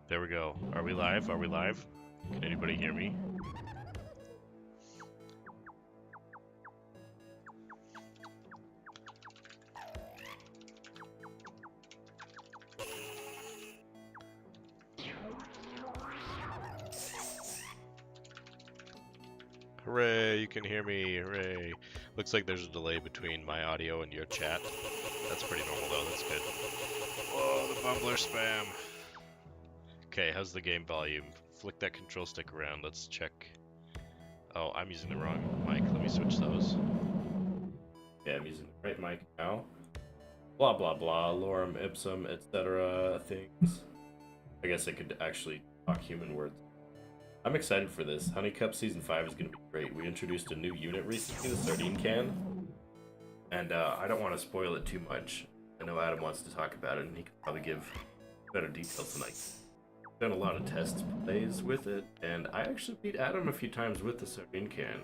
There we go. Are we live? Are we live? Can anybody hear me? Hooray, you can hear me. Hooray. Looks like there's a delay between my audio and your chat. That's pretty normal though, that's good. Whoa, the bumbler spam. Okay, how's the game volume? Flick that control stick around, let's check. Oh, I'm using the wrong mic. Let me switch those. Yeah, I'm using the right mic now. Blah blah blah, lorem ipsum, etc. things. I guess I could actually talk human words. I'm excited for this. Honeycup Season 5 is going to be great. We introduced a new unit recently, the Sardine Can. And I don't want to spoil it too much. I know Adam wants to talk about it, and he can probably give better details tonight. I've done a lot of test plays with it, and I actually beat Adam a few times with the Sardine Can.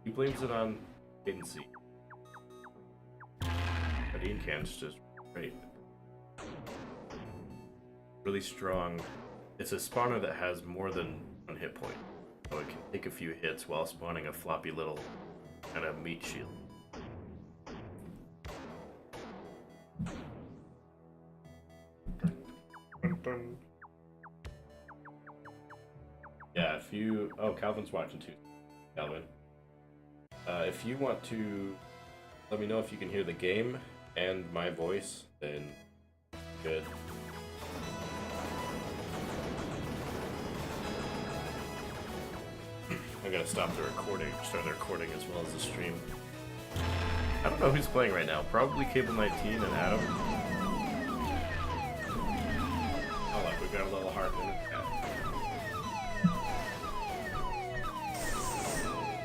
He blames it on latency. Sardine Can's just great. Really strong. It's a spawner that has more than one hit point, so it can take a few hits while spawning a floppy little kind of meat shield. Yeah, if you... Oh, Calvin's watching too. Calvin. If you want to let me know if you can hear the game and my voice, then good. I'm gonna stop the recording, start the recording as well as the stream. I don't know who's playing right now. Probably Cable 19 and Adam. Oh, like we got a little heart in the chat.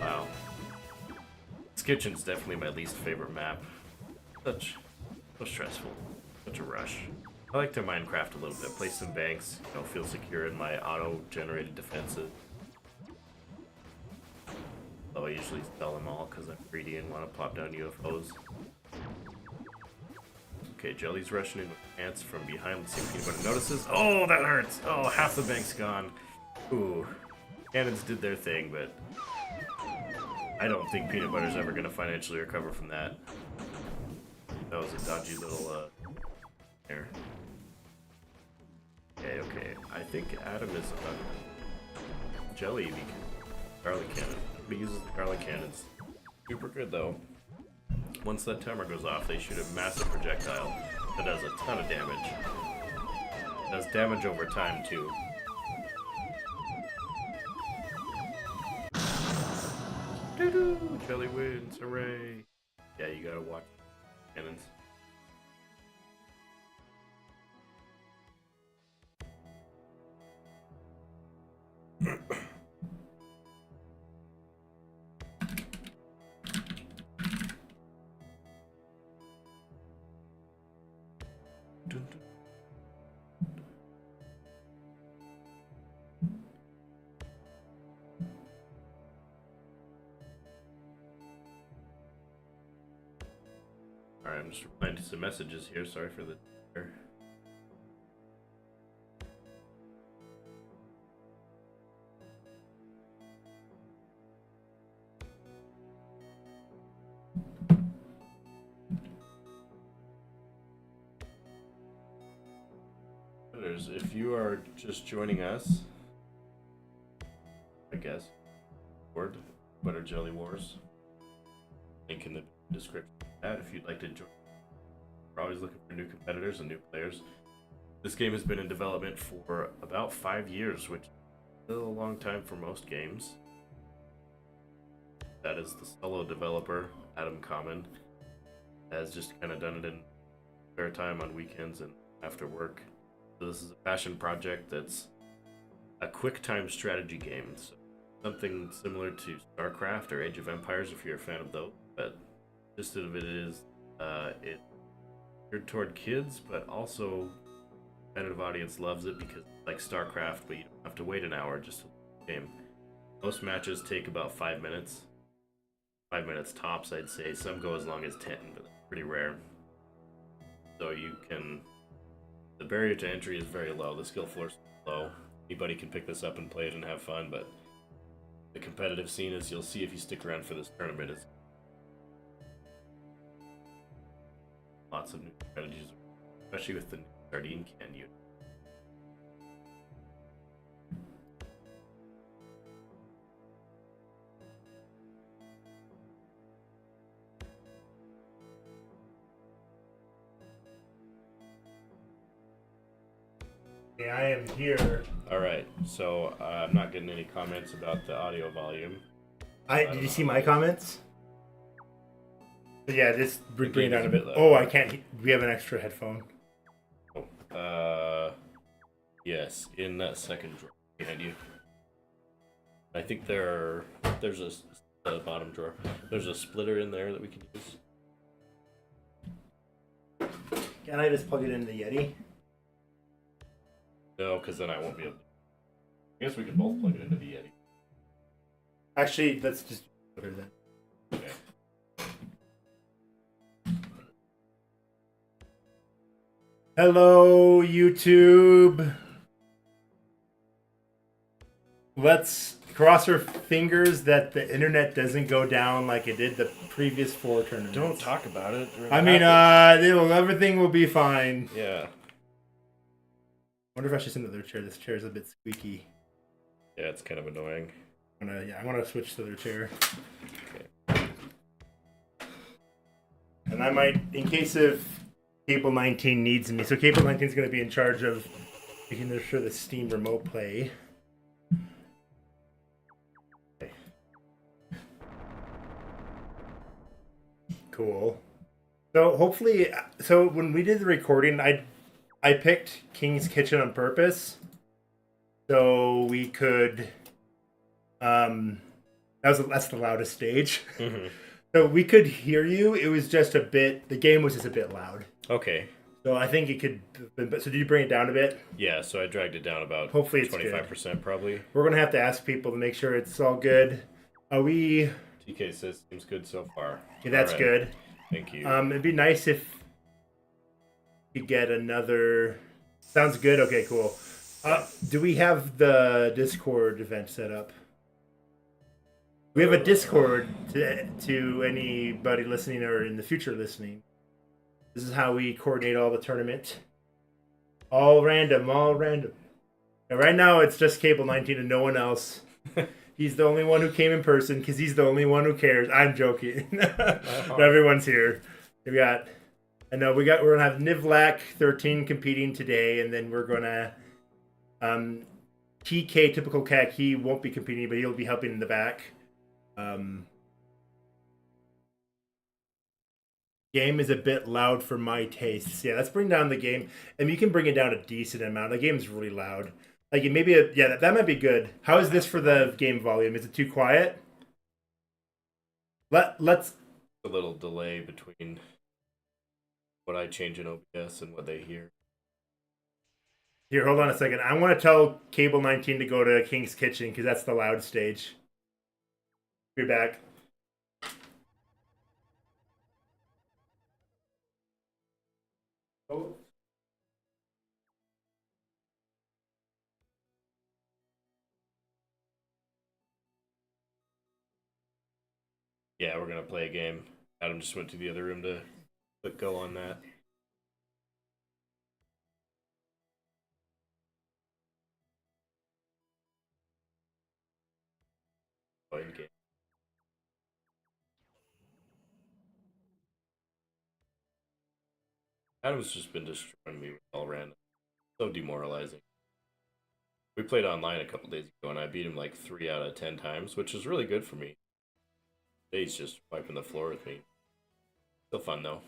Wow. This kitchen's definitely my least favorite map. So stressful. Such a rush. I like to Minecraft a little bit. Place some banks, feel secure in my auto-generated defenses. Though I usually sell them all because I'm greedy and want to pop down UFOs. Okay, Jelly's rushing in with ants from behind. Let's see if Peanut Butter notices. Oh, that hurts! Oh, half the bank's gone. Ooh. Cannons did their thing, but I don't think Peanut Butter's ever going to financially recover from that. That was a dodgy little, there. Okay. I think Adam is on Jelly because garlic cannon. He uses the garlic cannons. Super good though. Once that timer goes off, they shoot a massive projectile that does a ton of damage. It does damage over time too. Doo-doo! Jelly wins, hooray! Yeah, you gotta watch cannons. Alright, I'm just replying to some messages here. Sorry for the... If you are just joining us, I guess, Word, Butter Jelly Wars, link in the description of that if you'd like to join. We're always looking for new competitors and new players. This game has been in development for about 5 years, which is still a long time for most games. That is the solo developer, Adam Common, has just kind of done it in spare time on weekends and after work. So this is a passion project that's a quick time strategy game. So something similar to StarCraft or Age of Empires if you're a fan of those. But the gist of it is it's geared toward kids, but also competitive audience loves it because it's like StarCraft, but you don't have to wait an hour just to play the game. Most matches take about 5 minutes. 5 minutes tops, I'd say. Some go as long as 10, but it's pretty rare. So you can The barrier to entry is very low. The skill floor is low. Anybody can pick this up and play it and have fun, but the competitive scene, as you'll see if you stick around for this tournament, is lots of new strategies, especially with the new sardine can unit. I am here. Alright, so I'm not getting any comments about the audio volume. Did you see my comments? But yeah, just bring it down a bit. louder. Oh, I can't. We have an extra headphone. Yes, in that second drawer behind you. I think there's a bottom drawer. There's a splitter in there that we can use. Can I just plug it into the Yeti? No, because then I won't be able to. I guess we can both plug it into the Yeti. Actually, let's just put it then. Okay. Hello, YouTube. Let's cross our fingers that the internet doesn't go down like it did the previous 4 tournaments. Don't talk about it. I mean, everything will be fine. Yeah. I wonder if I should sit in the other chair. This chair is a bit squeaky. Yeah, it's kind of annoying. I want to switch to the other chair. Okay. And I might, in case of Cable 19 needs me. So Cable 19 is going to be in charge of making sure the Steam remote play. Okay. Cool. So hopefully, so when we did the recording, I picked King's Kitchen on purpose, so we could. That's the loudest stage. Mm-hmm. So we could hear you. It was just a bit. The game was just a bit loud. Okay. So I think it could. So did you bring it down a bit? Yeah. So I dragged it down about. Hopefully it's 25% probably. We're gonna have to ask people to make sure it's all good. Are we? TK says seems good so far. Yeah, that's All right. good. Thank you. It'd be nice if you get another. Sounds good. Okay, cool. Do we have the Discord event set up? We have a Discord to anybody listening or in the future listening. This is how we coordinate all the tournament. All random. And right now it's just Cable 19 and no one else. He's the only one who came in person because he's the only one who cares. I'm joking. But everyone's here. We're gonna have Nivlak 13 competing today, and then we're gonna TK Typical Cat. He won't be competing, but he'll be helping in the back. Game is a bit loud for my tastes. Yeah, let's bring down the game, and you can bring it down a decent amount. The game's really loud. Like that might be good. How is this for the game volume? Is it too quiet? Let's a little delay between what I change in OBS and what they hear. Here, hold on a second. I want to tell Cable 19 to go to King's Kitchen because that's the loud stage. Be back. Oh. Yeah, we're gonna play a game. Adam just went to the other room to click go on that. In game. Adam's just been destroying me with all random. So demoralizing. We played online a couple days ago and I beat him like 3 out of 10 times, which is really good for me. He's just wiping the floor with me. Still fun though.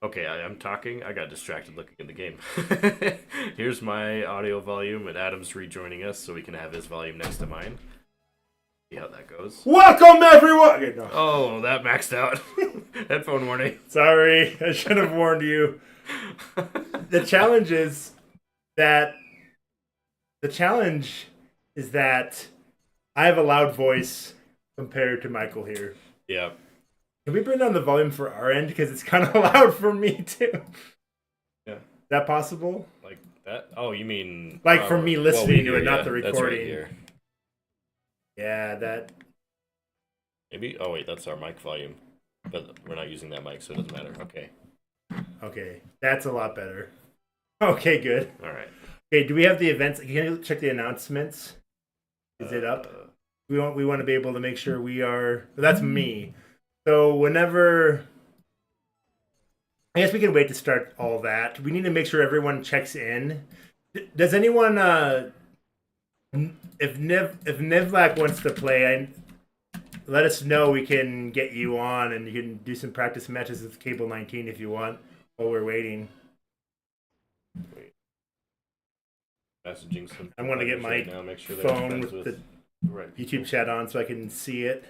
Okay, I'm talking. I got distracted looking at the game. Here's my audio volume, and Adam's rejoining us so we can have his volume next to mine. See how that goes. Welcome, everyone! Okay, no. Oh, that maxed out. Headphone warning. Sorry, I should have warned you. The challenge is that I have a loud voice compared to Michael here. Yeah. Can we bring down the volume for our end because it's kind of loud for me too? Yeah. Is that possible? Like that? Oh, you mean Like for me listening to hear it, not ya. the That's right recording. here. Yeah, that. Maybe. Oh wait, that's our mic volume, but we're not using that mic, so it doesn't matter. Okay. Okay, that's a lot better. Okay, good. All right. Okay, do we have the events? Can you check the announcements? Is it up? We want to be able to make sure we are. That's me. So whenever, I guess we can wait to start all that. We need to make sure everyone checks in. Does anyone? If Nivlak wants to play, let us know. We can get you on, and you can do some practice matches with Cable 19 if you want. While we're waiting. Wait. Messaging some. I want to get my right now. Make sure phone with the right YouTube chat on so I can see it.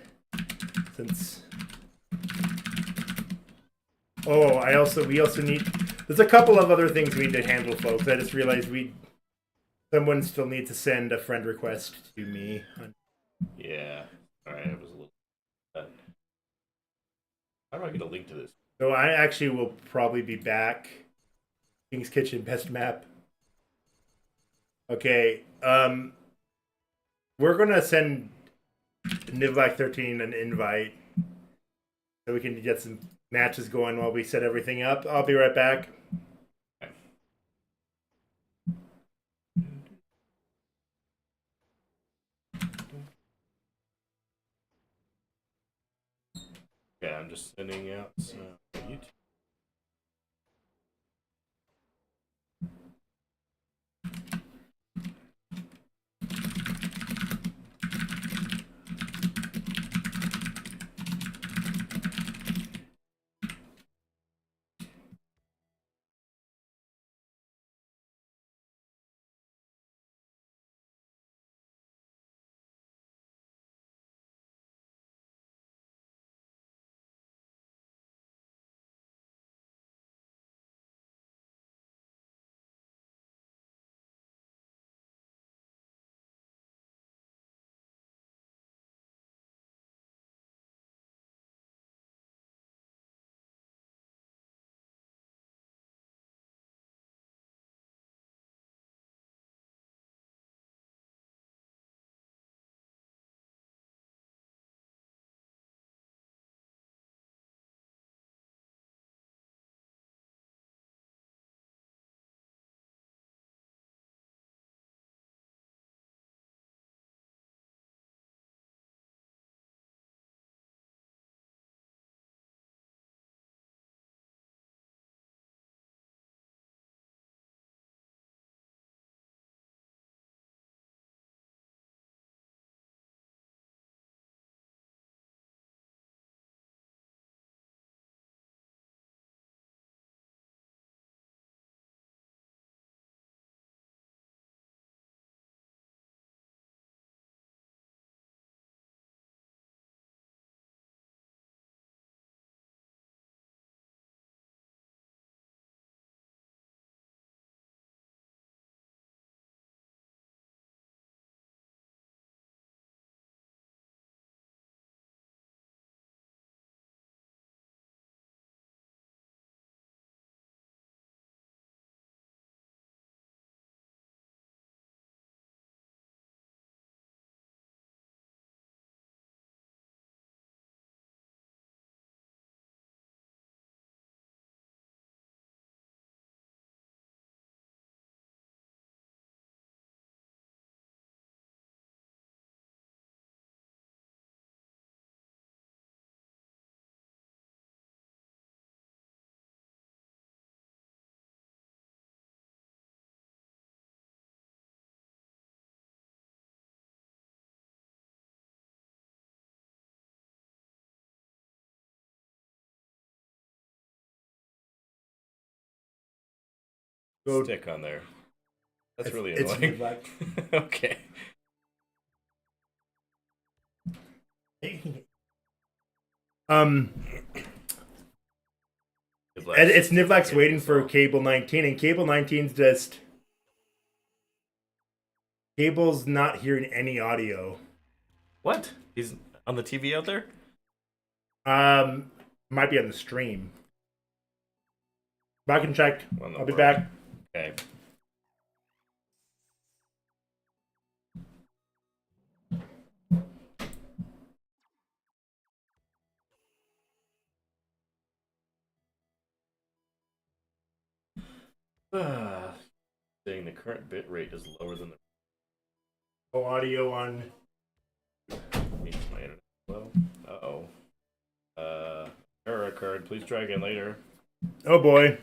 Since we also need. There's a couple of other things we need to handle, folks. I just realized someone still needs to send a friend request to me. Yeah. All right. It was a little. How do I get a link to this? So I actually will probably be back. King's Kitchen best map. Okay. We're gonna send Nivlak 13 an invite so we can get some matches going while we set everything up. I'll be right back. Okay, I'm just sending out some YouTube. Go- Stick on there. That's really it's annoying. Nivlak. Okay. It's Nivlak's waiting for Cable 19, and Cable 19's just Cable's not hearing any audio. What? He's on the TV out there? Might be on the stream. Back and check. On the I'll be world. back. Okay. Saying the current bit rate is lower than the Oh, audio on. needs my internet. Well, error occurred. Please try again later. Oh boy.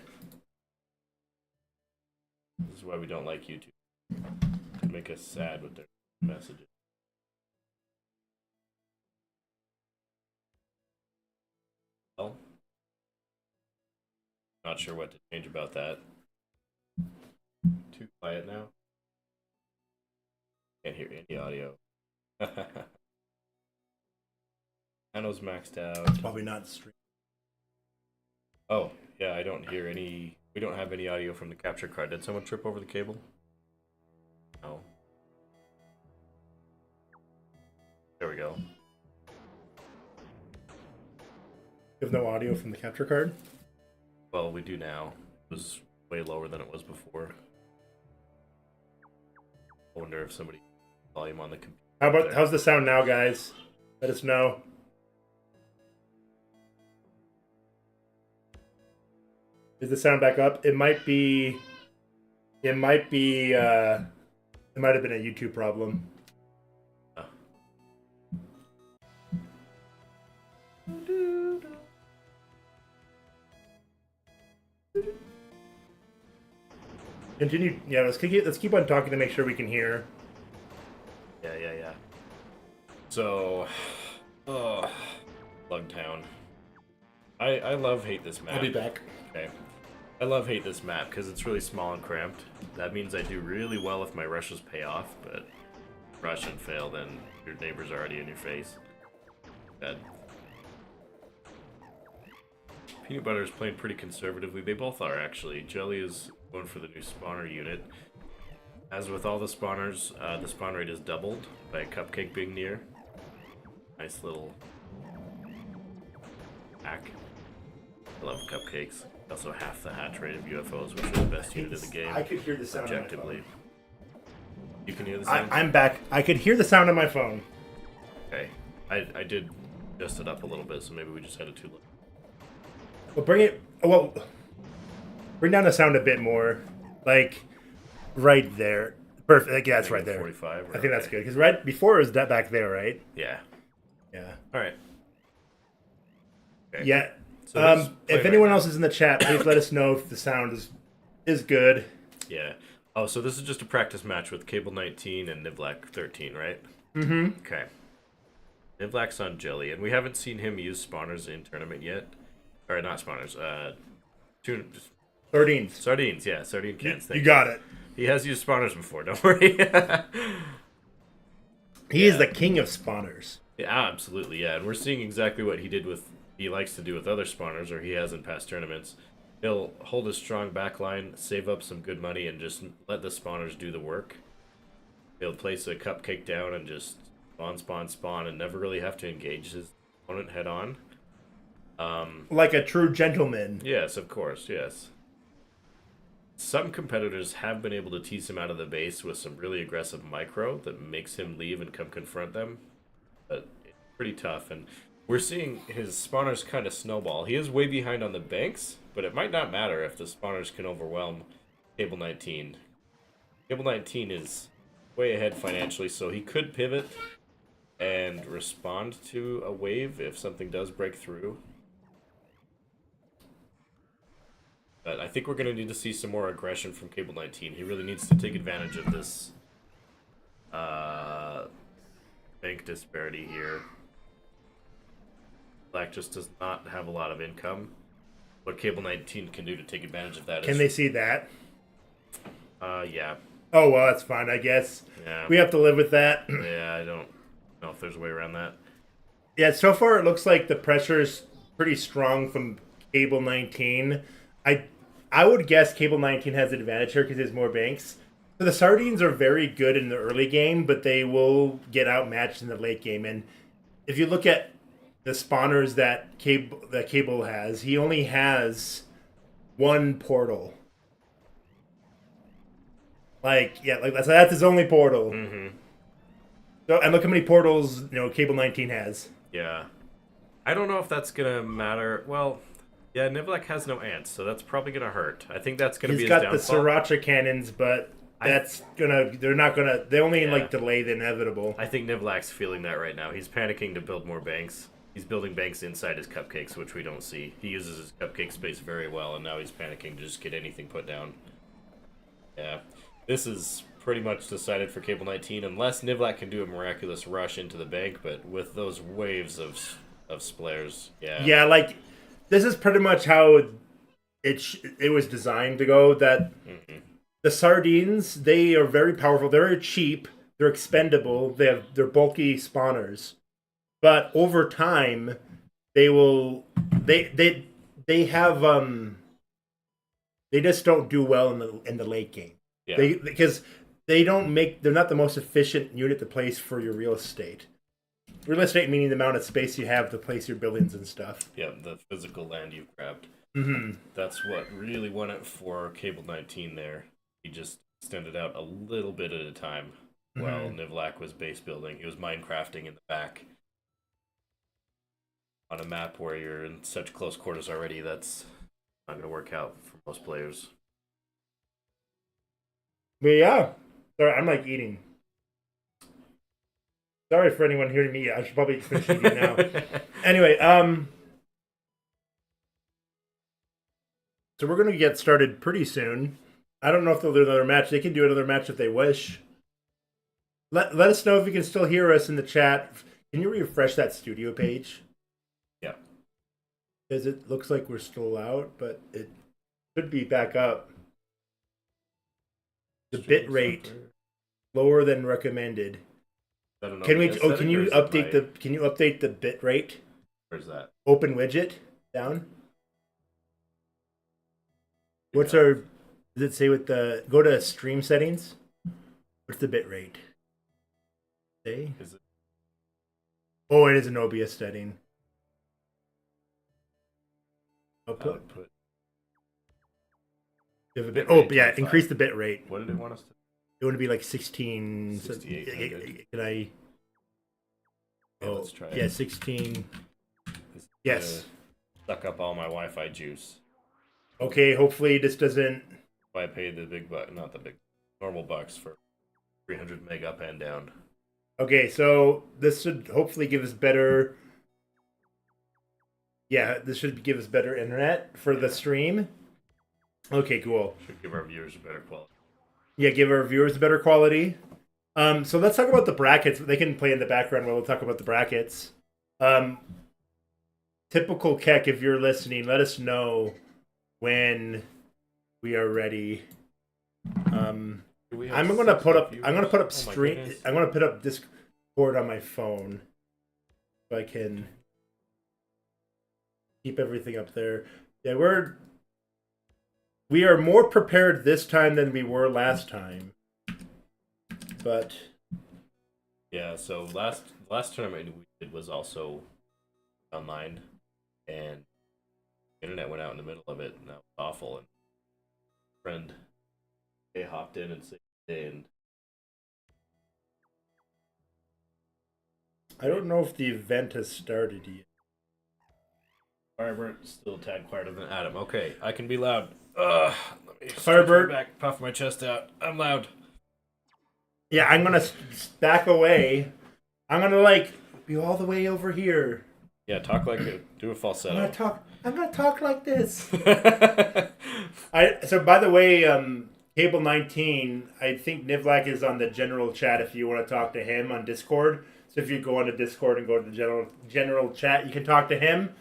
This is why we don't like YouTube. They make us sad with their messages. Well, not sure what to change about that. Too quiet now. Can't hear any audio. Channel's maxed out. Probably not stream. Oh, yeah, I don't hear any. We don't have any audio from the capture card. Did someone trip over the cable? No. There we go. You have no audio from the capture card? Well, we do now. It was way lower than it was before. I wonder if somebody volume on the computer. How's the sound now, guys? Let us know. Is the sound back up? It might be. It might be. It might have been a YouTube problem. Oh. Continue. Yeah, let's keep on talking to make sure we can hear. Yeah. So, Lugtown. I hate this map. I'll be back. Okay. I hate this map because it's really small and cramped. That means I do really well if my rushes pay off, but rush and fail, then your neighbor's already in your face. Bad. Peanut Butter is playing pretty conservatively. They both are, actually. Jelly is going for the new spawner unit. As with all the spawners, the spawn rate is doubled by a cupcake being near. Nice little hack. I love cupcakes. Also half the hatch rate of UFOs, which are the best unit of the game. I could hear the sound objectively. on my phone. You can hear the sound? I'm back. I could hear the sound on my phone. Okay. I did adjust it up a little bit, so maybe we just had it too low. Well, bring down the sound a bit more. Like, right there. Perfect. Like, yeah, that's right there. 45. I think that's good. Because right before it was that back there, right? Yeah. Yeah. Alright. Okay. Yeah. So if anyone else is in the chat, please let us know if the sound is good. Yeah. Oh, so this is just a practice match with Cable 19 and Nivlak 13, right? Mm-hmm. Okay. Nivlak's on Jelly, and we haven't seen him use spawners in tournament yet. Or not spawners, Sardines. Sardines, yeah, sardine cans. You got it. He has used spawners before, don't worry. He is the king of spawners. Yeah, absolutely, yeah. And we're seeing exactly what he likes to do with other spawners, or he has in past tournaments. He'll hold a strong backline, save up some good money, and just let the spawners do the work. He'll place a cupcake down and just spawn, and never really have to engage his opponent head on. Like a true gentleman. Yes, of course, yes. Some competitors have been able to tease him out of the base with some really aggressive micro that makes him leave and come confront them. But it's pretty tough, and we're seeing his spawners kind of snowball. He is way behind on the banks, but it might not matter if the spawners can overwhelm Cable 19. Cable 19 is way ahead financially, so he could pivot and respond to a wave if something does break through. But I think we're going to need to see some more aggression from Cable 19. He really needs to take advantage of this bank disparity here. Black just does not have a lot of income. What Cable 19 can do to take advantage of that is... Can they see that? Yeah. Oh, well, that's fine, I guess. Yeah. We have to live with that. Yeah, I don't know if there's a way around that. Yeah, so far it looks like the pressure is pretty strong from Cable 19. I would guess Cable 19 has the advantage here because there's more banks. So the Sardines are very good in the early game, but they will get outmatched in the late game. And if you look at the spawners that Cable has. He only has one portal. Like that's his only portal. Mm-hmm. So, and look how many portals Cable 19 has. Yeah. I don't know if that's gonna matter. Well, yeah, Nivlak has no ants, so that's probably gonna hurt. I think that's gonna be He's his got the downfall. Sriracha cannons, but they're not gonna. They only Yeah. delay the inevitable. I think Nivlak's feeling that right now. He's panicking to build more banks. He's building banks inside his cupcakes, which we don't see. He uses his cupcake space very well, and now he's panicking to just get anything put down. Yeah. This is pretty much decided for Cable 19, unless Nivlak can do a miraculous rush into the bank, but with those waves of splares, yeah. Yeah, like this is pretty much how it was designed to go. That the sardines, they are very powerful. They're cheap. They're expendable. They're bulky spawners, but over time, they have they just don't do well in the late game. Yeah. Because they're not the most efficient unit to place for your real estate. Real estate meaning the amount of space you have to place your buildings and stuff. Yeah, the physical land you've grabbed. Mm-hmm. That's what really won it for Cable 19 there. He just extended out a little bit at a time while Nivlak was base building. He was minecrafting in the back. On a map where you're in such close quarters already, that's not going to work out for most players. But yeah. Sorry, I'm like eating. Sorry for anyone hearing me. I should probably finish eating now. Anyway, so we're gonna get started pretty soon. I don't know if they'll do another match. They can do another match if they wish. Let us know if you can still hear us in the chat. Can you refresh that studio page? Yeah. Because it looks like we're still out, but it should be back up. The bit rate lower than recommended. Can you update the bit rate? Where's that? Open widget down. What's our? Does it say with the go to stream settings? What's the bit rate? Say. Is it? Oh, it is an OBS setting. Output. You have a bit. Oh, yeah. 25. Increase the bit rate. What did it want us to? It would be like 16. 6800. Can I? Yeah, let's try it. Yeah, 16. Yes. Suck up all my Wi-Fi juice. Okay. Hopefully this doesn't. I paid the big buck, not the big, normal bucks for 300 meg up and down. Okay, so this should hopefully give us better. Yeah, this should give us better internet for the stream. Okay, cool. Should give our viewers a better quality. Yeah, give our viewers a better quality. So let's talk about the brackets. They can play in the background while we'll talk about the brackets. Typical Keck, if you're listening, let us know when we are ready. I'm gonna put up stream. I'm gonna put up Discord on my phone, so I can keep everything up there. Yeah, we are more prepared this time than we were last time. But yeah, so last tournament we did was also online, and the internet went out in the middle of it, and that was awful. And friend, they hopped in and saved the day, and I don't know if the event has started yet. Firebird still a tad quieter than Adam. Okay, I can be loud. Let me Firebird, back, puff my chest out. I'm loud. Yeah, I'm gonna back away. I'm gonna be all the way over here. Yeah, talk like do a falsetto. I'm gonna talk like this. So by the way, Cable 19, I think Nivlak is on the general chat if you want to talk to him on Discord. So if you go onto Discord and go to the general chat, you can talk to him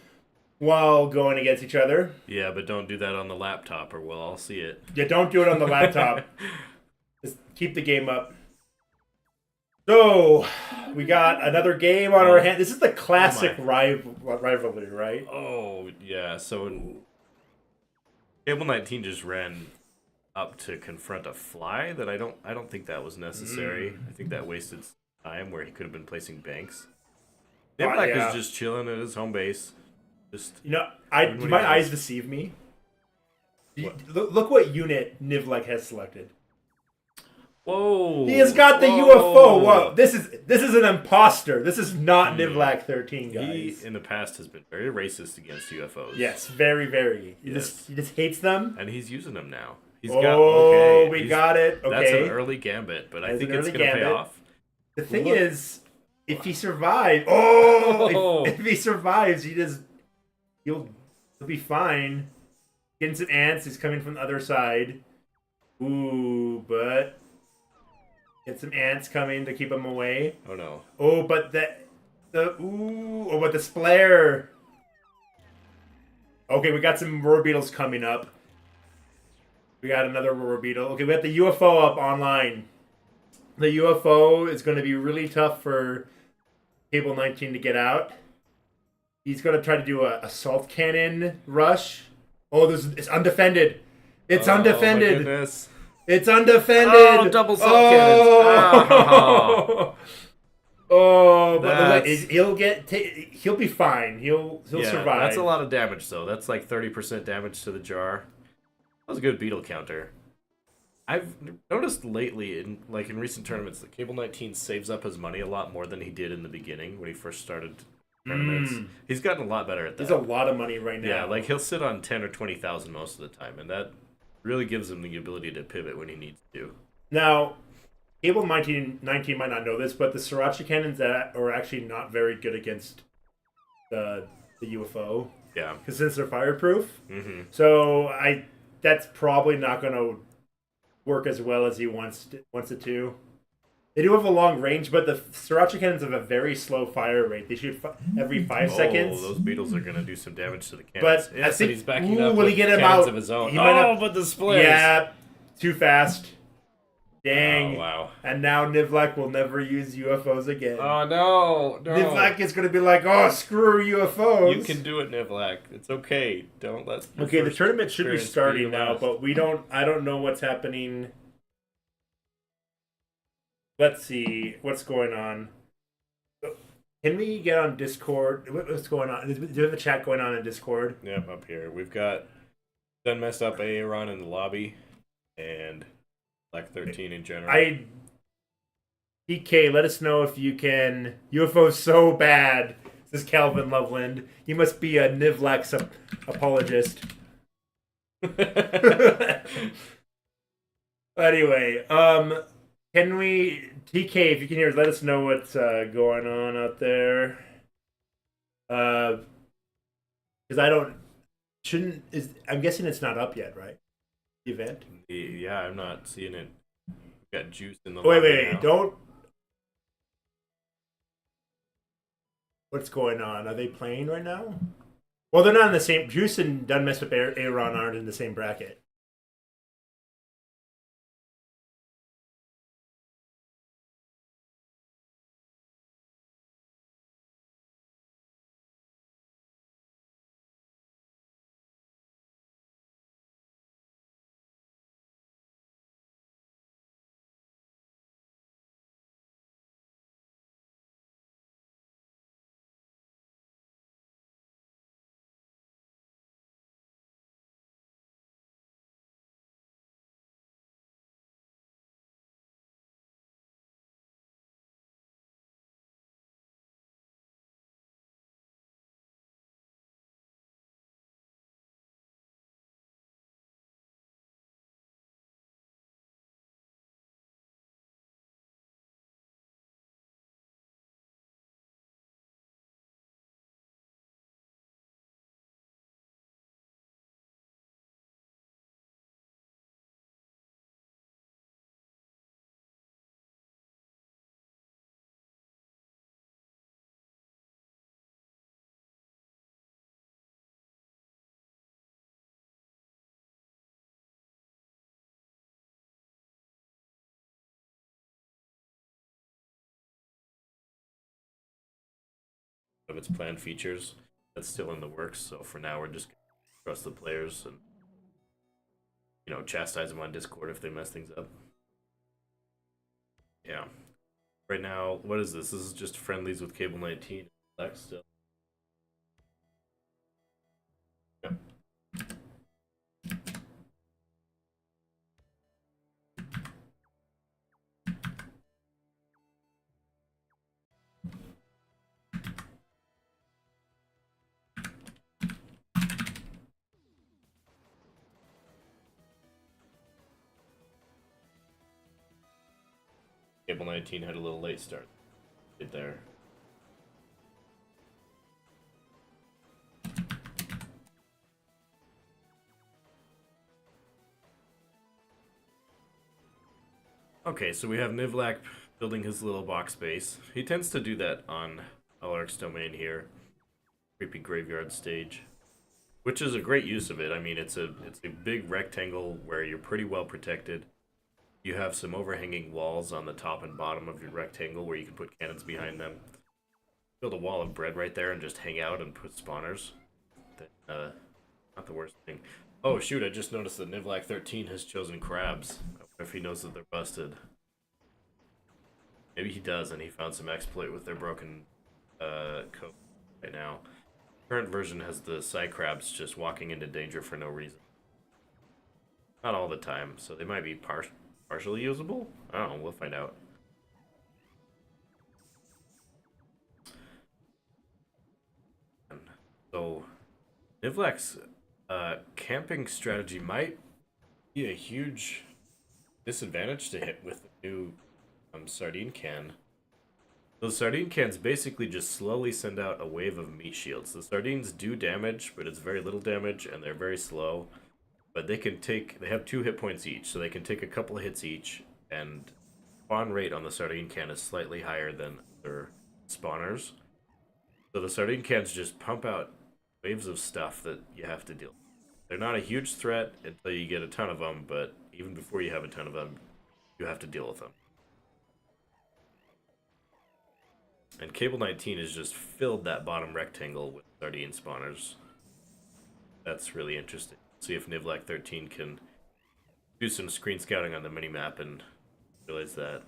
while going against each other. Yeah, but don't do that on the laptop or we'll all see it. Yeah, don't do it on the laptop. Just keep the game up. So, we got another game on our hand. This is the classic rivalry, right? Oh, yeah. So, Cable 19 just ran up to confront a fly that I don't think that was necessary. I think that wasted time where he could have been placing banks. Nivlak yeah. is just chilling at his home base. Just You know, Doing do what my he eyes does. deceive me? What? Look what unit Nivlek has selected. whoa. He has got the UFO. Whoa, this is an imposter. This is not Nivlak 13, guys. He in the past has been very racist against UFOs. Yes, very, very. Yes. He just hates them. And he's using them now. He's Oh, got okay. we he's- got it. That's Okay. an early gambit, but I That's think an it's early gonna pay gambit. off. The thing Look. is, if he survives, oh, Oh. if he survives, he'll be fine. Getting some ants. He's coming from the other side. Ooh, but get some ants coming to keep him away. Oh no. Oh, but but the splare. Okay, we got some roar beetles coming up. We got another roar beetle. Okay, we got the UFO up online. The UFO is going to be really tough for Cable 19 to get out. He's going to try to do a assault cannon rush. Oh, it's undefended. It's Oh, undefended. my goodness. It's undefended. Oh, double assault cannons. Oh, oh, but That's- he'll be fine. He'll survive. That's a lot of damage though. That's like 30% damage to the jar. That was a good beetle counter. I've noticed lately in recent tournaments that Cable 19 saves up his money a lot more than he did in the beginning when he first started tournaments. He's gotten a lot better at that. There's a lot of money right now. Yeah, like he'll sit on 10 or 20,000 most of the time, and that really gives him the ability to pivot when he needs to. Now, Cable 19 might not know this, but the Sriracha cannons are actually not very good against the UFO. Yeah. Because since they're fireproof. Mm-hmm. So that's probably not going to work as well as he wants it to. They do have a long range, but the Sriracha cannons have a very slow fire rate. They shoot every 5 seconds. Oh, those beetles are going to do some damage to the cannons. But yes, I think and he's backing ooh, up will with he get him cannons out? of his own. He might not- but the splits. Yeah, too fast. Dang. Oh, wow. And now Nivlak will never use UFOs again. Oh, no. Nivlak is going to be like, oh, screw UFOs. You can do it, Nivlak. It's okay. Don't let. Okay, the tournament should be experience starting your now, last. but I don't know what's happening. Let's see what's going on. Can we get on Discord? What's going on? Do we have a chat going on in Discord? Yep, up here. We've got Done Messed Up Aaron in the lobby and Black 13 in general. DK, let us know if you can. UFO's so bad. This is Calvin Loveland. You must be a Nivlak's apologist. Anyway, can we, TK, if you can hear us, let us know what's going on out there. Because I'm guessing it's not up yet, right? The event? Yeah, I'm not seeing it. We've got Juice in the Wait, lobby now. don't. What's going on? Are they playing right now? Well, they're not in the same. Juice and Done Messed Up Aaron aren't in the same bracket. Of its planned features. That's still in the works, so for now we're just gonna trust the players and chastise them on Discord if they mess things up. Yeah. Right now, what is this? This is just friendlies with Cable 19. Nivlax still. Yep. Cable 19 had a little late start right there. Okay, so we have Nivlak building his little box base. He tends to do that on Alarc's domain here. Creepy graveyard stage. Which is a great use of it. I mean, it's a big rectangle where you're pretty well protected. You have some overhanging walls on the top and bottom of your rectangle where you can put cannons behind them. Build a wall of bread right there and just hang out and put spawners. Not the worst thing. Oh shoot, I just noticed that Nivlak 13 has chosen crabs. I wonder if he knows that they're busted. Maybe he does and he found some exploit with their broken code right now. Current version has the Psy-crabs just walking into danger for no reason. Not all the time, so they might be partially usable? I don't know, we'll find out. So, Nivlak's camping strategy might be a huge disadvantage to hit with the new sardine can. Those sardine cans basically just slowly send out a wave of meat shields. The sardines do damage, but it's very little damage, and they're very slow. But they have 2 hit points each, so they can take a couple of hits each, and spawn rate on the sardine can is slightly higher than their spawners. So the sardine cans just pump out waves of stuff that you have to deal with. They're not a huge threat until you get a ton of them, but even before you have a ton of them, you have to deal with them. And Cable 19 has just filled that bottom rectangle with sardine spawners. That's really interesting. See if Nivlak 13 can do some screen scouting on the minimap and realize that.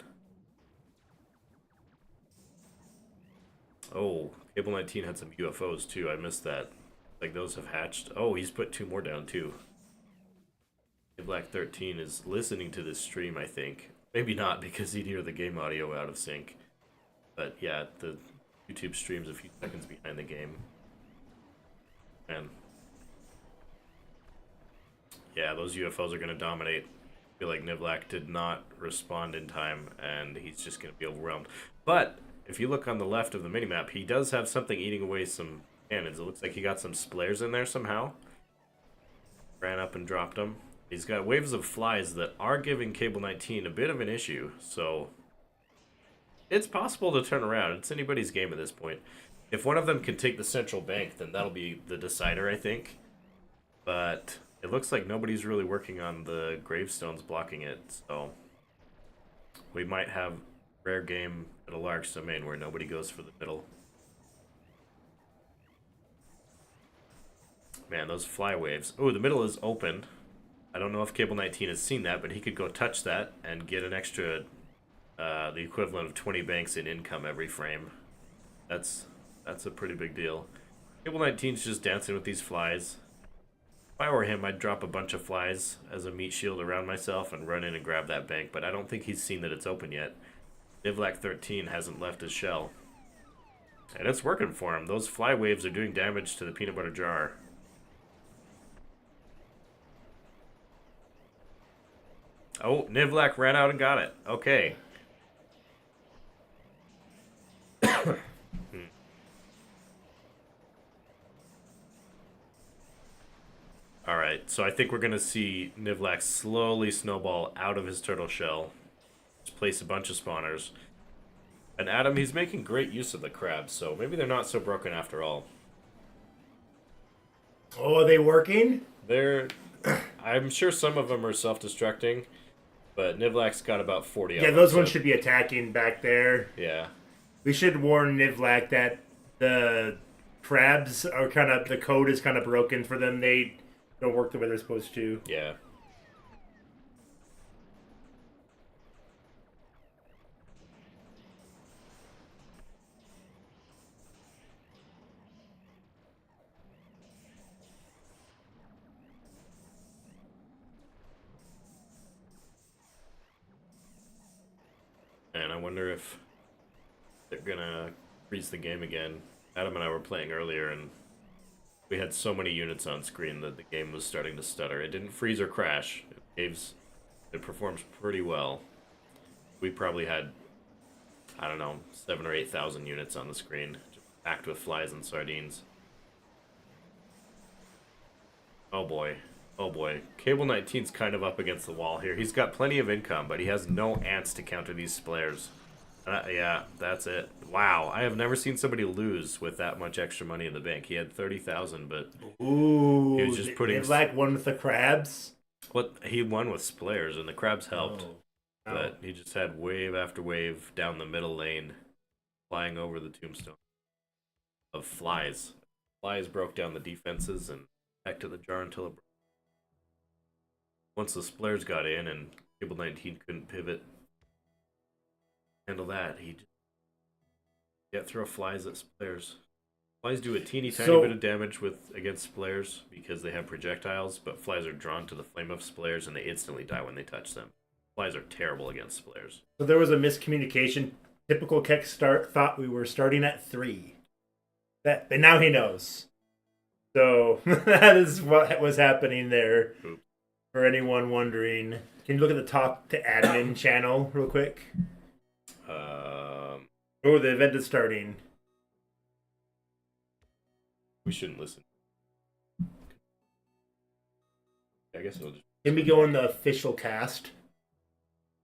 Oh, Cable 19 had some UFOs too. I missed that. Like those have hatched. Oh, he's put 2 more down too. Nivlak 13 is listening to this stream, I think. Maybe not because he'd hear the game audio out of sync. But yeah, the YouTube stream's a few seconds behind the game. And yeah, those UFOs are going to dominate. I feel like Nivlak did not respond in time, and he's just going to be overwhelmed. But if you look on the left of the minimap, he does have something eating away some cannons. It looks like he got some splares in there somehow. Ran up and dropped them. He's got waves of flies that are giving Cable 19 a bit of an issue, so it's possible to turn around. It's anybody's game at this point. If one of them can take the central bank, then that'll be the decider, I think. But it looks like nobody's really working on the gravestones blocking it, so we might have a rare game at a large domain where nobody goes for the middle. Man, those fly waves. Oh, the middle is open. I don't know if Cable 19 has seen that, but he could go touch that and get an extra, the equivalent of 20 banks in income every frame. That's a pretty big deal. Cable 19's just dancing with these flies. If I were him, I'd drop a bunch of flies as a meat shield around myself and run in and grab that bank, but I don't think he's seen that it's open yet. Nivlak 13 hasn't left his shell. And it's working for him. Those fly waves are doing damage to the peanut butter jar. Oh, Nivlak ran out and got it. Okay. Alright, so I think we're going to see Nivlak slowly snowball out of his turtle shell. Just place a bunch of spawners. And Adam, he's making great use of the crabs, so maybe they're not so broken after all. Oh, are they working? I'm sure some of them are self-destructing, but Nivlak's got about 40 of them. Yeah, those ones should be attacking back there. Yeah. We should warn Nivlak that the crabs are the code is kind of broken for them. They don't work the way they're supposed to. Yeah. wonder if they're gonna freeze the game again. Adam and I were playing earlier, and we had so many units on screen that the game was starting to stutter. It didn't freeze or crash. It performs pretty well. We probably had, I don't know, 7,000 or 8,000 units on the screen, just packed with flies and sardines. Oh boy. Oh boy. Cable 19's kind of up against the wall here. He's got plenty of income, but he has no ants to counter these splares. Yeah, that's it. Wow, I have never seen somebody lose with that much extra money in the bank. He had 30,000, but ooh, he was just putting. Nivlac won with the crabs. What he won with splares, and the crabs helped, Oh. but he just had wave after wave down the middle lane, flying over the tombstone of flies. Flies broke down the defenses and back to the jar until it broke. Once the splares got in and Cable 19 couldn't pivot, handle that, he just throw flies at splares. Flies do a teeny tiny bit of damage against splares because they have projectiles, but flies are drawn to the flame of splares and they instantly die when they touch them. Flies are terrible against splares. So there was a miscommunication. Typical Keck thought we were starting at 3. But now he knows. So that is what was happening there. Oops. For anyone wondering. Can you look at the talk to admin channel real quick? Oh, the event is starting. We shouldn't listen. I guess we'll just... Can we go in the official cast?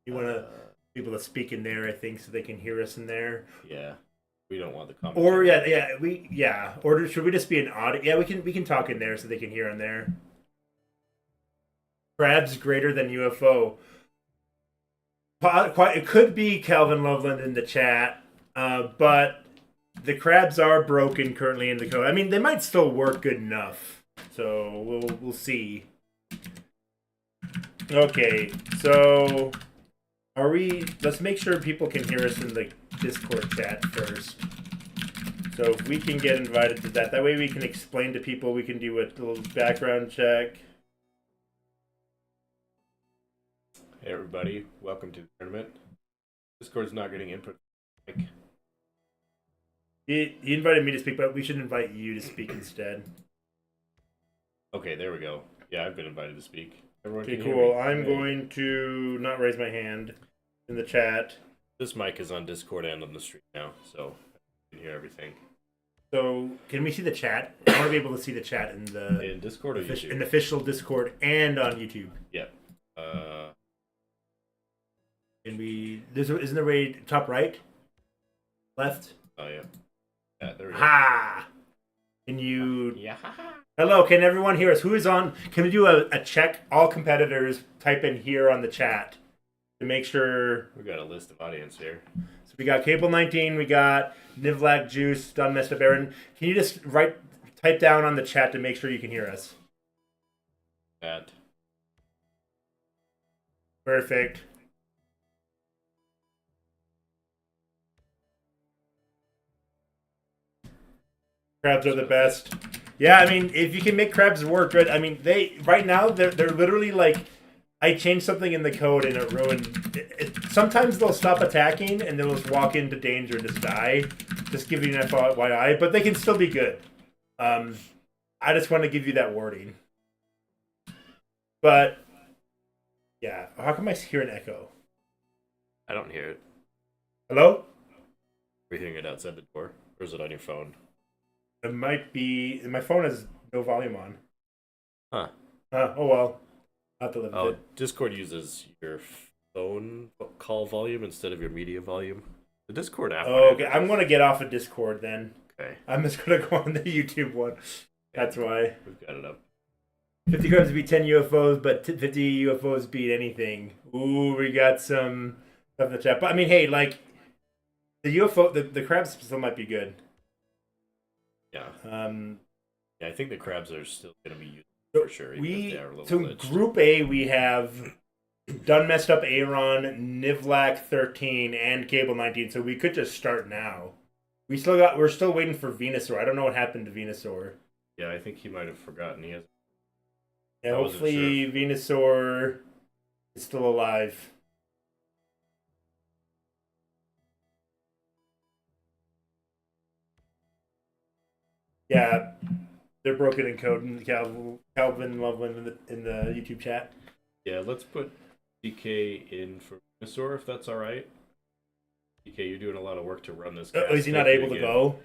You want to people to speak in there, I think, so they can hear us in there. Yeah, we don't want the commentary. Or Or should we just be an audio? Yeah, we can talk in there so they can hear in there. Crabs greater than UFO. It could be Calvin Loveland in the chat, but the crabs are broken currently in the code. I mean, they might still work good enough, so we'll see. Okay, so let's make sure people can hear us in the Discord chat first. So if we can get invited to that way we can explain to people, we can do a little background check. Hey everybody, welcome to the tournament. Discord's not getting input. He invited me to speak, but we should invite you to speak instead. Okay, there we go. Yeah, I've been invited to speak. Everyone Okay, can hear cool. me. I'm going to not raise my hand in the chat. This mic is on Discord and on the stream now, so I can hear everything. So, can we see the chat? I want to be able to see the chat in Discord or YouTube? In official Discord and on YouTube. Yeah. Isn't there way top right? Left? Oh, yeah. Yeah, there we go. Ha! Can you... Yeah. Hello, can everyone hear us? Who is on? Can we do a check? All competitors type in here on the chat to make sure... We got a list of audience here. So we got Cable 19, we got Nivlac Juice, Done Messed Up Aaron. Can you just type down on the chat to make sure you can hear us? At Perfect. Crabs are the best. Yeah, I mean, if you can make crabs work good, I mean, right now they're literally like, I changed something in the code and it ruined. Sometimes they'll stop attacking and they'll just walk into danger and just die. Just giving you an FYI, but they can still be good. I just want to give you that warning. But yeah, how come I hear an echo? I don't hear it. Hello? Are you hearing it outside the door, or is it on your phone? It might be. My phone has no volume on. Huh. Oh well. I'll have to live with it. Discord uses your phone call volume instead of your media volume. The Discord app. Oh, okay. I'm gonna get off of Discord then. Okay. I'm just gonna go on the YouTube one. That's why. We've got it up. 50 crabs beat 10 UFOs, but 50 UFOs beat anything. Ooh, we got some stuff in the chat. But I mean, hey, like the UFO, the crabs still might be good. Yeah. Yeah, I think the crabs are still going to be used so for sure. Even if they are a little so glitched. Group A, we have Done Messed Up Aaron, Nivlac 13, and Cable 19. So we could just start now. We're still waiting for Venusaur. I don't know what happened to Venusaur. Yeah, I think he might have forgotten. He has. Yeah, hopefully Venusaur is still alive. Yeah, they're broken in code in Calvin Loveland in the YouTube chat. Yeah, let's put DK in for Venusaur if that's all right. DK, you're doing a lot of work to run this. Oh, is he not able to go?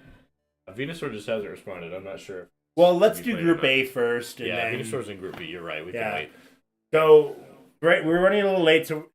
Venusaur just hasn't responded. I'm not sure. Well, let's do Group A first. And yeah, then... Venusaur's in Group B. You're right. We can wait. So, right, we're running a little late, so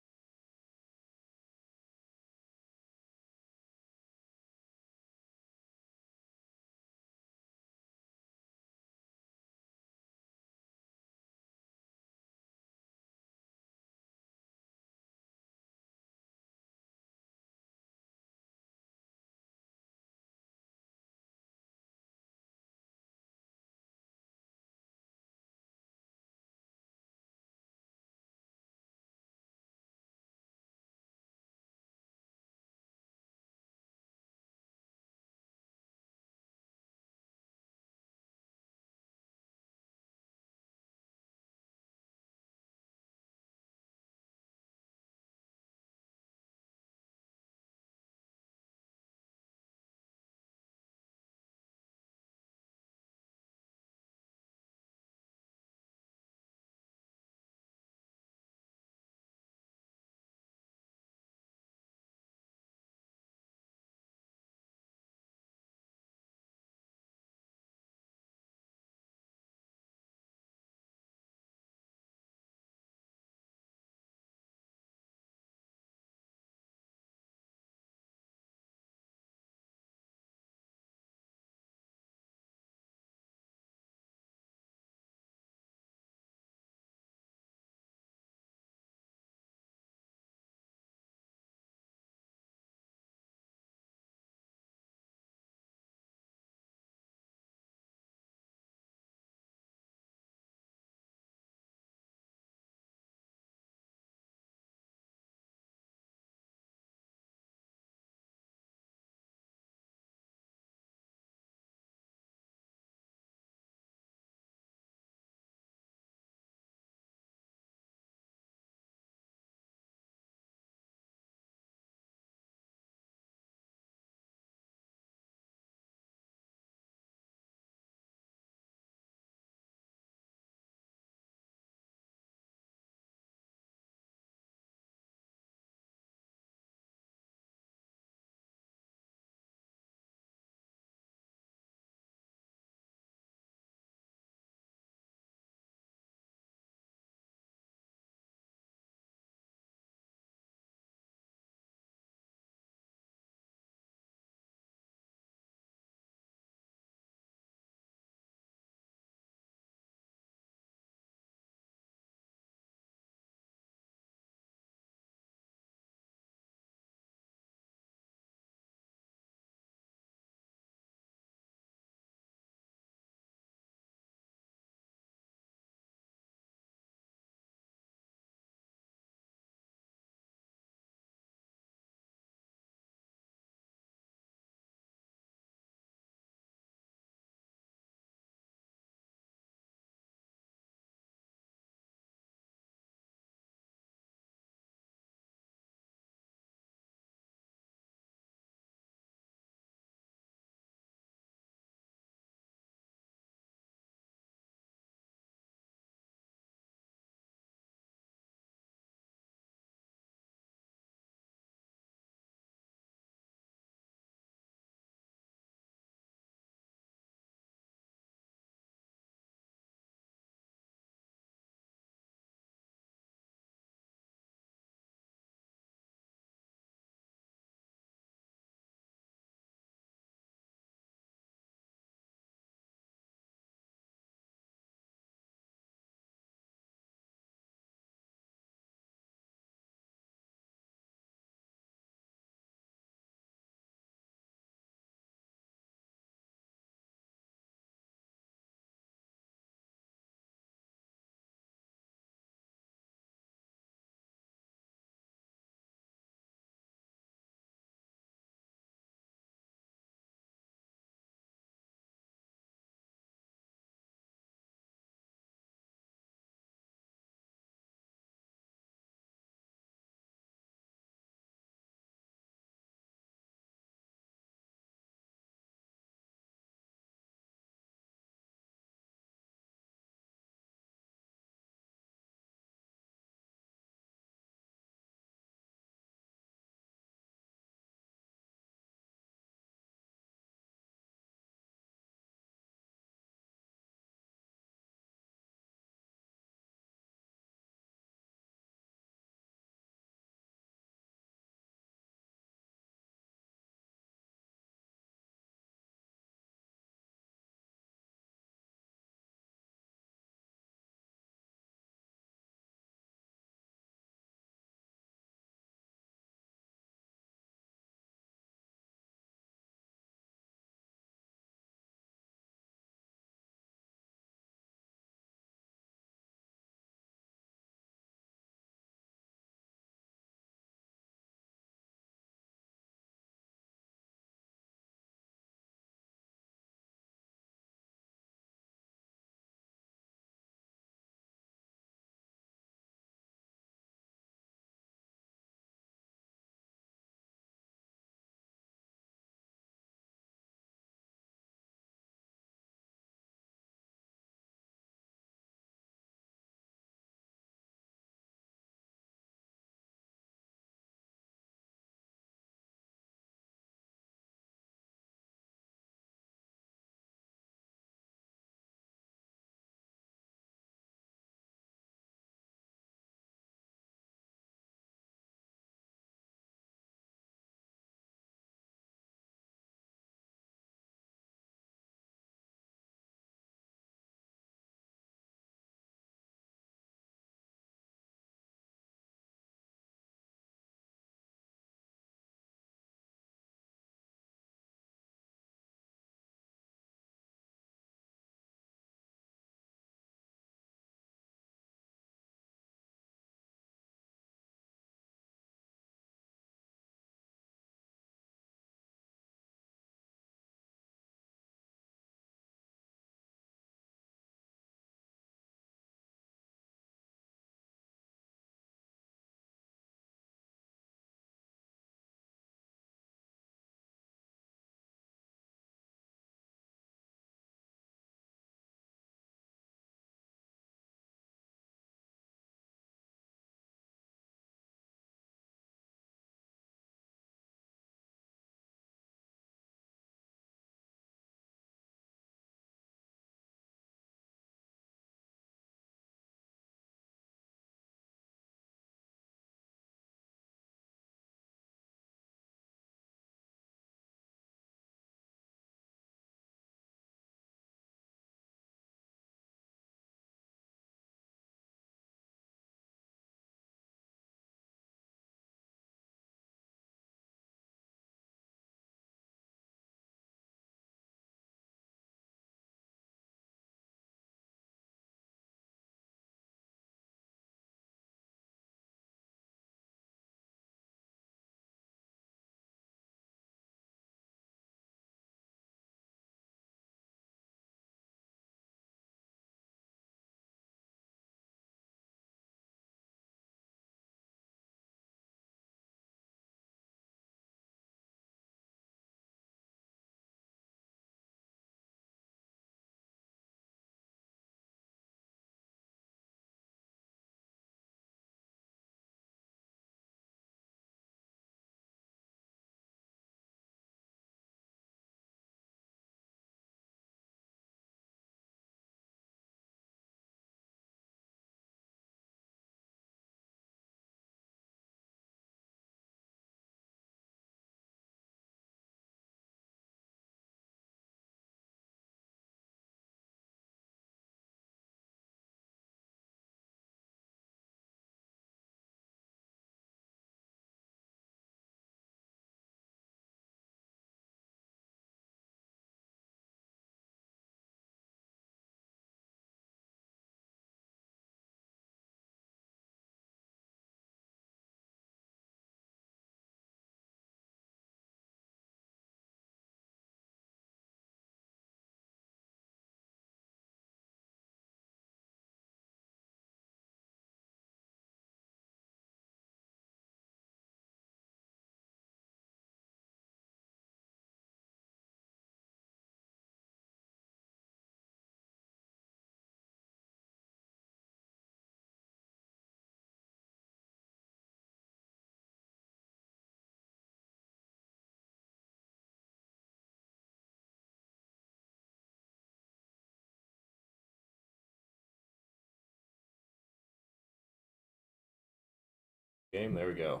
Game. There we go.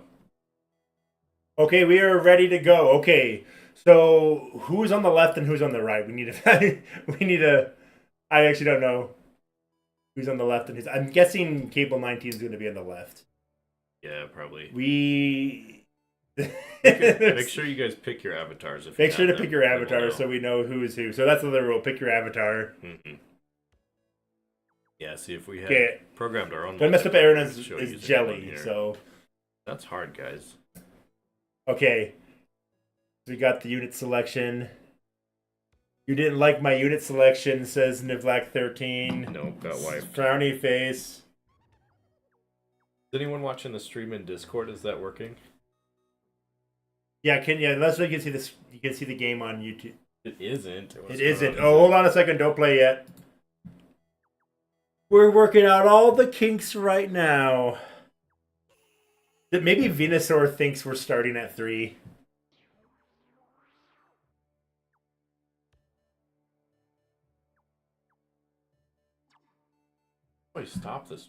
Okay, we are ready to go. Okay, so who's on the left and who's on the right? We need to. we need to. I actually don't know who's on the left and who's. I'm guessing Cable 19 is going to be on the left. Yeah, probably. We. Make sure you guys pick your avatars. If Make you sure to have pick them, your then we'll avatar know. so we know who is who. So that's the rule. Pick your avatar. Mm-hmm. Yeah, see if we had Okay. programmed our own. Don't mess up Aaron multiplayer, is show using jelly. one here. So That's hard, guys. okay. We got the unit selection. You didn't like my unit selection, says Nivlak 13. No, got wiped. Frowny face. Is anyone watching the stream in Discord? Is that working? Yeah, unless you can see this, you can see the game on YouTube. It isn't. It isn't. Oh, hold on a second. Don't play yet. We're working out all the kinks right now. Maybe Venusaur thinks we're starting at 3. Wait, stop this.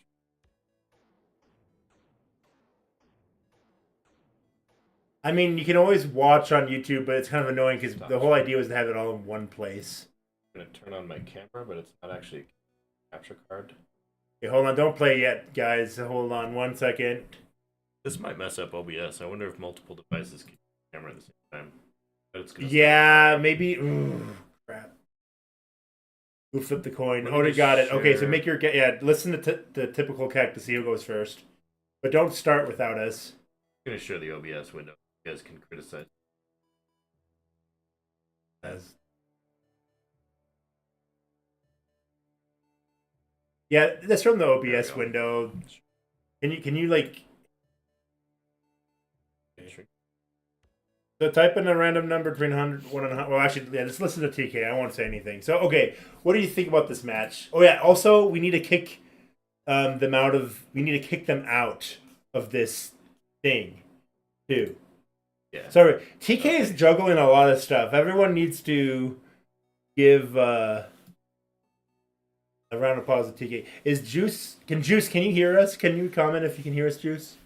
I mean, you can always watch on YouTube, but it's kind of annoying because the whole idea was to have it all in one place. I'm gonna turn on my camera, but it's not actually a capture card. Okay, hold on. Don't play yet, guys. Hold on 1 second. This might mess up OBS. I wonder if multiple devices can use the camera at the same time. But it's gonna Yeah, maybe. Ooh, crap. Who flipped the coin? Let me Oh, they just got it. Okay, so share. make your listen to the typical CAC to see who goes first, but don't start without us. I'm gonna share the OBS window. You guys can criticize. Yeah, that's from the There we OBS go. window. Can you like so type in a random number between 100, 1 and 100. Well, actually, yeah, just listen to TK. I won't say anything. So, okay, what do you think about this match? Oh yeah, also we need to kick them out of. We need to kick them out of this thing, too. Yeah. Sorry, TK is juggling a lot of stuff. Everyone needs to give a round of applause to TK. Is Juice? Can you hear us? Can you comment if you can hear us, Juice?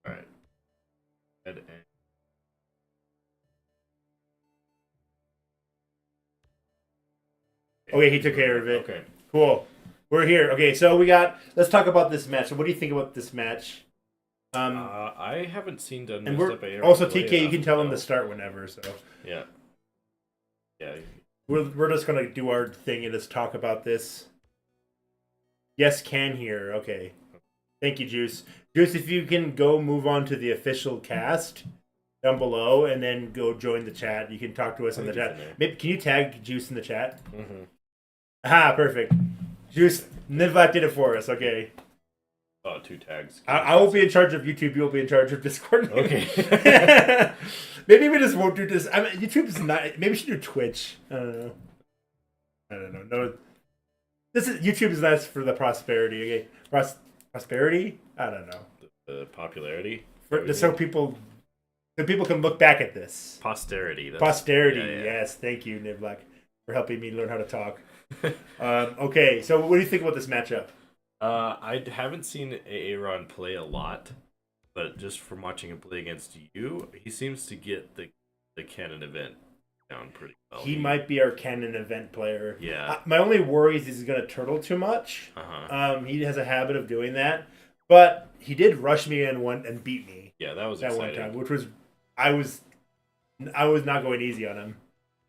All right. And Okay, he took care of it. Okay. Cool. We're here. Okay, so let's talk about this match. So what do you think about this match? I haven't seen done And messed up we're AR also play TK. You enough can tell him know. to start whenever. So Yeah. Yeah. we're just gonna do our thing and just talk about this. Yes, can hear. Okay. Thank you, Juice. Juice, if you can go move on to the official cast down below and then go join the chat. You can talk to us I on the think chat. it's in there. Maybe can you tag Juice in the chat? Mm-hmm. Aha, perfect. Juice, Nivlat did it for us. Okay. Oh, 2 tags. I will be in charge of YouTube. You'll be in charge of Discord. Okay. Maybe we just won't do this. I mean, YouTube's not. Maybe we should do Twitch. I don't know. No, this is YouTube is nice for the prosperity. Okay, prosperity. I don't know. The popularity. So people can look back at this. Posterity. Posterity. yeah. Yes, thank you, Nivlak, for helping me learn how to talk. Okay, so what do you think about this matchup? I haven't seen Aaron play a lot, but just from watching him play against you, he seems to get the canon event down pretty well. He might be our canon event player. Yeah. My only worry is he's going to turtle too much. Uh-huh. He has a habit of doing that, but he did rush me in one and beat me Yeah, that was that exciting. one time, which was I was not going easy on him.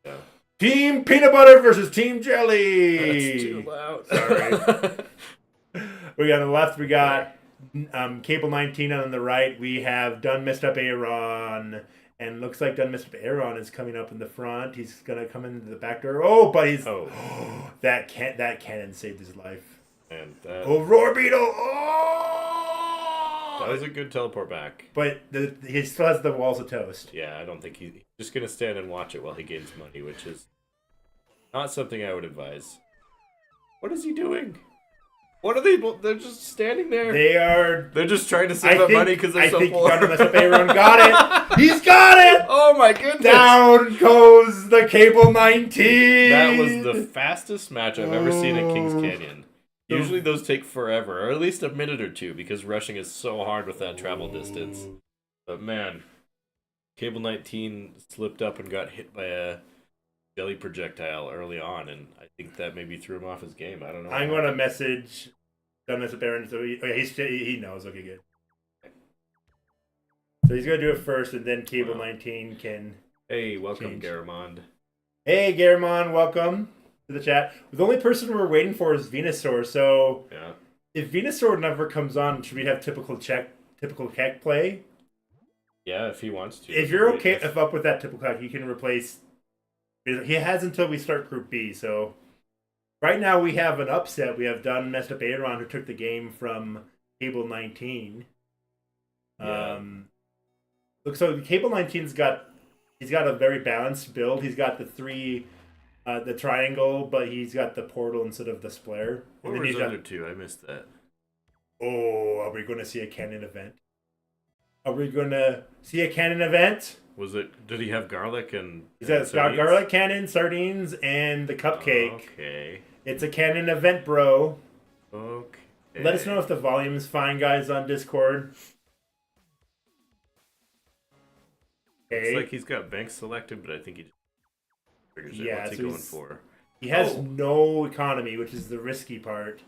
Yeah. Team Peanut Butter versus Team Jelly. That's too loud. Sorry. We got on the left. We got Cable 19 on the right. We have Done Messed Up Aaron, and looks like Done Messed Up Aaron is coming up in the front. He's gonna come into the back door. Oh, but he's that cannon saved his life. And that, Oh, Roar Beetle! that Oh, was a good teleport back. but he still has the walls of toast. Yeah, I don't think he's just gonna stand and watch it while he gains money, which is not something I would advise. What is he doing? What are they? They're just standing there. They are. They're just trying to save up money because they're so poor. I think Aaron got it. He's got it. Oh my goodness! Down goes the Cable 19. That was the fastest match I've ever seen at Kings Canyon. Usually those take forever, or at least a minute or two, because rushing is so hard with that travel distance. But man, Cable 19 slipped up and got hit by a jelly projectile early on, and I think that maybe threw him off his game. I don't know. I'm going to message Aaron, so he knows. Okay, good. So he's going to do it first, and then Cable 19 can... Hey, welcome, Garamond. Hey, Garamond, welcome to the chat. The only person we're waiting for is Venusaur, so yeah. If Venusaur never comes on, should we have typical Keck play? Yeah, if he wants to. If you're okay up with that typical Keck, you can replace... He has until we start Group B, so... Right now we have an upset. We have Done Messed Up Aaron, who took the game from Cable 19. Yeah. So Cable 19's got a very balanced build. He's got the triangle, but he's got the portal instead of the splayer. What were his other two? I missed that. Oh, are we going to see a cannon event? Are we going to see a cannon event? Was it? Did he have garlic and? He's got garlic cannon, sardines, and the cupcake. Okay. It's a cannon event, bro. Okay. Let us know if the volume is fine, guys, on Discord. Okay. It's like he's got banks selected, but I think he just figures it. What's he going for? He has no economy, which is the risky part.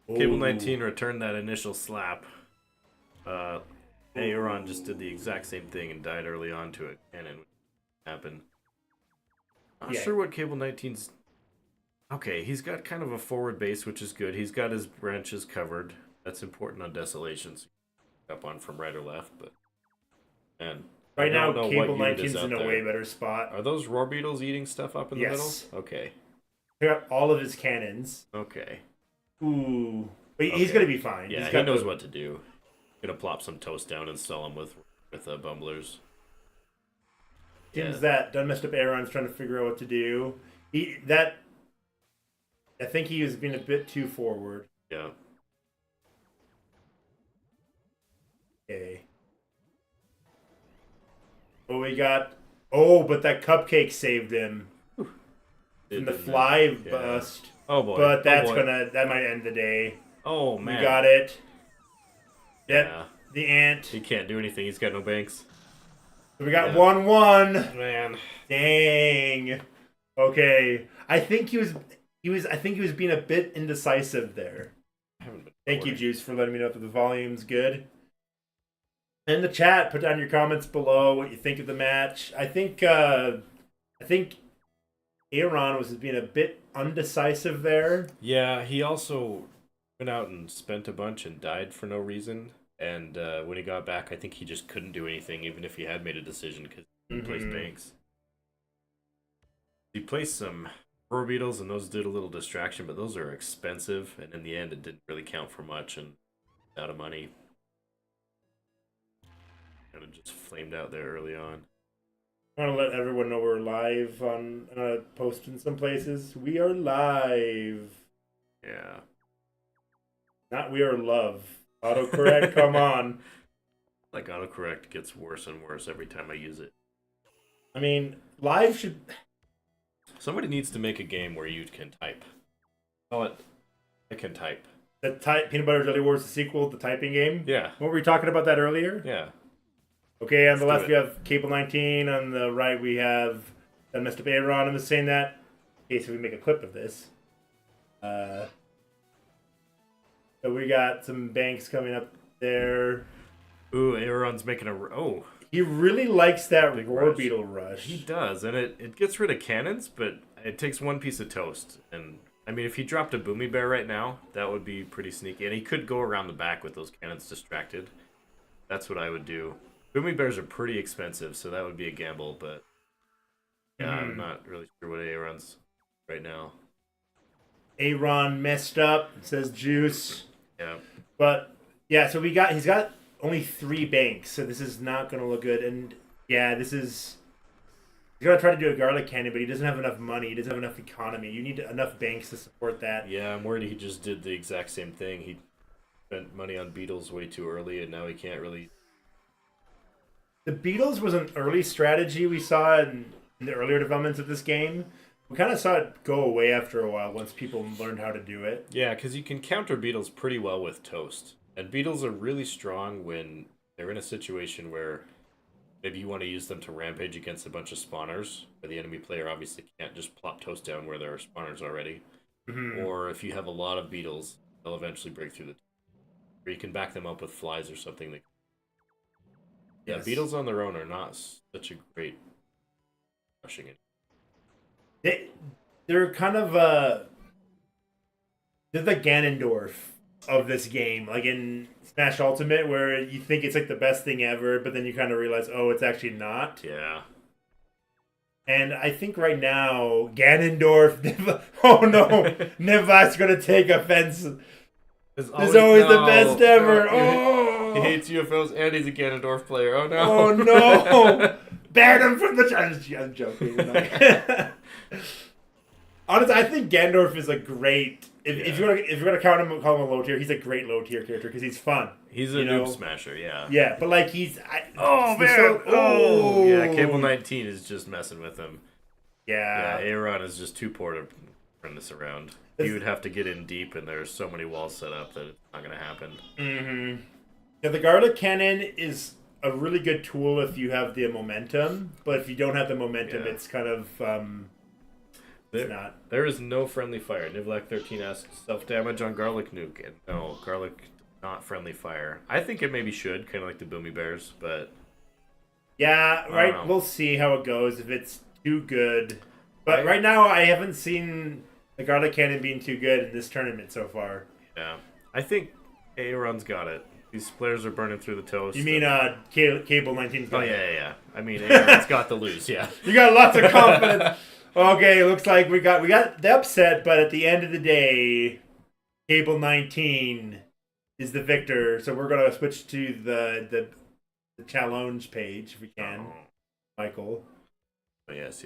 Cable 19 returned that initial slap. Aaron just did the exact same thing and died early on to it, and it happened. Not sure what Cable 19's... Okay, he's got kind of a forward base, which is good. He's got his branches covered. That's important on Desolations. Up on from right or left, but... And right now, Cable 19's in a way better spot. Are those roar beetles eating stuff up in the middle? Okay. He got all of his cannons. Okay. Ooh. But he's going to be fine. Yeah, he knows what to do. Gonna plop some toast down and sell them with bumblers. Seems that Done Messed Up Aaron's trying to figure out what to do. I think he was being a bit too forward. Yeah. Okay. Oh, we got... Oh, but that cupcake saved him. From the fly bust. Oh, boy. But that's that might end the day. Oh, man. We got it. Yep. Yeah. The ant. He can't do anything. He's got no banks. So we got 1-1. Man. Dang. Okay. I think he was being a bit indecisive there. Thank you, Juice, for letting me know that the volume's good. In the chat, put down your comments below what you think of the match. I think Aaron was being a bit undecisive there. Yeah, he also went out and spent a bunch and died for no reason. And when he got back, I think he just couldn't do anything, even if he had made a decision, because he placed banks. He placed some roar beetles, and those did a little distraction, but those are expensive, and in the end, it didn't really count for much, and out of money. Kind of just flamed out there early on. I want to let everyone know we're live on post in some places. We are live. Yeah. Not we are love. Autocorrect, come on. Like, autocorrect gets worse and worse every time I use it. I mean, live should... Somebody needs to make a game where you can type. Call it, I can type. The Peanut Butter Jelly Wars, the sequel, the typing game? Yeah. What were we talking about that earlier? Yeah. Okay, on the left we have Cable 19. On the right we have Mr. Aaron. I'm just saying that in case we make a clip of this. So we got some banks coming up there. Ooh, Aaron's making a... Oh. He really likes that Big roar rush. beetle rush. He does, and it gets rid of cannons, but it takes one piece of toast. And, I mean, if he dropped a Boomy Bear right now, that would be pretty sneaky. And he could go around the back with those cannons distracted. That's what I would do. Boomy Bears are pretty expensive, so that would be a gamble, but... Yeah, I'm not really sure what Aaron's right now. Aaron messed up, says Juice. Yeah. But, yeah, so he's got only 3 banks, so this is not going to look good. And, yeah, this is... He's gonna try to do a garlic cannon, but he doesn't have enough money. He doesn't have enough economy. You need enough banks to support that. Yeah, I'm worried he just did the exact same thing. He spent money on beetles way too early, and now he can't really. The beetles was an early strategy we saw in the earlier developments of this game. We kind of saw it go away after a while once people learned how to do it. Yeah, because you can counter beetles pretty well with toast, and beetles are really strong when they're in a situation where maybe you want to use them to rampage against a bunch of spawners, where the enemy player obviously can't just plop toast down where there are spawners already. Mm-hmm. Or if you have a lot of beetles, they'll eventually break through the. Or you can back them up with flies or something. That... Yeah, Yes. beetles on their own are not such a great rushing it. They're kind of they're the Ganondorf of this game, like in Smash Ultimate, where you think it's like the best thing ever, but then you kind of realize, oh, it's actually not. Yeah. And I think right now, Ganondorf, oh no, Nivas gonna take offense. It's always the best ever. Oh, he hates UFOs and he's a Ganondorf player. Oh no! Oh no! Ban him from the. I'm joking. Honestly, I think Gandalf is a great. If you're gonna call him a low tier, he's a great low tier character because he's fun. He's a noob smasher, yeah. Yeah, but like he's. Yeah, Cable 19 is just messing with him. Yeah. Aaron is just too poor to turn this around. He would have to get in deep, and there's so many walls set up that it's not gonna happen. Mm-hmm. Yeah, the garlic cannon is a really good tool if you have the momentum, but if you don't have the momentum, it's kind of it's not. There is no friendly fire. Nivlac 13 asks self damage on garlic nuke, and no, garlic not friendly fire. I think it maybe should, kind of like the Boomy Bears, but yeah, right. We'll see how it goes if it's too good. But right now, I haven't seen the garlic cannon being too good in this tournament so far. Yeah, I think Aaron's got it. These players are burning through the toast. You mean Cable 19's got it? Yeah. I mean, Aaron's got the loose, yeah. You got lots of confidence. Okay, looks like we got the upset, but at the end of the day, Cable 19 is the victor. So we're gonna switch to the challenge page if we can, Michael. Oh, yes.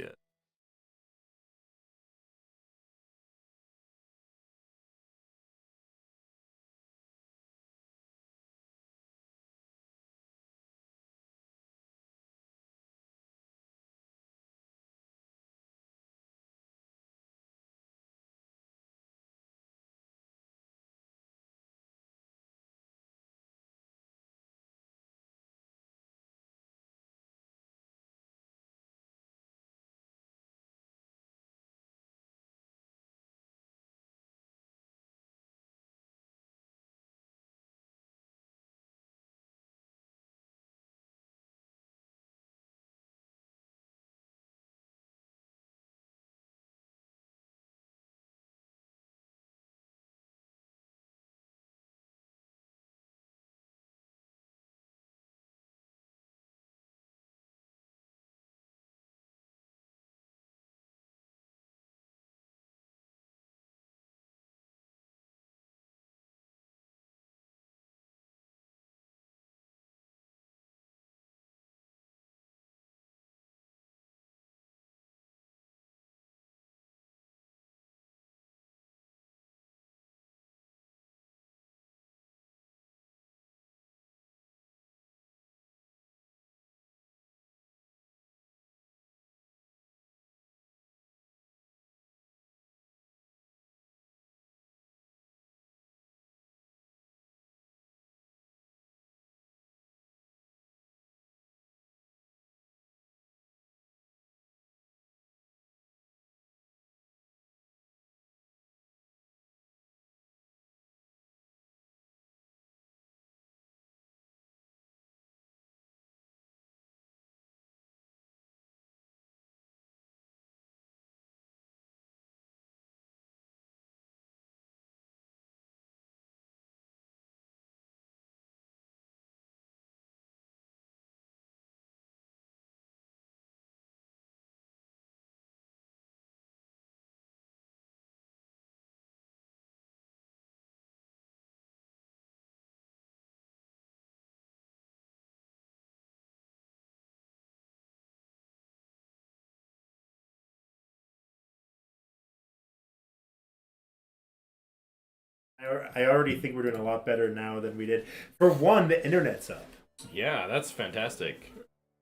I already think we're doing a lot better now than we did. For one, the internet's up. Yeah, that's fantastic.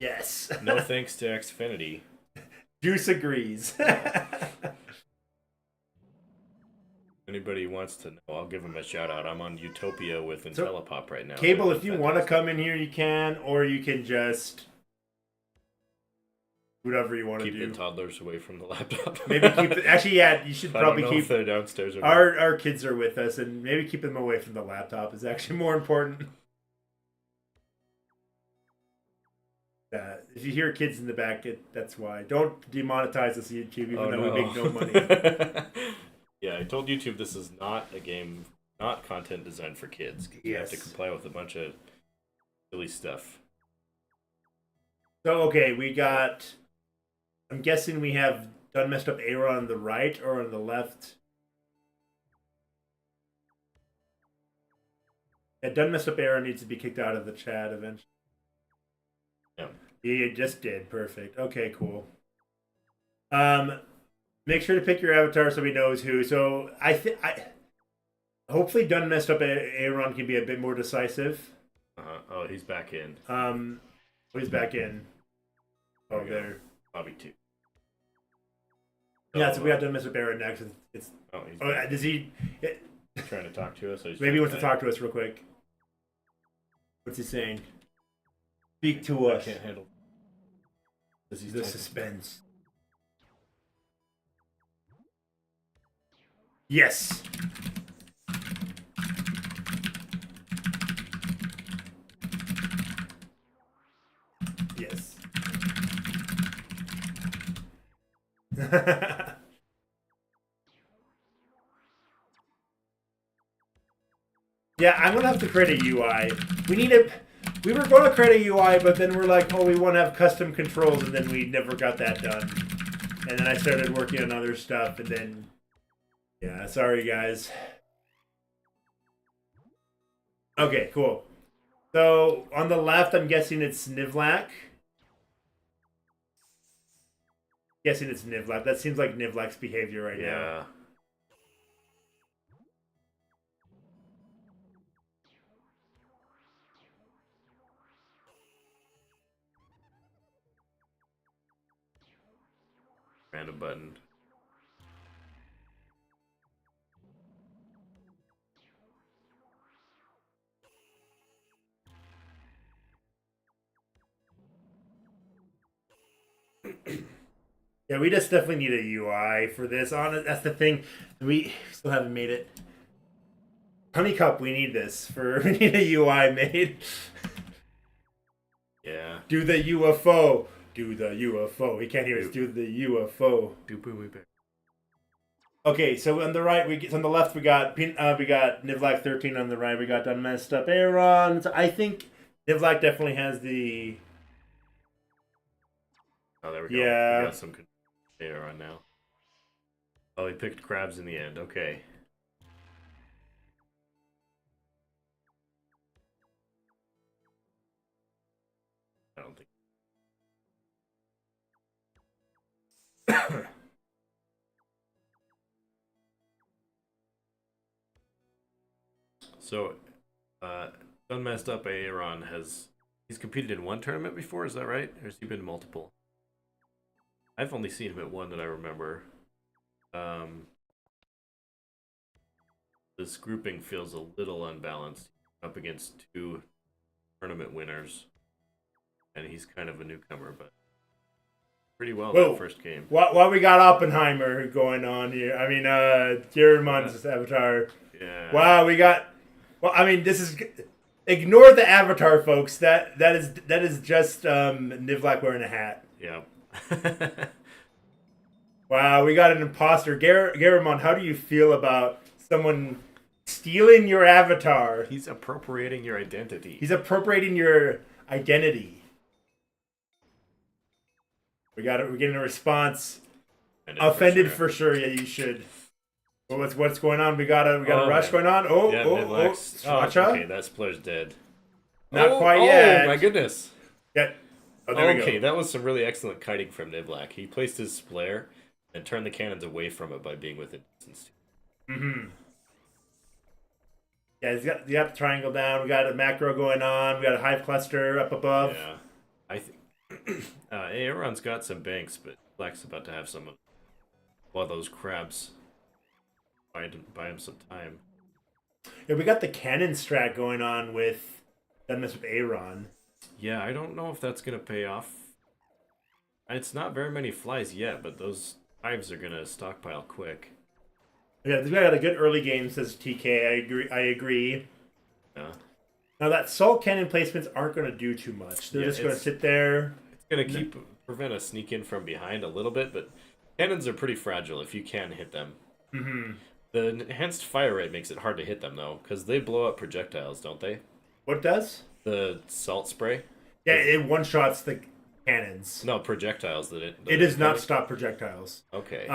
Yes. No thanks to Xfinity. Juice agrees. Anybody wants to know, I'll give them a shout out. I'm on Utopia with IntelliPop right now. Cable, They're if you want to come in here, you can, or you can just whatever you want to keep do. the toddlers away from the laptop. Maybe keep the, actually, yeah, you should probably keep. If they're downstairs. Or our kids are with us, and maybe keep them away from the laptop is actually more important. If you hear kids in the back, that's why. Don't demonetize us YouTube, even though we make no money. Yeah, I told YouTube this is not a game, not content designed for kids. You have to comply with a bunch of silly stuff. So, okay, we got... I'm guessing we have done messed up Aaron on the right or on the left. Yeah, done messed up Aaron needs to be kicked out of the chat eventually. Yeah. He just did. Perfect. Okay, cool. Make sure to pick your avatar so he knows who. So I hopefully done messed up Aaron can be a bit more decisive. Oh, he's back in. He's back in. Oh, there. Lobby 2. Yeah, so we got done messed up Aaron next. It's does he? Trying to talk to us. Maybe he wants to talk to us real quick. What's he saying? Speak to us. I can't handle the suspense. Yes. Yes. Yeah, I'm gonna have to create a UI. We were going to create a UI, but then we're like, oh, we want to have custom controls, and then we never got that done. And then I started working on other stuff, and then, yeah, sorry guys. Okay, cool. So on the left, I'm guessing it's Nivlak. Guessing it's Nivlak. That seems like Nivlak's behavior right now. Yeah. Random button. Yeah, we just definitely need a UI for this. That's the thing. We still haven't made it. Honeycup, we need this we need a UI made. Yeah. Do the UFO. Do the UFO. He can't hear us. Do the UFO. Okay, so on the right, on the left, we got Nivlak 13. On the right, we got done messed up Aaron. So I think Nivlak definitely has the. Oh, there we go. Yeah. We got some data on now. Oh, he picked crabs in the end. Okay. I don't think. So, done messed up Aaron he's competed in one tournament before, is that right? Or has he been multiple? I've only seen him at one that I remember. This grouping feels a little unbalanced. Up against 2 tournament winners, and he's kind of a newcomer, but pretty well that first game. What we got Oppenheimer going on here? I mean, Jeremon's avatar. Yeah. Wow, we got. Well, I mean, this is. Ignore the avatar, folks. That is just Nivlak wearing a hat. Yeah. Wow, we got an imposter. Garamond, how do you feel about someone stealing your avatar? He's appropriating your identity. He's appropriating your identity. We're getting a response. Offended for sure. Yeah, you should. Well, what's going on? We got a rush going on. Swacha? Okay, that Splur's dead. Not quite yet. Oh my goodness. Yeah. Oh, there we go. Okay, that was some really excellent kiting from Nivlak. He placed his Splare and turned the cannons away from it by being within distance. Mm-hmm. Yeah, you got the triangle down. We got a macro going on. We got a hive cluster up above. Yeah, I think Aaron's got some banks, but Black's about to have some of all those crabs buy him some time. Yeah, we got the cannon strat going on with that mess with Aaron. Yeah, I don't know if that's gonna pay off. It's not very many flies yet, but those hives are gonna stockpile quick. Yeah, this guy got a good early game, says TK. I agree. Yeah. Now that salt cannon placements aren't going to do too much. They're just going to sit there. It's gonna prevent a sneak in from behind a little bit, but cannons are pretty fragile if you can hit them. Mm-hmm. The enhanced fire rate makes it hard to hit them though, because they blow up projectiles, don't they? What does? The salt spray. Yeah, it one shots the cannons. No projectiles It does not stop projectiles. Okay.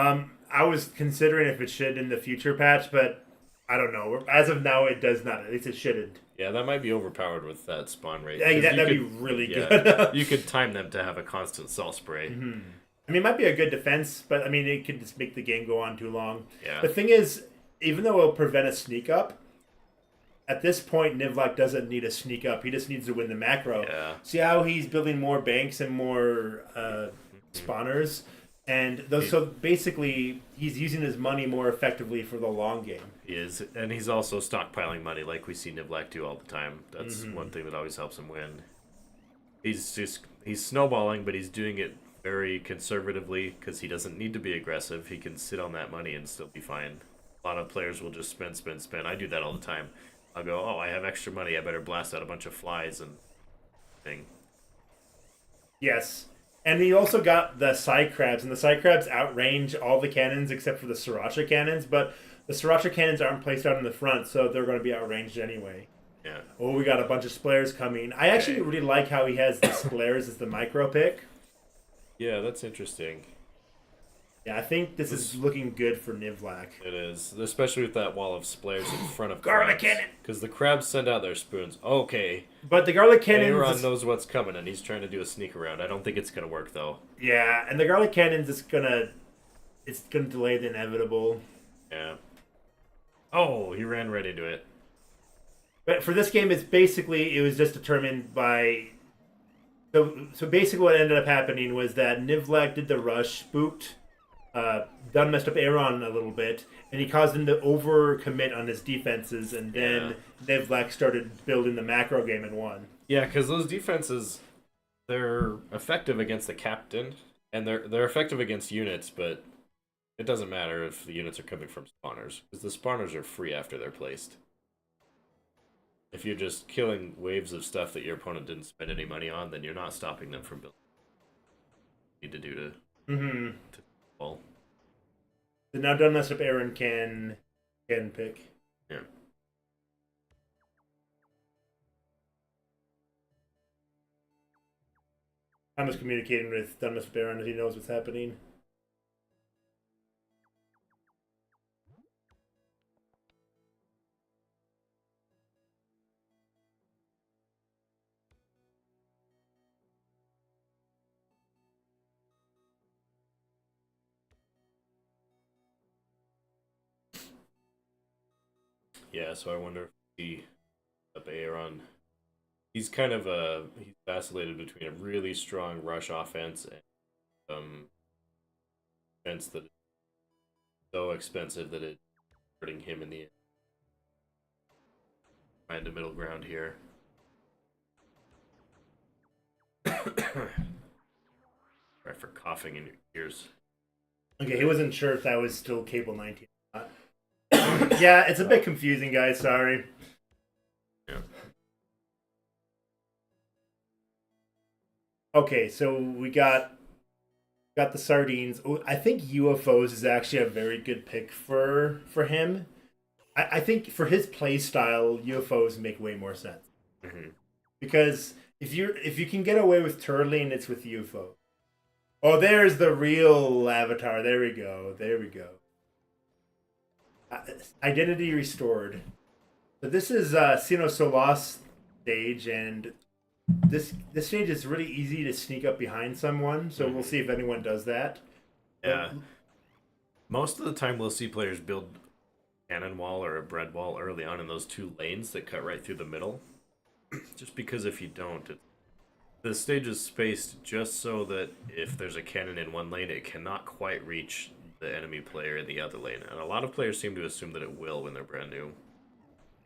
I was considering if it should in the future patch, but I don't know. As of now, it does not. At least it shouldn't. Yeah, that might be overpowered with that spawn rate. Yeah, that'd be really good. You could time them to have a constant salt spray. Mm-hmm. I mean, it might be a good defense, but I mean, it could just make the game go on too long. Yeah. The thing is, even though it'll prevent a sneak up, at this point, Nivlak doesn't need a sneak up. He just needs to win the macro. Yeah. See how he's building more banks and more spawners? And those, so basically, he's using his money more effectively for the long game. He is, and he's also stockpiling money like we see Nivlak do all the time. That's one thing that always helps him win. He's snowballing, but he's doing it very conservatively because he doesn't need to be aggressive. He can sit on that money and still be fine. A lot of players will just spend. I do that all the time. I'll go, oh, I have extra money. I better blast out a bunch of flies and thing. Yes. And he also got the side crabs, and the side crabs outrange all the cannons except for the Sriracha cannons, but the Sriracha cannons aren't placed out in the front, so they're going to be outranged anyway. Yeah. Oh, we got a bunch of splares coming. I actually really like how he has the splares as the micro pick. Yeah, that's interesting. Yeah, I think this is looking good for Nivlak. It is, especially with that wall of splares in front of Garlic cannon! Because the crabs send out their spoons. Okay. But the garlic cannon... Aaron knows what's coming, and he's trying to do a sneak around. I don't think it's going to work, though. Yeah, and the garlic cannon's just gonna... It's gonna delay the inevitable. Yeah. Oh, he ran right into it. But for this game, it was just determined by... So basically what ended up happening was that Nivlak did the rush, spooked... Dunn messed up Aaron a little bit, and he caused him to overcommit on his defenses, and then Nivlak started building the macro game and won. Yeah, because those defenses, they're effective against the captain, and they're effective against units, but it doesn't matter if the units are coming from spawners, because the spawners are free after they're placed. If you're just killing waves of stuff that your opponent didn't spend any money on, then you're not stopping them from building. What you need to do to well. So now Dunn messed up Aaron can pick. Yeah. I'm just communicating with Dunn messed up Aaron if he knows what's happening. Yeah, so I wonder if he up Aaron. He's kind of he's vacillated between a really strong rush offense and defense that is so expensive that it's hurting him in the end. Find a middle ground here. Sorry for coughing in your ears. Okay, he wasn't sure if that was still Cable 19 or not. Yeah, it's a bit confusing, guys. Sorry. Yeah. Okay, so we got the sardines. Oh, I think UFOs is actually a very good pick for him. I think for his play style, UFOs make way more sense. Because if you can get away with turtling, it's with UFO. Oh, there's the real avatar. There we go. There we go. Identity restored. So this is Sino Solas stage, and this stage is really easy to sneak up behind someone. So we'll see if anyone does that. Yeah. Most of the time, we'll see players build cannon wall or a bread wall early on in those 2 lanes that cut right through the middle. Just because if you don't, the stage is spaced just so that if there's a cannon in one lane, it cannot quite reach the enemy player in the other lane. And a lot of players seem to assume that it will when they're brand new.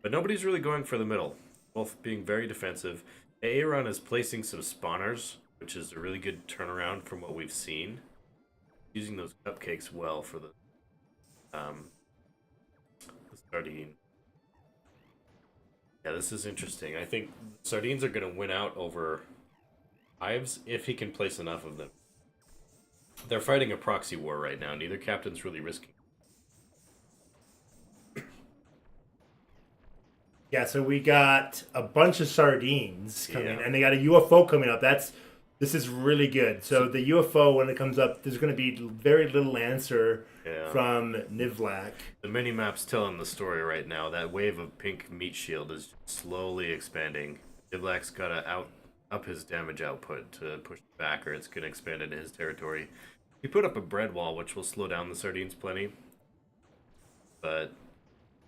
But nobody's really going for the middle, both being very defensive. Aaron is placing some spawners, which is a really good turnaround from what we've seen. Using those cupcakes well for the sardine. Yeah, this is interesting. I think sardines are going to win out over hives if he can place enough of them. They're fighting a proxy war right now. Neither captain's really risking. Yeah, so we got a bunch of sardines coming, and they got a UFO coming up. This is really good. So the UFO, when it comes up, there's going to be very little answer from Nivlak. The mini-map's telling the story right now. That wave of pink meat shield is slowly expanding. Nivlak's got to up his damage output to push back, or it's going to expand into his territory. He put up a bread wall, which will slow down the sardines plenty. But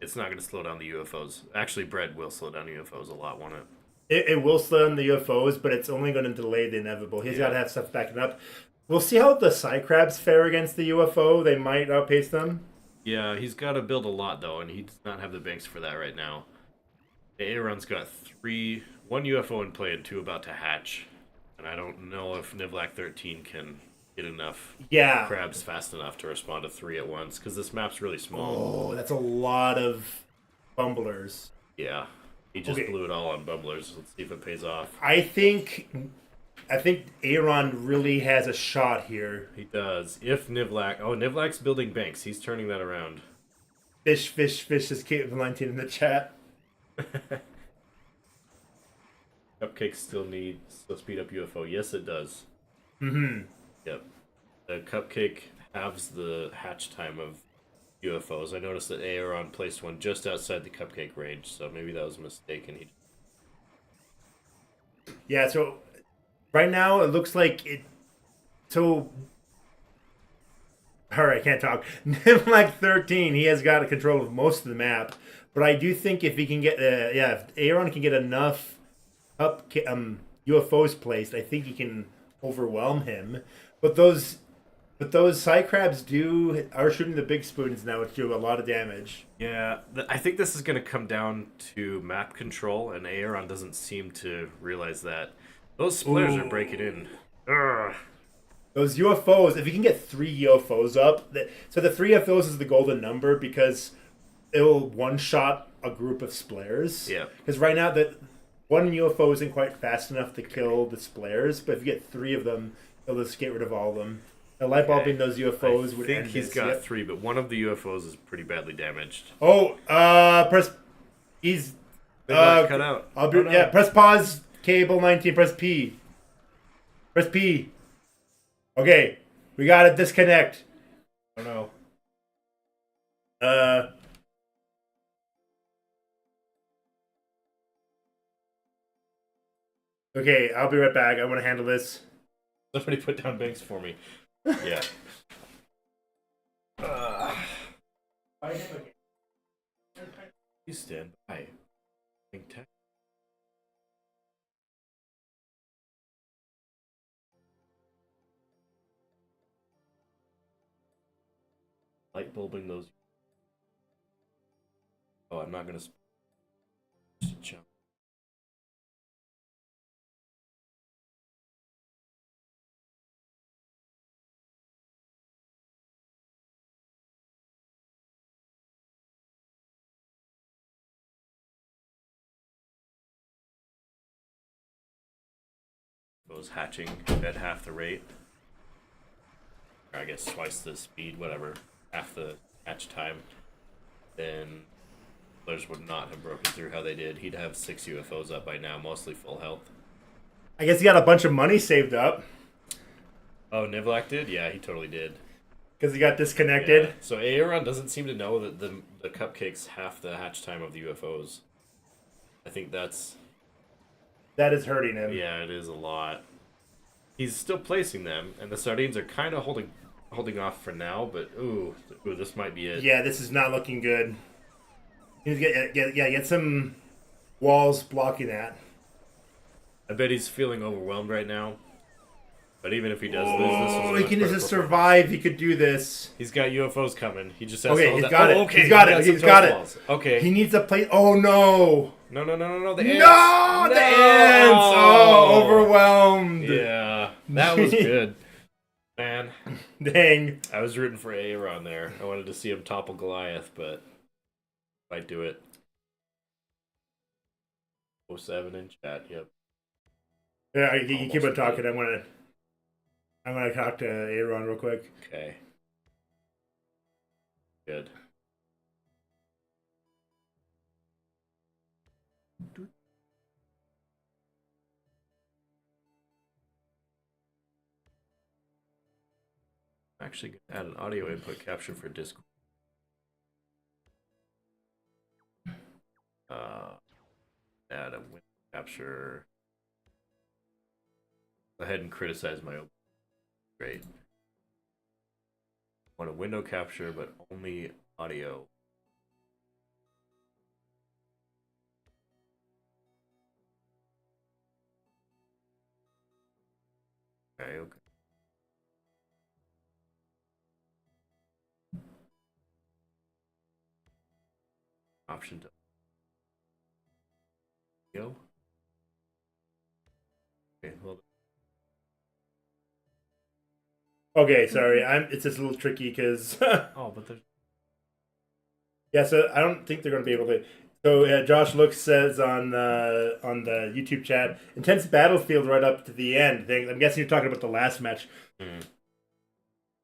it's not going to slow down the UFOs. Actually, bread will slow down UFOs a lot, won't it? It will slow down the UFOs, but it's only going to delay the inevitable. He's got to have stuff backing up. We'll see how the Psycrabs fare against the UFO. They might outpace them. Yeah, he's got to build a lot, though, and he does not have the banks for that right now. Aaron's got 1 UFO in play and 2 about to hatch. And I don't know if Nivlak 13 can get enough crabs fast enough to respond to 3 at once, because this map's really small. Oh, that's a lot of bumblers. Yeah. He just blew it all on bubblers. Let's see if it pays off. I think Aaron really has a shot here. He does. If Nivlak... Oh, Nivlak's building banks. He's turning that around. Fish, is Kate Valentine in the chat. Cupcakes still speed up UFO. Yes, it does. Mm-hmm. Yep. The cupcake halves the hatch time of UFOs. I noticed that Aaron placed one just outside the cupcake range, so maybe that was a mistake. And Yeah, so right now it looks like it. So, all right, I can't talk. Like 13, he has got control of most of the map, but I do think if he can get, if Aaron can get enough UFOs placed, I think he can overwhelm him. But those Psycrabs are shooting the big spoons now, which do a lot of damage. Yeah, I think this is going to come down to map control, and Aaron doesn't seem to realize that. Those splitters are breaking in. Ugh. Those UFOs, if you can get 3 UFOs up, so the 3 UFOs is the golden number because it will one-shot a group of splares. Yeah. Because right now, that 1 UFO isn't quite fast enough to kill the splares, but if you get 3 of them, it'll just get rid of all of them. The light bulbing those UFOs would end. I think he's got 3, but one of the UFOs is pretty badly damaged. Oh, he's cut out. Press pause. Cable 19. Press P. Press P. Okay, we got to disconnect. Oh no. Okay, I'll be right back. I want to handle this. Somebody put down banks for me. Yeah. You stand by. Light bulbing those. Oh, I'm not gonna. Jump. Goes hatching at half the rate. Or I guess twice the speed, whatever. Half the hatch time. Then players would not have broken through how they did. He'd have 6 UFOs up by now, mostly full health. I guess he got a bunch of money saved up. Oh, Nivlak did? Yeah, he totally did. Because he got disconnected. Yeah. So Aaron doesn't seem to know that the cupcake's half the hatch time of the UFOs. I think that is hurting him. Yeah, it is a lot. He's still placing them, and the sardines are kind of holding off for now, but ooh, this might be it. Yeah, this is not looking good. You get some walls blocking that. I bet he's feeling overwhelmed right now. But even if he does lose, this was Oh, a he much can better just performance. survive. He could do this. He's got UFOs coming. He just has Okay, to hold he's that. got it. Okay, He's got it. some He's got toast it. balls. Okay. He needs a plate. Oh no! No, the No, ants. the ants! Oh, overwhelmed. Yeah, that was good. Man, Dang. I was rooting for Aaron there. I wanted to see him topple Goliath, but might do it. 07 in chat, yep. Yeah, you keep on Almost talking. I'm gonna talk to Aaron real quick. Okay. Good. I'm actually going to add an audio input capture for Discord. Add a window capture. Go ahead and criticize my open. Great. I want a window capture, but only audio. Okay. Option to go. Okay, hold on. Okay, sorry. It's just a little tricky because Oh, but there's yeah. So I don't think they're gonna be able to. So Josh Looks says on the YouTube chat, intense battlefield right up to the end. I'm guessing you're talking about the last match.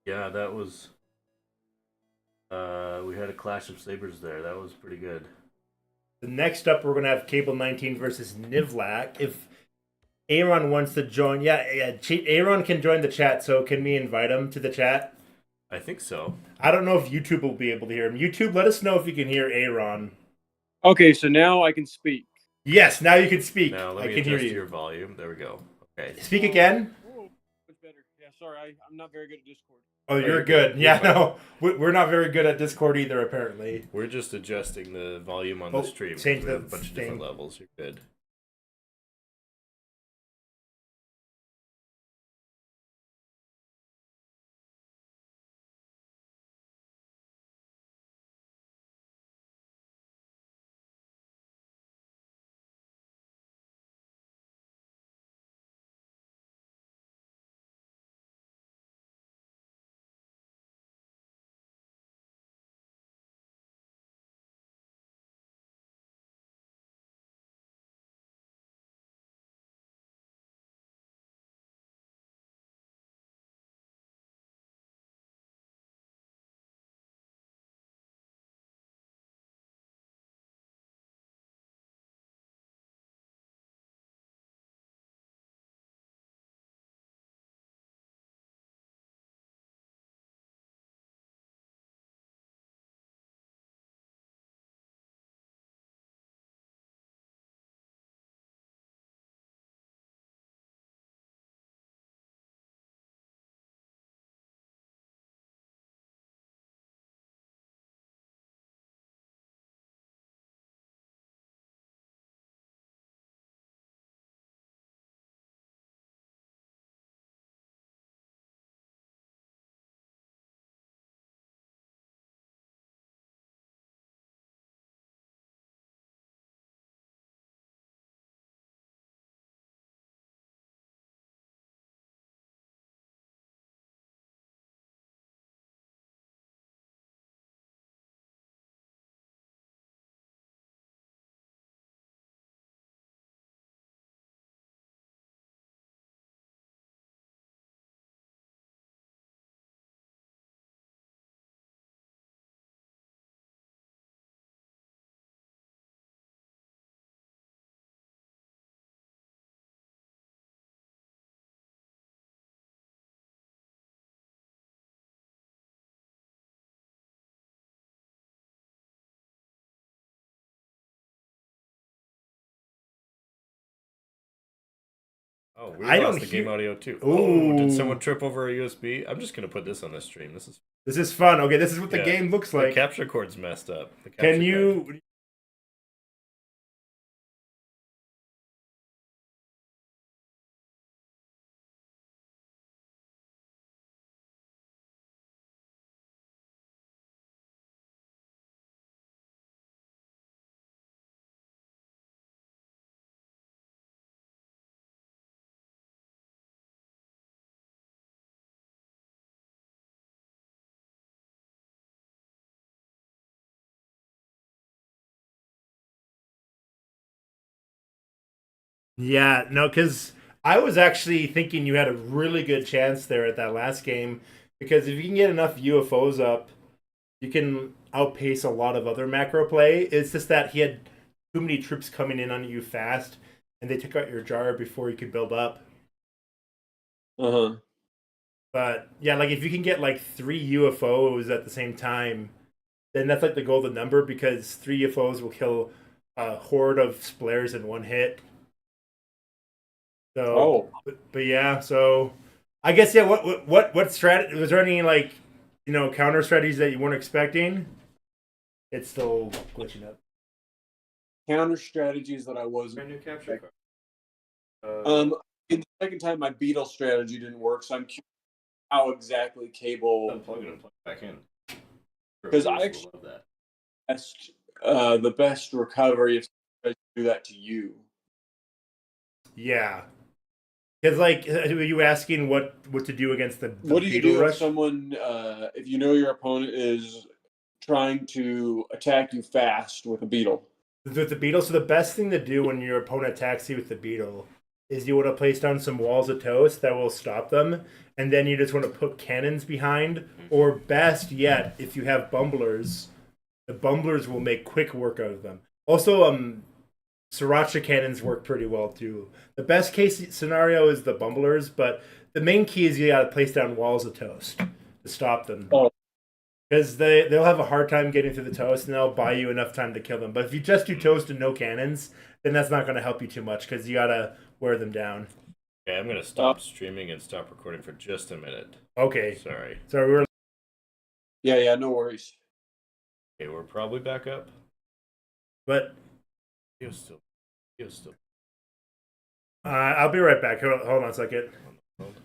Yeah, that was. We had a clash of sabers there. That was pretty good. The next up, we're gonna have Cable 19 versus Nivlak. If Aaron wants to join, Aaron can join the chat. So can we invite him to the chat? I think so. I don't know if YouTube will be able to hear him. YouTube, let us know if you can hear Aaron. Okay, so now I can speak. Yes, now you can speak. Now let I me can hear adjust you. your volume. There we go. Okay. Speak again. Oh, much better. Yeah, sorry, I'm not very good at Discord. Oh, you're you're good. good. You're Yeah, fine. no, we're not very good at Discord either. Apparently. We're just adjusting the volume on Oh, the stream. change We have the a bunch of thing. different levels. You're good. Oh, we I lost don't the hear- game audio too. Ooh. Oh, did someone trip over a USB? I'm just gonna put this on the stream. This is This is fun. Okay, this is what the Yeah. game looks the like. capture cord's messed up. The Can capture card. you Yeah, no, because I was actually thinking you had a really good chance there at that last game. Because if you can get enough UFOs up, you can outpace a lot of other macro play. It's just that he had too many troops coming in on you fast, and they took out your jar before you could build up. Uh huh. But yeah, like if you can get like 3 UFOs at the same time, then that's like the golden number because 3 UFOs will kill a horde of splares in one hit. So, Oh, but yeah, so I guess yeah. What strategy was there any like counter strategies that you weren't expecting? It's still glitching up. counter strategies that I wasn't. Brand new capture card. In the second time, my beetle strategy didn't work, so I'm curious how exactly Cable. Unplug it and plug it back in. 'Cause I Will actually- love that. Best, the best recovery if I do that to you. Yeah, because like, were you asking what to do against the What do you beetle do rush? if someone, if you know your opponent is trying to attack you fast with a beetle? With the beetle, so the best thing to do when your opponent attacks you with the beetle is you want to place down some walls of toast that will stop them, and then you just want to put cannons behind, or best yet, if you have bumblers, the bumblers will make quick work out of them. Also, sriracha cannons work pretty well too. The best case scenario is the bumblers, but the main key is you got to place down walls of toast to stop them. Oh. Because they'll have a hard time getting through the toast, and they'll buy you enough time to kill them. But if you just do toast and no cannons, then that's not going to help you too much because you got to wear them down. Okay, I'm gonna stop streaming and stop recording for just a minute. Okay. Sorry. So we're Yeah, no worries. Okay, we're probably back up. but Video's still I'll be right back. Hold on a second. on the phone.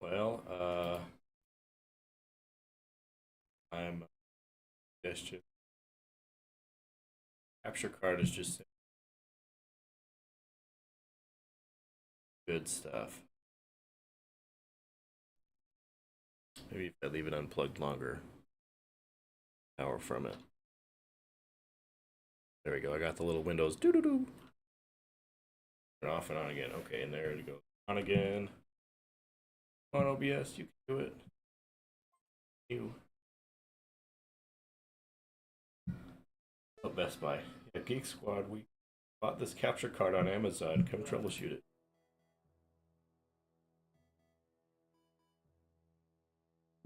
Well, I'm suggestion. Capture card is just good stuff. Maybe if I leave it unplugged longer. Power from it. There we go. I got the little windows. Doo doo doo. Turn off and on again. Okay, and there it goes. On again. On OBS, you can do it. You. Oh, Best Buy. Yeah, Geek Squad. We bought this capture card on Amazon. Come troubleshoot it.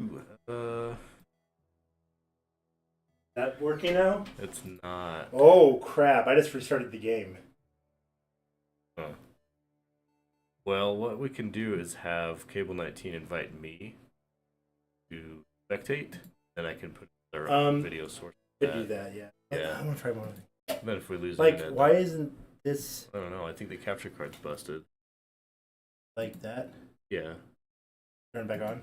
Ooh, That working now? it's not. Oh crap! I just restarted the game. Huh. Well, what we can do is have Cable 19 invite me to spectate, then I can put their own video source. Could do that, yeah. Yeah. I want to try one. Then if we lose Like, internet, why isn't this I don't know. I think the capture card's busted. like that? Yeah. Turn it back on.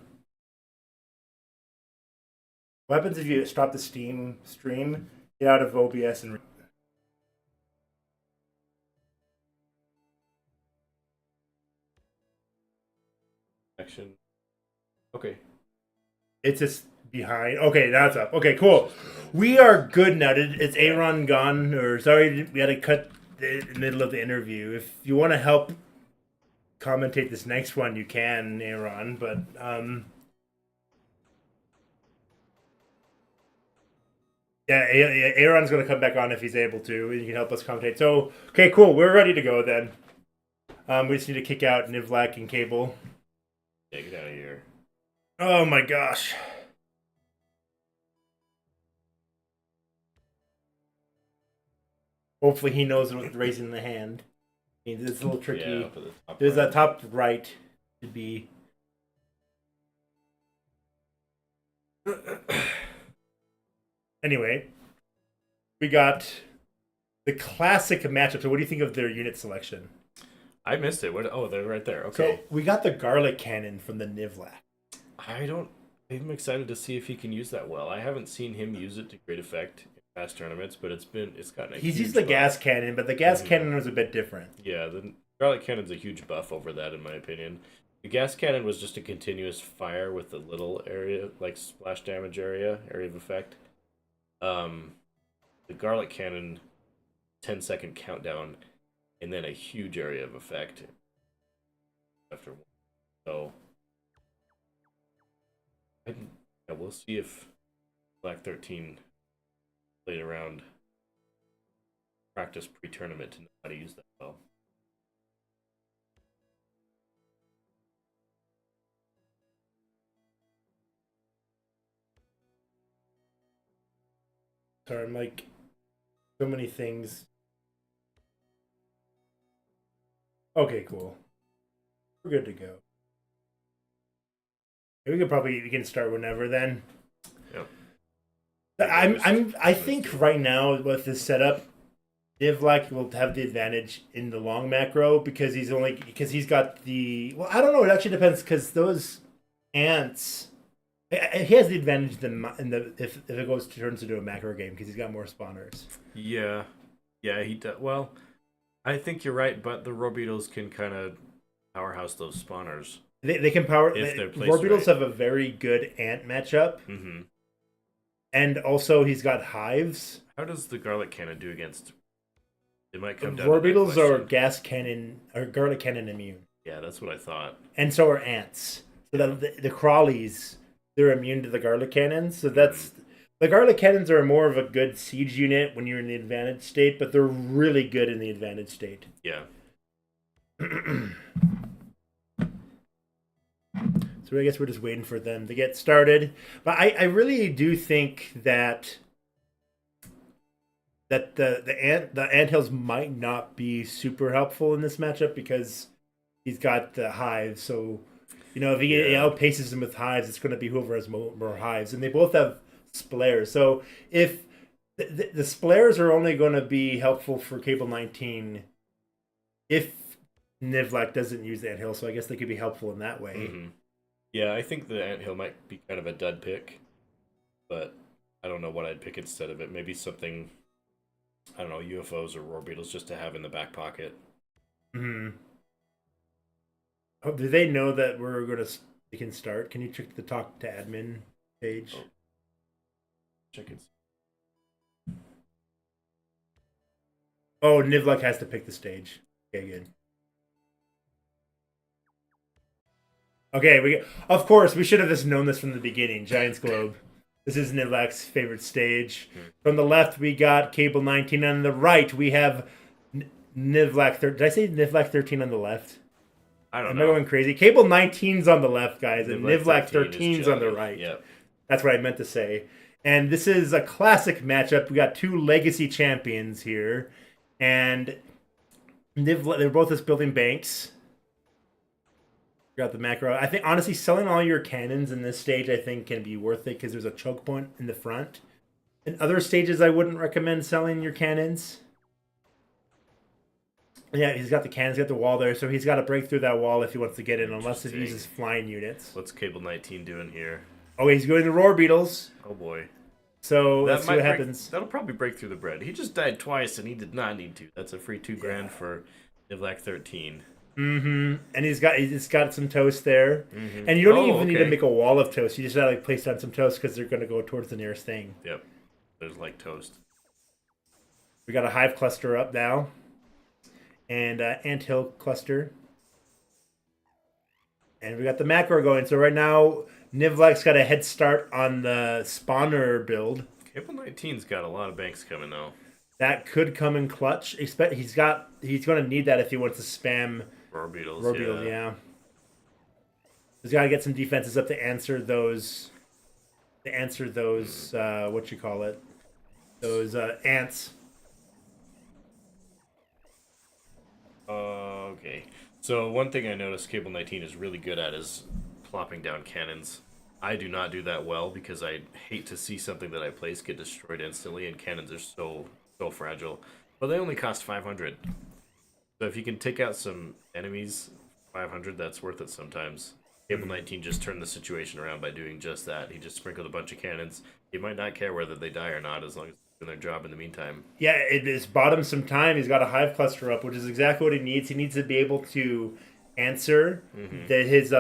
What happens if you stop the Steam stream, get out of OBS, and Action. Okay. it's just behind? Okay, now it's up. Okay, cool. We are good now. It's Aaron gone? Or sorry, we had to cut the middle of the interview. If you want to help commentate this next one, you can, Aaron. But yeah, Aaron's going to come back on if he's able to, and you can help us commentate. So, okay, cool. We're ready to go then. We just need to kick out Nivlak and Cable. Yeah, get out of here. Oh my gosh. Hopefully he knows what raising the hand. I mean, it's a little tricky. Yeah, up at the top There's right. that top right to be. Anyway, we got the classic matchup. So what do you think of their unit selection? I missed it. What? Oh, they're right there. Okay. So we got the garlic cannon from the Nivlak. I don't. I'm excited to see if he can use that well. I haven't seen him use it to great effect in past tournaments, but it's gotten a He's huge used the buff. gas cannon, but the gas Mhm. cannon was a bit different. Yeah, the garlic cannon's a huge buff over that, in my opinion. The gas cannon was just a continuous fire with a little area, like splash damage area of effect. The garlic cannon, 10-second countdown, and then a huge area of effect after one. So, yeah, we'll see if Black 13 played around practice pre-tournament to know how to use that well. Sorry, I'm like so many things. Okay, cool. We're good to go. We can start whenever then. Yep. I think right now with this setup, Divlak will have the advantage in the long macro because he's got the, well, I don't know, it actually depends because those ants, he has the advantage in the if it turns into a macro game because he's got more spawners. Yeah, he does. Well, I think you're right, but the Robeetles can kind of powerhouse those spawners. They can power. If they're placed Robeetles right. have a very good ant matchup, Mm-hmm. and also he's got hives. How does the garlic cannon do against? It might come down. Robeetles to that are question. gas cannon or garlic cannon immune, Yeah, that's what I thought. and so are ants. So the crawlies, they're immune to the garlic cannons. So that's the garlic cannons are more of a good siege unit when you're in the advantage state, but they're really good in the advantage state. Yeah. So I guess we're just waiting for them to get started. But I really do think that the anthills might not be super helpful in this matchup because he's got the hives. So if he outpaces him with hives, it's going to be whoever has more hives, and they both have splares. So if the splares are only going to be helpful for Cable 19 if Nivlak doesn't use the anthill, so I guess they could be helpful in that way. Mm-hmm. Yeah, I think the anthill might be kind of a dud pick, but I don't know what I'd pick instead of it. Maybe something, I don't know, UFOs or Robeetles just to have in the back pocket. Hmm. Oh, do they know that we can start? Can you check the talk to admin page? Oh. Check it. Oh, Nivlak has to pick the stage. Okay, good. Okay, of course we should have just known this from the beginning. Giants Globe. This is Nivlak's favorite stage. From the left we got Cable 19. On the right we have Nivlak. Did I say Nivlak 13 on the left? I don't Am know. I going crazy? Cable 19's on the left, guys, and Nivlak 13 13's on the right. Yep. That's what I meant to say. And this is a classic matchup. We got two legacy champions here, and they're both just building banks. Got the macro. I think honestly, selling all your cannons in this stage, I think, can be worth it because there's a choke point in the front. In other stages, I wouldn't recommend selling your cannons. Yeah, he's got the cannons, he's got the wall there, so he's got to break through that wall if he wants to get in, unless he uses flying units. What's Cable 19 doing here? Oh, he's going to roar beetles. Oh boy. So let's see what happens. That'll probably break through the bread. He just died twice and he did not need to. That's a free $2,000 for Nivlak 13. Mm-hmm. And he's got some toast there. Mm-hmm. And you don't even need to make a wall of toast. You just gotta place down some toast because they're gonna go towards the nearest thing. Yep. There's like toast. We got a hive cluster up now. And anthill cluster. And we got the macro going. So right now, Nivlak's got a head start on the spawner build. Cable 19's got a lot of banks coming though. That could come in clutch. He's going to need that if he wants to spam Robeetles, yeah. He's got to get some defenses up to answer those. What you call it? Those ants. Okay. So one thing I noticed Cable 19 is really good at is plopping down cannons. I do not do that well because I hate to see something that I place get destroyed instantly, and cannons are so fragile. But they only cost 500. So if you can take out some enemies, 500, that's worth it sometimes. Cable 19 just turned the situation around by doing just that. He just sprinkled a bunch of cannons. He might not care whether they die or not as long as he's doing their job in the meantime. Yeah, it has bought him some time. He's got a hive cluster up, which is exactly what he needs. He needs to be able to answer his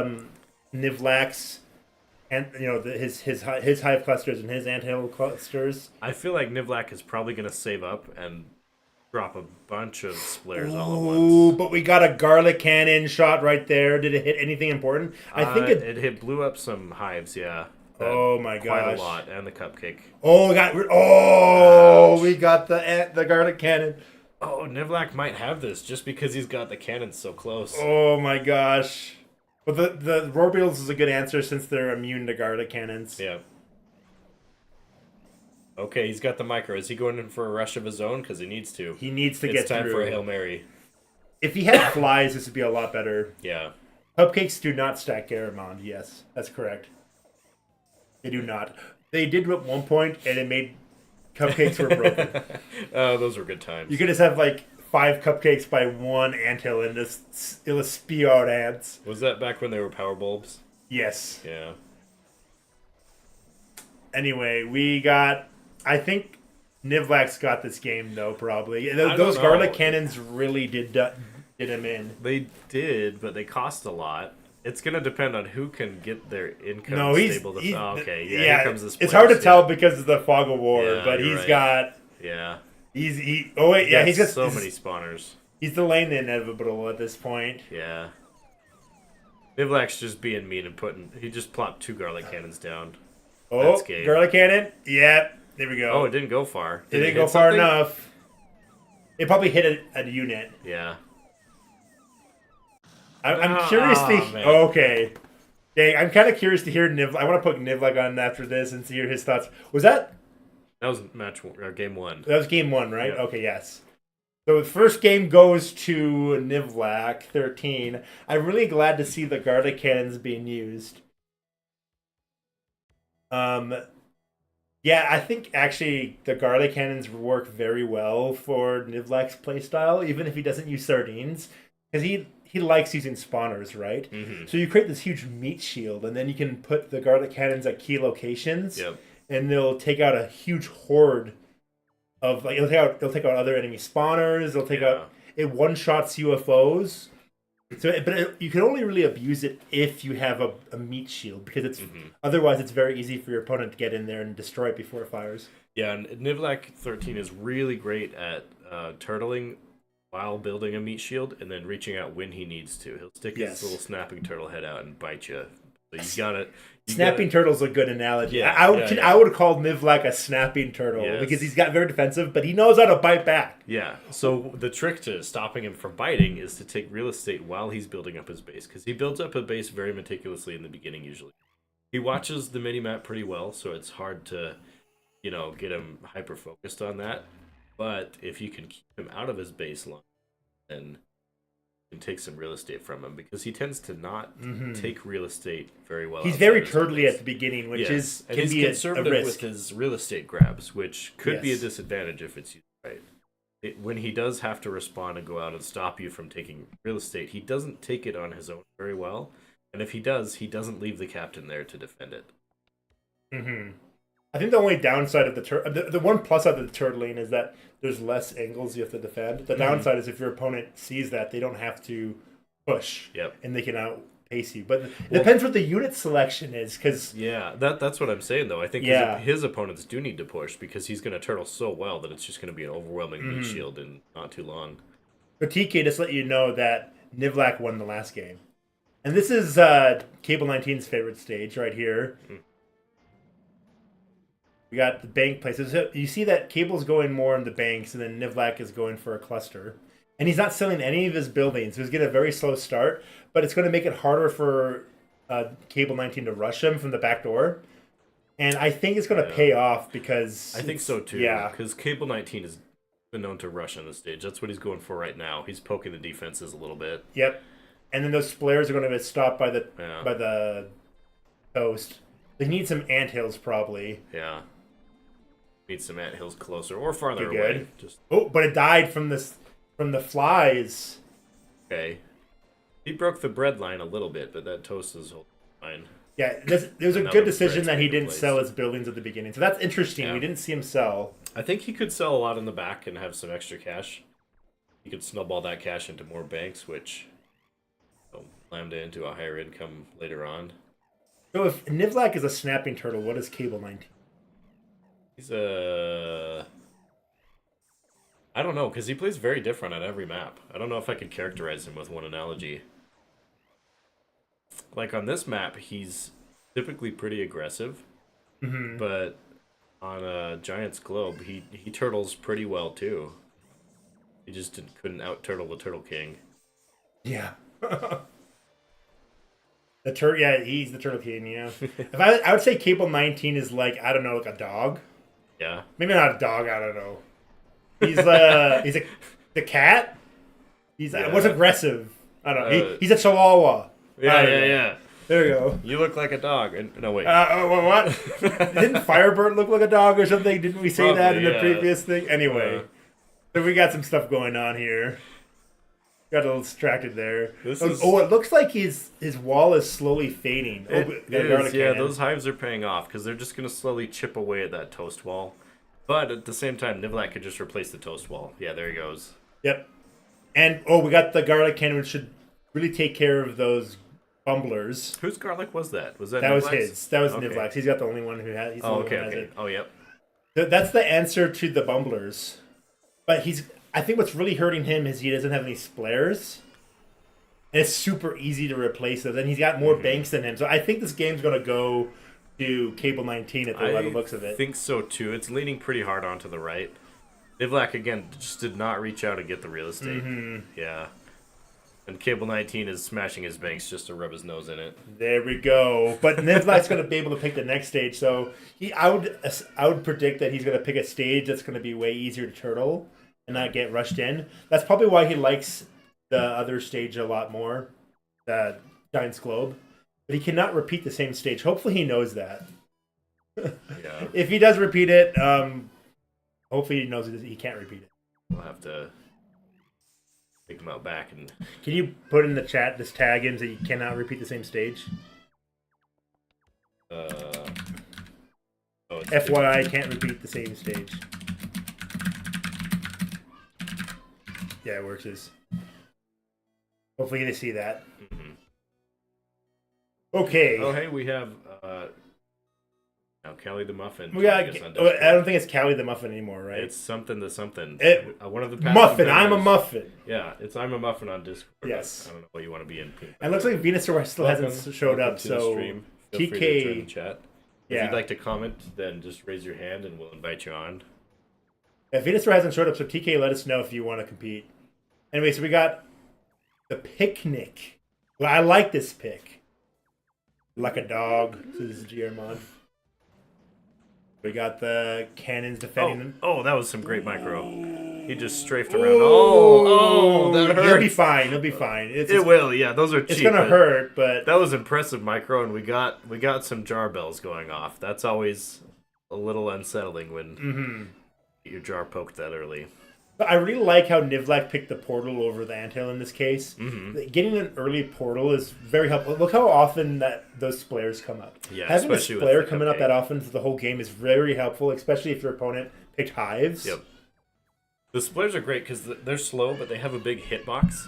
Nivlax and his hive clusters and his anthill clusters. I feel like Nivlak is probably going to save up and drop a bunch of splares all at once. Ooh, but we got a garlic cannon shot right there. Did it hit anything important? I think it blew up some hives, yeah. Oh my quite gosh. a lot, and the cupcake. Oh, we got the garlic cannon. Oh, Nivlak might have this just because he's got the cannons so close. Oh my gosh. But the roar beetles is a good answer since they're immune to garlic cannons. Yeah. Okay, he's got the micro. Is he going in for a rush of his own? Because he needs to. He needs to it's get time through. for a Hail Mary. If he had flies, this would be a lot better. Yeah. Cupcakes do not stack Garamond. Yes, that's correct. They do not. They did at one point, and it made cupcakes were broken. Oh, those were good times. You could just have like 5 cupcakes by one anthill, and it'll spew out ants. Was that back when they were power bulbs? Yes. Yeah. Anyway, we got. I think Nivlax got this game though. Probably don't those know. garlic cannons really did him in. They did, but they cost a lot. It's gonna depend on who can get their income No, stable. Okay, yeah, here comes this. It's hard to tell because of the fog of war, Yeah, but you're he's right. got. Yeah. Oh wait, yeah, he's got so many spawners. He's delaying the inevitable at this point. Yeah. Nivlax's just being mean and he just plopped 2 garlic cannons down. Oh, That's game. garlic cannon. Yep, there we go. Oh, it didn't go far. It didn't hit go far something? enough. It probably hit a unit. Yeah. I'm curious to. man. Okay. Dang, I'm kind of curious to hear Niv. I want to put Nivlag on after this and hear his thoughts. Was that That was game 1. that was game 1, right? Yeah. Okay, yes. So the first game goes to Nivlak 13. I'm really glad to see the garlic cannons being used. Yeah, I think actually the garlic cannons work very well for Nivlak's playstyle, even if he doesn't use sardines, because he likes using spawners, right? Mm-hmm. So you create this huge meat shield, and then you can put the garlic cannons at key locations, Yep. and they'll take out a huge horde of like it'll take out other enemy spawners. It'll take out it one shots UFOs. So, you can only really abuse it if you have a meat shield because it's otherwise it's very easy for your opponent to get in there and destroy it before it fires. Yeah, and Nivlak 13 is really great at turtling while building a meat shield and then reaching out when he needs to. He'll stick his little snapping turtle head out and bite you. So you got it. Snapping turtle's a good analogy. Yeah, I would call Nivlak a snapping turtle because he's got very defensive, but he knows how to bite back. Yeah. So the trick to stopping him from biting is to take real estate while he's building up his base, because he builds up a base very meticulously in the beginning usually. He watches the mini-map pretty well, so it's hard to, get him hyper-focused on that. But if you can keep him out of his base long, then and take some real estate from him, because he tends to not take real estate very well. He's very turtly at the beginning, which can he's be conservative a risk with his real estate grabs, which could be a disadvantage if it's used right. When he does have to respond and go out and stop you from taking real estate, he doesn't take it on his own very well, and if he does, he doesn't leave the captain there to defend it. I think the only downside of the one plus out of the turtling is that there's less angles you have to defend. The downside is if your opponent sees that, they don't have to push. Yep. And they can outpace you. But it depends what the unit selection is, because that's what I'm saying though. I think his opponents do need to push because he's going to turtle so well that it's just going to be an overwhelming meat shield in not too long. But TK, just let you know that Nivlak won the last game, and this is Cable 19's favorite stage right here. We got the bank places. So you see that Cable's going more in the banks, and then Nivlak is going for a cluster. And he's not selling any of his buildings. So he's getting a very slow start, but it's going to make it harder for Cable 19 to rush him from the back door. And I think it's going to pay off because... I think so too. Yeah. Because Cable 19 has been known to rush on the stage. That's what he's going for right now. He's poking the defenses a little bit. Yep. And then those flares are going to get stopped by the toast. They need some anthills probably. Yeah. Need some anthills closer or farther away. But it died from the flies. Okay. He broke the bread line a little bit, but that toast is fine. Yeah, it was a good decision that he didn't sell his buildings at the beginning. So that's interesting. Yeah. We didn't see him sell. I think he could sell a lot in the back and have some extra cash. He could snowball that cash into more banks, which will lambda into a higher income later on. So if Nivlak is a snapping turtle, what is Cable 19? He's a... I don't know, because he plays very different on every map. I don't know if I could characterize him with one analogy. Like on this map, he's typically pretty aggressive, but on a Giant's Globe, he turtles pretty well too. He just couldn't out-turtle the Turtle King. Yeah. Yeah, he's the Turtle King, yeah. If I would say Cable 19 is like, I don't know, like a dog. Yeah. Maybe not a dog, I don't know. He's the cat? What's aggressive? I don't know. He's a chihuahua. Yeah. There you go. You look like a dog. No, wait. What? Didn't Firebird look like a dog or something? Didn't we say that in the previous thing? Anyway, so we got some stuff going on here. Got a little distracted there. It looks like his wall is slowly fading. Those hives are paying off because they're just going to slowly chip away at that toast wall. But at the same time, Nivlak could just replace the toast wall. Yeah, there he goes. Yep. And, we got the garlic cannon, which should really take care of those bumblers. Whose garlic was that? Was that That was Nivlak's? his. That was Nivlak's. He's got the only one who has. Okay. Oh, yep. That's the answer to the bumblers. But I think what's really hurting him is he doesn't have any splares. And it's super easy to replace those. And he's got more banks than him. So I think this game's going to go to Cable 19 by the looks of it. I think so, too. It's leaning pretty hard onto the right. Nivlak, again, just did not reach out and get the real estate. Yeah. And Cable 19 is smashing his banks just to rub his nose in it. There we go. But Nivlak's going to be able to pick the next stage. So I would predict that he's going to pick a stage that's going to be way easier to turtle and not get rushed in. That's probably why he likes the other stage a lot more, the Giant's Globe. But he cannot repeat the same stage. Hopefully he knows that. Yeah. If he does repeat it, hopefully he knows he can't repeat it. We'll have to take him out back. And Can you put in the chat this tag in that you cannot repeat the same stage? FYI, can't repeat the same stage. Yeah, it works. Hopefully they see that. Okay. Oh, hey, we have now Callie the Muffin. I don't think it's Callie the Muffin anymore, right? It's something to something. One of the Muffin. I'm a muffin. Yeah, it's I'm a muffin on Discord. Yes. I don't know what you want to be in. And it looks like Venusaur still hasn't showed up. So Feel free to join the chat. Yeah. If you'd like to comment, then just raise your hand and we'll invite you on. Yeah, Venusaur hasn't showed up, so TK, let us know if you want to compete. Anyway, so we got the picnic. Well, I like this pick. Like a dog. So this is GR mod. We got the cannons defending them. Oh, that was some great micro. He just strafed around. Oh, that hurt. He'll be fine. He'll be fine. It will. Yeah, those are cheap. It's gonna hurt, but that was impressive micro, and we got some jar bells going off. That's always a little unsettling when your jar poked that early. But I really like how Nivlak picked the portal over the anthill in this case. Getting an early portal is very helpful. Look how often those splares come up. Yeah, having a splare coming up that often for the whole game is very helpful, especially if your opponent picked hives. Yep. The splares are great because they're slow, but they have a big hitbox.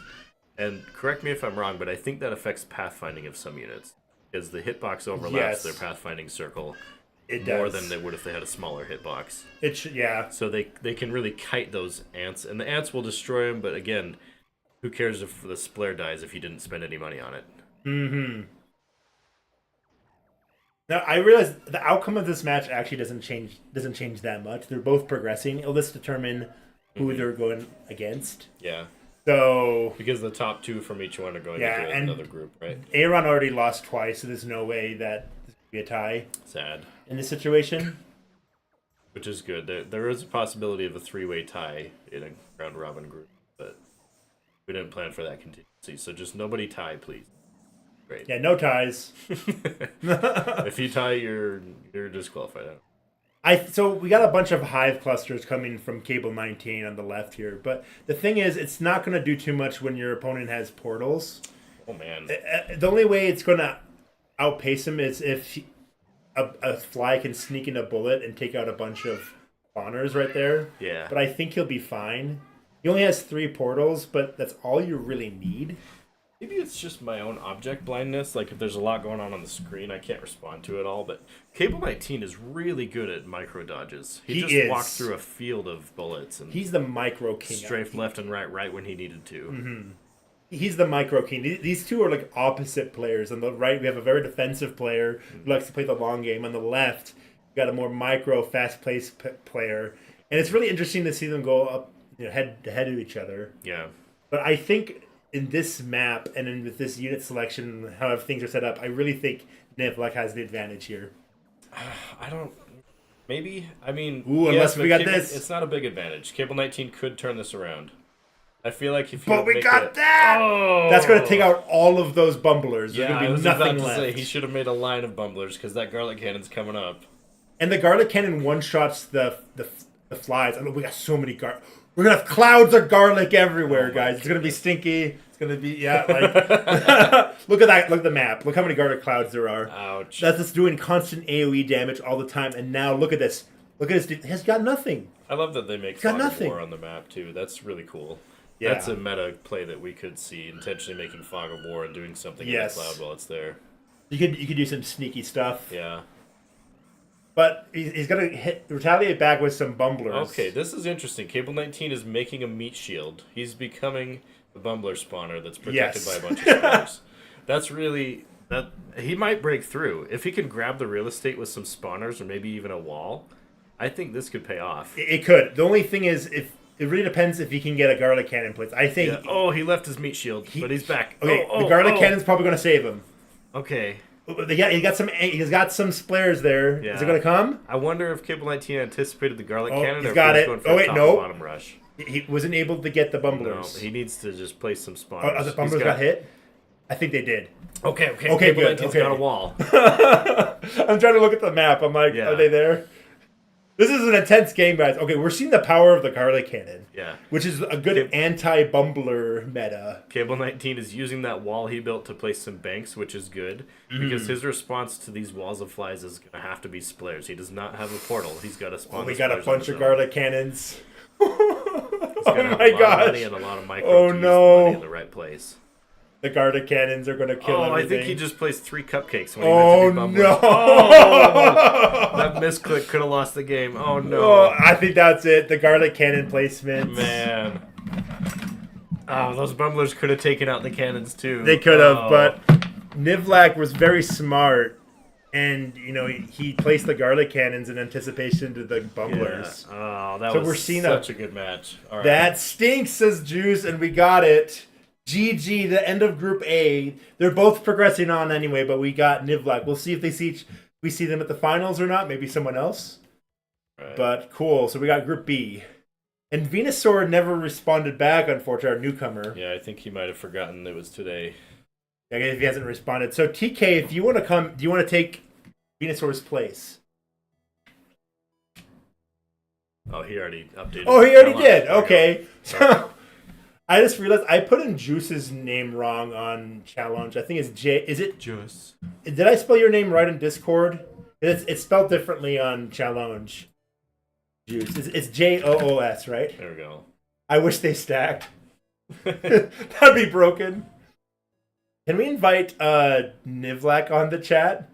And correct me if I'm wrong, but I think that affects pathfinding of some units. Because the hitbox overlaps their pathfinding circle more than they would if they had a smaller hitbox. Yeah. So they can really kite those ants, and the ants will destroy them, but again, who cares if the splare dies if you didn't spend any money on it? Now I realize the outcome of this match actually doesn't change that much. They're both progressing. It'll just determine who they're going against. Yeah. So because the top two from each one are going into another group, right? Aaron already lost twice, so there's no way that this could be a tie. Sad. In this situation. Which is good. There is a possibility of a three-way tie in a round robin group, but we didn't plan for that contingency. So just nobody tie, please. Great. Yeah, no ties. If you tie, you're disqualified. So we got a bunch of hive clusters coming from Cable 19 on the left here, but the thing is, it's not going to do too much when your opponent has portals. Oh man! The only way it's going to outpace him is if a fly can sneak in a bullet and take out a bunch of spawners right there. Yeah. But I think he'll be fine. He only has 3 portals, but that's all you really need. Maybe it's just my own object blindness. Like, if there's a lot going on the screen, I can't respond to it all. But Cable 19 is really good at micro dodges. He just is. walked through a field of bullets and He's the micro king. strafed left and right when he needed to. Mm-hmm. He's the micro king. These two are like opposite players. On the right, we have a very defensive player who likes to play the long game. On the left, we got a more micro, fast-paced player. And it's really interesting to see them go up head to head to each other. Yeah. But I think in this map and in with this unit selection, how things are set up, I really think Nivlek has the advantage here. I don't... Maybe? I mean... Ooh, unless we got Cable, this. It's not a big advantage. Cable 19 could turn this around. I feel like if you But we make got it... that! Oh! That's going to take out all of those bumblers. There's Yeah, going I to was be nothing about to left. say, he should have made a line of bumblers, because that garlic cannon's coming up. And the garlic cannon one-shots the flies. I mean, we got so many We're going to have clouds of garlic everywhere, guys. It's going to be stinky. It's going to be, look at that. Look at the map. Look how many garlic clouds there are. Ouch. That's just doing constant AoE damage all the time. And now look at this. Look at this. He has got nothing. I love that they make got fog of nothing. war on the map, too. That's really cool. Yeah. That's a meta play that we could see, intentionally making fog of war and doing something in the cloud while it's there. You could do some sneaky stuff. Yeah. But he's going to retaliate back with some bumblers. Okay, this is interesting. Cable 19 is making a meat shield. He's becoming the bumbler spawner that's protected by a bunch of spawners. That's really... He might break through. If he can grab the real estate with some spawners or maybe even a wall, I think this could pay off. It could. The only thing is, it really depends if he can get a garlic cannon place. I think... Yeah. Oh, he left his meat shield, but he's back. Okay, the garlic cannon's probably going to save him. Okay. He's got some splares there. Yeah. Is it going to come? I wonder if Cable 19 anticipated the garlic cannon he's or got if it. he was going for a top bottom rush. He wasn't able to get the bumblers. No, he needs to just place some spawners. Oh, the bumblers got hit? I think they did. Okay, Okay, Cable good. 19's got a wall. I'm trying to look at the map. I'm like, Yeah. are they there? This is an intense game, guys. Okay, we're seeing the power of the garlic cannon. Yeah. Which is a good anti-bumbler meta. Cable 19 is using that wall he built to place some banks, which is good. Because his response to these walls of flies is going to have to be splares. He does not have a portal. He's got to spawn We got a splares on bunch his of own. garlic cannons. He's Oh gotta have my a lot of gosh. money and a lot of micro Oh to use the no. money in the right place. The garlic cannons are going to kill I everything. think he just placed 3 cupcakes when he meant to be no! bumbling. Oh! That misclick could have lost the game. Oh no. Oh, I think that's it. The garlic cannon placement. Man. Oh, those bumblers could have taken out the cannons too. They could have, but Nivlak was very smart. And, he placed the garlic cannons in anticipation to the bumblers. Yeah. Oh, that So was we're seeing such a good match. All right. That stinks, says Juice, and we got it. GG, the end of Group A. They're both progressing on anyway, but we got Nivlak. We'll see if we see them at the finals or not. Maybe someone else. Right. But cool. So we got Group B. And Venusaur never responded back, unfortunately, our newcomer. Yeah, I think he might have forgotten it was today. I guess if he hasn't responded. So TK, if you want to come, do you want to take Venusaur's place? Oh, he already updated. Oh, he already did. There we Okay. go. So I just realized I put in Juice's name wrong on challenge. I think it's J. Is it? Juice. Did I spell your name right in Discord? It's spelled differently on challenge. Juice. It's Joos, right? There we go. I wish they stacked. That'd be broken. Can we invite Nivlak on the chat?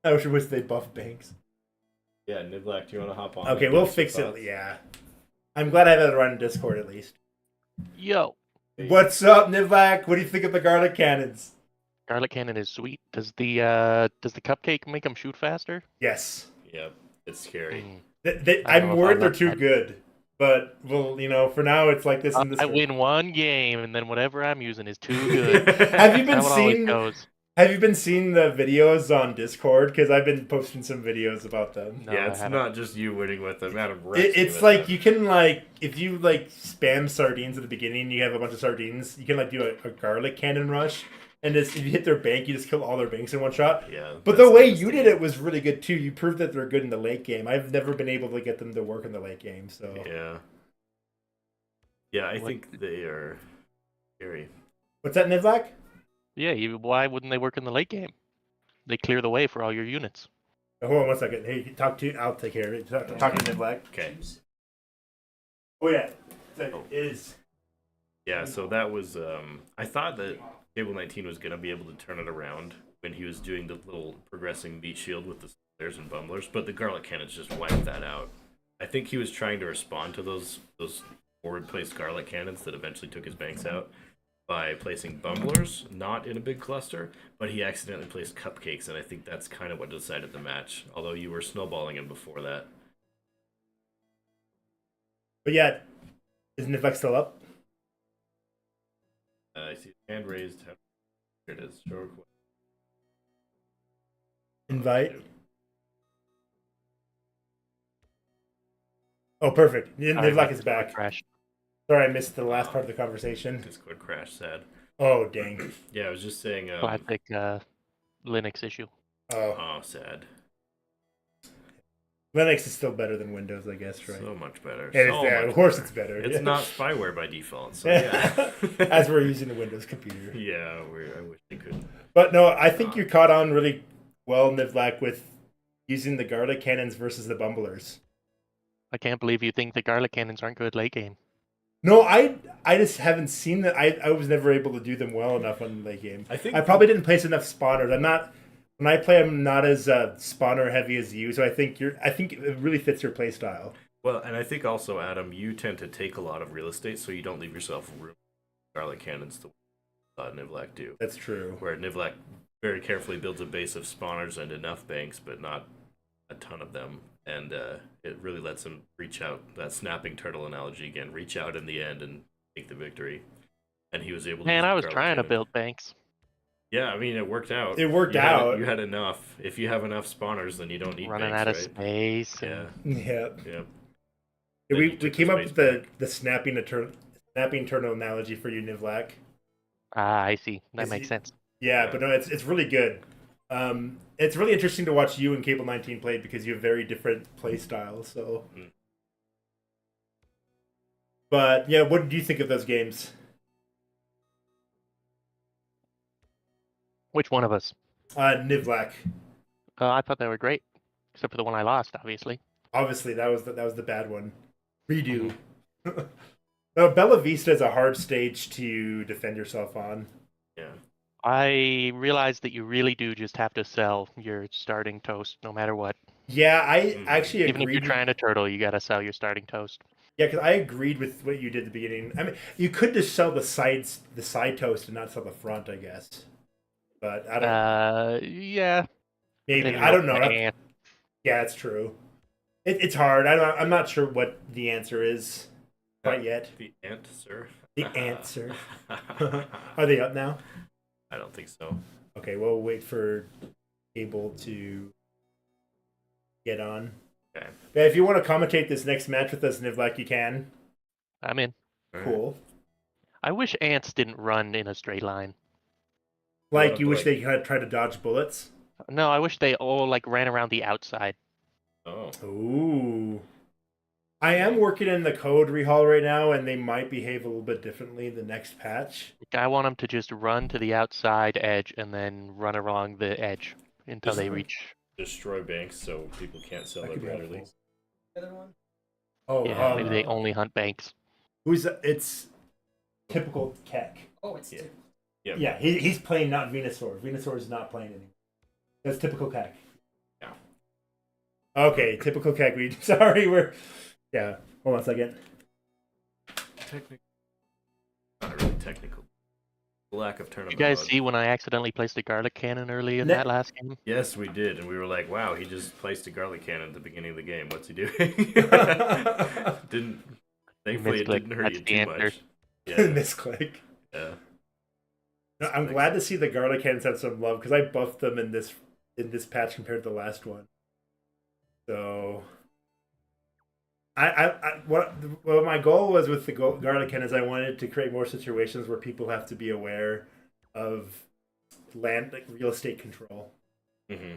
I wish they buff Banks. Yeah, Nivlak, do you want to hop on? Okay, and we'll give us fix your it. thoughts? Yeah. I'm glad I have it run in Discord at least. Yo, What's up, Nivlak? What do you think of the garlic cannons? garlic cannon is sweet. Does the cupcake make them shoot faster? Yes. Yep, it's scary. I don't I'm know if worried I they're love too that. good. But, well, for now it's like this and this. I win one game, and then whatever I'm using is too good. Have you been That's what always seeing? goes. Have you been seeing the videos on Discord? Because I've been posting some videos about them. No, yeah, I it's haven't. not just you winning with them. Adam wrecks me It's with like them. you can if you spam sardines at the beginning, you have a bunch of sardines. You can do a garlic cannon rush, and if you hit their bank, you just kill all their banks in one shot. Yeah, But the way you did it was really good too. You proved that they're good in the late game. I've never been able to get them to work in the late game. So yeah, I What- think they are scary. what's that, Nivlak? Yeah, why wouldn't they work in the late game? They clear the way for all your units. Hold on one second. Hey, I'll take care of it. Talk to Nivlak. Okay. Oh yeah, that is. Yeah, so that was I thought that Cable 19 was gonna be able to turn it around when he was doing the little progressing meat shield with the snares and bumblers, but the garlic cannons just wiped that out. I think he was trying to respond to those forward placed garlic cannons that eventually took his banks out by placing bumblers, not in a big cluster, but he accidentally placed cupcakes, and I think that's kind of what decided the match. Although you were snowballing him before that. But yeah, is Nivlak still up? I see his hand raised. Here it is. Show request. Invite. Oh, perfect. Nivlak is back. Crash. Sorry, I missed the last part of the conversation. Discord crash. Sad. Oh, dang. Yeah, I was just saying. Classic Linux issue. Oh, Oh, sad. Linux is still better than Windows, I guess, right? So much better. It is, So yeah, much of course better. it's better. It's yeah. not spyware by default, so yeah. As we're using the Windows computer. Yeah, I wish they could. But no, I think you caught on really well, Nivlak, with using the garlic cannons versus the bumblers. I can't believe you think the garlic cannons aren't good late game. No, I just haven't seen that. I was never able to do them well enough on the late game. I think I probably didn't place enough spawners. I'm not when I play. I'm not as spawner heavy as you. So I think it really fits your play style. Well, and I think also, Adam, you tend to take a lot of real estate, so you don't leave yourself room for garlic cannons to Nivlak do. That's true. Where Nivlak very carefully builds a base of spawners and enough banks, but not a ton of them. And it really lets him reach out. That snapping turtle analogy again, reach out in the end and take the victory. And he was able to. Man, use I was garlic trying to cannon. build banks. Yeah, I mean, it worked out. It worked You out. you had enough. If you have enough spawners, then you don't need Running banks, out of right? space. Yeah, Yeah. yeah. We Then you we took came the up space with back. the snapping turtle analogy for you, Nivlak. Ah, I see. That Is makes he- sense. Yeah, Yeah. but no, it's really good. It's really interesting to watch you and Cable 19 play because you have very different play styles. So, Mm. but yeah, what did you think of those games? Which one of us? Nivlak. I thought they were great, except for the one I lost, obviously. Obviously, that was the bad one. Redo. Mm-hmm. No, Bella Vista is a hard stage to defend yourself on. Yeah. I realized that you really do just have to sell your starting toast, no matter what. Yeah, I Mhm. actually Even if agreed. you're trying to turtle, you gotta sell your starting toast. Yeah, because I agreed with what you did at the beginning. I mean, you could just sell the side toast and not sell the front, I guess. But I don't. Yeah. Maybe Then you I don't know. open the ant. Yeah, it's true. It's hard. I'm not sure what the answer is quite yet. The answer. The answer. Are they up now? I don't think so. Okay, we'll wait for Cable to get on. Okay. But if you want to commentate this next match with us, Nivlak, you can. I'm in. All right. Cool. I wish ants didn't run in a straight line. Like you wish they had tried to dodge bullets. No, I wish they all ran around the outside. Oh. Ooh. I am working in the code rehaul right now, and they might behave a little bit differently in the next patch. I want them to just run to the outside edge and then run along the edge until they reach. Destroy banks so people can't sell That their could be brotherly. helpful. Other one? Oh, Yeah, maybe they only hunt banks. it's typical Keck. Oh, it's Yeah. Yeah, he's playing not Venusaur. Venusaur is not playing anymore. That's typical Keck. Yeah. Okay, typical Keck. Sorry, we're. Yeah, hold on a second. Technical. Not really technical. Lack of tournament. Did you guys mode. see when I accidentally placed a garlic cannon early in Ne- that last game? Yes, we did, and we were like, "Wow, he just placed a garlic cannon at the beginning of the game. What's he doing?" Didn't. Thankfully, it Misclick, didn't hurt that's you the too answer. much. Yeah. Misclick. Yeah. No, I'm glad to see the garlic cannons have some love because I buffed them in this patch compared to the last one. So, what my goal was with the garlic cannons, I wanted to create more situations where people have to be aware of real estate control. Mm-hmm.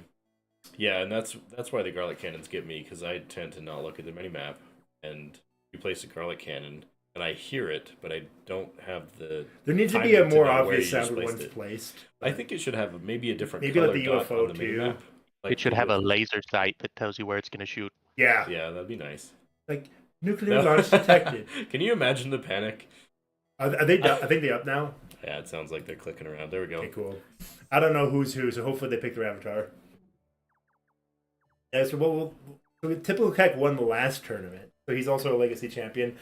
Yeah, and that's why the garlic cannons get me, because I tend to not look at the minimap, and you place a garlic cannon, and I hear it, but I don't have the. There needs to be timing a more know where obvious you just sound when placed one's it. placed. I think it should have maybe a different Maybe color like the dot UFO on the too. minimap. It should have a with- laser sight that tells you where it's going to shoot. Yeah. Yeah, that'd be nice. Like nuclear launch detected. Can you imagine the panic? Are they? I think they're up now. Yeah, it sounds like they're clicking around. There we go. Okay, cool. I don't know who's who, so hopefully they pick their avatar. Yeah, so Typical Keck won the last tournament, so he's also a legacy champion.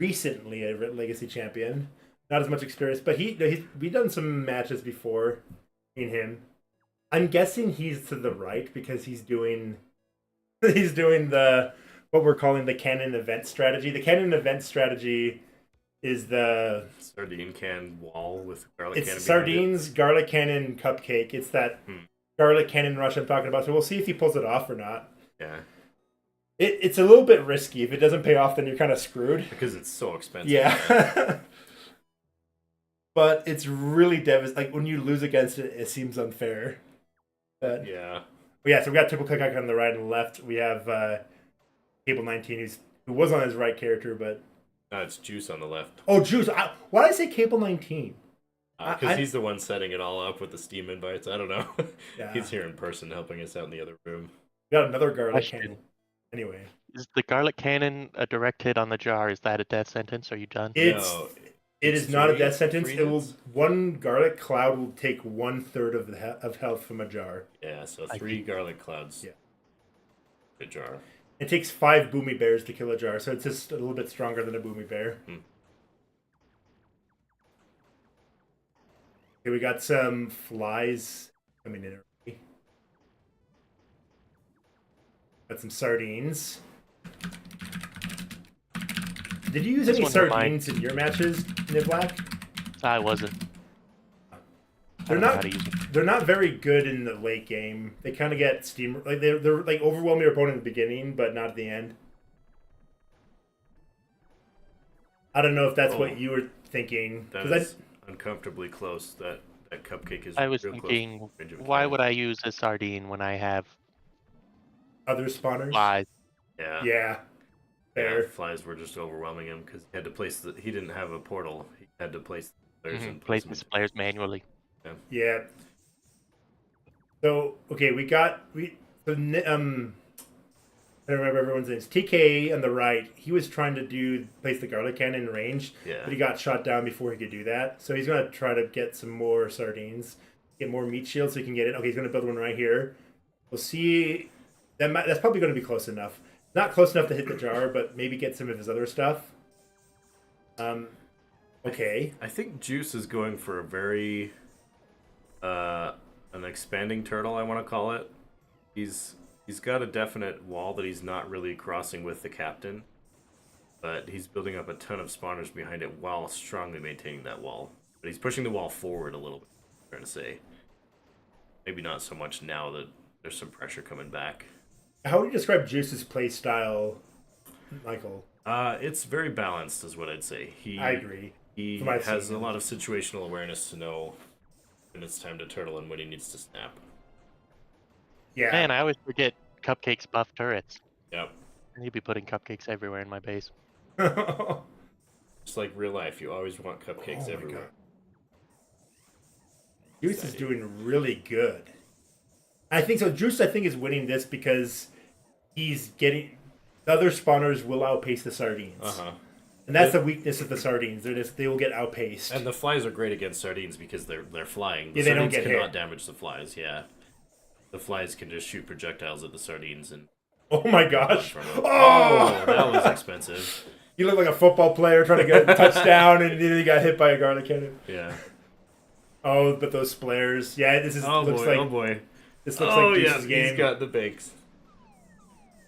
Recently, a legacy champion. Not as much experience, but we've done some matches before. In him, I'm guessing he's to the right because he's doing the what we're calling the cannon event strategy. The cannon event strategy is the Sardine can wall with garlic cannon. it's sardines, garlic cannon, cupcake. It's that garlic cannon rush I'm talking about. So we'll see if he pulls it off or not. Yeah. It's a little bit risky. If it doesn't pay off, then you're kind of screwed. Because it's so expensive. Yeah. But it's really devastating. Like when you lose against it, it seems unfair. But Yeah. so we got Typical Keck on the right and left. We have Cable 19, who was on his right character, but No, it's Juice on the left. oh, Juice. Why did I say Cable 19? Because he's the one setting it all up with the Steam invites. I don't know. Yeah. He's here in person helping us out in the other room. We got another garlic Question. cannon. Anyway, Is the garlic cannon a direct hit on the jar? Is that a death sentence? Are you done? it It's is not a three- death sentence. three It will hits? one garlic cloud will take 1/3 of health from a jar. Yeah, so I 3 garlic clouds. Yeah. A jar. It takes 5 boomy bears to kill a jar, so it's just a little bit stronger than a boomy bear. Okay, we got some flies coming in early. Got some sardines. Did you use This any one's mine. sardines in your matches, Nivlak? I wasn't. I They're don't know how not. to use them. They're not very good in the late game. They kind of get steam. Like they're like overwhelm your opponent in the beginning, but not at the end. I don't know if that's what you were thinking. That 'Cause is uncomfortably close. That cupcake is I was real close thinking, to the range of why cannon. would I use a sardine when I have other spawners. flies? Yeah. Yeah. Fair. Yeah, flies were just overwhelming him because he had to place he didn't have a portal. He had to place the players and Place the players manually. Yeah. So okay, I don't remember everyone's names. TK on the right, he was trying to place the garlic cannon in range, Yeah. but he got shot down before he could do that. So he's gonna try to get some more sardines, get more meat shields so he can get it. Okay, he's gonna build one right here. We'll see. That's probably gonna be close enough. Not close enough to hit the jar, but maybe get some of his other stuff. Okay. I think Juice is going for a very an expanding turtle, I want to call it. He's got a definite wall that he's not really crossing with the captain, but he's building up a ton of spawners behind it while strongly maintaining that wall. But he's pushing the wall forward a little bit, I'm trying to say. Maybe not so much now that there's some pressure coming back. How would you describe Juice's play style, Michael? It's very balanced, is what I'd say. I agree. He From what I've has seen. a lot of situational awareness to know when it's time to turtle and when he needs to snap. Yeah. Man, I always forget Cupcake's buff turrets. Yep. I need to be putting cupcakes everywhere in my base. Just like real life, you always want cupcakes Oh my everywhere. God. Juice is doing really good. I think so. Juice, I think, is winning this because he's getting the other spawners will outpace the sardines, and that's the weakness of the sardines. They will get outpaced. And the flies are great against sardines because they're flying. The Yeah, they don't sardines get cannot hit. damage the flies. Yeah, the flies can just shoot projectiles at the sardines and. Oh my gosh! Oh, Oh, that was expensive. You look like a football player trying to get a touchdown, and then you got hit by a garlic cannon. Yeah. Oh, but those flares! Yeah, this is Oh looks boy! like oh boy! this looks Oh like yeah, Juice's game. he's got the bakes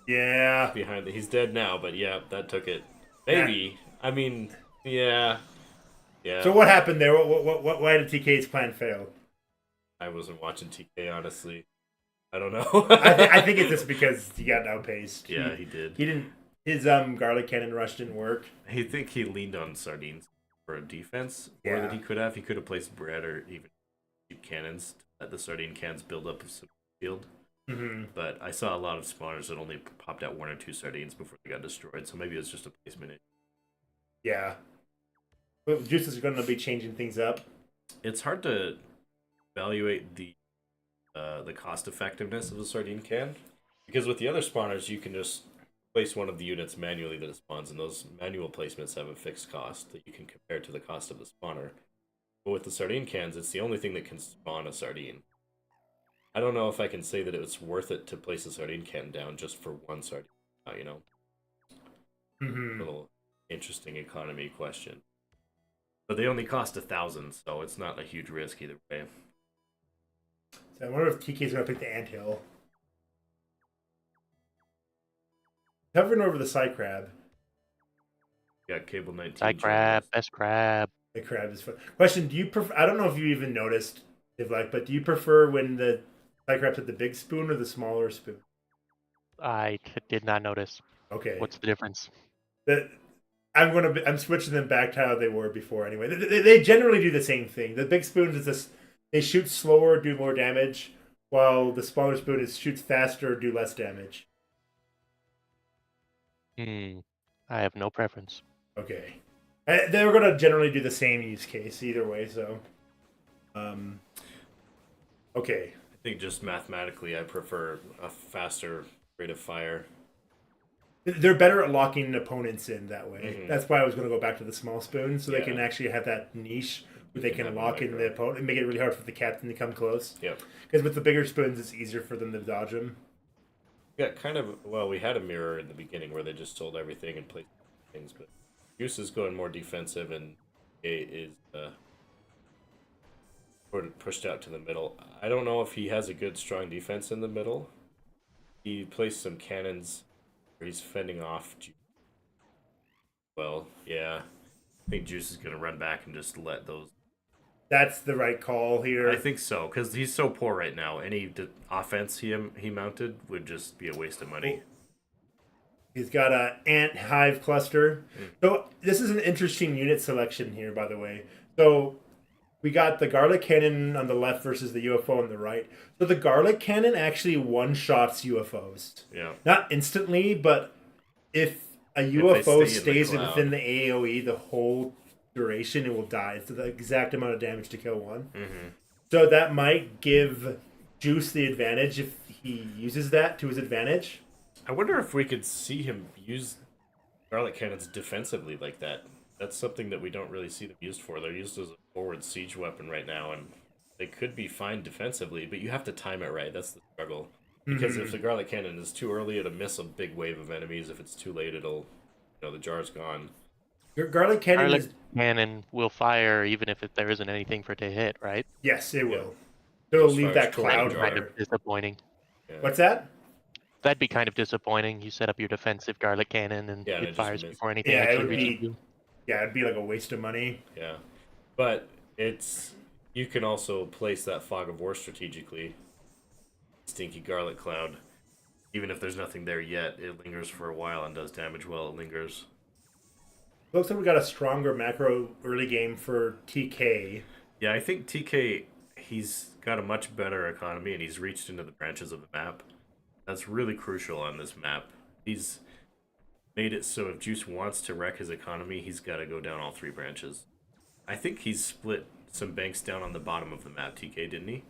Yeah. behind it. He's dead now, but yeah, that took it. Maybe. I mean, yeah. Yeah. So what happened there? Why did TK's plan fail? I wasn't watching TK, honestly. I don't know. I think it's just because he got outpaced. Yeah, he did. He didn't. His garlic cannon rush didn't work. I think he leaned on sardines for a defense more Yeah. than he could have. He could have placed bread or even cheap cannons to let the sardine cans build up some field. Mm-hmm. But I saw a lot of spawners that only popped out 1 or 2 sardines before they got destroyed. So maybe it was just a placement issue. Yeah. But Juice is going to be changing things up. It's hard to evaluate the the cost effectiveness of the sardine can. Because with the other spawners, you can just place one of the units manually that it spawns, and those manual placements have a fixed cost that you can compare to the cost of the spawner. But with the sardine cans, it's the only thing that can spawn a sardine. I don't know if I can say that it's worth it to place a sardine can down just for one sardine. You know, little interesting economy question. But they only cost 1,000, so it's not a huge risk either way. So I wonder if TK's going to pick the anthill. Hovering over the side crab. Got cable 19. Side crab, best crab. The crab is fun. Question: do you prefer? I don't know if you even noticed, but do you prefer when the side crab's at the big spoon or the smaller spoon? Did not notice. Okay. What's the difference? I'm switching them back to how they were before. Anyway, they generally do the same thing. The big spoons is this: they shoot slower, do more damage, while the smaller spoon shoots faster, do less damage. I have no preference. Okay. They were going to generally do the same use case either way, so. Okay. I think just mathematically, I prefer a faster rate of fire. They're better at locking opponents in that way. Mhm. That's why I was going to go back to the small spoon, so they Yeah. can actually have that niche where they can have a lock in micro. the opponent and make it really hard for the captain to come close. Yep. Because with the bigger spoons, it's easier for them to dodge them. Yeah, kind of. Well, we had a mirror in the beginning where they just sold everything and placed things, but Goose is going more defensive and is sort of pushed out to the middle. I don't know if he has a good, strong defense in the middle. He placed some cannons where he's fending off. Well, yeah. I think Juice is going to run back and just let those. That's the right call here. I think so, because he's so poor right now. Any offense he mounted would just be a waste of money. He's got a ant hive cluster. So this is an interesting unit selection here, by the way. So we got the garlic cannon on the left versus the UFO on the right. So the garlic cannon actually one-shots UFOs. Yeah. Not instantly, but if a they UFO stay in the stays cloud. within the AoE the whole duration, it will die. It's the exact amount of damage to kill one. Mm-hmm. So that might give Juice the advantage if he uses that to his advantage. I wonder if we could see him use garlic cannons defensively like that. That's something that we don't really see them used for. They're used as a forward siege weapon right now, and they could be fine defensively, but you have to time it right. That's the struggle. Because if the garlic cannon is too early, it'll miss a big wave of enemies. If it's too late, it'll, the jar's gone. Your garlic cannon Garlic is... cannon will fire even if there isn't anything for it to hit, right? Yes, it will. It'll Just leave fires that toward cloud the That'd be kind there. of disappointing. Yeah. What's that? That'd be kind of disappointing. You set up your defensive garlic cannon and Yeah, and it it just fires missed. before anything Yeah, it actually would reaches be- you. Yeah, it'd be like a waste of money. Yeah. But you can also place that fog of war strategically. Stinky garlic cloud. Even if there's nothing there yet, it lingers for a while and does damage while it lingers. Looks like we got a stronger macro early game for TK. Yeah, I think TK, he's got a much better economy and he's reached into the branches of the map. That's really crucial on this map. He's made it so if Juice wants to wreck his economy, he's got to go down all 3 branches. I think he's split some banks down on the bottom of the map, TK, didn't he?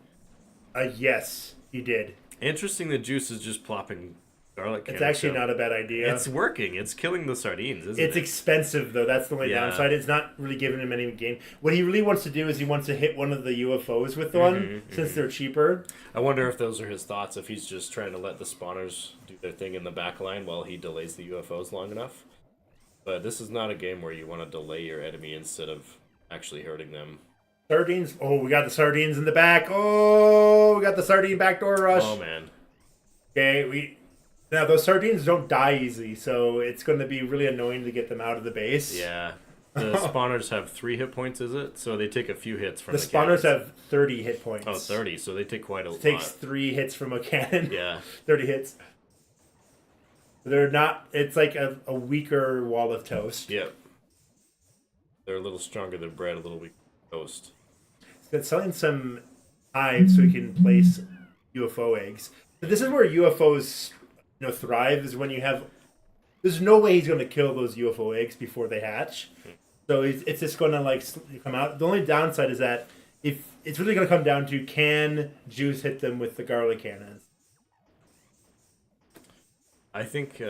Yes, he did. Interesting that Juice is just plopping garlic It's cannons actually down. not a bad idea. It's working. It's killing the sardines, isn't It's it? expensive, though. That's the only Yeah. downside. It's not really giving him any gain. What he really wants to do is he wants to hit one of the UFOs with one, since they're cheaper. I wonder if those are his thoughts, if he's just trying to let the spawners do their thing in the back line while he delays the UFOs long enough. But this is not a game where you want to delay your enemy instead of actually hurting them. Sardines. Oh, we got the sardines in the back. Oh, we got the sardine backdoor rush. Oh, man. Okay, now those sardines don't die easy, so it's going to be really annoying to get them out of the base. Yeah. The spawners have 3 hit points, is it? So they take a few hits from The the spawners cannons. have 30 hit points. Oh, 30, so they take quite a It lot. takes 3 hits from a cannon. Yeah. 30 hits. They're not. It's like a weaker wall of toast. Yep. They're a little stronger than bread, a little weak toast. It's selling some hives so we can place UFO eggs. But this is where UFOs, thrive. Is when you have. There's no way he's going to kill those UFO eggs before they hatch. So it's just going to come out. The only downside is that if it's really going to come down to, can Juice hit them with the garlic cannons? I think.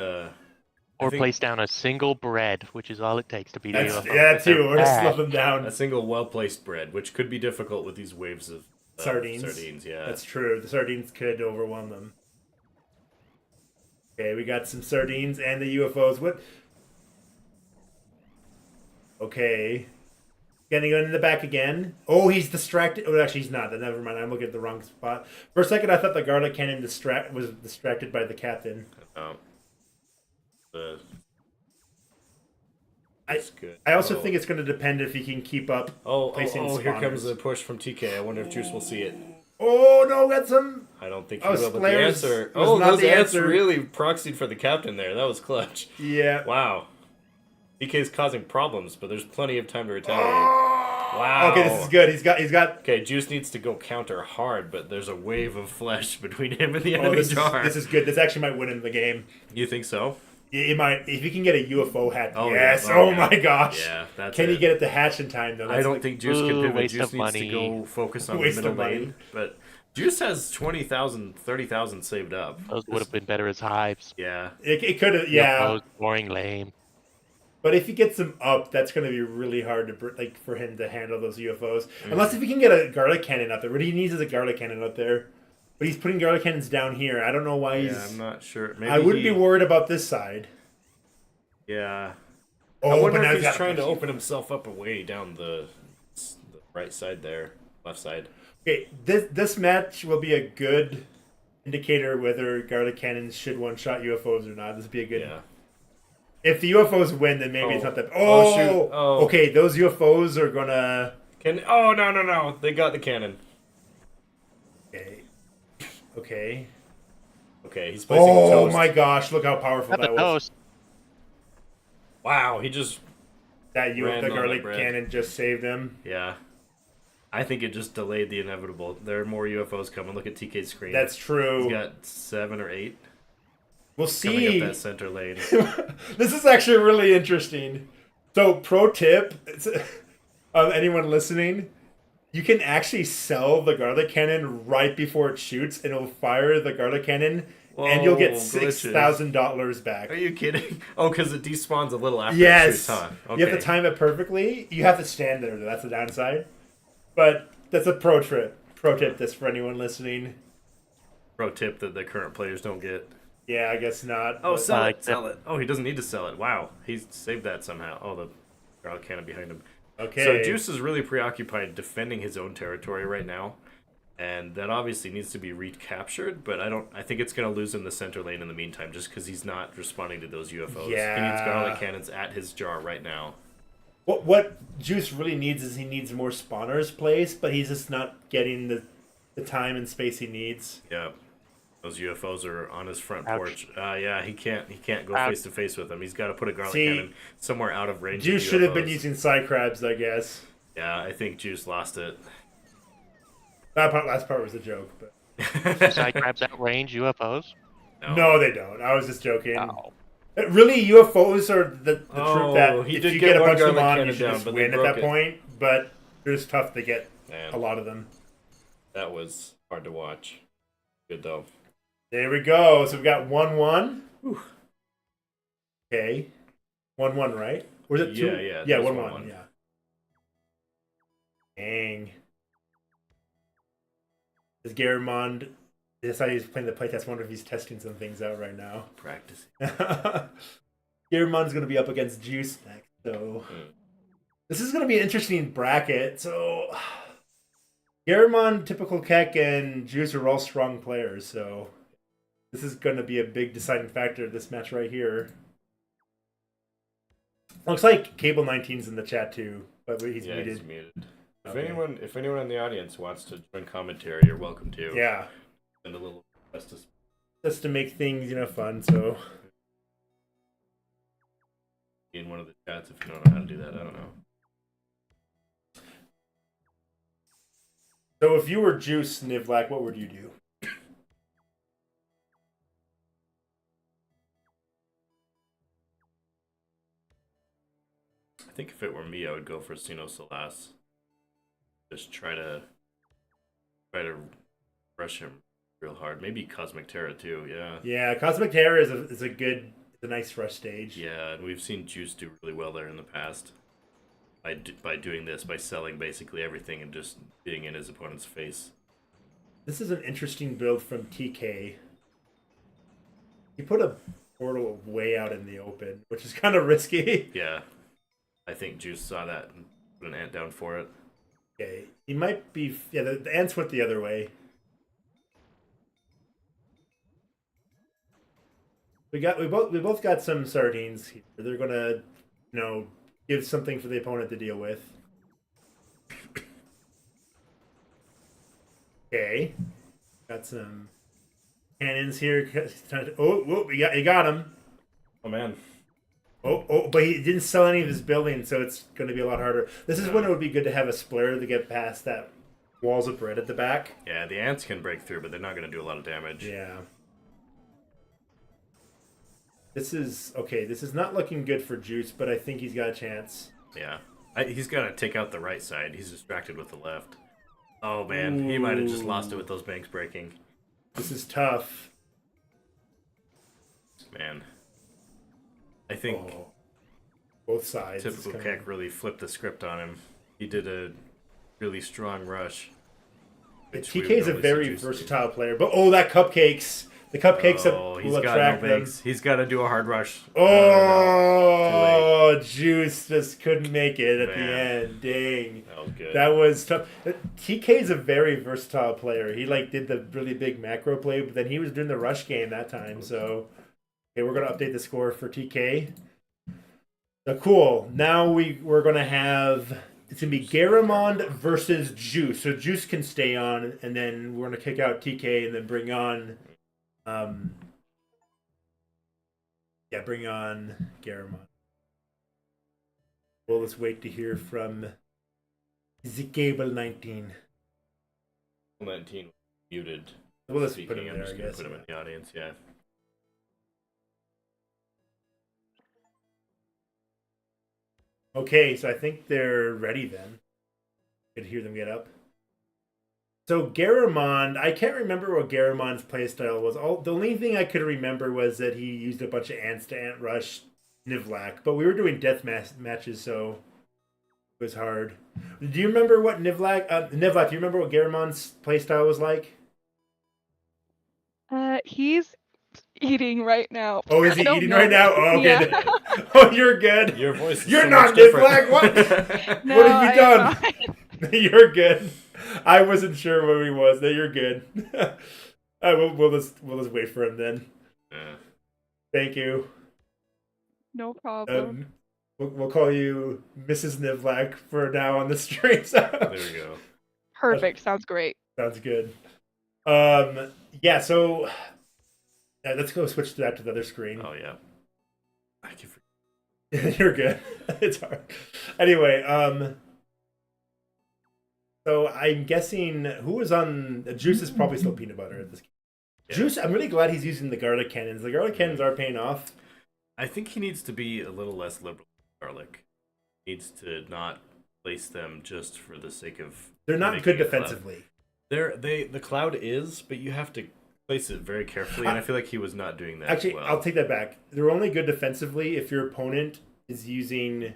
Or place down a single bread, which is all it takes to beat a UFO. Yeah, But they're too. Or to slow bad. them down. a single well-placed bread, which could be difficult with these waves of Sardines. Sardines, yeah. That's true. The sardines could overwhelm them. Okay, we got some sardines and the UFOs. What? Okay. Getting in the back again. Oh, he's distracted. Oh, actually, he's not. Never mind. I'm looking at the wrong spot. For a second, I thought the garlic cannon was distracted by the captain. That's good. I also think it's going to depend if he can keep up. placing Here comes spawners. the push from TK. I wonder if Juice will see it. Oh no, got some. I don't think he Oh, will, but the Splairs answer. was Oh, not those the ants answer. really proxied for the captain there. That was clutch. Yeah. Wow. TK's causing problems, but there's plenty of time to retaliate. Wow. Okay, this is good. He's got. Okay, Juice needs to go counter hard, but there's a wave of flesh between him and the Oh, enemy this jar. is good. This actually might win him the game. You think so? It might, if you can get a UFO hat. Oh, yes. yeah. Oh, Oh, yeah. my gosh. Yeah, that's Can it. he get it to hatch in time though? I That's don't like- think Juice can Ooh, pivot. waste Juice of needs to money. go focus on the Waste middle of money. lane. But Juice has 20,000, 30,000 saved up. Those would have been better as hives. Yeah. It could have. Yeah. UFOs, boring, lame. But if he gets them up, that's going to be really hard to for him to handle those UFOs. Unless if he can get a garlic cannon out there. What he needs is a garlic cannon out there. But he's putting garlic cannons down here. I don't know why Yeah, he's. I'm not sure. Maybe I wouldn't be worried about this side. Yeah. Oh, I wonder but now if he's he's got trying to open himself up away down the right side there, left side. Okay, this match will be a good indicator whether garlic cannons should one-shot UFOs or not. This would be a good. Yeah. If the UFOs win, then maybe it's Oh. not that. Oh, shoot. Oh. Okay, those UFOs are gonna. Oh, no. They got the cannon. Okay. Okay. Okay, he's placing Oh toast. my gosh! Look how powerful Not the that was. toast. Wow, he just... That Ran the on garlic the bread. cannon just saved him. Yeah. I think it just delayed the inevitable. There are more UFOs coming. Look at TK's screen. That's true. He's got 7 or 8 We'll coming see. up that center lane. This is actually really interesting. So, pro tip, anyone listening, you can actually sell the garlic cannon right before it shoots, and it'll fire the garlic cannon, and you'll get Whoa, glitches. $6,000 back. Are you kidding? Oh, because it despawns a little after it Yes, shoots, huh? Okay. you have to time it perfectly. You have to stand there, though. That's the downside. But that's a pro tip. Pro tip. This for anyone listening. Pro tip that the current players don't get. Yeah, I guess not. Oh, but- sell Like it, sell it. Oh, he doesn't need to sell it. Wow, he saved that somehow. Oh, the garlic cannon behind him. okay. So Juice is really preoccupied defending his own territory right now, and that obviously needs to be recaptured. But I think it's going to lose him the center lane in the meantime, just because he's not responding to those UFOs. Yeah. He needs garlic cannons at his jar right now. What Juice really needs is he needs more spawners placed, but he's just not getting the time and space he needs. Yeah. Those UFOs are on his front Ouch. porch. Yeah, he can't go Ouch. face to face with them. He's got to put a garlic See, cannon somewhere out of range. Juice of should have been UFOs. using side crabs, I guess. Yeah, I think Juice lost it. Last part was a joke, but Side crabs outrange UFOs. no, they don't. I was just joking. Oh. Really, UFOs are the troop that he if did you get get a one bunch of them garlic on, you cannon should down, just but they win at broke that it. point. But it's tough to get Man, a lot of them. that was hard to watch. Good though. There we go. So we got 1-1. Okay, 1-1, right? Or was it 2? Yeah, Yeah, that was 1-1. 1-1. Yeah. Dang. Is Garamond decided he's playing the playtest? Wonder if he's testing some things out right now. Practice. Garamond's going to be up against Juice next, so this is going to be an interesting bracket. So Garamond, typical Keck, and Juice are all strong players, so this is going to be a big deciding factor of this match right here. Looks like Cable 19's in the chat too, but he's Yeah, muted. he's muted. Okay. If anyone in the audience wants to join commentary, you're welcome to. Yeah, Send a little request to just to make things fun. So in one of the chats if you don't know how to do that. I don't know. so if you were Juice Nivlak, what would you do? I think if it were me, I would go for Sino Salas. just try to rush him real hard. Maybe Cosmic Terra too. Yeah. Yeah, Cosmic Terror is a nice rush stage. Yeah, and we've seen Juice do really well there in the past. By doing this, by selling basically everything and just being in his opponent's face. This is an interesting build from TK. He put a portal way out in the open, which is kind of risky. Yeah. I think Juice saw that and put an ant down for it. Okay, he might be. Yeah, the ants went the other way. We both got some sardines here. They're gonna, give something for the opponent to deal with. Okay, got some cannons here. Oh, whoa, you got him. Oh man. Oh, but he didn't sell any of his buildings, so it's going to be a lot harder. This is when it would be good to have a splitter to get past that walls of bread at the back. Yeah, the ants can break through, but they're not going to do a lot of damage. Yeah. This is not looking good for Juice, but I think he's got a chance. Yeah. He's got to take out the right side. He's distracted with the left. Oh man, he might have just lost it with those banks breaking. This is tough. Man. I think both sides. typical Keck really flipped the script on him. He did a really strong rush. TK's a very versatile player, but that cupcakes. The cupcakes will attract them. He's got to do a hard rush. Oh, Juice just couldn't make it at the end. Dang. That was good. That was tough. TK's a very versatile player. He did the really big macro play, but then he was doing the rush game that time. So, okay, we're gonna update the score for TK. So cool. Now we're gonna have. It's going to be Garamond versus Juice. So Juice can stay on, and then we're going to kick out TK and then bring on... bring on Garamond. Well, let's wait to hear from Zcable19. 19 muted. Well, let's Speaking, put him I'm there, just I going to guess. put him in the audience, yeah. Okay, so I think they're ready then. Could hear them get up. So Garamond, I can't remember what Garamond's playstyle was. The only thing I could remember was that he used a bunch of ants to ant rush Nivlac, but we were doing death matches, so it was hard. Do you remember what Nivlac, do you remember what Garamond's playstyle was like? He's eating right now. Oh, is he I don't eating know. right now? Oh, okay. Yeah. Oh, you're good. Your voice is You're so not much different. Nivlac. What? No, What have you I done? am not. You're good. I wasn't sure where he was. No, you're good. We'll just wait for him then. Yeah. Thank you. No problem. We'll call you Mrs. Nivlac for now on the stream. There we go. Perfect. Sounds great. Sounds good. Yeah. So let's go switch that to the other screen. Oh, yeah. I can forget. You're good. It's hard. Anyway, so I'm guessing who was on Juice is probably still peanut butter at this. Yeah. Juice, I'm really glad he's using the garlic cannons. The garlic cannons are paying off. I think he needs to be a little less liberal with garlic. He needs to not place them just for the sake of. They're not making good a cloud. defensively. The cloud is, but you have to place it very carefully, and I feel like he was not doing that. Actually, well. I'll take that back. They're only good defensively if your opponent is using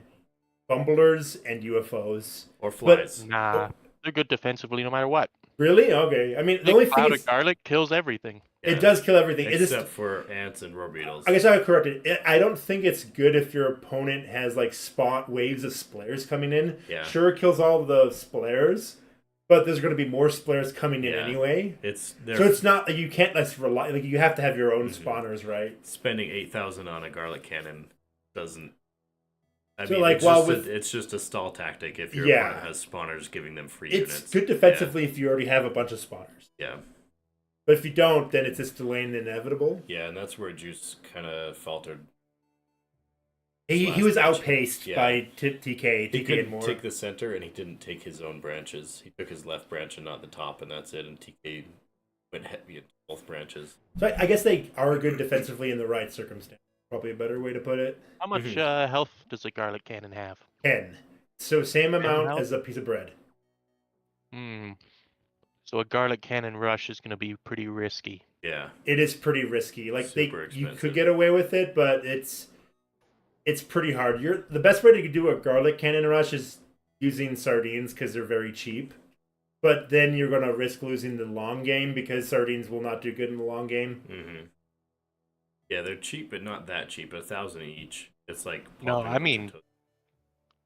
bumblers and UFOs. Or flies. Nah, they're good defensively no matter what. Really? Okay. I mean, the Big only thing cloud is, of garlic kills everything. it does kill everything. It Except just, for ants and roar beetles. I guess I would correct it. I don't think it's good if your opponent has spot waves of splares coming in. Yeah. Sure, it kills all the splares, but there's going to be more splares coming in Yeah. anyway. So So it's not you can't rely. You have to have your own spawners, right? spending 8,000 on a garlic cannon doesn't. I So, mean, it's just a stall tactic if your Yeah. opponent has spawners giving them free It's units. good defensively if you already have a bunch of spawners. Yeah. But if you don't, then it's just delaying the inevitable. Yeah, and that's where Juice kind of faltered. He Last was match. outpaced Yeah. by TK. He TK and couldn't more. take the center, and he didn't take his own branches. He took his left branch and not the top, and that's it. And TK went heavy at both branches. So I guess they are good defensively in the right circumstance. Probably a better way to put it. How much Mhm. health does a garlic cannon have? 10. So same amount health? as a piece of bread. So a garlic cannon rush is going to be pretty risky. Yeah. It is pretty risky. Like Super you expensive. could get away with it, but it's pretty hard. The best way to do a garlic cannon rush is using sardines because they're very cheap. But then you're gonna risk losing the long game because sardines will not do good in the long game. Mm-hmm. Yeah, they're cheap, but not that cheap. 1,000 each. It's like No, popping I a bunch mean- of toast.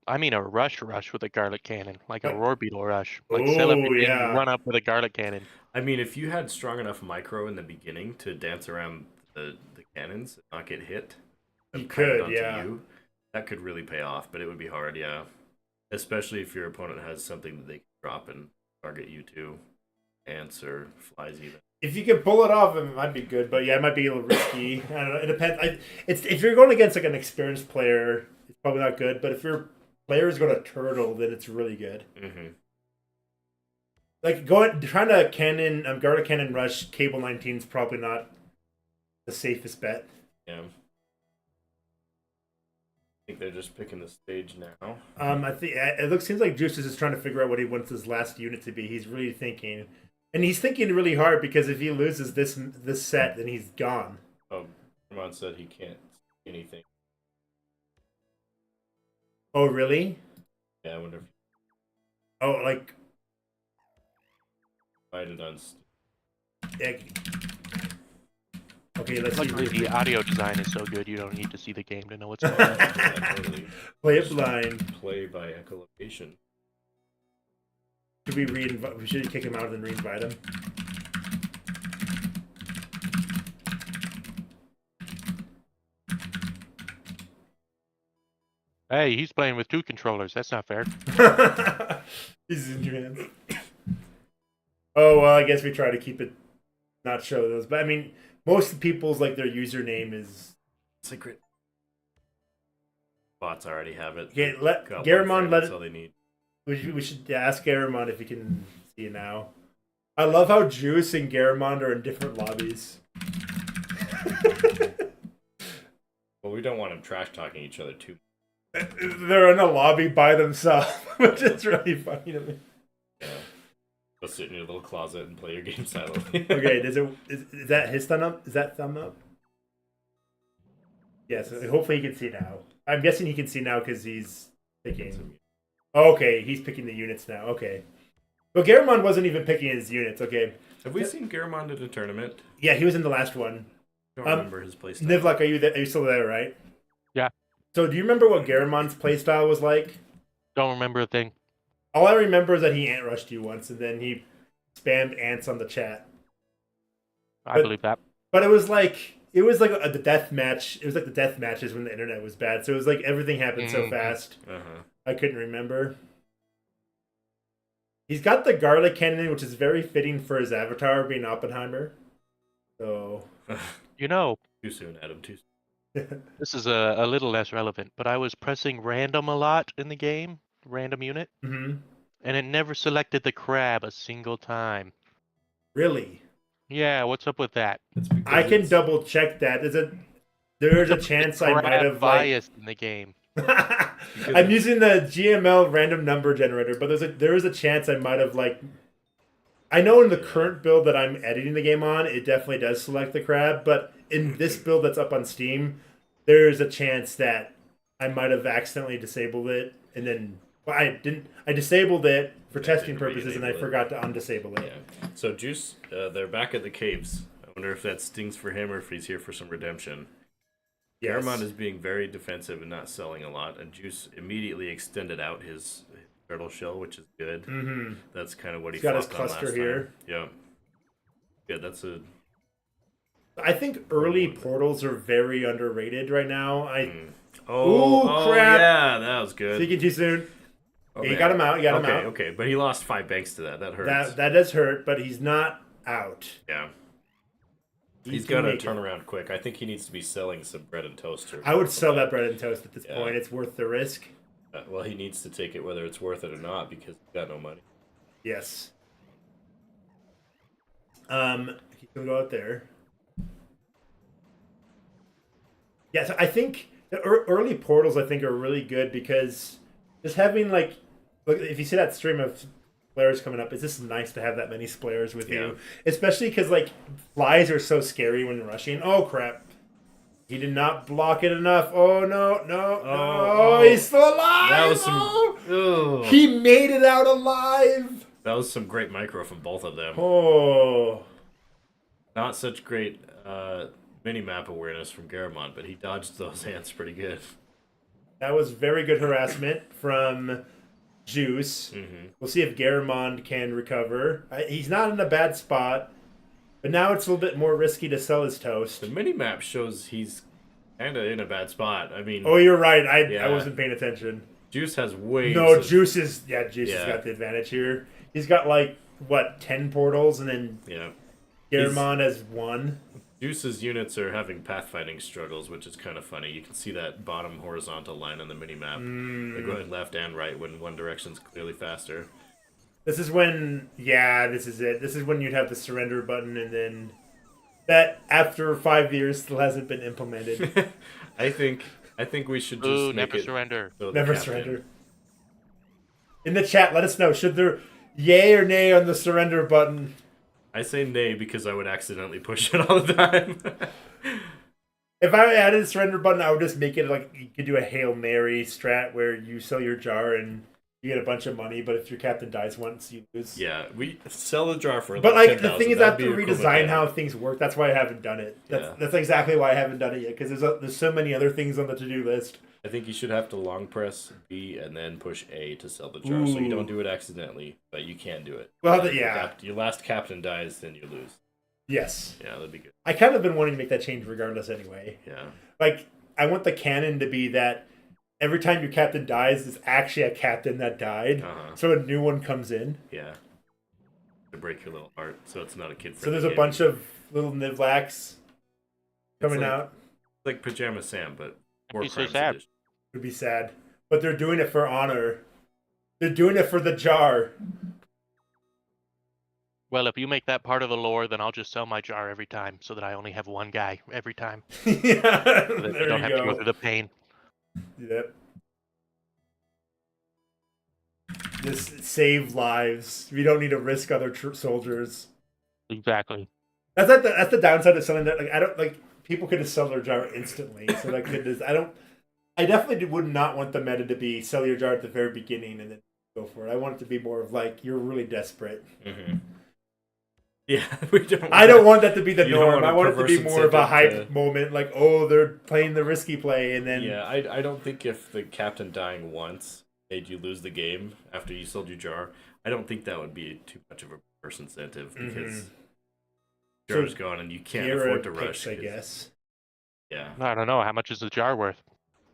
I mean a rush with a garlic cannon, like a Like- roar beetle rush. Like Oh, sell everything, yeah. run up with a garlic cannon. I mean, if you had strong enough micro in the beginning to dance around the cannons and not get hit, You and kind of could, onto yeah. you, that could really pay off, but it would be hard, yeah. Especially if your opponent has something that they can drop and target you too. Ants or flies even. If you can pull it off, it might be good. But yeah, it might be a little risky. I don't know. It depends. If you're going against like an experienced player, it's probably not good. But if your player is going to turtle, then it's really good. Mm-hmm. Like trying to garlic cannon rush cable 19 is probably not the safest bet. Yeah. I think they're just picking the stage now. I think seems like Juice is just trying to figure out what he wants his last unit to be. He's really thinking, and he's thinking really hard because if he loses this set, then he's gone. Oh, Ramon said he can't see anything. Oh, really? Yeah, I wonder if Oh, like he might have done. yeah. Okay, let's see. Luckily, the audio design is so good you don't need to see the game to know what's going on. Yeah, totally. Play it blind. Play by echolocation. Should we reinvite? We should kick him out and then reinvite him. Hey, he's playing with 2 controllers. That's not fair. He's in your hands. Oh well, I guess we try to keep it, not show those. But I mean, most people's like their username is. Secret. Bots already have it. Okay, let Got one Garamond frame, let that's it. all they need. We should ask Garamond if he can see it now. I love how Juice and Garamond are in different lobbies. Well, we don't want them trash talking each other too. They're in a lobby by themselves, which is really funny to me. Yeah. Go sit in your little closet and play your game silently. Okay, is that his thumb up? Is that thumb up? Yes. Hopefully he can see now. I'm guessing he can see now because he's picking. Okay, he's picking the units now. Okay. Well, Garamond wasn't even picking his units. Okay. Have we seen Garamond at a tournament? Yeah, he was in the last one. I don't remember his playstyle. Nivlak, are you still there, right? Yeah. So do you remember what Garamond's playstyle was like? Don't remember a thing. All I remember is that he ant rushed you once, and then he spammed ants on the chat. I believe that. But it was like the death match. It was like the death matches when the internet was bad. So it was like everything happened so fast. Uh-huh. I couldn't remember. He's got the garlic cannon, which is very fitting for his avatar being Oppenheimer. So You know, Too soon, Adam. Too soon. this is a little less relevant, but I was pressing random a lot in the game, random unit, hmm and it never selected the crab a single time. Really, Yeah, what's up with that? It's because I can it's- double check that. There's a chance I might Crab have like. biased in the game. I'm using the GML random number generator, but there is a chance I might have like. I know in the current build that I'm editing the game on, it definitely does select the crab, but in this build that's up on Steam, there is a chance that I might have accidentally disabled it, and then I didn't. I disabled it for testing didn't purposes, and I re-enable it. forgot to undisable it. Yeah. So Juice, they're back at the caves. I wonder if that stings for him or if he's here for some redemption. Yes. Garamond is being very defensive and not selling a lot, and Juice immediately extended out his turtle shell, which is good. Mm-hmm. That's kind of what he He's got his flopped on cluster last here. time. Yeah. Yeah, that's a. I think early portals are very underrated right now. Oh, Ooh, oh, crap. yeah, that was good. Speaking too soon. Oh, Yeah, you man. got him out. You got him okay, out. okay, but he lost 5 banks to that. That hurts. That does hurt, but he's not out. Yeah. He He's can got to make it. turn around quick. I think he needs to be selling some bread and toast. Or I would something sell like that bread and toast at this Yeah. point. It's worth the risk. Well, he needs to take it whether it's worth it or not because he's got no money. Yes. He can go out there. Yeah, so I think the early portals I think are really good because just having like, look, if you see that stream of Splairs coming up. It's just nice to have that many Splairs with Yeah. you, especially because like flies are so scary when rushing. Oh crap! He did not block it enough. Oh no, no, no! He's still alive. That was some. Oh! Ugh. He made it out alive. That was some great micro from both of them. Oh, Not such great mini-map awareness from Garamond, but he dodged those ants pretty good. that was very good harassment from Juice. Mm-hmm. We'll see if Garamond can recover. He's not in a bad spot, but now it's a little bit more risky to sell his toast. The mini-map shows he's kind of in a bad spot. I mean, Oh, you're right. I Yeah. wasn't paying attention. Juice has waves. No, of- Juice has Yeah. got the advantage here. He's got like what 10 portals, and then Yeah. Garamond has 1. Juice's units are having pathfinding struggles, which is kind of funny. You can see that bottom horizontal line on the mini-map. They're going left and right when one direction's clearly faster. This is when, this is it. This is when you'd have the surrender button, and then that after 5 years still hasn't been implemented. I think we should just Ooh, make never it surrender. so the Never captain- surrender. In the chat, let us know, should there yay or nay on the surrender button? I say nay because I would accidentally push it all the time. If I added a surrender button, I would just make it like you could do a Hail Mary strat where you sell your jar and you get a bunch of money, but if your captain dies once, you lose. Yeah, we sell the jar for. But like the 10,000. thing is, I have That'd to be equivalent redesign to- how things work. That's why I haven't done it. Yeah. That's exactly why I haven't done it yet, because there's so many other things on the to-do list. I think you should have to long press B and then push A to sell the jar, so you Ooh. don't do it accidentally, but you can do it. Well, If yeah. your last captain dies, then you lose. Yes. Yeah, that'd be good. I kind of been wanting to make that change regardless anyway. Yeah. Like, I want the canon to be that every time your captain dies, it's actually a captain that died. Uh-huh. So a new one comes in. Yeah. To break your little heart, so it's not a kid. So there's a bunch of little Nivlax coming like- out. like Pajama Sam, but more He's so crimes sad. edition. Would be sad. But they're doing it for honor. They're doing it for the jar. Well, if you make that part of the lore, then I'll just sell my jar every time, so that I only have one guy every time. Yeah, So that you there don't you have to go go. through the pain. Yep. Just save lives. We don't need to risk other soldiers. Exactly. That's the downside of selling that. Like I don't like people could just sell their jar instantly. So that could just I definitely would not want the meta to be sell your jar at the very beginning and then go for it. I want it to be more of like you're really desperate. Mm-hmm. Yeah, we don't. I don't want that to be the You don't norm. want a I want it to be perverse more of a hype incentive to- moment, like oh they're playing the risky play, and then Yeah, I don't think if the captain dying once made you lose the game after you sold your jar, I don't think that would be too much of a perverse incentive because jar's gone and you can't Garrett afford to picks, rush. I 'cause- guess. Yeah, I don't know. How much is the jar worth?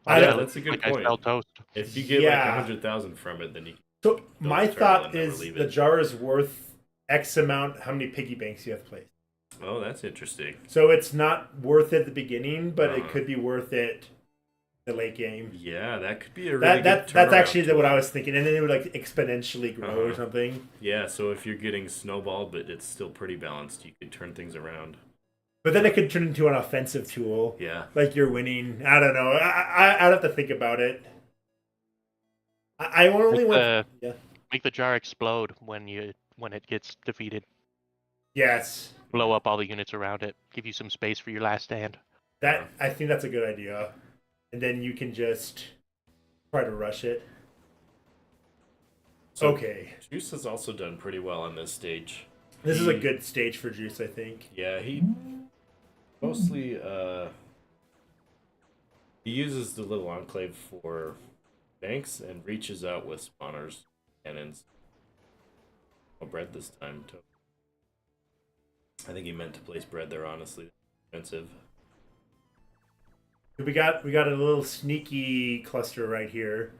I yeah, don't- that's a good Like I point. sell toast. If you get Yeah. like 100,000 from it, then you. So my the turtle thought and never is leave the it. jar is worth X amount. How many piggy banks you have placed? Oh, that's interesting. So it's not worth it at the beginning, but it Uh-huh. could be worth it the late game. Yeah, that could be a really That's good actually turnaround what I tool. was thinking, and then it would like exponentially grow or Uh-huh. something. Yeah, so if you're getting snowballed, but it's still pretty balanced, you could turn things around. But then it could turn into an offensive tool, Yeah. like you're winning. I don't know. I'd have to think about it. I only Make want. the, Yeah. make the jar explode when it gets defeated. Yes, Blow up all the units around it. Give you some space for your last stand. that I think that's a good idea, and then you can just try to rush it. So Okay, Juice has also done pretty well on this stage. this is a He- good stage for Juice, I think. Yeah, he mostly he uses the little enclave for banks and reaches out with spawners, cannons. Oh, bread this time too. I think he meant to place bread there. Honestly, expensive. We got a little sneaky cluster right here.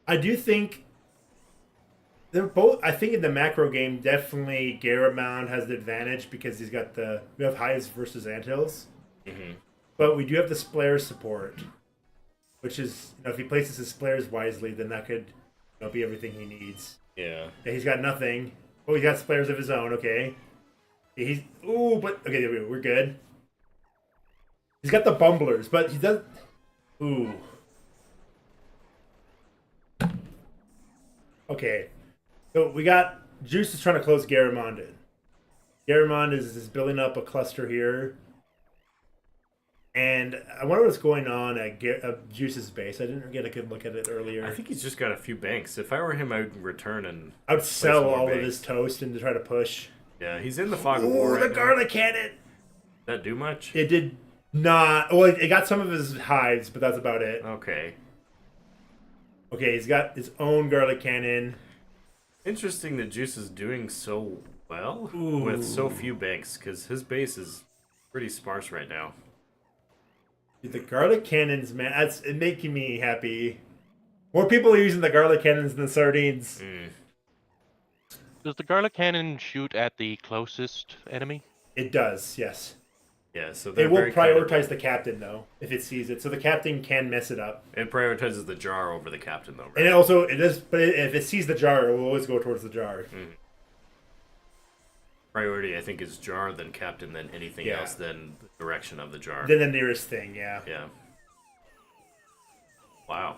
I do think they're both. I think in the macro game, definitely Garamond has the advantage because he's got we have hives versus anthills, Mm-hmm. but we do have the Splair support, which is if he places his Splairs wisely, then that could be everything he needs. Yeah. Yeah, he's got nothing. Oh, he's got Splairs of his own. Okay, he's but okay, there we go. We're good. He's got the bumblers, but he does. Ooh. Okay. So we got Juice is trying to close Garamond in. Garamond is building up a cluster here. And I wonder what's going on at Juice's base. I didn't get a good look at it earlier. I think he's just got a few banks. If I were him, I would return and... I would sell more all of banks. his toast and to try to push. Yeah, he's in the fog of war Ooh, right the now. garlic cannon! Did that do much? It did not. Well, it got some of his hives, but that's about it. Okay. Okay, he's got his own garlic cannon. Interesting that Juice is doing so well Ooh. with so few banks, because his base is pretty sparse right now. Dude, the garlic cannons, man, that's making me happy. More people are using the garlic cannons than the sardines. Does the garlic cannon shoot at the closest enemy? It does, yes. Yeah, so It they're will very prioritize kind the captain, though, if it sees it. So the captain can mess it up. It prioritizes the jar over the captain, though, right? And it does, but if it sees the jar, it will always go towards the jar. Priority, I think, is jar, then captain, then anything Yeah. else, then the direction of the jar. Then the nearest thing, yeah. Yeah. Wow.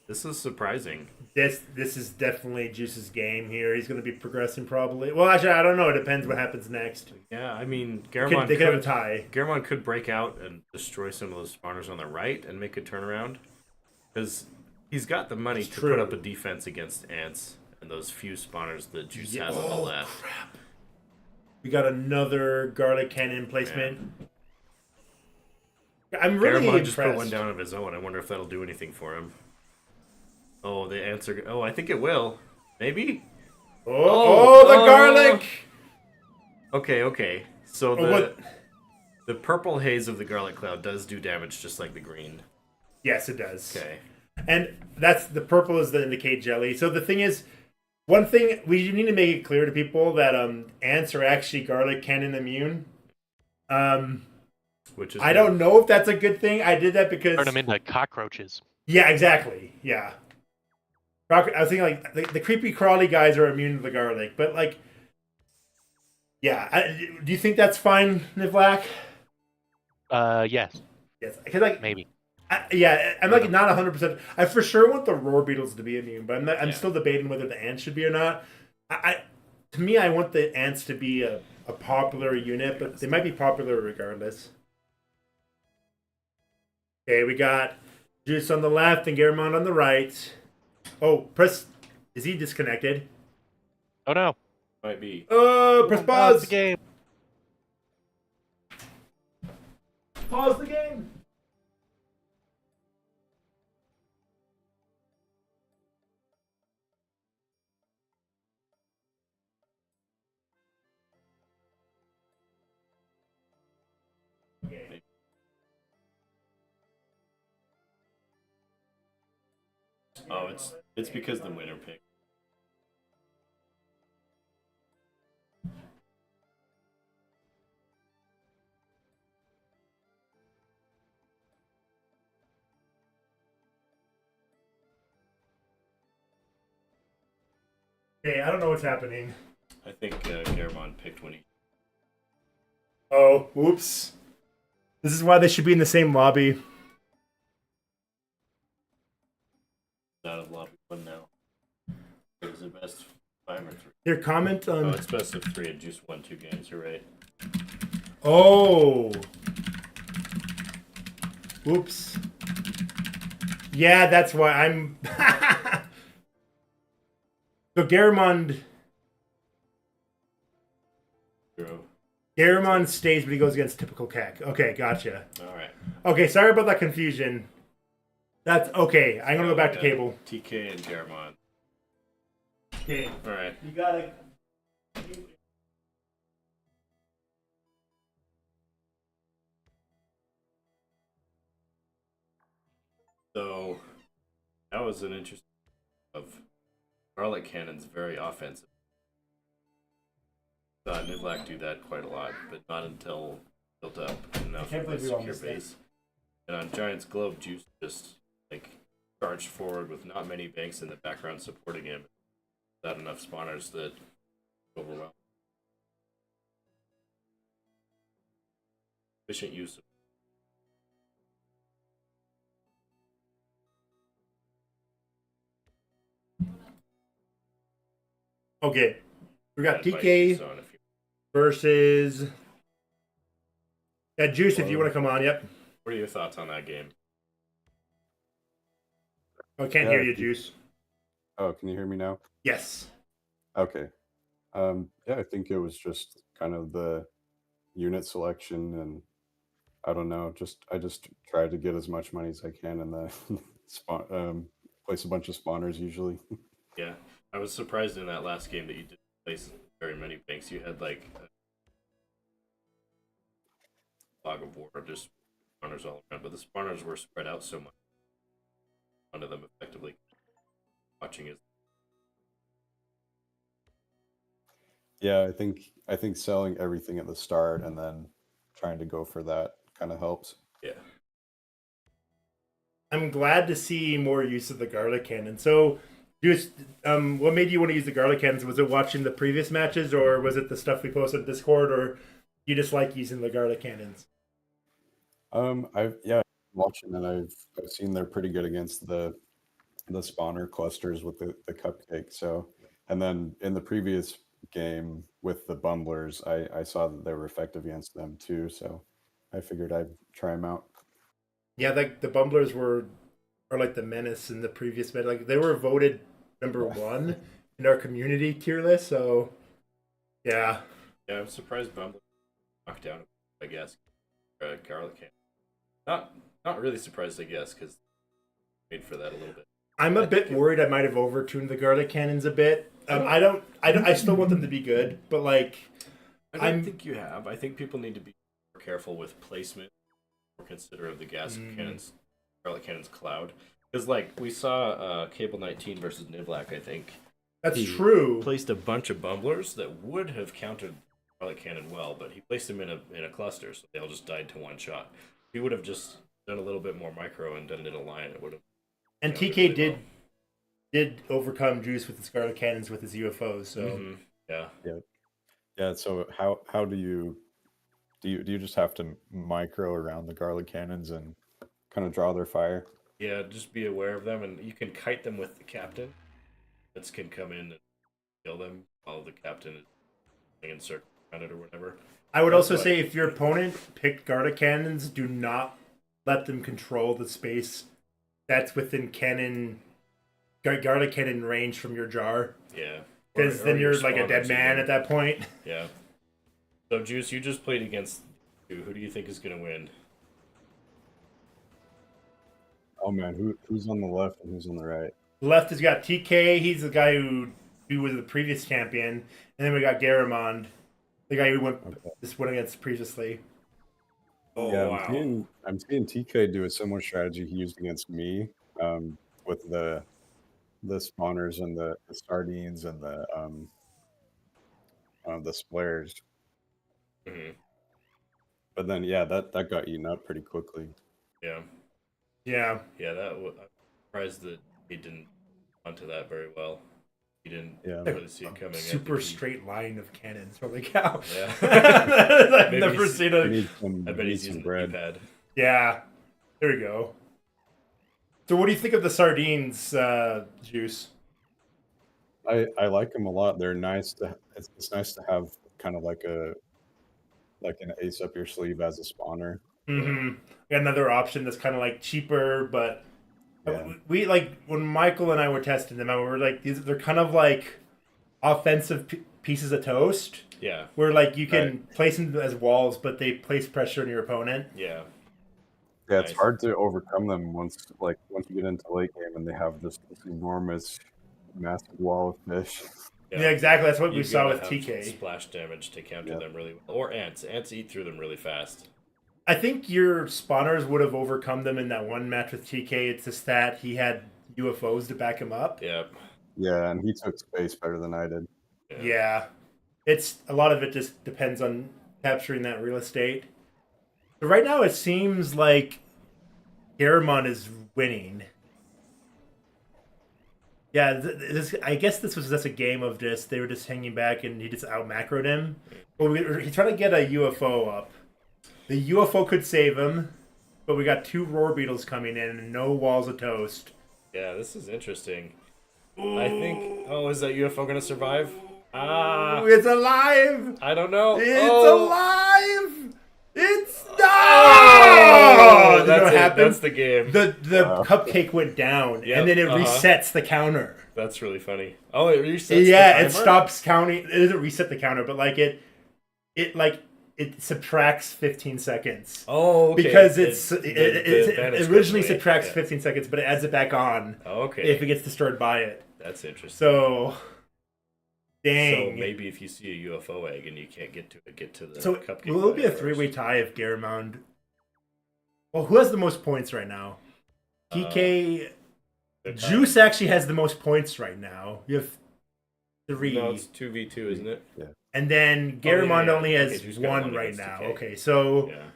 This is surprising. This is definitely Juice's game here. He's going to be progressing probably. Well, actually, I don't know. It depends what happens next. Yeah, I mean, They Garamond could have a tie. Garamond could break out and destroy some of those spawners on the right and make a turnaround. Because he's got the money That's to true. put up a defense against ants and those few spawners that Juice has on the left. Crap. We got another garlic cannon placement. I'm really Garamond impressed. just put one down of his own. I wonder if that'll do anything for him. Oh, the ants are... Oh, I think it will. Maybe? Oh, the garlic! Okay. So what? the purple haze of the garlic cloud does do damage just like the green. Yes, it does. Okay. And that's the purple is the indicate jelly. So the thing is, one thing we need to make it clear to people that ants are actually garlic cannon immune. Which is I don't know if that's a good thing. I did that because Turn them into cockroaches. yeah, exactly. Yeah. I was thinking like the creepy crawly guys are immune to the garlic, but like, yeah. Do you think that's fine, Nivlak? Yes, Yes, because like maybe. I'm like not 100%. I for sure want the roar beetles to be immune, but I'm Yeah. still debating whether the ants should be or not. To me, I want the ants to be a popular unit, but they might be popular regardless. Okay, we got Juice on the left and Garamond on the right. Oh, press. Is he disconnected? Oh no! Might be. Press Pause pause. the game. Pause the game. Oh, it's because the winner pick. Okay, I don't know what's happening. I think Garamond picked when he. Oh, whoops. This is why they should be in the same lobby. Out of lobby one now. It was the best 5 or 3. Here, comment on. Oh, it's best of 3 and Juice won 2 games. You're right. Oh. Whoops. Yeah, that's why I'm. So Garamond. 0. Garamond stays, but he goes against typical Keck. Okay, gotcha. All right. Okay, sorry about that confusion. That's okay. I'm gonna go back to cable. TK and Garamond. Okay. All right. You gotta. So that was an interesting of garlic cannon's very offensive. Saw Nivlak do that quite a lot, but not until built up enough can't of a believe we all secure missed that. base. And on Giant's Globe, Juice just like charged forward with not many banks in the background supporting him. Not enough spawners that overwhelmed. Efficient use of Okay. We got Invite TK Juice on if you- versus. Yeah, Juice, if you want to come on. Yep. What are your thoughts on that game? I can't Yeah, hear you, if you- Juice. Oh, can you hear me now? Yes. Okay. Yeah, I think it was just kind of the unit selection, and I don't know, I just try to get as much money as I can in the spawn, place a bunch of spawners usually. Yeah, I was surprised in that last game that you didn't place very many banks. You had like a fog of war, just spawners all around, but the spawners were spread out so much. One of them effectively watching is Yeah, I think selling everything at the start and then trying to go for that kind of helps. yeah. I'm glad to see more use of the garlic cannon. So, Juice, what made you want to use the garlic cannons? Was it watching the previous matches, or was it the stuff we posted on Discord, or you just like using the garlic cannons? I've watching, and I've seen they're pretty good against the spawner clusters with the cupcake. So, and then in the previous game with the bumblers, I saw that they were effective against them too. So, I figured I'd try them out. Yeah, like the bumblers are like the menace in the previous match. Like they were voted number one in our community tier list. So, yeah. Yeah, I'm surprised Bumble knocked down, I guess, garlic can. Not really surprised, I guess, because made for that a little bit. I'm a bit worried I might have overtuned the garlic cannons a bit. I still want them to be good, but like, I don't think you have. I think people need to be more careful with placement or consider of the cannons, garlic cannons cloud. Because like we saw Cable 19 versus Nivlak, I think. that's He true. Placed a bunch of bumblers that would have countered garlic cannon well, but he placed them in a cluster, so they all just died to one shot. If he would have just done a little bit more micro and done it in a line, it would have. And countered TK really did overcome Juice with his garlic cannons with his UFOs. So well. Mhm. Yeah. Yeah. So how do you just have to micro around the garlic cannons and kind of draw their fire? Yeah, just be aware of them, and you can kite them with the captain. That can come in and kill them while the captain is in circle around it or whatever. I would That's also why- say if your opponent picked garlic cannons, do not let them control the space that's within garlic cannon range from your jar, Yeah. because Or then your you're like a dead spawners man even. at that point. Yeah. So, Juice, you just played against who do you think is going to win? Oh man, who's on the left and who's on the right? Left has got TK. He's the guy who was the previous champion, and then we got Garamond, the guy who went against previously. Oh, Yeah, wow. I'm seeing TK do a similar strategy he used against me, with the spawners and the sardines and the splares. Mhm. But then yeah, that got eaten up pretty quickly. Yeah. Yeah. Yeah, I'm surprised that he didn't onto that very well. He didn't Yeah. really see it coming. I Super think he- straight line of cannons. Holy cow! Yeah. I've Maybe never he's- seen We a. need some, I bet we he's need using some the bread. D-pad. Yeah. There we go. So, what do you think of the sardines, Juice? I like them a lot. They're nice it's nice to have kind of like an ace up your sleeve as a spawner. Mm-hmm. Got another option that's kind of like cheaper, but Yeah. we like when Michael and I were testing them out. We were like, they're kind of like offensive pieces of toast, Yeah. where like you can Right. place them as walls, but they place pressure on your opponent. Yeah. Yeah, it's Nice. hard to overcome them once you get into late game and they have this enormous, massive wall of fish. Yeah, exactly. That's what we You've saw gotta with have TK. splash damage to counter Yeah. them really well. Or ants. Ants eat through them really fast. I think your spawners would have overcome them in that one match with TK. It's just that he had UFOs to back him up. Yeah. Yeah, and he took space better than I did. Yeah. It's a lot of it just depends on capturing that real estate. But right now it seems like Garamond is winning. Yeah, I guess this was just a game of just they were just hanging back and he just out macroed him. Well, he tried to get a UFO up. The UFO could save him, but we got two roar beetles coming in and no walls of toast. Yeah, this is interesting. I think. Oh, is that UFO gonna survive? Ah, It's alive! I don't know. It's Oh. alive! It's Oh, no! that's what it. happened? That's the game. The Wow. cupcake went down, Yep, and then it uh-huh. resets the counter. That's really funny. Oh, it resets. the Yeah, it timer? stops counting. It doesn't reset the counter, but like it subtracts 15 seconds. Oh, okay. Because The it advantage goes originally away. subtracts Yeah. 15 seconds, but it adds it back on Okay. if it gets destroyed by it. That's interesting. So, So dang. maybe if you see a UFO egg and you can't get to the So cupcake. will it be a first. three-way tie if Garamond? Well, who has the most points right now? TK The tie. Juice actually has the most points right now. You have 3, No, it's 2v2, isn't it? and then Oh, yeah, Garamond yeah. only has Okay, Juice got 1 one right against now. TK. Okay, so Yeah.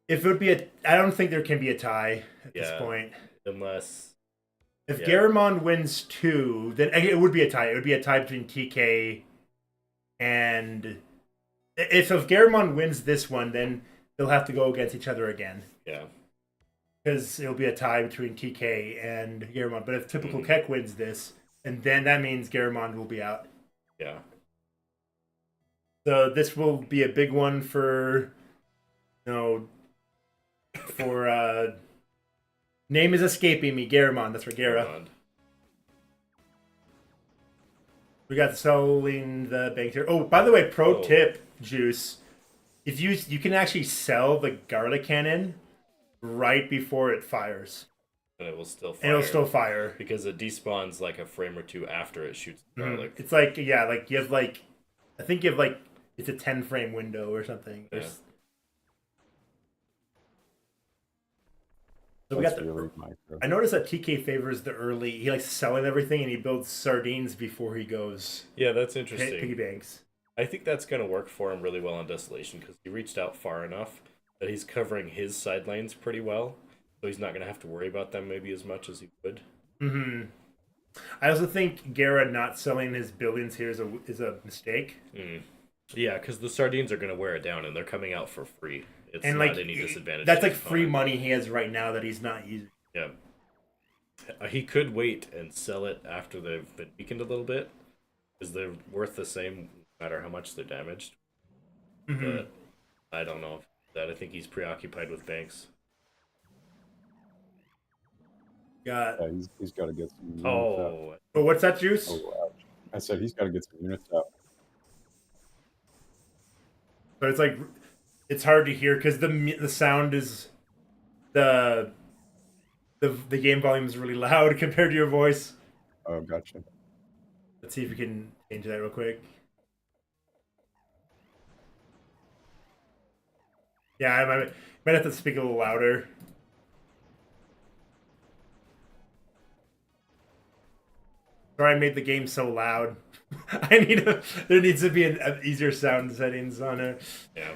if it would be I don't think there can be a tie at this Yeah. point. Unless. If Yeah. Garamond wins 2, then it would be a tie. It would be a tie between TK and if Garamond wins this one, then they'll have to go against each other again. Yeah. Because it'll be a tie between TK and Garamond. But if typical Mhm. Keck wins this, and then that means Garamond will be out. Yeah. So this will be a big one for, name is escaping me, Garamond. That's for Gara. Garamond. We got selling the bank here. Oh, by the way, pro Oh. tip, Juice. If you can actually sell the garlic cannon right before it fires. And it will still fire. And it'll still fire. Because it despawns like a frame or two after it shoots the Mhm. garlic. It's like, yeah, like you have like, I think you have like, it's a 10 frame window or something. Yeah. So we That's got the, really micro. I noticed that TK favors the early, he likes selling everything and he builds sardines before he goes Yeah, that's piggy interesting. banks. I think that's going to work for him really well on Desolation because he reached out far enough that he's covering his side lanes pretty well. So he's not going to have to worry about them maybe as much as he would. Mm-hmm. I also think Gara not selling his buildings here is a mistake. Mm. Yeah, because the sardines are going to wear it down and they're coming out for free. It's And not like any disadvantage. that's to like his free opponent. money he has right now that he's not using. Yeah. He could wait and sell it after they've been weakened a little bit because they're worth the same no matter how much they're damaged. Mm-hmm. But I don't know if that. I think he's preoccupied with banks. Got Yeah, he's got to get some units out. Oh, oh, what's that, Juice? Oh, ouch. I said he's got to get some units out. But it's like it's hard to hear because the sound is the game volume is really loud compared to your voice. Oh, gotcha. Let's see if we can change that real quick. Yeah, I might have to speak a little louder. Sorry, I made the game so loud. There needs to be an easier sound settings on it. yeah.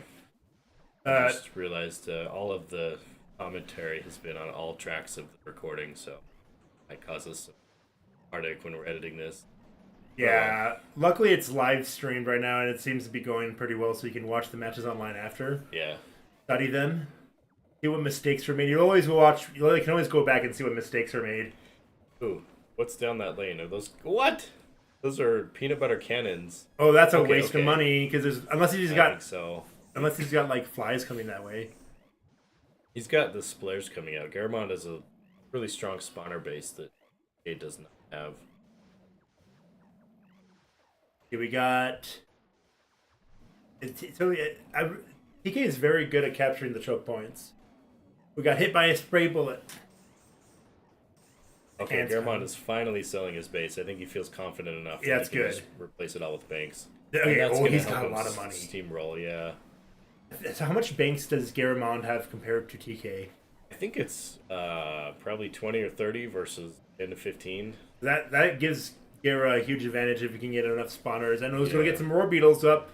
I just realized all of the commentary has been on all tracks of the recording, so that causes some heartache when we're editing this. Yeah, luckily it's live streamed right now, and it seems to be going pretty well, so you can watch the matches online after. Yeah. Study them. See what mistakes were made. You can always go back and see what mistakes are made. Ooh, what's down that lane? Are those what? Those are peanut butter cannons. Oh, that's a Okay, waste of okay. money because unless he's I got think so. like flies coming that way. He's got the splares coming out. Garamond has a really strong spawner base that he does not have. Okay, we got. TK is very good at capturing the choke points. We got hit by a spray bullet. Okay, Hands Garamond coming. is finally selling his base. I think he feels confident enough that Yeah, he that's can good. just replace it all with banks. Okay, And that's oh, gonna he's help got a him lot of money. Steamroll, yeah. So how much banks does Garamond have compared to TK? I think it's probably 20 or 30 versus 10 to 15. That gives Gara a huge advantage if he can get enough spawners. I know he's going to Yeah. get some roar beetles up.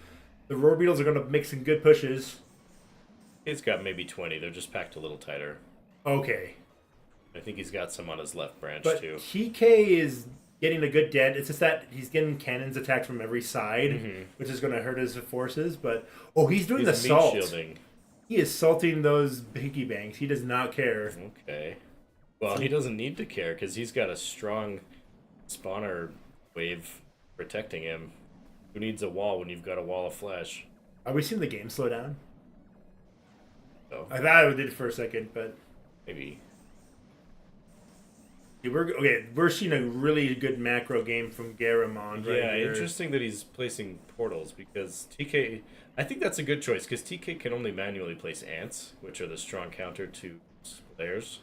The roar beetles are going to make some good pushes. He's got maybe 20. They're just packed a little tighter. Okay. I think he's got some on his left branch, But too. TK is getting a good dent. It's just that he's getting cannons attacked from every side, Mhm. which is going to hurt his forces. But, he's doing He's the meat salt. shielding. He is salting those piggy banks. He does not care. Okay. Well, he doesn't need to care because he's got a strong spawner wave protecting him. Who needs a wall when you've got a wall of flesh? Are we seeing the game slow down? So I thought it did for a second, but maybe. we're seeing a really good macro game from Garamond right Yeah, here. interesting that he's placing portals because TK. I think that's a good choice because TK can only manually place ants, which are the strong counter to splares.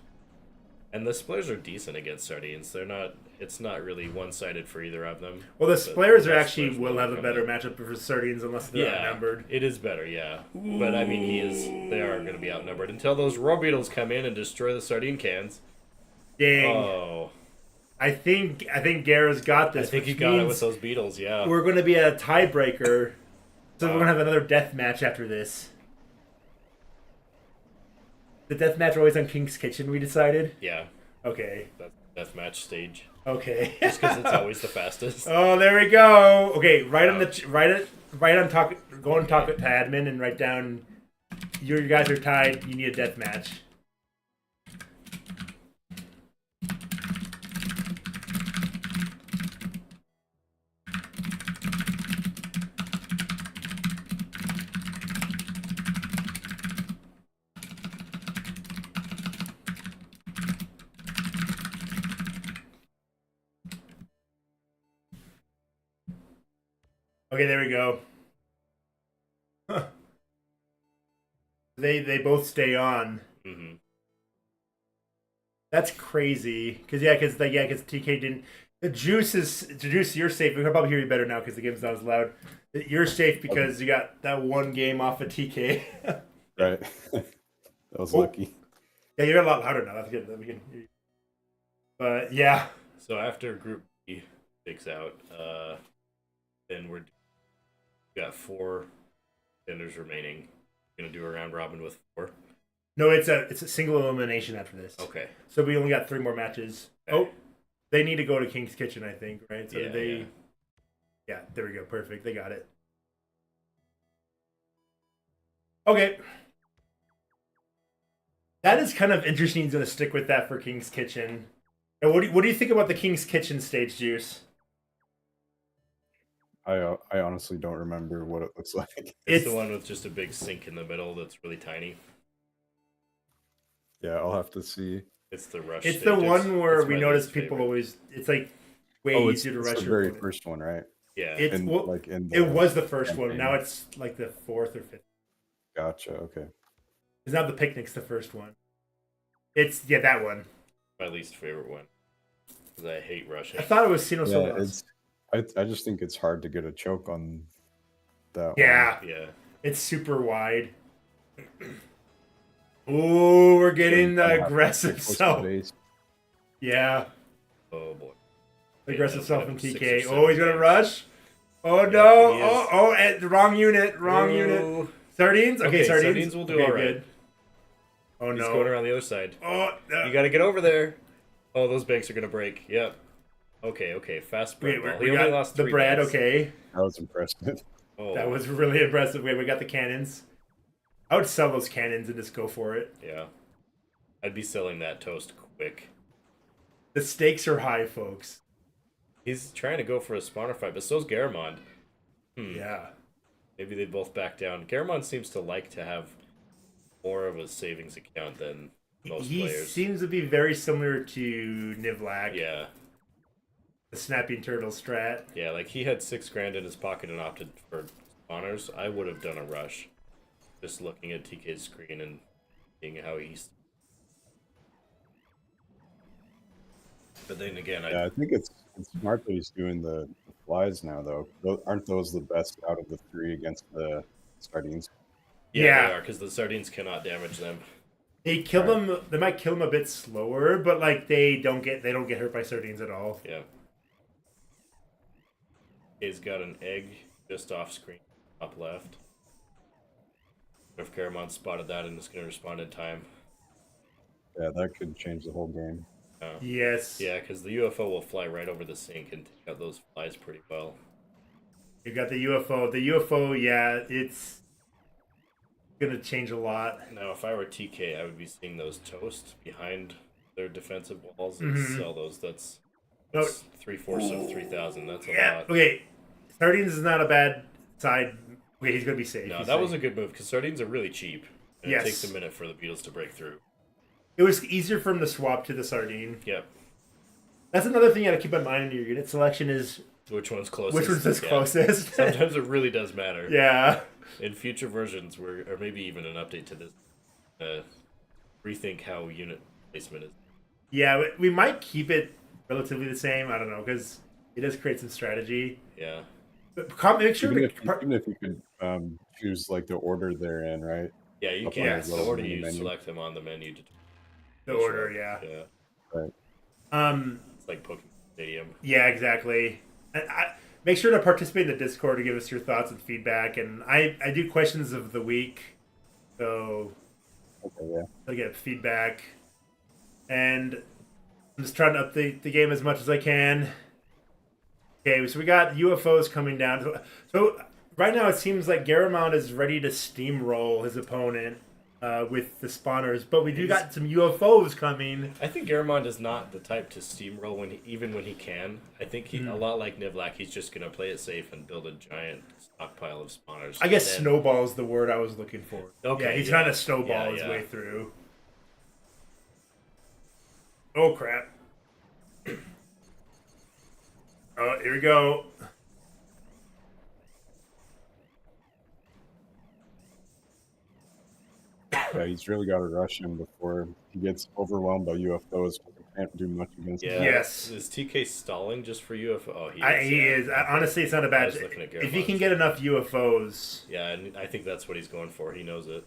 And the splares are decent against sardines. They're not. It's not really one-sided for either of them. Well, the But Splayers the are best actually splares will have a come better in. matchup for Sardines unless they're outnumbered. It is better, yeah. But I mean, they are going to be outnumbered until those roar beetles come in and destroy the sardine cans. Dang. Oh, I think Gara's got I this. think he which got it means with those beetles. Yeah. we're going to be at a tiebreaker. So we're going to have another death match after this. The death match always on King's Kitchen, we decided? Yeah. Okay. That's the deathmatch stage. Okay. Just because it's always the fastest. Oh, there we go. Okay, right on Ouch. the right on talk. Go and talk to admin and write down. You guys are tied. You need a death match. Okay, there we go. Huh. They both stay on. Mm-hmm. That's crazy. Because TK didn't. The juice. You're safe. We can probably hear you better now because the game's not as loud. You're safe because you got that one game off of TK. Right. That was Oh. lucky. Yeah, you're a lot louder now. That's good. We can hear you. But yeah, So after Group B takes out, then we got 4 contenders remaining. Gonna do a round robin with 4. no, it's a single elimination after this. Okay. So we only got 3 more matches. Okay. Oh, they need to go to King's Kitchen, I think, right? So Yeah, yeah, there we go. Perfect. They got it. Okay. That is kind of interesting. He's going to stick with that for King's Kitchen. And what do you think about the King's Kitchen stage, Juice? I honestly don't remember what it looks like. It's the one with just a big sink in the middle that's really tiny. Yeah, I'll have to see. It's the rush. It's the stage. one where It's we my notice least people favorite. always. It's like way Oh, easier to it's rush the your very opponent. first one, right? Yeah. It's In, well, like in it the was the first one. campaign. Now it's like the 4th or 5th. Gotcha. Okay. It's not the picnic's the first one. It's that one. My least favorite one. Because I hate rushing. I thought it was Sino Yeah, Solas. I just think it's hard to get a choke on that. Yeah, Yeah. it's super wide. Ooh, we're getting the aggressive self. Yeah, Oh boy. the Yeah, aggressive that's self gonna and be 6 TK. or 7 Oh, he's gonna games. rush. Oh Yeah, no! he is. The wrong unit. Wrong unit. Ooh. Sardines. Okay, Okay, sardines. sardines will do okay, all right. good. Oh He's no! going around the other side. Oh, You gotta get over there. Oh, those banks are gonna break. Yep. Okay. Fast break. wait, ball. we He only got lost the 3 Brad. banks. Okay, That was impressive. Oh, that was really impressive. Wait, we got the cannons. I would sell those cannons and just go for it. Yeah. I'd be selling that toast quick. The stakes are high, folks. He's trying to go for a spawner fight, but so's Garamond. Yeah. Maybe they both back down. Garamond seems to like to have more of a savings account than most He players. seems to be very similar to Nivlak, Yeah. the snapping turtle strat. Yeah, like he had 6 grand in his pocket and opted for spawners. I would have done a rush. Just looking at TK's screen and seeing how he's. But then again, Yeah, I think it's smart that he's doing the flies now, though. Aren't those the best out of the 3 against the sardines? Yeah. they are because the sardines cannot damage them. They kill them. They might kill them a bit slower, but like they don't get hurt by sardines at all. Yeah. He's got an egg just off screen, top left. If Garamond spotted that and is going to respond in time. Yeah, that could change the whole game. Yes. Yeah, because the UFO will fly right over the sink and take out those flies pretty well. You got the UFO. The UFO. Yeah, it's gonna change a lot. Now, if I were TK, I would be seeing those toast behind their defensive walls and Mhm. sell those. That's Oh. 3/4 of 3,000. That's a Yeah. lot. Okay. Sardines is not a bad side. Okay, he's gonna be safe. No, He's that safe. was a good move because sardines are really cheap, and Yes. it takes a minute for the beetles to break through. It was easier for him to swap to the sardine. Yep. That's another thing you gotta keep in mind in your unit selection is Which one's closest? which one's the Yeah. closest. Sometimes it really does matter. Yeah. In future versions, or maybe even an update to this, rethink how unit placement is. Yeah, we might keep it relatively the same. I don't know, because it does create some strategy. Yeah. But make sure Even if you could choose like the order they're in, right? Yeah, you Up can. on The the order mini you menu. select them on the menu. the order, yeah. Yeah. It's like Pokemon Stadium. Yeah, exactly. And make sure to participate in the Discord to give us your thoughts and feedback. And I do questions of the week, so Okay, yeah. I'll get feedback. And I'm just trying to update the game as much as I can. Okay, so we got UFOs coming down. So right now it seems like Garamond is ready to steamroll his opponent with the spawners, but we do got some UFOs coming. I think Garamond is not the type to steamroll even when he can. I think a lot like Nivlak, he's just gonna play it safe and build a giant stockpile of spawners. I guess And then- snowball is the word I was looking for. Okay, yeah, he's yeah. trying to snowball Yeah, his yeah. way through. Oh crap! Oh, here we go. Yeah, he's really got to rush him before he gets overwhelmed by UFOs. He can't do much against Yeah. them. Yes. Is TK stalling just for UFO? Oh, he is. He yeah. is. Honestly, it's not a I bad. was looking at If he can Garamond. get enough UFOs. Yeah, and I think that's what he's going for. He knows it.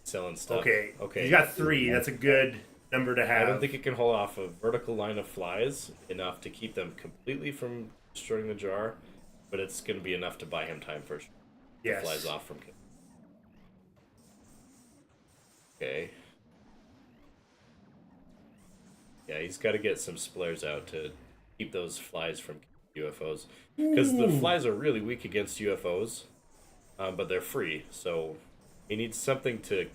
Selling stuff. Okay. Okay. He's got 3. That's a good number to have. I don't think it can hold off a vertical line of flies enough to keep them completely from destroying the jar, but it's going to be enough to buy him time for the Yes. flies off from. Okay. Yeah, he's got to get some splares out to keep those flies from UFOs, because the flies are really weak against UFOs, but they're free. So he needs something to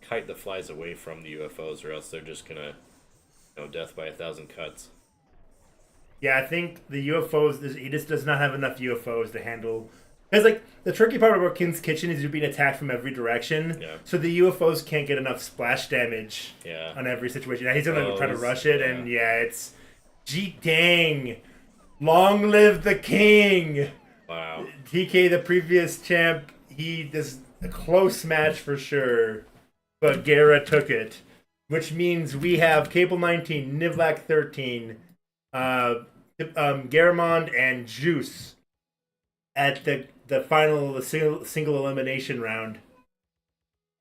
kite the flies away from the UFOs, or else they're just gonna, death by 1,000 cuts. Yeah, I think the UFOs. He just does not have enough UFOs to handle. Because like the tricky part about King's Kitchen is you're being attacked from every direction. Yeah. So the UFOs can't get enough splash damage Yeah. on every situation. Now he's gonna Oh, try to he's- rush it, yeah. and yeah, it's gee dang, long live the king. Wow. TK, the previous champ, he does a close match for sure, but Gara took it, which means we have Cable 19, Nivlak 13, Garamond, and Juice at the final, the single elimination round.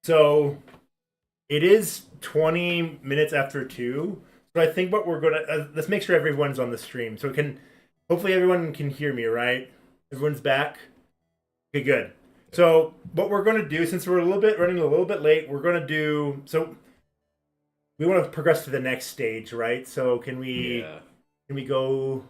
So it is 20 minutes after 2. So I think what we're gonna let's make sure everyone's on the stream, so hopefully everyone can hear me, right? Everyone's back. Okay, good. So what we're going to do, since we're running a little bit late, we're going to do we want to progress to the next stage, right? So can we go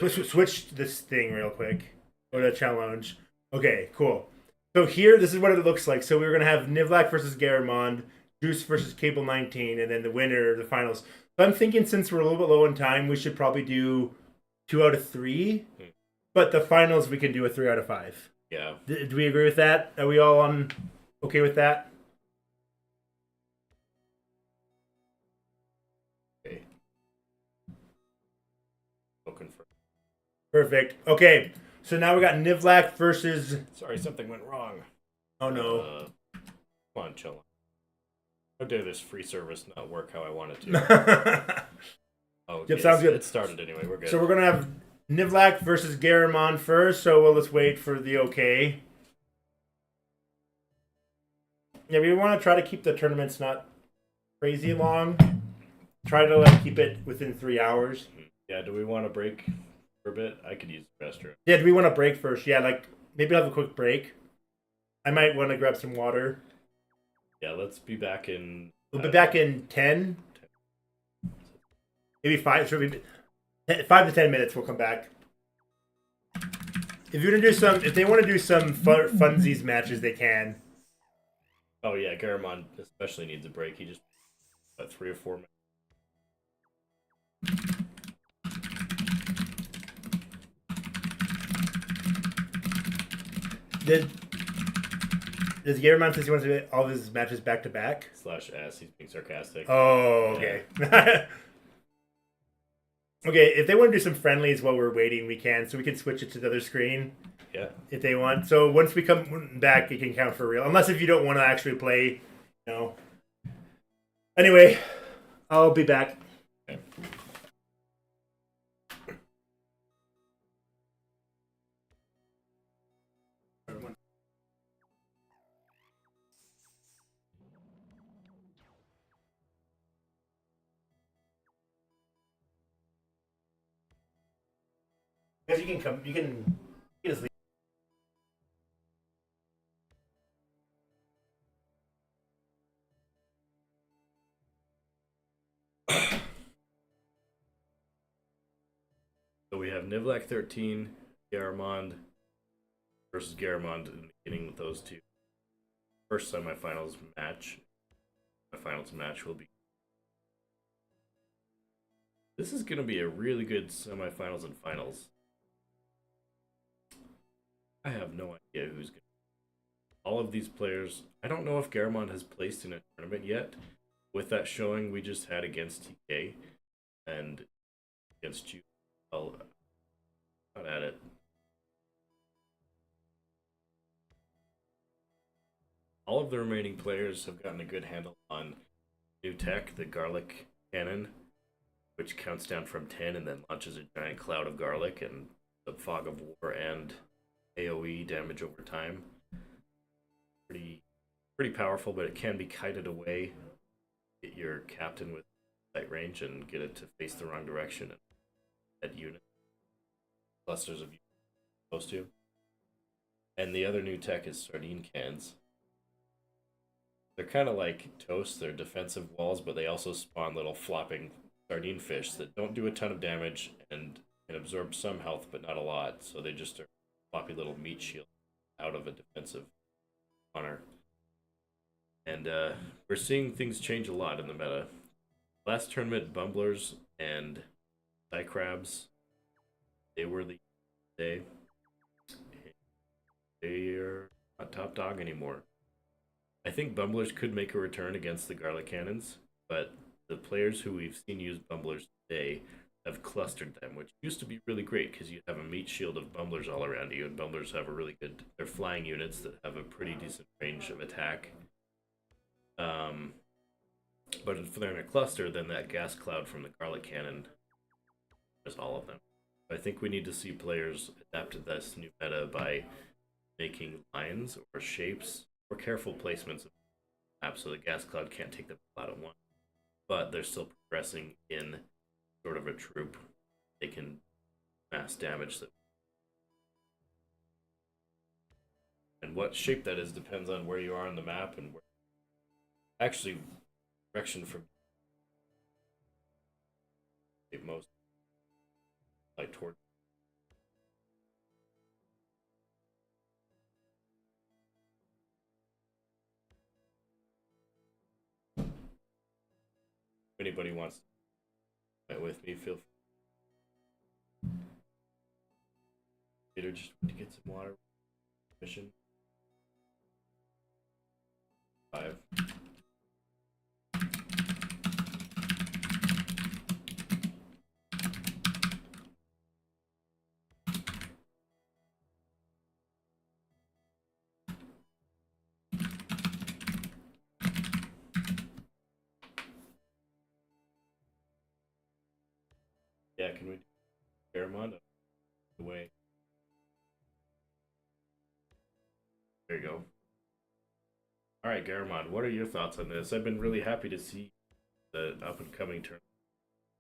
switch this thing real quick? Go to challenge. Okay, cool. So here, this is what it looks like. So we're going to have Nivlak versus Garamond, Juice versus Cable 19, and then the winner, the finals. So I'm thinking since we're a little bit low on time, we should probably do 2 out of 3. But the finals, we can do a 3 out of 5. Yeah. Do we agree with that? Are we all okay with that? Okay. Looking for. Perfect. Okay, so now we got Nivlak versus. Sorry, something went wrong. Oh no. Come on, chill. How dare this free service not work how I want it to? Oh, Yep, sounds good. It started anyway. We're good. So we're gonna have Nivlak versus Garamond first. So let's wait for the okay. Yeah, we want to try to keep the tournaments not crazy long. Try to keep it within 3 hours. Yeah. Do we want to break for a bit? I could use the restroom. Yeah, do we want to break first? Yeah, maybe have a quick break. I might want to grab some water. Yeah. Let's be back in. We'll be back in 10. Maybe 5. Should we? 5 to 10 minutes. We'll come back. If they want to do some funsies matches, they can. Oh yeah, Garamond especially needs a break. He just 3 or 4 minutes Does Garamond says he wants to do all of his matches back to back? /S, he's being sarcastic. Oh, okay. Okay, if they want to do some friendlies while we're waiting, we can. So we can switch it to the other screen. Yeah. If they want. So once we come back, it can count for real. Unless if you don't want to actually play, you know. Anyway, I'll be back. Okay. Because you can come, you can just leave. So we have Nivlak 13, Garamond versus Garamond in the beginning with those two. First semifinals match. My finals match will be. This is going to be a really good semifinals and finals. I have no idea who's going to. All of these players, I don't know if Garamond has placed in a tournament yet. With that showing we just had against TK and against you, well, not at it. All of the remaining players have gotten a good handle on new tech, the garlic cannon, which counts down from 10 and then launches a giant cloud of garlic and the fog of war and AoE damage over time. Pretty powerful, but it can be kited away. Get your captain with sight range and get it to face the wrong direction and head unit. Clusters of units supposed to. And the other new tech is sardine cans. They're kind of like toast, they're defensive walls, but they also spawn little flopping sardine fish that don't do a ton of damage and can absorb some health, but not a lot. So they just are floppy little meat shield out of a defensive honor. And we're seeing things change a lot in the meta. Last tournament, Bumblers and Crabs, they were the day. They are not top dog anymore. I think Bumblers could make a return against the Garlic Cannons, but the players who we've seen use Bumblers today have clustered them, which used to be really great because you have a meat shield of Bumblers all around you, and Bumblers have a really good. They're flying units that have a pretty decent range of attack. But if they're in a cluster, then that gas cloud from the Garlic Cannon is all of them. I think we need to see players adapt to this new meta by making lines or shapes or careful placements of maps so the gas cloud can't take them out at once. But they're still progressing in sort of a troop. They can mass damage them. And what shape that is depends on where you are on the map and where. Actually, direction from most like toward. If anybody wants to fight with me, feel free. Peter just went to get some water. Mission 5. Yeah, can we do Garamond away? There you go. All right, Garamond, what are your thoughts on this? I've been really happy to see the up and coming tournament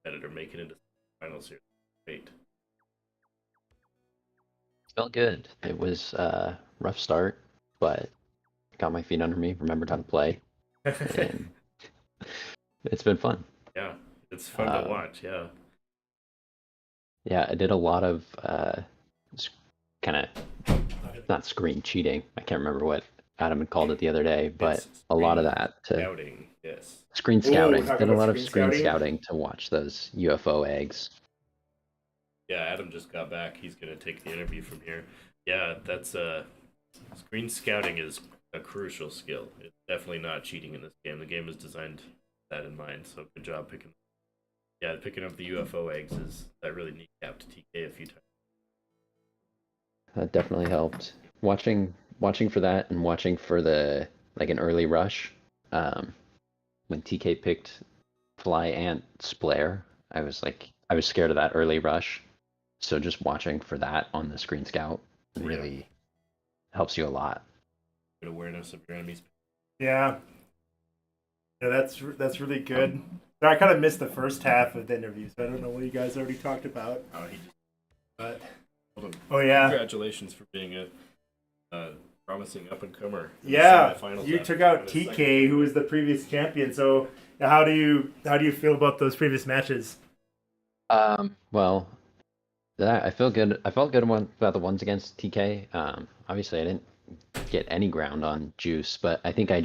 editor make it into finals here. Great. Felt good. It was a rough start, but got my feet under me, remembered how to play, and it's been fun. Yeah, it's fun to watch. Yeah. Yeah, I did a lot of kind of not screen cheating. I can't remember what Adam had called it the other day, but It's a lot of screen that to Scouting, yes. screen Ooh, scouting. talk Did a about lot of screen screen scouting. scouting to watch those UFO eggs. Yeah, Adam just got back. He's gonna take the interview from here. Yeah, that's Screen scouting is a crucial skill. It's definitely not cheating in this game. The game is designed with that in mind. So good job picking. Yeah, picking up the UFO eggs is that really kneecapped TK a few times. That definitely helped. Watching for that and watching for the like an early rush. When TK picked Fly Ant Splair, I was scared of that early rush. So just watching for that on the screen scout really helps you a lot. Good awareness of your enemies. Yeah. Yeah, that's really good. So I kind of missed the first half of the interview, so I don't know what you guys already talked about. Oh, he just. But Hold on. oh yeah, Congratulations for being a promising up and comer. yeah. You took out TK, who was the previous champion. So how do you feel about those previous matches? Well, I feel good. I felt good about the ones against TK. Obviously, I didn't get any ground on Juice, but I think I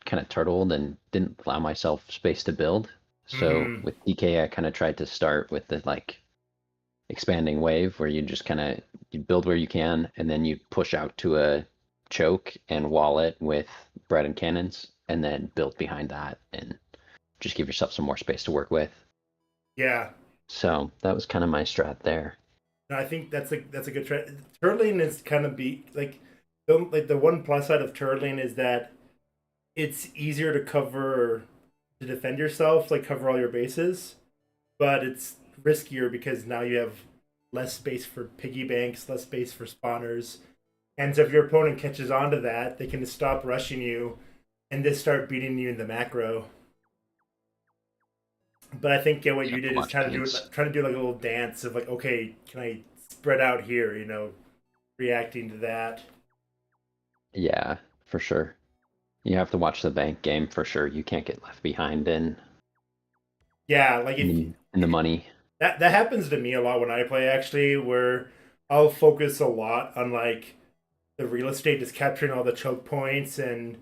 kind of turtled and didn't allow myself space to build. So with TK, I kind of tried to start with the like expanding wave where you just you build where you can and then you push out to a choke and wall it with bread and cannons and then build behind that and just give yourself some more space to work with. Yeah. So that was kind of my strat there. No, I think that's a good trend. Turtling is kind of the one plus side of turtling is that it's easier to defend yourself, like cover all your bases, but it's riskier because now you have less space for piggy banks, less space for spawners. And so if your opponent catches on to that, they can just stop rushing you and just start beating you in the macro. But I think what you did is trying to do like a little dance of like, okay, can I spread out here, reacting to that. Yeah, for sure. You have to watch the bank game for sure. You can't get left behind in the money. That happens to me a lot when I play, actually, where I'll focus a lot on like the real estate, just capturing all the choke points and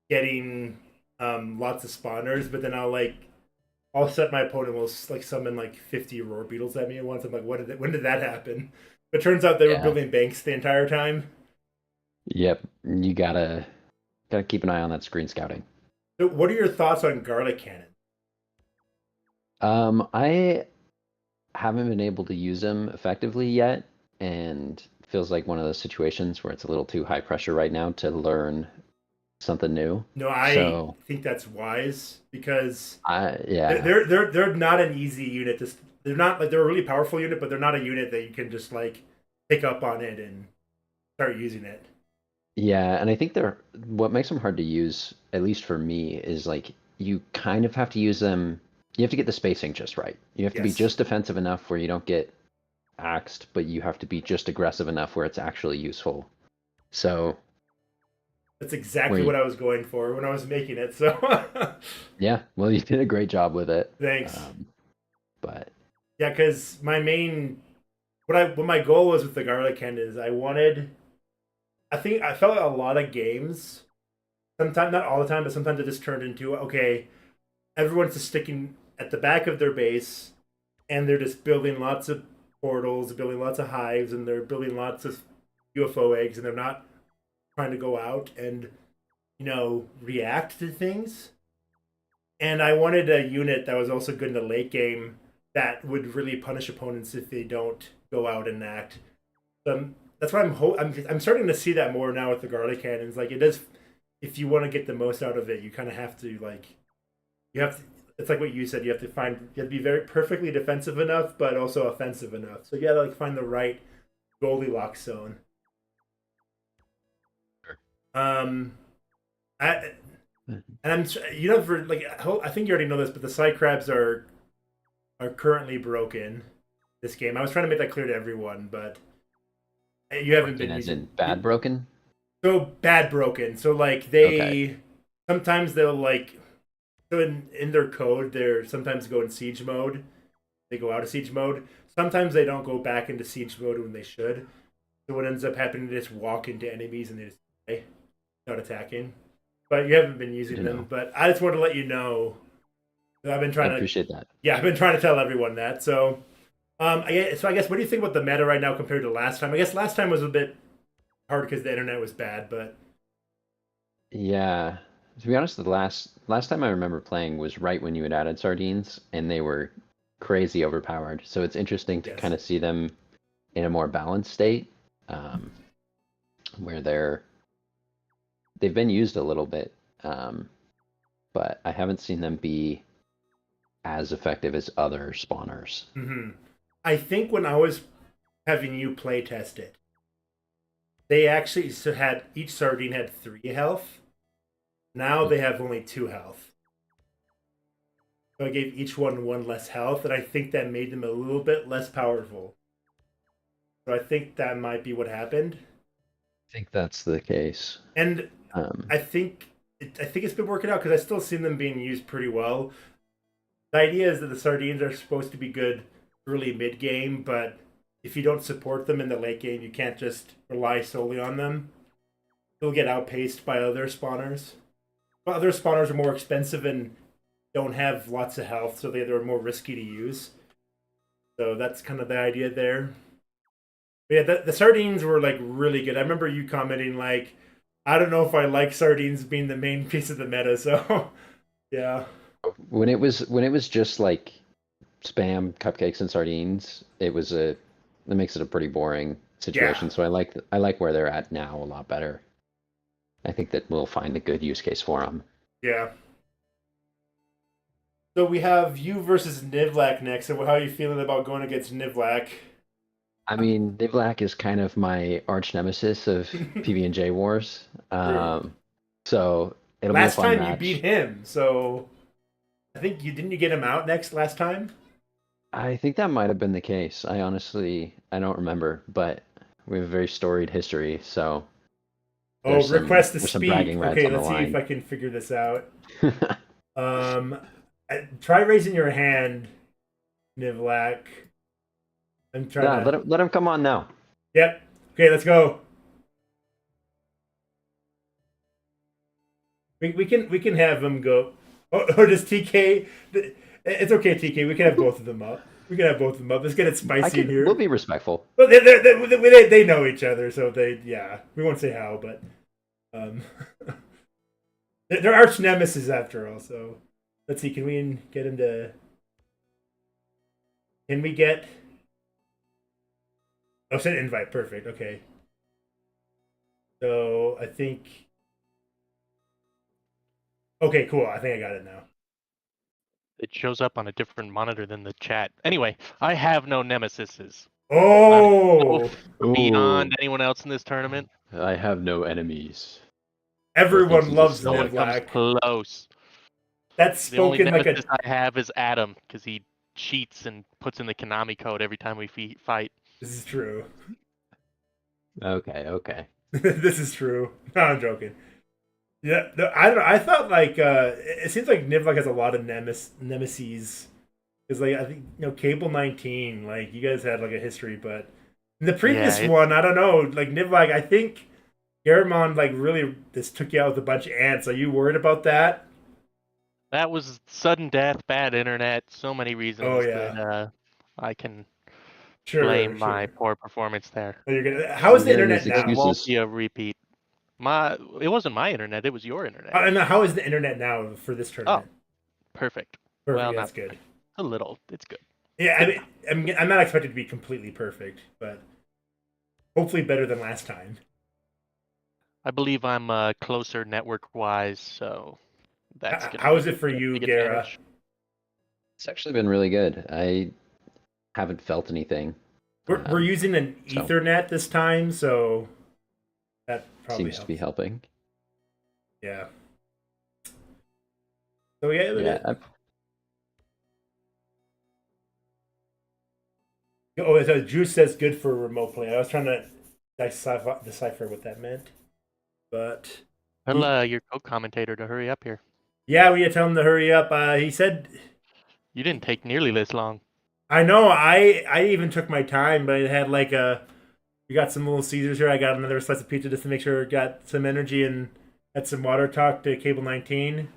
getting lots of spawners, but then I'll set my opponent will like summon like 50 roar beetles at me at once. I'm like, when did that happen? But it turns out they were building banks the entire time. Yep, you gotta keep an eye on that screen scouting. So what are your thoughts on garlic cannon? I haven't been able to use them effectively yet, and feels like one of those situations where it's a little too high pressure right now to learn something new. No, I think that's wise because they're not an easy unit. They're not like they're a really powerful unit, but they're not a unit that you can just like pick up on it and start using it. Yeah, and I think what makes them hard to use, at least for me, is like you kind of have to use them. You have to get the spacing just right. You have to be just defensive enough where you don't get axed, but you have to be just aggressive enough where it's actually useful. So that's exactly what I was going for when I was making it. So yeah, well, you did a great job with it. Thanks. But yeah, because what my goal was with the garlic cannon is I felt like a lot of games, sometimes not all the time, but sometimes it just turned into okay, everyone's just sticking at the back of their base, and they're just building lots of portals, building lots of hives, and they're building lots of UFO eggs, and they're not trying to go out and react to things. And I wanted a unit that was also good in the late game that would really punish opponents if they don't go out and act. That's why I'm starting to see that more now with the garlic cannons. Like it is, if you want to get the most out of it, you kind of have to it's like what you said. You have to be very perfectly defensive enough, but also offensive enough. So you got to find the right Goldilocks zone. Sure. I think you already know this, but the side crabs are currently broken. This game, I was trying to make that clear to everyone, but you haven't been using bad broken. So bad broken. So like sometimes they'll like. So in their code, they're sometimes go in siege mode. They go out of siege mode. Sometimes they don't go back into siege mode when they should. So what ends up happening, they just walk into enemies and they just die without attacking. But you haven't been using them. But I just wanted to let you know that I've been trying I appreciate that. Yeah, I've been trying to tell everyone that. So, I guess what do you think about the meta right now compared to last time? I guess last time was a bit hard because the internet was bad, but Yeah. To be honest, the last time I remember playing was right when you had added sardines, and they were crazy overpowered. So it's interesting to yes. kind of see them in a more balanced state, where they've been used a little bit, but I haven't seen them be as effective as other spawners. I think when I was having you play test it, they actually had each sardine had 3 health. Now they have only 2 health. So I gave each one 1 less health, and I think that made them a little bit less powerful. So I think that might be what happened. I think that's the case. And I think it's been working out because I still seen them being used pretty well. The idea is that the sardines are supposed to be good early mid game, but if you don't support them in the late game, you can't just rely solely on them. You'll get outpaced by other spawners. But other spawners are more expensive and don't have lots of health, so they're more risky to use. So that's kind of the idea there. But yeah, the sardines were like really good. I remember you commenting like, I don't know if I like sardines being the main piece of the meta, so yeah. When it was just like spam cupcakes and sardines, that makes it a pretty boring situation. Yeah. So I like where they're at now a lot better. I think that we'll find a good use case for them. Yeah. So we have you versus Nivlak next. So how are you feeling about going against Nivlak? I mean, Nivlak is kind of my arch nemesis of PB&J Wars. So it'll Last be a fun time match. you beat him, so I think you get him out next last time. I think that might have been the case. I don't remember, but we have a very storied history, so. Oh, There's request to there's some speak. bragging rights Okay, on the let's see if line. I can figure this out. Try raising your hand, Nivlak. I'm trying Nah, to. let him come on now. Yep. Okay, let's go. We can have him go. Or does TK? It's okay, TK. We can have both of them up. Let's get it spicy in here. We'll be respectful. Well, they know each other, so we won't say how, but they're arch nemesis after all. So let's see, can we get him to? Can we get? Oh, send invite. Perfect. Okay. So I think. Okay, cool. I think I got it now. It shows up on a different monitor than the chat. Anyway, I have no nemesises. Oh, Beyond anyone else in this tournament, I have no enemies. everyone he's loves a no one comes Nivlak. close. That's The only spoken like nemesis a. I have is Adam, because he cheats and puts in the Konami code every time we fight. This is true. Okay. This is true. No, I'm joking. Yeah, I don't know. I thought like it seems like Nivlak has a lot of nemesis. Because like I think Cable 19, like you guys had like a history, but in the previous one, I don't know, like Nivlak, I think Garamond like really just took you out with a bunch of ants. Are you worried about that? That was sudden death, bad internet, so many reasons that I can blame my poor performance there. How is the internet now? It won't be a repeat. It wasn't my internet, it was your internet. How is the internet now for this tournament? Oh, perfect. Well, that's good. A little. It's good. Yeah, I'm not expected to be completely perfect, but hopefully better than last time. I believe I'm closer network-wise, so that's good. How is it for you, Gara? It's actually been really good. I haven't felt anything. We're using an Ethernet this time, so that probably seems to be helping. Yeah. So yeah. Oh, so Juice says good for remote play. I was trying to decipher what that meant, but tell your co-commentator to hurry up here. Yeah, we had to tell him to hurry up. He said you didn't take nearly this long. I know. I even took my time, but it had like we got some little Caesars here. I got another slice of pizza just to make sure it got some energy and had some water talk to Cable 19.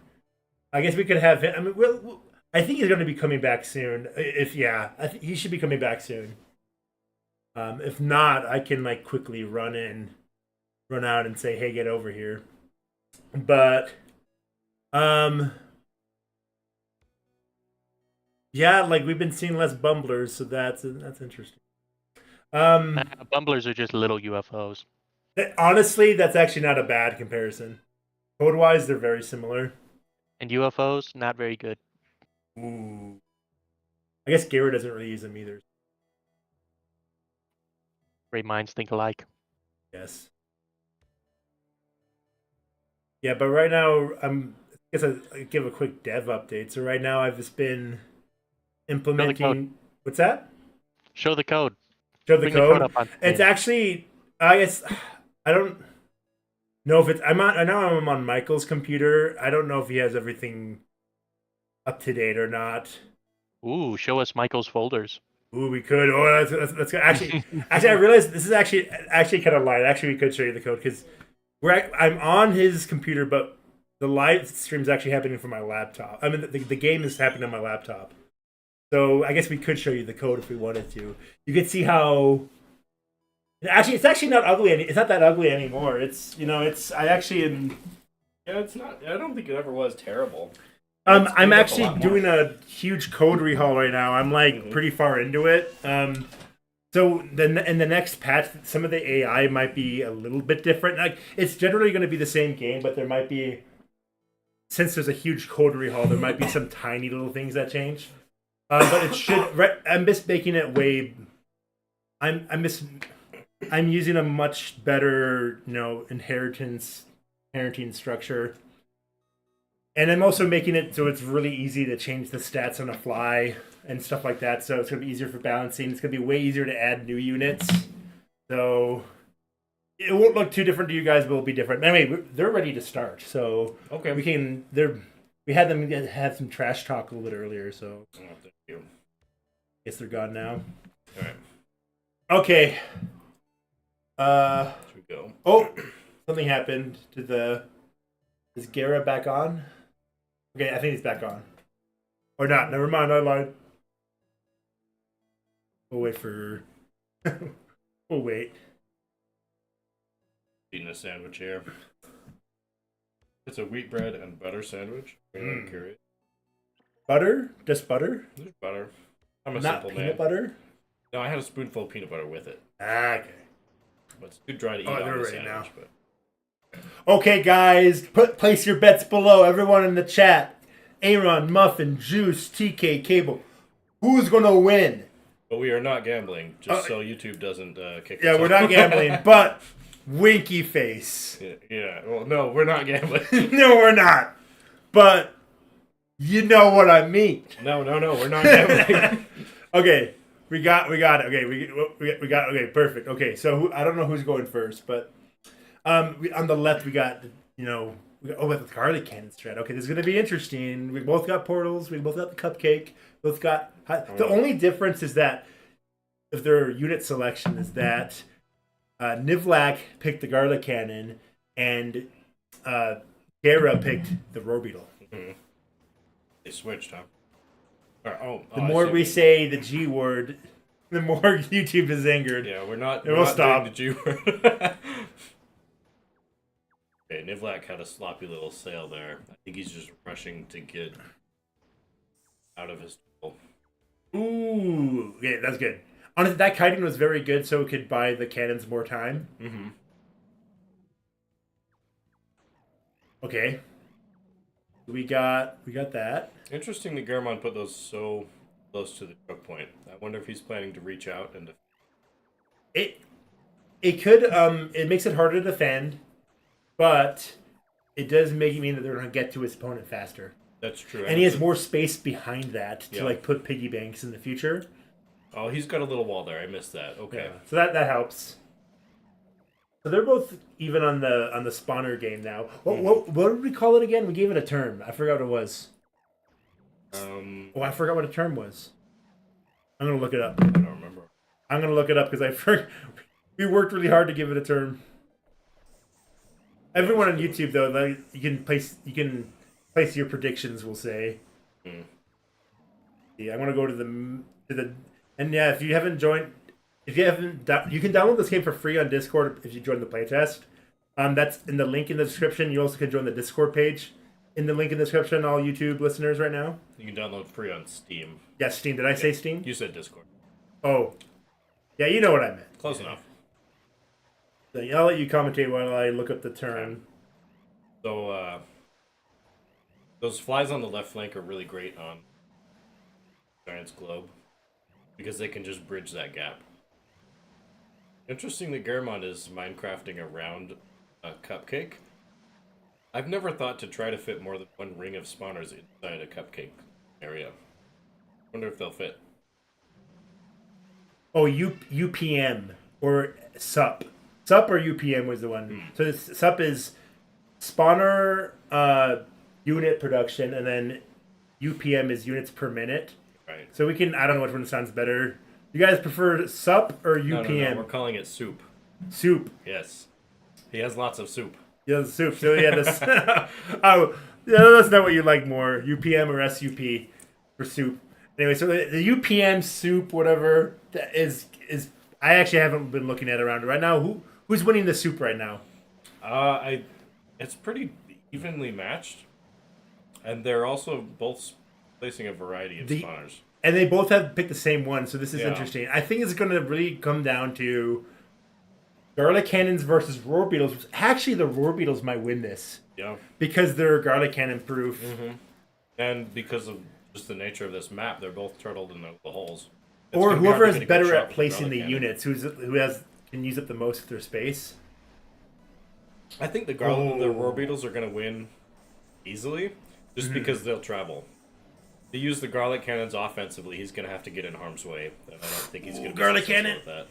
I guess we could have him. I mean, I think he's going to be coming back soon. I think he should be coming back soon. If not, I can like quickly run in run out and say, "Hey, get over here." But yeah, like we've been seeing less bumblers, so that's interesting. Bumblers are just little UFOs. Honestly, that's actually not a bad comparison. Code-wise, they're very similar. And UFOs, not very good. Ooh. I guess Garrett doesn't really use them either. Great minds think alike. Yes. Yeah, but right now, I guess I'll give a quick dev update. So right now, I've just been implementing. What's that? Show the code. Show the Bring code. The code up it's actually, I guess, I don't know if it's. I know I'm on Michael's computer. I don't know if he has everything up to date or not. Ooh, show us Michael's folders. Ooh, we could. Oh, that's good. Actually, I realized this is actually kind of light. Actually, we could show you the code because I'm on his computer, but the live stream's actually happening from my laptop. I mean, the game is happening on my laptop. So I guess we could show you the code if we wanted to. You can see how. Actually, it's actually not ugly. It's not that ugly anymore. It's I actually am. Yeah, it's not. I don't think it ever was terrible. I'm actually doing a huge code rehaul right now. I'm like pretty far into it. So then in the next patch, some of the AI might be a little bit different. Like it's generally going to be the same game, but there might be, since there's a huge code rehaul, there might be some tiny little things that change. But it should. I'm just making it way. I'm using a much better inheritance parenting structure. And I'm also making it so it's really easy to change the stats on the fly and stuff like that. So it's going to be easier for balancing. It's going to be way easier to add new units. So it won't look too different to you guys, but it'll be different. Anyway, they're ready to start. So okay, we had them have some trash talk a little bit earlier. So thank you. Guess they're gone now. All right. Okay. Here we go. Oh, something happened to the. Is Gara back on? Okay, I think he's back on. Or not. Never mind, I lied. We'll wait for... we'll wait. Eating a sandwich here. It's a wheat bread and butter sandwich. I'm curious. Butter? Just butter? There's butter. I'm a not simple peanut man. Butter? No, I had a spoonful of peanut butter with it. Ah, okay. But it's too dry to eat on the sandwich. Now. But... Okay, guys, place your bets below. Everyone in the chat. Aaron, Muffin, Juice, TK, Cable. Who's going to win? But we are not gambling, just so YouTube doesn't kick us Yeah, we're not gambling, but winky face. Yeah, well, no, we're not gambling. No, we're not. But you know what I mean. No, we're not gambling. Okay, we got it. Okay, we got okay, perfect. Okay, so I don't know who's going first, but on the left we got with the garlic cannon strat. Okay, this is gonna be interesting. We both got portals. We both got the cupcake. Both got the only difference is that if their unit selection is that Nivlak picked the garlic cannon and Gara picked the roar beetle. Mm-hmm. They switched, huh? The more we say the G word, the more YouTube is angered. Yeah, we're not. We'll stop the G word. Okay, Nivlak had a sloppy little sail there. I think he's just rushing to get out of his tool. Ooh, okay, that's good. Honestly, that kiting was very good, so it could buy the cannons more time. Mm-hmm. Okay. We got that. Interesting that Garamond put those so close to the choke point. I wonder if he's planning to reach out and it could it makes it harder to defend, but it does make it mean that they're gonna get to his opponent faster. That's true. And he has more space behind that to like put piggy banks in the future. Oh, he's got a little wall there. I missed that. Okay. Yeah. So that helps. So they're both even on the spawner game now. What did we call it again? We gave it a term. I forgot what it was. I forgot what a term was. I'm gonna look it up. I don't remember. I'm gonna look it up because we worked really hard to give it a term. Everyone on YouTube though, like, you can place your predictions. We'll say. Yeah, I want to go to the and yeah. If you can download this game for free on Discord if you join the playtest. That's in the link in the description. You also can join the Discord page in the link in the description, all YouTube listeners right now. You can download free on Steam. Yes, Steam. Did I say Steam? You said Discord. Oh. Yeah, you know what I meant. Close enough. So I'll let you commentate while I look up the term. So, those flies on the left flank are really great on Giants Globe because they can just bridge that gap. Interesting that Garamond is Minecrafting around a cupcake. I've never thought to try to fit more than one ring of spawners inside a cupcake area. Wonder if they'll fit. Oh, UPM or SUP. SUP or UPM was the one. So SUP is spawner unit production, and then UPM is units per minute. Right. So we can, I don't know which one sounds better. You guys prefer SUP or UPM? No, we're calling it soup. Soup. Yes. He has lots of soup. Yeah, the soup. So yeah, this. Oh, yeah, let us know what you like more, UPM or SUP for soup. Anyway, so the UPM soup, whatever, that is I actually haven't been looking at it around right now. Who's winning the soup right now? It's pretty evenly matched, and they're also both placing a variety of spawners. And they both have picked the same one, so this is Yeah. interesting. I think it's going to really come down to garlic cannons versus roar beetles. Actually, the roar beetles might win this. Yeah. Because they're garlic cannon proof. Mm-hmm. And because of just the nature of this map, they're both turtled in the holes. Or whoever is better at placing the units, who can use up the most of their space. I think the roar beetles are going to win easily, just because they'll travel. To use the garlic cannons offensively, he's going to have to get in harm's way. And I don't think he's going to be garlic successful cannon. with that.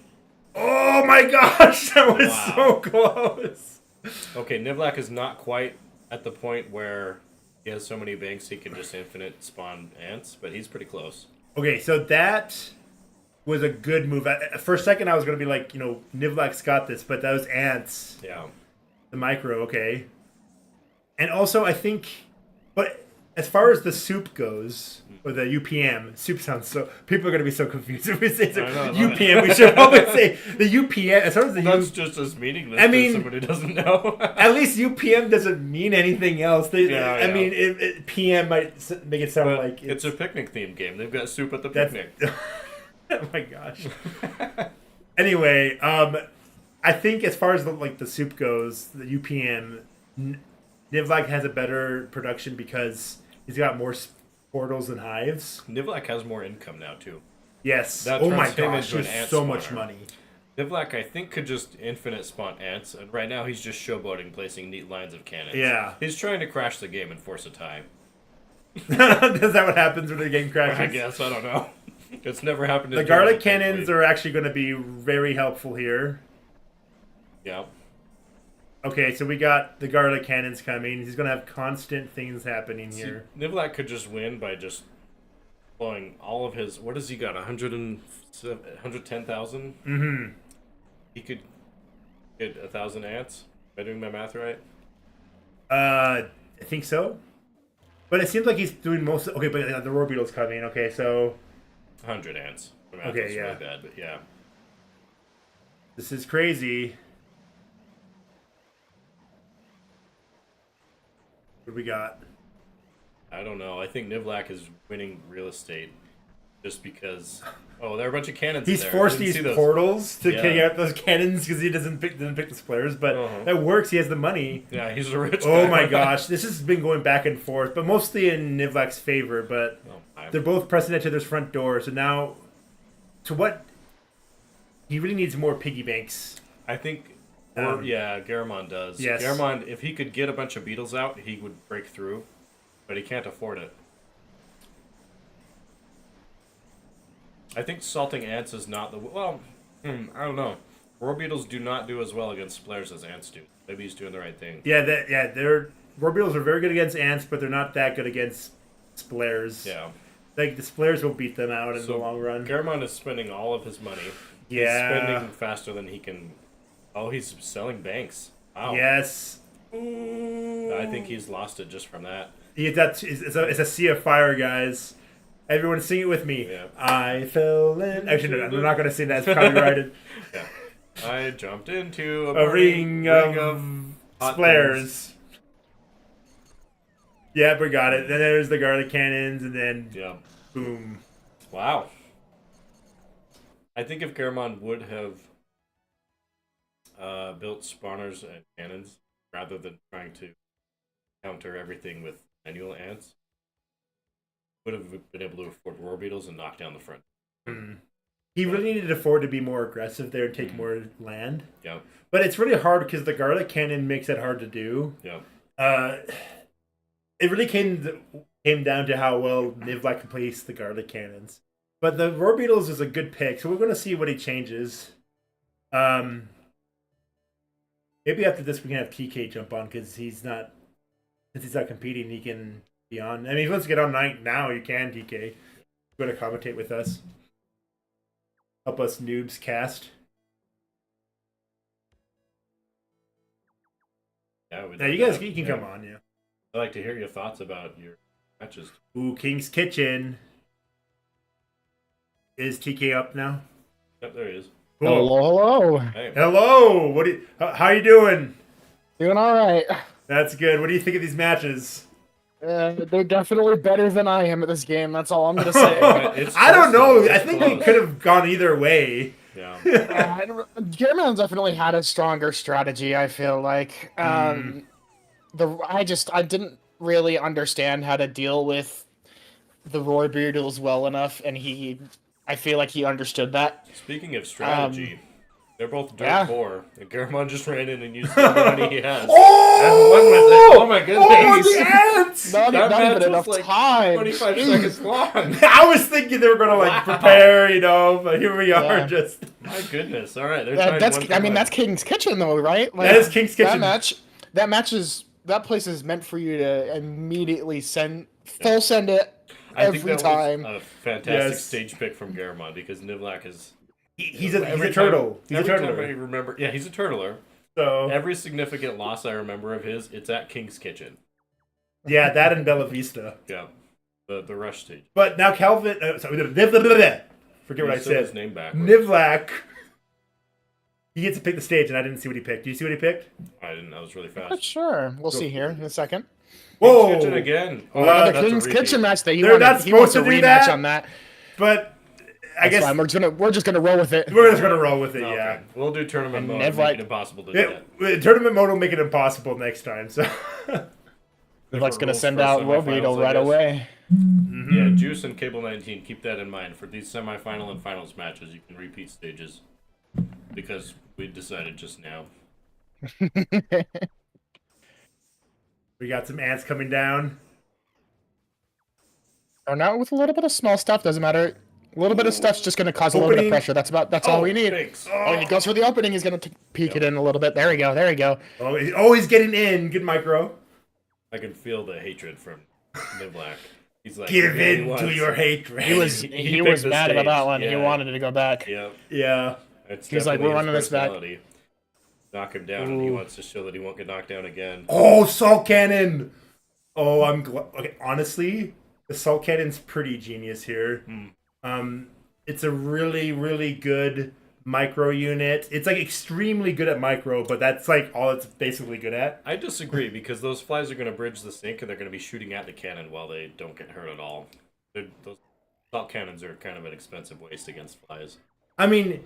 Oh my gosh, that was so close. Okay, Nivlak is not quite at the point where he has so many banks he can just infinite spawn ants, but he's pretty close. Okay, so that was a good move. For a second, I was going to be like, Nivlak's got this, but that was ants. Yeah. The micro, okay. And also, I think, but as far as the soup goes, or the UPM, soup sounds so, people are going to be so confused if we say UPM. We should probably say the UPM. As far as That's just as meaningless to somebody who doesn't know. At least UPM doesn't mean anything else. I mean, PM might make it sound like it's a picnic themed game. They've got soup at the picnic. Oh my gosh. Anyway, I think as far as the soup goes, the UPM, Nivlak has a better production because he's got more portals and hives. Nivlak has more income now too. Yes. That oh my turns him gosh, into an there's ant so spawner. much money. Nivlak, I think, could just infinite spawn ants, and right now he's just showboating, placing neat lines of cannons. Yeah. He's trying to crash the game and force a tie. Is that what happens when the game crashes? I guess, I don't know. It's never happened. The garlic cannons are actually going to be very helpful here. Yeah. Okay, so we got the garlic cannons coming. He's going to have constant things happening here. Nivlak could just win by just blowing all of his... What has he got? 110,000? Mm-hmm. He could get 1,000 ants? Am I doing my math right? I think so. But it seems like he's doing most... Okay, but the roar beetle's coming. Okay, so... 100 ants. The math Okay, was yeah. really bad, but yeah. This is crazy. What do we got? I don't know. I think Nivlak is winning real estate just because... Oh, there are a bunch of cannons He's there. forced these portals to kick out those cannons because he doesn't pick the players, but that works. He has the money. Yeah, he's a rich guy. Oh my gosh. This has been going back and forth, but mostly in Nivlak's favor, but they're both pressing it to their front door, so now... To what... He really needs more piggy banks. I think... Garamond does. Yes. Garamond, if he could get a bunch of beetles out, he would break through, but he can't afford it. I think salting ants is not the... Well, I don't know. Roar beetles do not do as well against players as ants do. Maybe he's doing the right thing. Yeah, roar beetles are very good against ants, but they're not that good against splares. Yeah. Like, the splares will beat them out in the long run. Garamond is spending all of his money. Yeah. He's spending faster than he can... Oh, he's selling banks. Wow. Yes. I think he's lost it just from that. It's a sea of fire, guys. Everyone sing it with me. Yeah. I fell in... Actually, no, I'm not going to sing that. It's copyrighted. Yeah. I jumped into a ring of hot flares. Yep, we got it. Then there's the garlic cannons, and then Yeah. boom. Wow. I think if Garamond would have built spawners and cannons rather than trying to counter everything with manual ants, would have been able to afford roar beetles and knock down the front. He really needed to afford to be more aggressive there and take more land. Yeah. But it's really hard because the garlic cannon makes it hard to do. Yeah. It really came down to how well Nivlak can place the garlic cannons. But the roar beetles is a good pick, so we're going to see what he changes. Maybe after this we can have TK jump on because since he's not competing, he can be on. I mean, if he wants to get on night now, you can, TK. Go to commentate with us. Help us noobs cast. Yeah, you can come on, yeah. I'd like to hear your thoughts about your matches. Ooh, King's Kitchen. Is TK up now? Yep, there he is. Cool. Hello. Hey. Hello. How you doing? Doing all right. That's good. What do you think of these matches? They're definitely better than I am at this game. That's all I'm gonna say. I don't know. I think it could have gone either way. Yeah. Garamond definitely had a stronger strategy. I feel like I didn't really understand how to deal with the roar beetles well enough, and I feel like he understood that. Speaking of strategy, they're both dirt yeah. poor, and Garamond just ran in and used the money he has. Oh! Oh my goodness! Oh, the ants! Not That match even enough was like time. 25 Jeez. seconds long. I was thinking they were going to prepare, but here we are. Yeah. Just My goodness! All right, they're tied That's 1-1. that's King's Kitchen though, right? That is King's Kitchen. That place is meant for you to immediately send it I think every that time. was a fantastic Yes. stage pick from Garamond because Nivlak is. he's a turtle. He's a Every time I turtler. remember, yeah, he's a turtler. So Every significant loss I remember of his, it's at King's Kitchen. yeah, that and Bella Vista. Yeah, the rush stage. But now Calvin, forget what I He said his said. name backwards. Nivlak. He gets to pick the stage, and I didn't see what he picked. Do you see what he picked? I didn't. That was really But fast. sure, we'll see here in a second. Whoa! King's Kitchen again. Oh, Another that's a King's repeat. Kitchen match that he They're not wanted. He wants a supposed to do rematch that? on that. But I That's guess fine. We're just gonna roll with it. we're just gonna roll with it. Okay. Yeah. We'll do tournament And mode. Nivlak- Make it impossible to do that. Tournament mode will make it impossible next time. So. Nivlak's gonna rules send for out Roar semifinals, Beetle I right guess. away. Yeah, Juice and Cable 19. Keep that in mind for these semifinal and finals matches. You can repeat stages because we decided just now. We got some ants coming down. Or now with a little bit of small stuff, doesn't matter. A little bit of stuff's just gonna cause a little bit of Opening. pressure. That's all we need. Thanks. Oh, he goes for the opening. He's gonna peek it in a little bit. There we go. There we go. Oh, he's getting in. Good micro. I can feel the hatred from Nivlak. He's like, Give "Yeah, he in to wants-" your hatred. He was picked the mad about that stage. one. He Yeah. wanted it to go back. Yeah. Yeah. It's He's like, definitely "We're his running this back." personality. Knock him down, and he Ooh. wants to show that he won't get knocked down again. Oh, salt cannon. Oh, I'm glad. Okay, honestly, the salt cannon's pretty genius here. It's a really, really good micro unit. It's extremely good at micro, but that's all it's basically good at. I disagree because those flies are going to bridge the sink and they're going to be shooting at the cannon while they don't get hurt at all. Those salt cannons are kind of an expensive waste against flies. I mean,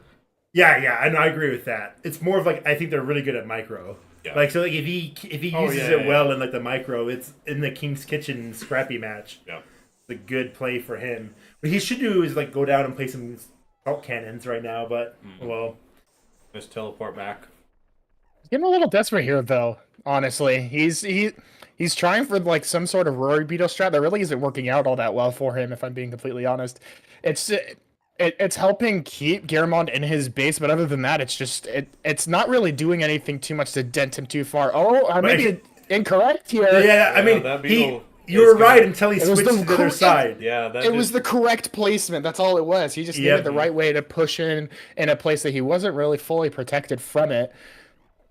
yeah, I agree with that. It's more of I think they're really good at micro. Yeah. If he uses it well in the micro, it's in the King's Kitchen scrappy match. Yeah. It's a good play for him. What he should do is go down and play some salt cannons right now, but well. Just teleport back. He's getting a little desperate here, though. Honestly, he's trying for some sort of Rory Beetle strat that really isn't working out all that well for him. If I'm being completely honest, it's helping keep Garamond in his base, but other than that, it's not really doing anything too much to dent him too far. Oh, I may be incorrect here. Yeah, I mean, that beetle you were is right good. until he It was switched the to the other side. Yeah, It was the correct placement. That's all it was. He just needed the right way to push in a place that he wasn't really fully protected from it.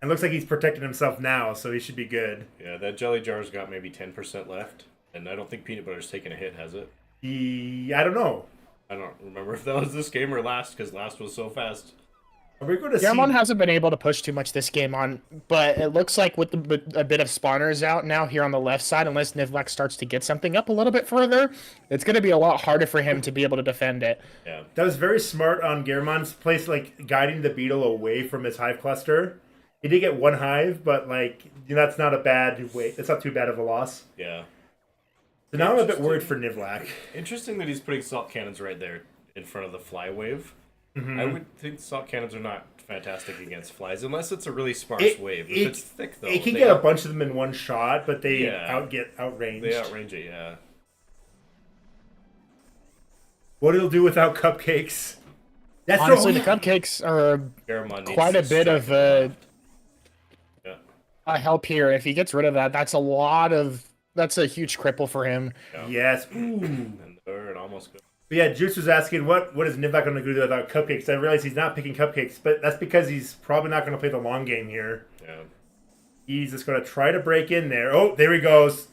And looks like he's protecting himself now, so he should be good. Yeah, that jelly jar's got maybe 10% left, and I don't think peanut butter's taken a hit, has it? I don't know. I don't remember if that was this game or last, because last was so fast. Are we going to Garamond see? hasn't been able to push too much this game on, but it looks like with a bit of spawners out now here on the left side, unless Nivlak starts to get something up a little bit further, it's going to be a lot harder for him to be able to defend it. Yeah. That was very smart on Garamond's place, like guiding the beetle away from his hive cluster. He did get one hive, but like that's not a bad way. That's not too bad of a loss. Yeah. So now I'm a bit worried for Nivlak. Interesting that he's putting salt cannons right there in front of the fly wave. Mm-hmm. I would think salt cannons are not fantastic against flies unless it's a really sparse wave. If it's thick though, it can get a bunch of them in one shot, but they outranged. They outrange it, yeah. What it'll do without cupcakes? That's Honestly, the cupcakes are quite a bit of a help here. If he gets rid of that, that's a huge cripple for him. Yeah. Yes. Ooh. And third, almost good. But yeah, Juice was asking what is Nivlak going to do without cupcakes. I realize he's not picking cupcakes, but that's because he's probably not going to play the long game here. Yeah. He's just going to try to break in there. Oh, there he goes.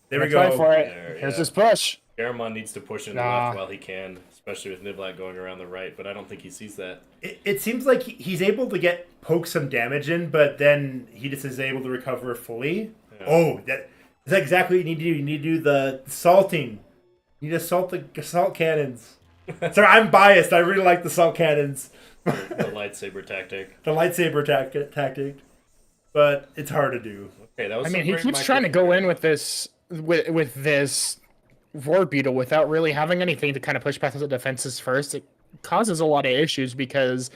There we go. Try for it. Here's his push. Garamond needs to push in the left while he can, especially with Nivlak going around the right, but I don't think he sees that. It seems like he's able to poke some damage in, but then he just is able to recover fully. Yeah. Oh, that's exactly what you need to do. You need to do the salting. You need to salt the salt cannons. Sorry, I'm biased. I really like the salt cannons. The lightsaber tactic. The lightsaber tactic. But it's hard to do. Okay, that was he keeps trying to go in with this with this Roar Beetle without really having anything to kind of push past the defenses first. It causes a lot of issues because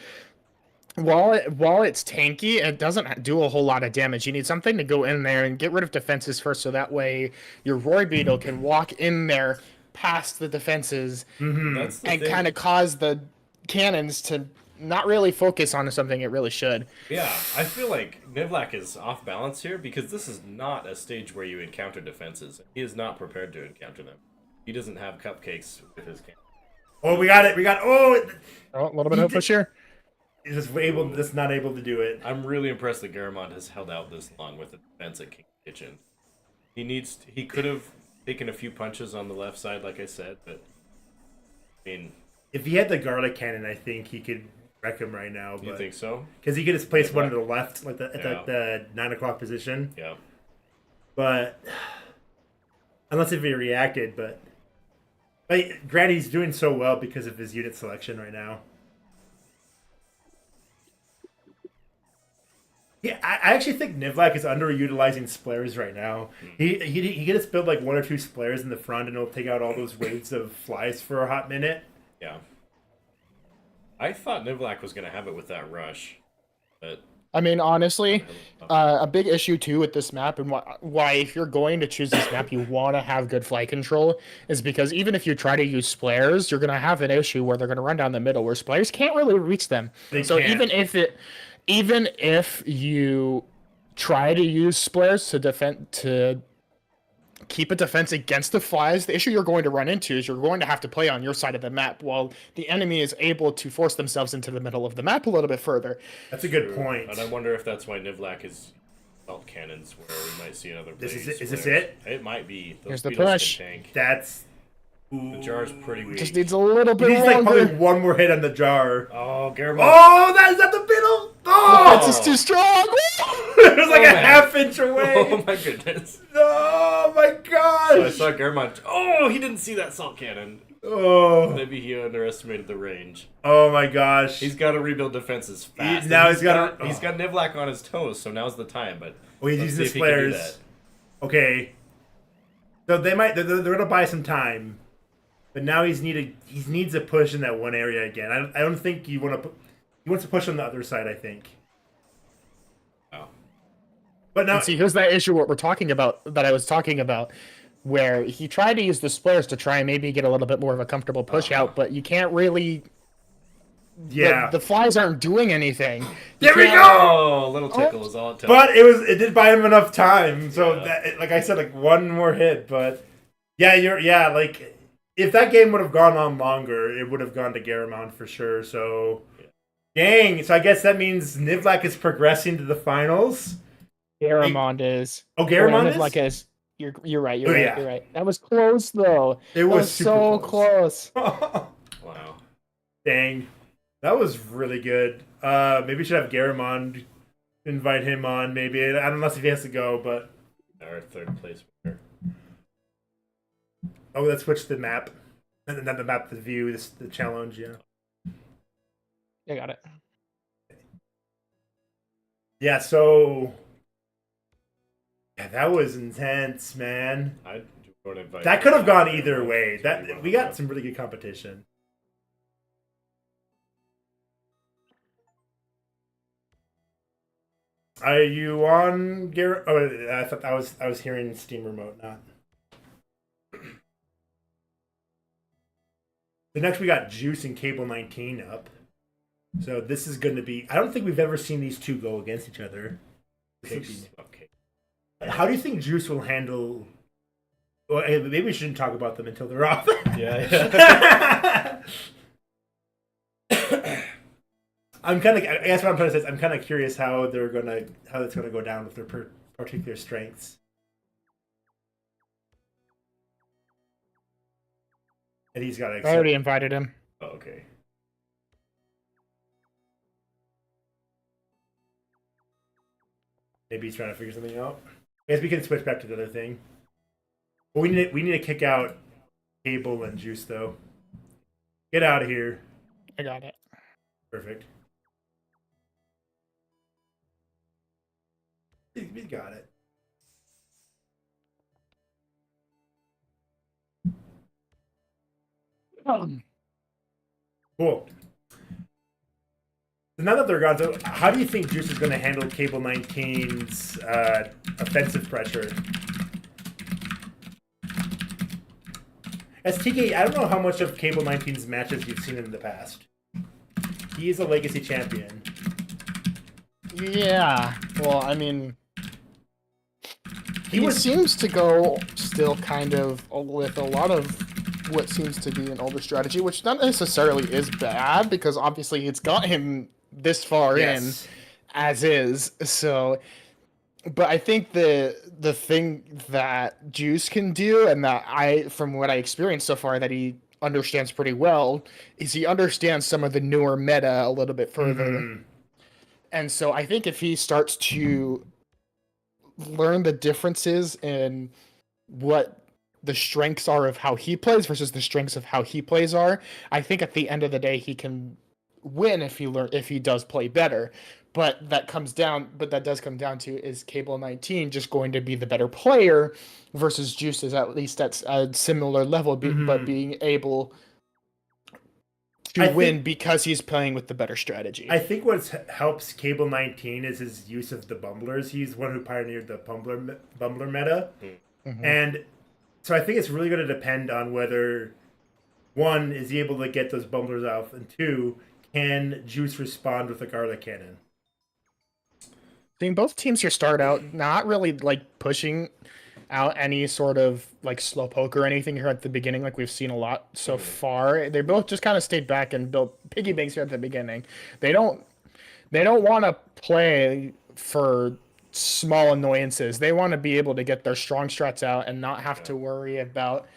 while it's tanky, it doesn't do a whole lot of damage. You need something to go in there and get rid of defenses first, so that way your Roar Beetle can walk in there past the defenses and kind of cause the cannons to not really focus on something it really should. Yeah, I feel like Nivlak is off balance here because this is not a stage where you encounter defenses. He is not prepared to encounter them. He doesn't have cupcakes with his cannon. Oh, we got it. A little bit of a push here. He's just not able to do it. I'm really impressed that Garamond has held out this long with the defense at King Kitchen. He could have taken a few punches on the left side, like I said, but I mean, if he had the garlic cannon, I think he could wreck him right now. But, you think so? Because he could just place one to the left, like at the 9 o'clock position. Yeah. But unless if he reacted, but granted, he's doing so well because of his unit selection right now. Yeah, I actually think Nivlak is underutilizing splares right now. He can just build like 1 or 2 splares in the front, and it'll take out all those waves of flies for a hot minute. Yeah. I thought Nivlak was going to have it with that rush, but I mean, honestly, a big issue too with this map and why if you're going to choose this map, you want to have good flight control is because even if you try to use splares, you're going to have an issue where they're going to run down the middle where splares can't really reach them. Even if you try to use splares to keep a defense against the flies, the issue you're going to run into is you're going to have to play on your side of the map while the enemy is able to force themselves into the middle of the map a little bit further. That's a good point. And I wonder if that's why Nivlak is salt cannons, where we might see another. Is this it? It might be. Here's the push. That's. The jar's pretty weak. Just needs a little bit longer. Like probably one more hit on the jar. Oh, Garamond. Oh, is that the middle? Oh, the fence is too strong. It was like a half-inch away. Oh my goodness. Oh my gosh. So I saw Garamond. Oh, he didn't see that salt cannon. Oh. Maybe he underestimated the range. Oh my gosh. He's got to rebuild defenses fast. He's got Nivlak on his toes, so now's the time. But he's using his flares. Okay. So they're gonna buy some time. But now he needs a push in that one area again. I don't think he wants to push on the other side, I think. Oh. But now see, here's that issue what we're talking about that I was talking about, where he tried to use the splares to try and maybe get a little bit more of a comfortable push out, but you can't really. Yeah. The flies aren't doing anything. There we go. Oh, a little tickle is all it took. But it did buy him enough time. So like I said, like one more hit. But like. If that game would have gone on longer, it would have gone to Garamond for sure. So, dang. So I guess that means Nivlak is progressing to the finals. Garamond is. Oh, Garamond Nivlak is. You're right. You're yeah. right. That was close though. It was so close. Wow. Dang. That was really good. Maybe we should have Garamond invite him on. Maybe I don't know if he has to go, but our third place winner. Oh, let's switch the map. And not the map, the view, the challenge, yeah. I got it. Yeah, so that was intense, man. That could have gone either way. That we got some really good competition. Are you on, Garrett? Oh, I thought I was hearing Steam remote, not. So next we got Juice and Cable 19 up. So this is going to be. I don't think we've ever seen these two go against each other. Okay. How do you think Juice will handle? Well, maybe we shouldn't talk about them until they're off. Yeah. I'm kind of. I guess what I'm trying to say is I'm kind of curious how it's gonna go down with their particular strengths. And he's got to. I already invited him. Oh, okay. Maybe he's trying to figure something out. I guess we can switch back to the other thing. But we need to kick out Cable and Juice though. Get out of here. I got it. Perfect. We got it. Cool. So now that they're gone, so how do you think Juice is going to handle Cable 19's offensive pressure? As TK, I don't know how much of Cable 19's matches you've seen in the past. He is a legacy champion. Yeah. Well, I mean, he seems to go still kind of with a lot of what seems to be an older strategy, which not necessarily is bad because obviously it's got him this far in as is. So, but I think the thing that Juice can do, and that from what I experienced so far, that he understands pretty well, is he understands some of the newer meta a little bit further. Mm-hmm. And so I think if he starts to learn the differences in what the strengths are of how he plays versus the strengths of how he plays are, I think at the end of the day he can win if he does play better. But that does come down to, is Cable 19 just going to be the better player versus Juice is at least at a similar level, but being able to win because he's playing with the better strategy. I think what helps Cable 19 is his use of the bumblers. He's one who pioneered the bumbler meta. Mm-hmm. And so I think it's really going to depend on whether, one, is he able to get those bumblers off, and two, can Juice respond with a garlic cannon? Seeing both teams here start out not really like pushing out any sort of like slow poke or anything here at the beginning, like we've seen a lot so far. They both just kind of stayed back and built piggy banks here at the beginning. They don't want to play for small annoyances. They want to be able to get their strong strats out and not have to worry about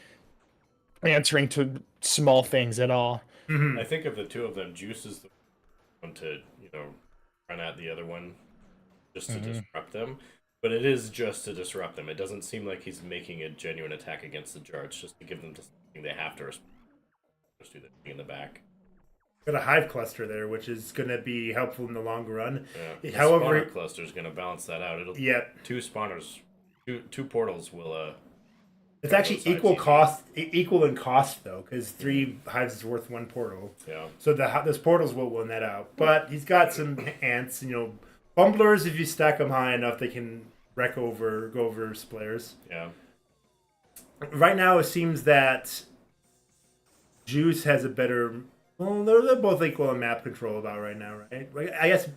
answering to small things at all. Mm-hmm. I think of the two of them, Juice is the one to, run at the other one just to disrupt them. But it is just to disrupt them. It doesn't seem like he's making a genuine attack against the jar. It's just to give them something they have to respond. Just do the thing in the back. Got a hive cluster there, which is going to be helpful in the long run. Yeah. However, spawner cluster is going to balance that out. It'll two spawners, two portals will. It's actually equal in cost though, because 3 hives is worth 1 portal. Yeah. So those portals will win that out. But he's got some ants, bumblers. If you stack them high enough, they can go over players. Yeah. Right now, it seems that Juice has a better. Well, they're both equal in map control about right now, right? I guess.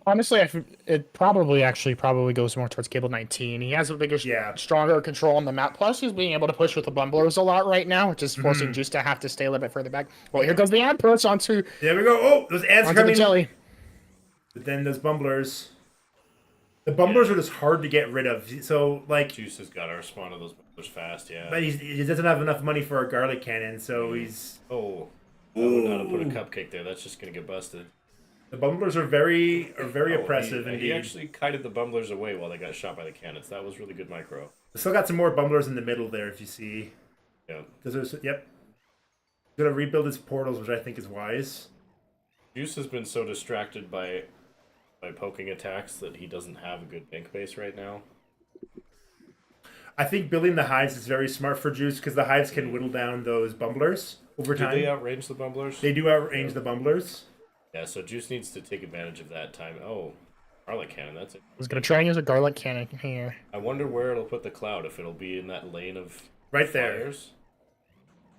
Honestly, it probably goes more towards Cable 19. He has a bigger, stronger control on the map. Plus, he's being able to push with the bumblers a lot right now, which is forcing Juice to have to stay a little bit further back. Well, here goes the ant push onto. There we go. Oh, those ants coming. The jelly. But then those bumblers. The bumblers are just hard to get rid of. So, like. Juice has got to respond to those bumblers fast, yeah. But he doesn't have enough money for a garlic cannon, so he's. Oh. I wouldn't know how to put a cupcake there. That's just gonna get busted. The bumblers are very oppressive. He actually kited the bumblers away while they got shot by the cannons. That was really good micro. Still got some more bumblers in the middle there, if you see. Yeah. Yep. He's gonna rebuild his portals, which I think is wise. Juice has been so distracted by poking attacks that he doesn't have a good bank base right now. I think building the hives is very smart for Juice because the hives can whittle down those bumblers over time. Do they outrange the bumblers? They do outrange the bumblers. Yeah, so Juice needs to take advantage of that time. Oh, garlic cannon, that's it. I was gonna try and use a garlic cannon here. I wonder where it'll put the cloud, if it'll be in that lane of right there. fires.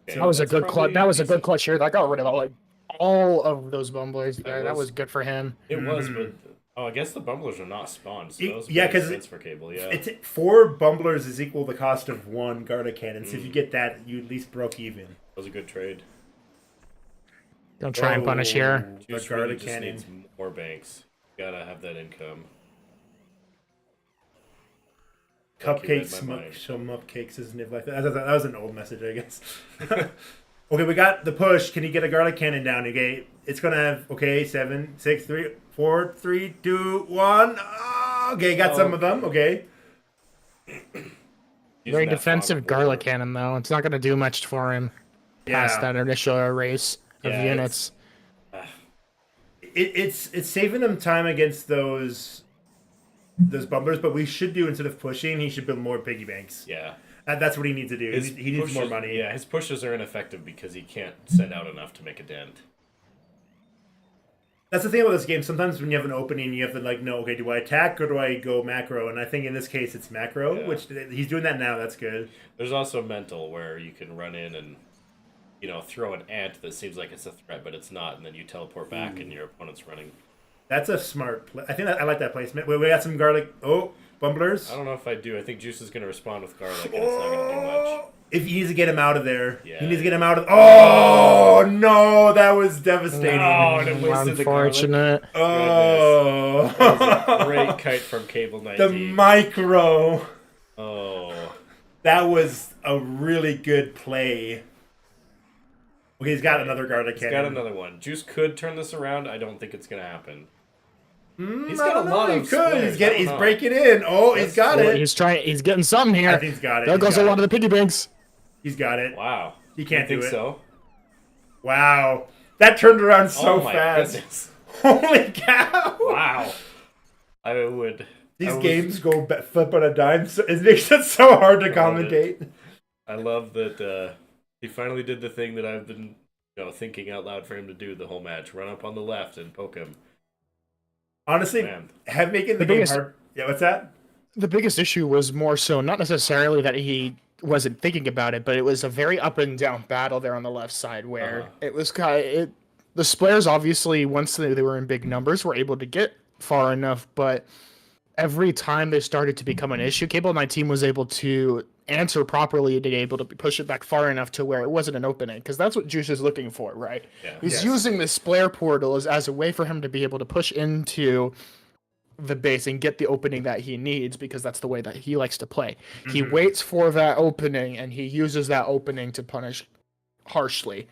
Okay, that was a good clutch. That was a good clutch here. That got rid of all of those bumblers there. That was good for him. It was, but I guess the bumblers are not spawned. So that was because for Cable. Yeah, it's 4 bumblers is equal the cost of 1 garlic cannon. So if you get that, you at least broke even. That was a good trade. Don't try and punish here. Juice really just needs more banks. Gotta have that income. Cupcakes, show them cupcakes, isn't it? Like that was an old message, I guess. Okay, we got the push. Can you get a garlic cannon down? Okay, it's gonna have 7, 6, 3, 4, 3, 2, 1. Okay, got some of them. Okay. Very defensive garlic cannon though. It's not gonna do much for him past that initial race of units. It's saving them time against those bumblers, but we should do, instead of pushing, he should build more piggy banks. Yeah. That's what he needs to do. He needs more money. Yeah, his pushes are ineffective because he can't send out enough to make a dent. That's the thing about this game. Sometimes when you have an opening, you have to know, okay, do I attack or do I go macro? And I think in this case it's macro, which he's doing that now. That's good. There's also mental, where you can run in and throw an ant that seems like it's a threat, but it's not, and then you teleport back and your opponent's running. That's a smart play. I think I like that placement. We got some garlic. Oh, bumblers. I don't know if I do. I think Juice is going to respond with garlic, and it's not going to do much. If he needs to get him out of there, he needs to get him out of. Oh no, that was devastating. Oh, and it wasted unfortunate. The garlic. That was a great kite from Cable 19. The micro. Oh, that was a really good play. Okay, he's got another garlic cannon. He's got another one. Juice could turn this around. I don't think it's going to happen. He's got a lot of squares. He's breaking in. Oh, he's got it. He's getting something here. I think he's got it. There goes a lot of the piggy banks. He's got it. Wow. He can't do it. So? Wow. That turned around so fast. Goodness. Holy cow. Wow. I would. These games go flip on a dime. So it makes it so hard to commentate. I love that he finally did the thing that I've been thinking out loud for him to do the whole match. Run up on the left and poke him. Honestly, making the game hard. Yeah, what's that? The biggest issue was more so not necessarily that he wasn't thinking about it, but it was a very up and down battle there on the left side where it was the Splares obviously, once they were in big numbers, were able to get far enough, but every time they started to become an issue, Cable 19 was able to answer properly and able to push it back far enough to where it wasn't an opening, because that's what Juice is looking for, right? Yeah. He's using the Splare portal as a way for him to be able to push into the base and get the opening that he needs, because that's the way that he likes to play. Mm-hmm. He waits for that opening and he uses that opening to punish harshly.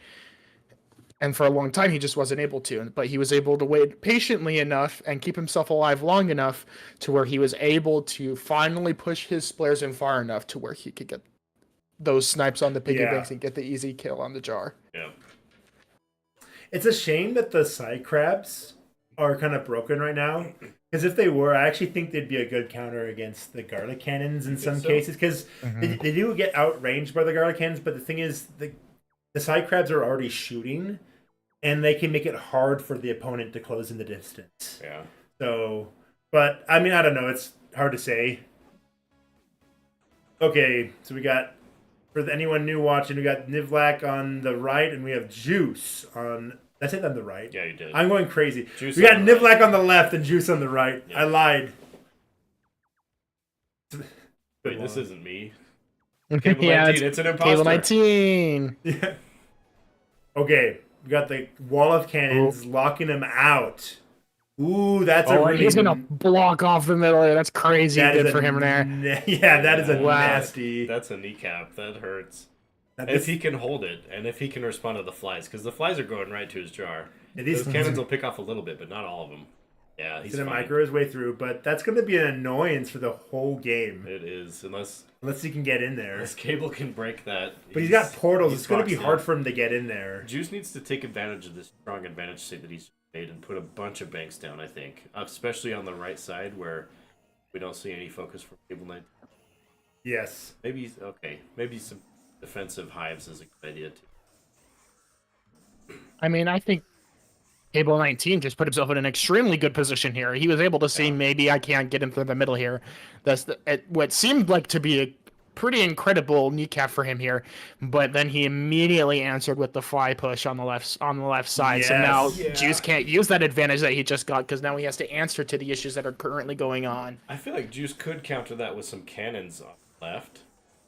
And for a long time, he just wasn't able to. But he was able to wait patiently enough and keep himself alive long enough to where he was able to finally push his Splares in far enough to where he could get those snipes on the piggy banks and get the easy kill on the jar. Yeah. It's a shame that the side crabs are kind of broken right now. Because if they were, I actually think they'd be a good counter against the garlic cannons in some cases. Because they do get outranged by the garlic cannons. But the thing is, the side crabs are already shooting, and they can make it hard for the opponent to close in the distance. Yeah. So, but I mean, I don't know. It's hard to say. Okay, so we got, for anyone new watching, we got Nivlak on the right, and we have Juice on. Did I say that on the right? Yeah, you did. I'm going crazy. Juice we got Nivlak right. on the left and Juice on the right. Yeah. I lied. Wait, this isn't me. Cable 19, it's an imposter. Cable 19. Yeah. Okay, we got the wall of cannons locking him out. Ooh, that's a really... he's gonna block off the middle. That's crazy good for him there. Yeah, that is a nasty... That's a kneecap. That hurts. If he can hold it, and if he can respond to the flies, because the flies are going right to his jar. These cannons will pick off a little bit, but not all of them. Yeah, he's going to micro his way through, but that's going to be an annoyance for the whole game. It is, unless he can get in there. Unless Cable can break that. But he's got portals. It's going to be hard for him to get in there. Juice needs to take advantage of this strong advantage state that he's made and put a bunch of banks down, I think. Especially on the right side where we don't see any focus from Cable Knight. Yes. Maybe some defensive hives is a good idea too. I mean, I think Cable 19 just put himself in an extremely good position here. He was able to see maybe I can't get him through the middle here. That's what seemed like to be a pretty incredible kneecap for him here, but then he immediately answered with the fly push on the left side. Yes, so now Juice can't use that advantage that he just got because now he has to answer to the issues that are currently going on. I feel like Juice could counter that with some cannons on the left.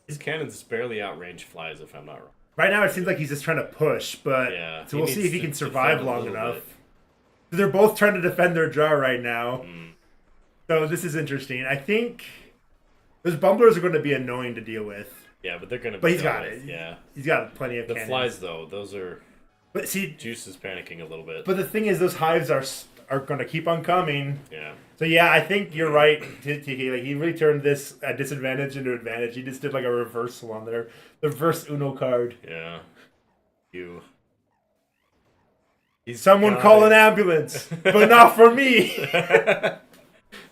His cannons barely outrange flies, if I'm not wrong. Right now, it seems like he's just trying to push, but so we'll see if he can survive long enough. They're both trying to defend their jar right now. So this is interesting. I think those bumblers are going to be annoying to deal with. Yeah, but they're going to. But he's got it. Yeah, he's got plenty of. The flies, though, those are. But see, Juice is panicking a little bit. But the thing is, those hives are going to keep on coming. Yeah. So yeah, I think you're right, TK. Like he really turned this disadvantage into advantage. He just did like a reversal on there, the reverse Uno card. Yeah. Someone call an ambulance, but not for me.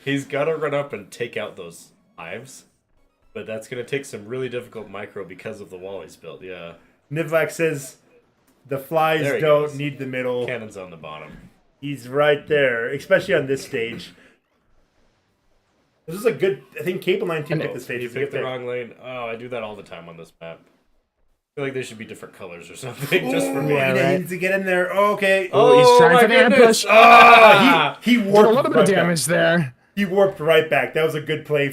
He's got to run up and take out those hives, but that's going to take some really difficult micro because of the wall he's built. Yeah. Nivlak says the flies don't need the middle. Cannons on the bottom. He's right there, especially on this stage. This is a good. I think Cable 19 picked this stage. You picked the wrong lane. Oh, I do that all the time on this map. I feel like they should be different colors or something, just for me. He needs to get in there. Oh, okay. Oh, he's trying for the ambush. He warped a little bit of damage there. He warped right back. That was a good play.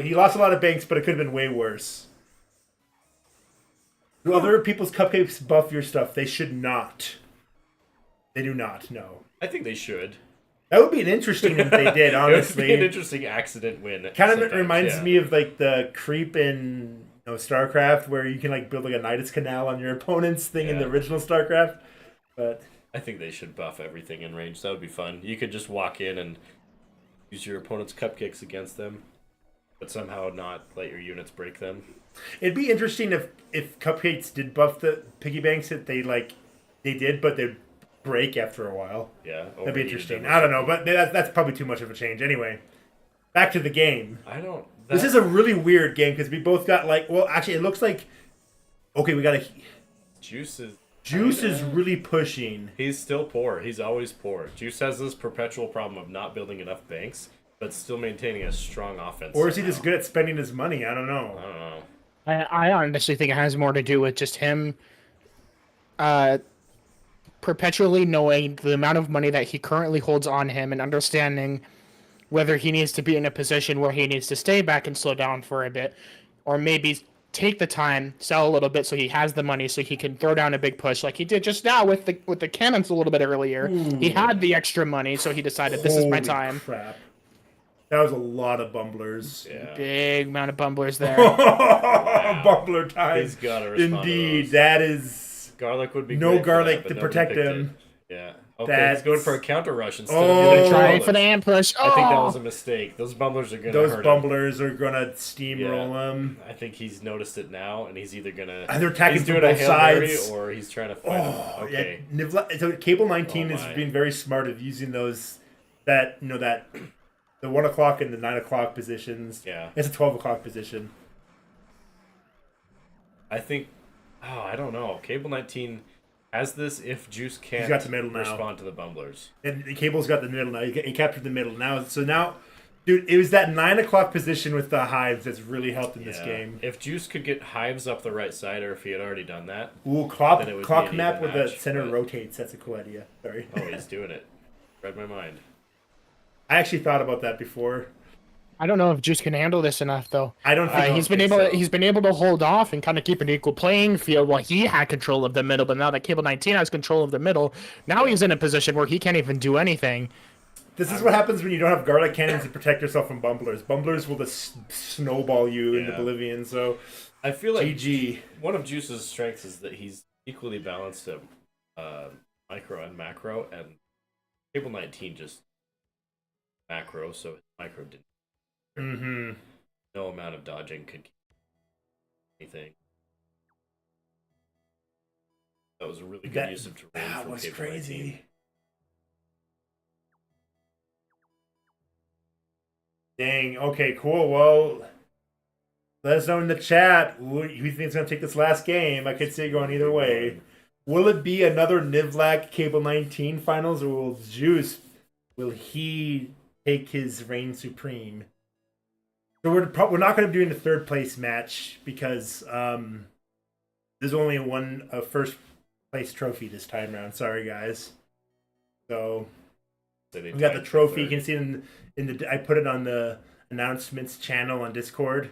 He lost a lot of banks, but it could have been way worse. Do other people's cupcakes buff your stuff? They should not. They do not. No. I think they should. That would be an interesting if they did. Honestly, it would be an interesting accident win. Kind of reminds me of like the creep in StarCraft, where you can like build like a Nidus Canal on your opponent's thing in the original StarCraft. But I think they should buff everything in range. That would be fun. You could just walk in and use your opponent's cupcakes against them, but somehow not let your units break them. It'd be interesting if cupcakes did buff the piggy banks that they did, but they'd break after a while. Yeah, that'd be interesting. I don't know, but that's probably too much of a change. Anyway, back to the game. This is a really weird game because we both got actually it looks like we got Juice is really pushing. He's still poor. He's always poor. Juice has this perpetual problem of not building enough banks, but still maintaining a strong offense. Or is he just good at spending his money? I don't know. I honestly think it has more to do with just him perpetually knowing the amount of money that he currently holds on him and understanding whether he needs to be in a position where he needs to stay back and slow down for a bit, or maybe take the time, sell a little bit so he has the money so he can throw down a big push like he did just now with the cannons a little bit earlier. Ooh. He had the extra money, so he decided this is my time. Crap. That was a lot of bumblers. Yeah. Big amount of bumblers there. Bumbler time. He's got to respond. Indeed, that is. Garlic would be no garlic to protect him. Yeah. Okay, he's going for a counter rush instead of going trying for the ambush. I think that was a mistake. Those bumblers are going to hurt him. Those bumblers are going to steamroll him. I think he's noticed it now, and he's either going to. And they're attacking he's from doing both a Hail Mary, sides. or he's trying to fight him. Okay. Yeah. So Cable 19 is being very smart of using those the 1 o'clock and the 9 o'clock positions. Yeah. It's a 12 o'clock position. I think. Oh, I don't know. Cable 19 has this if Juice can't He's got the middle respond to the bumblers. And Cable's got the middle now. He captured the middle now. So now, dude, it was that 9 o'clock position with the hives that's really helped in this game. If Juice could get hives up the right side, or if he had already done that. Ooh, clock map where the center rotates. That's a cool idea. Sorry. Oh, he's doing it. Read my mind. I actually thought about that before. I don't know if Juice can handle this enough, though. I don't think he's been able to hold off and kind of keep an equal playing field while he had control of the middle. But now that Cable 19 has control of the middle, now he's in a position where he can't even do anything. This is what happens when you don't have garlic cannons to protect yourself from bumblers. Bumblers will just snowball you into oblivion. So I feel like GG. one of Juice's strengths is that he's equally balanced at micro and macro, and Cable 19 just macro, so micro didn't. Mm-hmm. No amount of dodging could keep anything. That was a really good use of terrain. That was Cable crazy. 19. Dang. Okay, cool. Well, let us know in the chat who you think is going to take this last game. I could see it going either way. Will it be another Nivlak Cable 19 finals, or will he take his reign supreme? So we're not going to be doing the third place match because there's only one first place trophy this time around. Sorry, guys. So we got the trophy. You can see it in the. I put it on the announcements channel on Discord.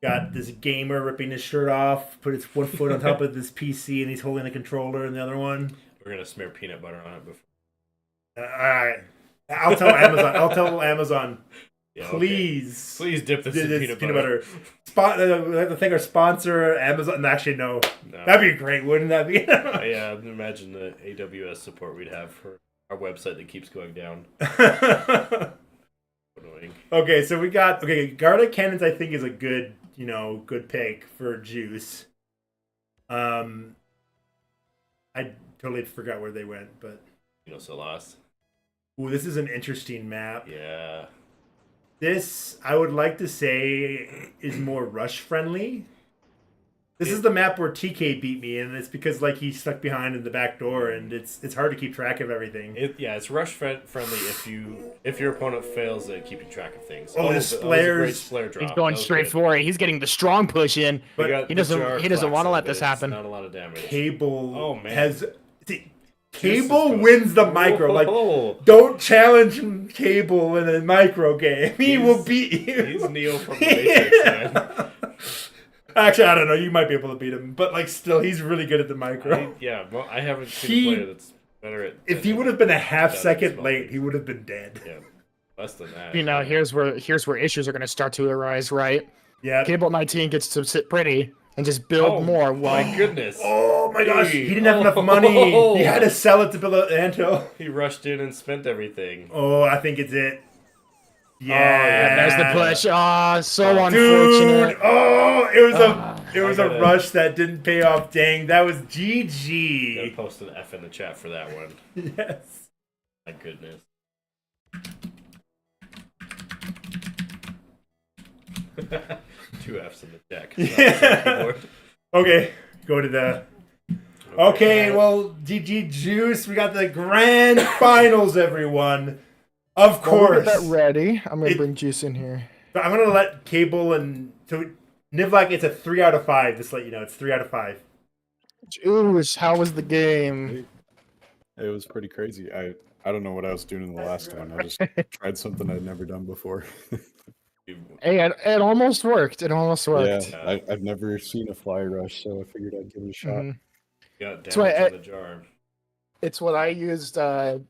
Got this gamer ripping his shirt off, put his one foot on top of this PC, and he's holding the controller in the other one. We're gonna smear peanut butter on it before. All right, I'll tell Amazon. Yeah, please, okay. Please dip this in peanut butter. I think our sponsor, Amazon. Actually, no, that'd be great, wouldn't that be? Yeah, imagine the AWS support we'd have for our website that keeps going down. Annoying. Okay, so we got Garda Cannons. I think is a good pick for Juice. I totally forgot where they went, but So lost. Ooh, this is an interesting map. Yeah. This, I would like to say, is more rush friendly. This is the map where TK beat me, and it's because he's stuck behind in the back door, and it's hard to keep track of everything. It's rush friendly if your opponent fails at keeping track of things. Oh, this Slayer's Flare drop. He's going straight for it. He's getting the strong push in, but he doesn't want to let this happen. Not a lot of damage. Cable has. Cable wins the micro. Don't challenge Cable in a micro game. He will beat you. He's Neo from the Matrix, man. Actually, I don't know. You might be able to beat him, but still, he's really good at the micro. I haven't seen a player that's better at. If he would have been a half second late, he would have been dead. Yeah, less than that. Here's where issues are going to start to arise, right? Yeah. Cable 19 gets to sit pretty and just build more. My goodness! Oh my gosh! He didn't have enough money. He had to sell it to build an anthill. He rushed in and spent everything. Oh, I think it's it. Yeah. And there's the push. So unfortunate. Dude. Oh, it was a rush that didn't pay off. Dang, that was GG. Gotta post an F in the chat for that one. Yes. My goodness. Two F's in the deck. Yeah. Okay, go to the. Okay, well, GG Juice. We got the grand finals, everyone. Of course. Get that ready. I'm gonna bring Juice in here. I'm gonna let Cable and Nivlak. It's a 3 out of 5. Just to let you know, it's 3 out of 5. Juice, how was the game? It was pretty crazy. I don't know what I was doing in the last one. I just tried something I'd never done before. Hey, it almost worked. It almost worked. Yeah, I've never seen a fly rush, so I figured I'd give it a shot. Mm-hmm. Got damage in the jar. It's what I used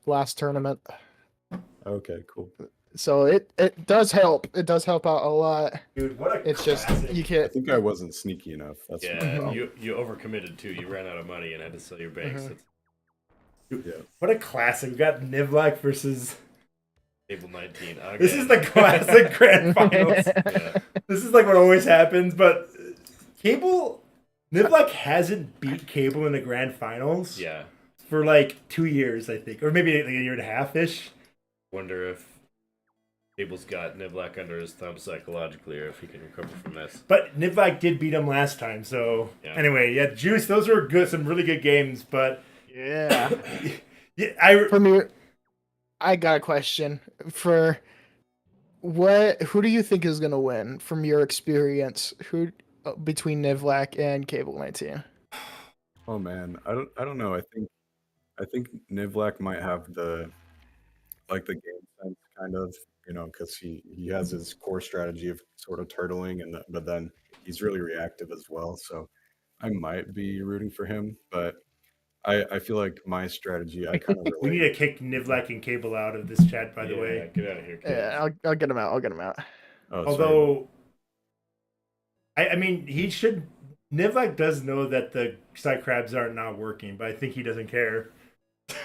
last tournament. Okay, cool. So it does help. It does help out a lot. Dude, what a It's classic. just you can't. I think I wasn't sneaky enough. That's my problem. you overcommitted too. You ran out of money and had to sell your base. Yeah. What a classic. We got Nivlak versus Cable 19. Again. This is the classic grand finals. Yeah. This is what always happens, but Nivlak hasn't beat Cable in the grand finals. Yeah. For 2 years, I think, or maybe a year and a half ish. Wonder if Cable's got Nivlak under his thumb psychologically, or if he can recover from this. But Nivlak did beat him last time, so anyway, yeah, Juice. Those were some really good games, but yeah. For me, I got a question for who do you think is gonna win from your experience? Who between Nivlak and Cable 19? Oh man, I don't know. I think Nivlak might have the game sense kind of, because he has his core strategy of sort of turtling, but then he's really reactive as well. So I might be rooting for him, but I feel like my strategy, I kind of we need to kick Nivlak and Cable out of this chat, by the way. Get out of here, Cable. Yeah, I'll get him out. Oh, although I mean, he should. Nivlak does know that the side crabs are not working, but I think he doesn't care.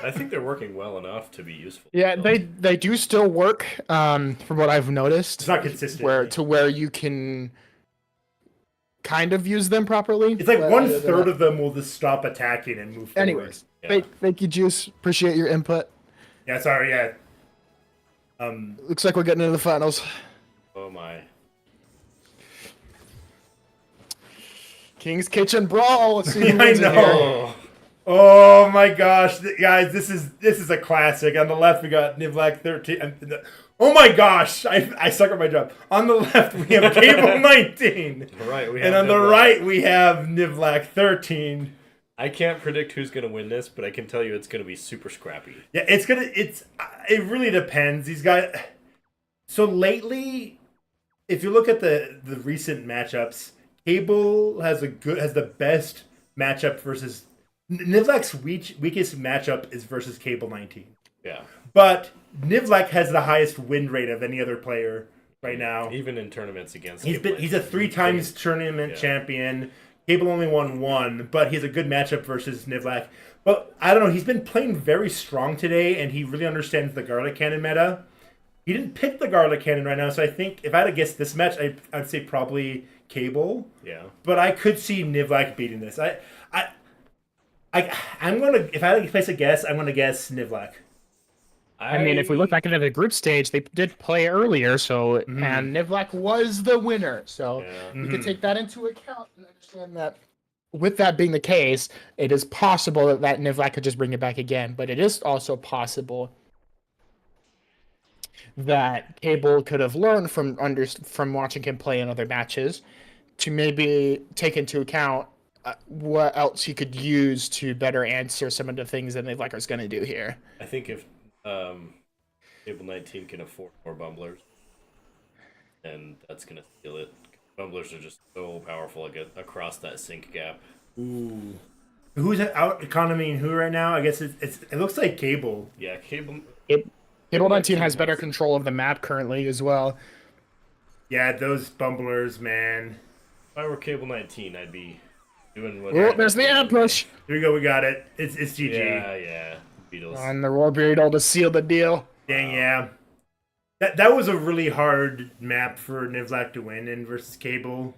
I think they're working well enough to be useful. Yeah, they do still work. From what I've noticed, It's not consistent. Where you can kind of use them properly. It's like 1/3 of them will just stop attacking and move forward. Anyways, thank you, Juice. Appreciate your input. Yeah, sorry. Yeah. Looks like we're getting into the finals. Oh my. King's Kitchen Brawl. Let's see who I wins it know. here. Oh my gosh, guys, this is a classic. On the left, we got Nivlak 13. Oh my gosh, I suck at my job. On the left, we have Cable 19. Right, and on the right, we have Nivlak 13. I can't predict who's gonna win this, but I can tell you it's gonna be super scrappy. Yeah, it really depends. He's got so lately, if you look at the recent matchups, Cable has the best matchup versus Nivlak's weakest matchup is versus Cable 19. Yeah. But Nivlak has the highest win rate of any other player right now. Even in tournaments against he's a 3 times tournament champion. Cable only won 1, but he has a good matchup versus Nivlak. But I don't know, he's been playing very strong today, and he really understands the Garlic Cannon meta. He didn't pick the Garlic Cannon right now, so I think if I had to guess this match, I'd say probably Cable. Yeah. But I could see Nivlak beating this. I'm gonna, if I had to place a guess, I'm gonna guess Nivlak. I mean, if we look back into the group stage, they did play earlier, so and Nivlak was the winner, so you can take that into account and understand that. With that being the case, it is possible that Nivlak could just bring it back again, but it is also possible that Cable could have learned from watching him play in other matches to maybe take into account what else he could use to better answer some of the things that Nivlak is going to do here. I think if Cable 19 can afford more bumblers, and that's going to steal it. Bumblers are just so powerful across that sync gap. Ooh. Who's out economying who right now? I guess it looks like Cable. Yeah, Cable 19 has better control of the map currently as well. Yeah, those bumblers, man. If I were Cable 19, I'd be doing what... Oh, there's the ambush! Here we go, we got it. It's GG. Yeah. Beatles. On the Roar Beetle to seal the deal. Dang, yeah. That was a really hard map for Nivlak to win in versus Cable.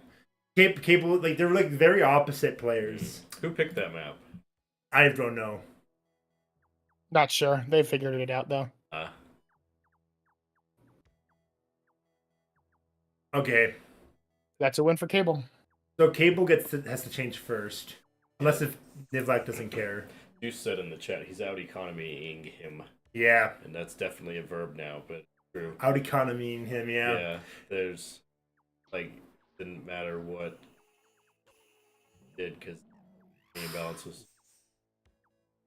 Cable, like, they're like very opposite players. Who picked that map? I don't know. Not sure. They figured it out, though. Okay. That's a win for Cable. So Cable has to change first. Unless if Nivlak doesn't care. You said in the chat, he's out economying him. Yeah. And that's definitely a verb now, but true. Out economying him, yeah. Yeah, there's, like, didn't matter what he did, because the imbalance was...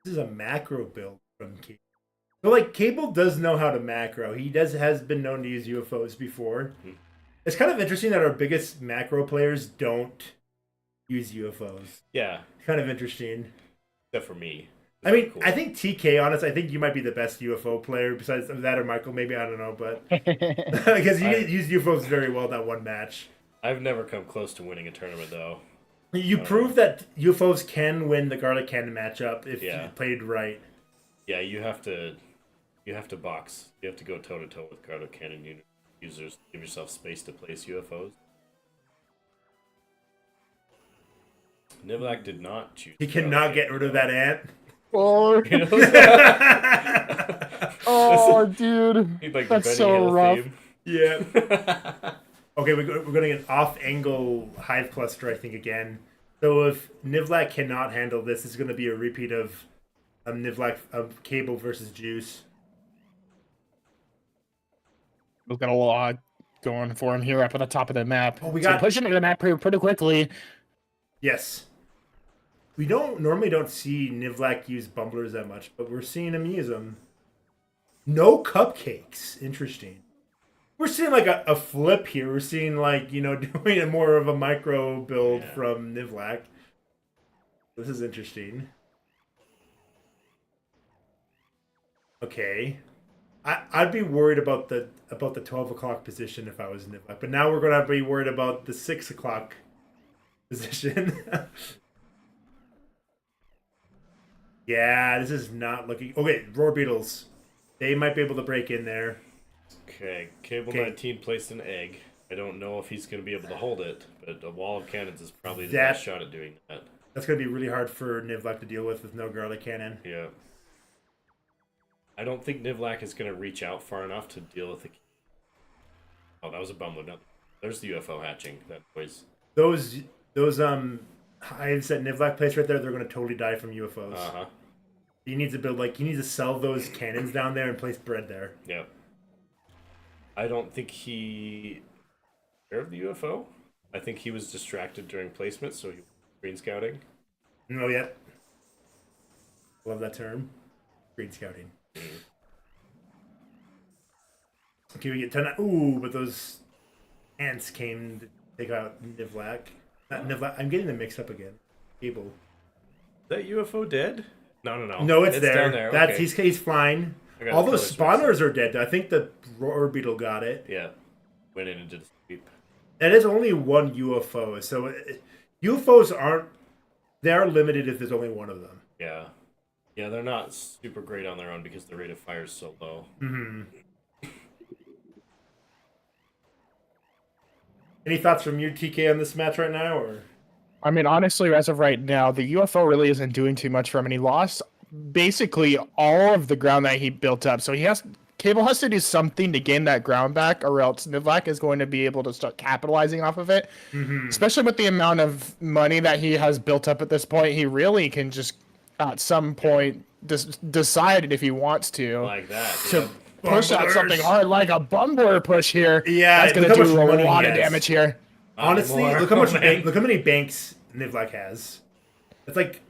This is a macro build from Cable. So, like, Cable does know how to macro. He has been known to use UFOs before. Mm-hmm. It's kind of interesting that our biggest macro players don't use UFOs. Yeah. It's kind of interesting. Except for me. I mean, cool. I think TK, honest, I think you might be the best UFO player besides that or Michael. Maybe, I don't know, but because you used UFOs very well that one match. I've never come close to winning a tournament, though. You proved that UFOs can win the Garlic Cannon matchup if you played right. Yeah, you have to box. You have to go toe-to-toe with Garlic Cannon users. Give yourself space to place UFOs. Nivlak did not choose. He cannot get rid of that ant. Oh, dude. Like that's so rough. Theme. Yeah. Okay, we're going to get an off-angle hive cluster, I think, again. So if Nivlak cannot handle this, it's going to be a repeat of Nivlak of Cable versus Juice. We've got a lot going for him here up at the top of the map. Oh, we got pushing into the map pretty quickly. Yes. We normally don't see Nivlak use bumblers that much, but we're seeing him use them. No cupcakes. Interesting. We're seeing like a flip here. We're seeing like, doing a more of a micro build from Nivlak. This is interesting. Okay. I'd be worried about the 12 o'clock position if I was Nivlak, but now we're gonna be worried about the 6 o'clock position. Yeah, this is not looking... Okay, Roar Beetles. They might be able to break in there. Okay, Cable 19 placed an egg. I don't know if he's going to be able to hold it, but a wall of cannons is probably the best shot at doing that. That's going to be really hard for Nivlak to deal with no garlic cannon. Yeah. I don't think Nivlak is going to reach out far enough to deal with the... Oh, that was a bumbler. No, there's the UFO hatching. That noise. Those hives that Nivlak placed right there, they're going to totally die from UFOs. Uh-huh. He needs to build, he needs to sell those cannons down there and place bread there. Yeah. I don't think he... aware of the UFO? I think he was distracted during placement, so he was green scouting. No, yet. Love that term. Green scouting. Okay, we get 10. Ooh, but those ants came to take out Nivlak. Not Nivlak. I'm getting them mixed up again. Cable. Is that UFO dead? No. No, it's there. Down there. That's Okay. he's fine. All those spawners are dead. I think the Roar Beetle got it. Yeah. Went in and did a sweep. That is only one UFO, so UFOs aren't... They are limited if there's only one of them. Yeah. Yeah, they're not super great on their own because the rate of fire is so low. Mm-hmm. Any thoughts from you, TK, on this match right now, or? I mean, honestly, as of right now, the UFO really isn't doing too much for him, and he lost basically all of the ground that he built up. So Cable has to do something to gain that ground back, or else Nivlak is going to be able to start capitalizing off of it. Mm-hmm. Especially with the amount of money that he has built up at this point, he really can just at some point decide if he wants to. Like that. To push out something hard like a bumbler push here. Yeah, that's going to do a lot of damage here. Honestly, look how many banks Nivlak has. It's like,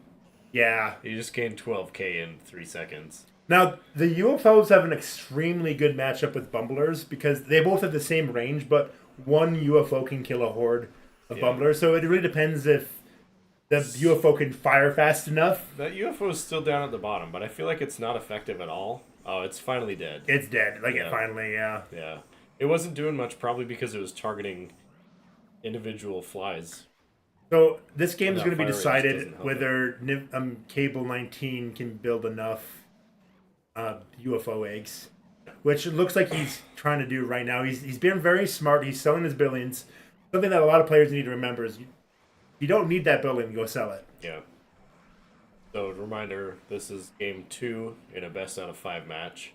yeah. You just gained 12k in 3 seconds. Now, the UFOs have an extremely good matchup with bumblers because they both have the same range, but one UFO can kill a horde of bumblers. So it really depends if the UFO can fire fast enough. That UFO is still down at the bottom, but I feel like it's not effective at all. Oh, it's finally dead. It's dead. It finally, yeah. Yeah. It wasn't doing much, probably because it was targeting individual flies. So this game is going to be decided whether Cable 19 can build enough UFO eggs, which it looks like he's trying to do right now. He's being very smart. He's selling his billions. Something that a lot of players need to remember is you don't need that building to go sell it. Yeah. So, reminder, this is game 2 in a best out of 5 match.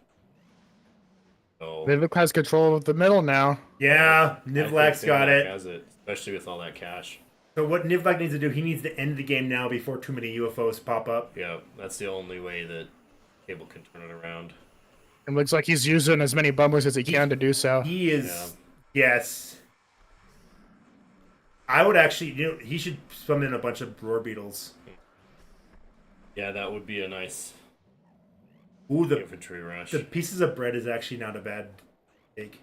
So Nivlak has control of the middle now. Yeah, Nivlak's got it. Has it, especially with all that cash. So what Nivlak needs to do, he needs to end the game now before too many UFOs pop up. Yeah, that's the only way that Cable can turn it around. It looks like he's using as many bumblers as he can to do so. He is, yes. I would actually, he should summon in a bunch of Roar Beetles. Yeah, that would be a nice infantry rush. The pieces of bread is actually not a bad take.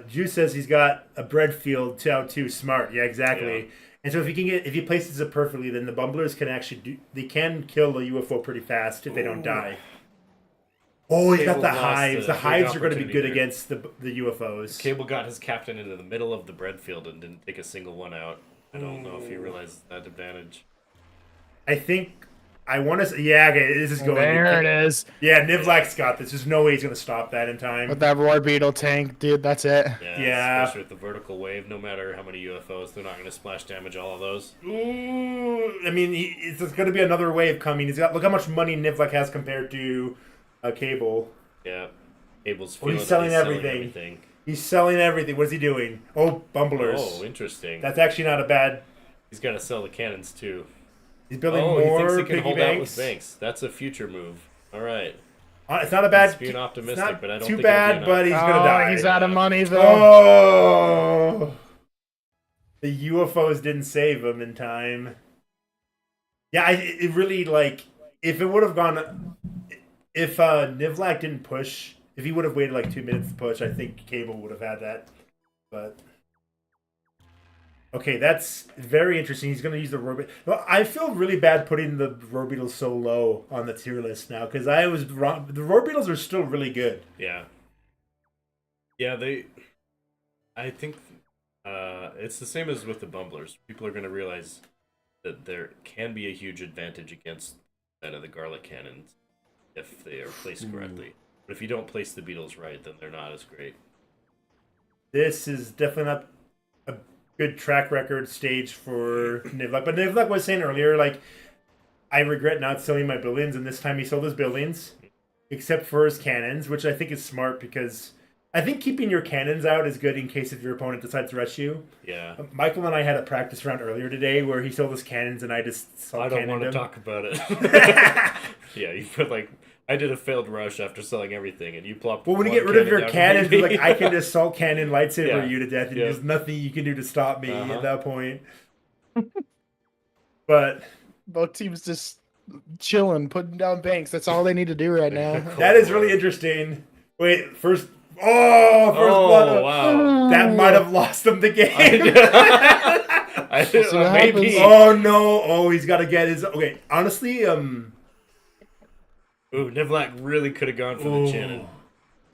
Juice says he's got a bread field out too. Smart, yeah, exactly. Yeah. And so if he places it perfectly, then the bumblers can actually they can kill the UFO pretty fast if they don't die. Oh, he got the hives. The hives are going to be good against the UFOs. Cable got his captain into the middle of the bread field and didn't take a single one out. I don't know if he realized that advantage. I think I want to say, yeah, okay, this is going. There it is. Yeah, Nivlak's got this. There's no way he's going to stop that in time. With that Roar Beetle tank, dude, that's it. Yeah. Especially with the vertical wave, no matter how many UFOs, they're not going to splash damage all of those. Ooh, I mean, it's going to be another wave coming. Look how much money Nivlak has compared to Cable. Yeah. Cable's he's selling everything. He's selling everything. What is he doing? Oh, bumblers. Oh, interesting. That's actually not a bad... He's got to sell the cannons, too. He's building more he thinks he can piggy hold banks. Out with banks. That's a future move. All right. It's not a bad... He's being optimistic, but I don't too think bad, but he's going to die. He's out of money, though. Oh! The UFOs didn't save him in time. Yeah, it really, if it would have gone... If Nivlak didn't push, if he would have waited 2 minutes to push, I think Cable would have had that. But okay, that's very interesting. He's going to use the Roar Beetle. Well, I feel really bad putting the Roar Beetles so low on the tier list now because I was wrong. The Roar Beetles are still really good. Yeah. Yeah, I think It's the same as with the bumblers. People are going to realize that there can be a huge advantage against that of the garlic cannons if they are placed correctly. But if you don't place the beetles right, then they're not as great. This is definitely not a good track record stage for Nivlak. But Nivlak was saying earlier, like, I regret not selling my buildings, and this time he sold his buildings, except for his cannons, which I think is smart because I think keeping your cannons out is good in case if your opponent decides to rush you. Yeah. Michael and I had a practice round earlier today where he sold his cannons and I just sold I don't want to him. talk about it. Yeah, you put like I did a failed rush after selling everything, and you plopped. Well, when you one get rid of cannon your down cannons, me. like I can just salt cannon lightsaber Yeah. you to death, and Yeah. there's nothing you can do to stop me Uh-huh. at that point. But Both teams just chilling, putting down banks. That's all they need to do right now. that is really interesting. Wait, first blood. Wow. That might have lost them the game. I see what maybe. happens. Oh no! Oh, he's got to get his. Okay, honestly, Ooh, Nivlak really could have gone for the cannon.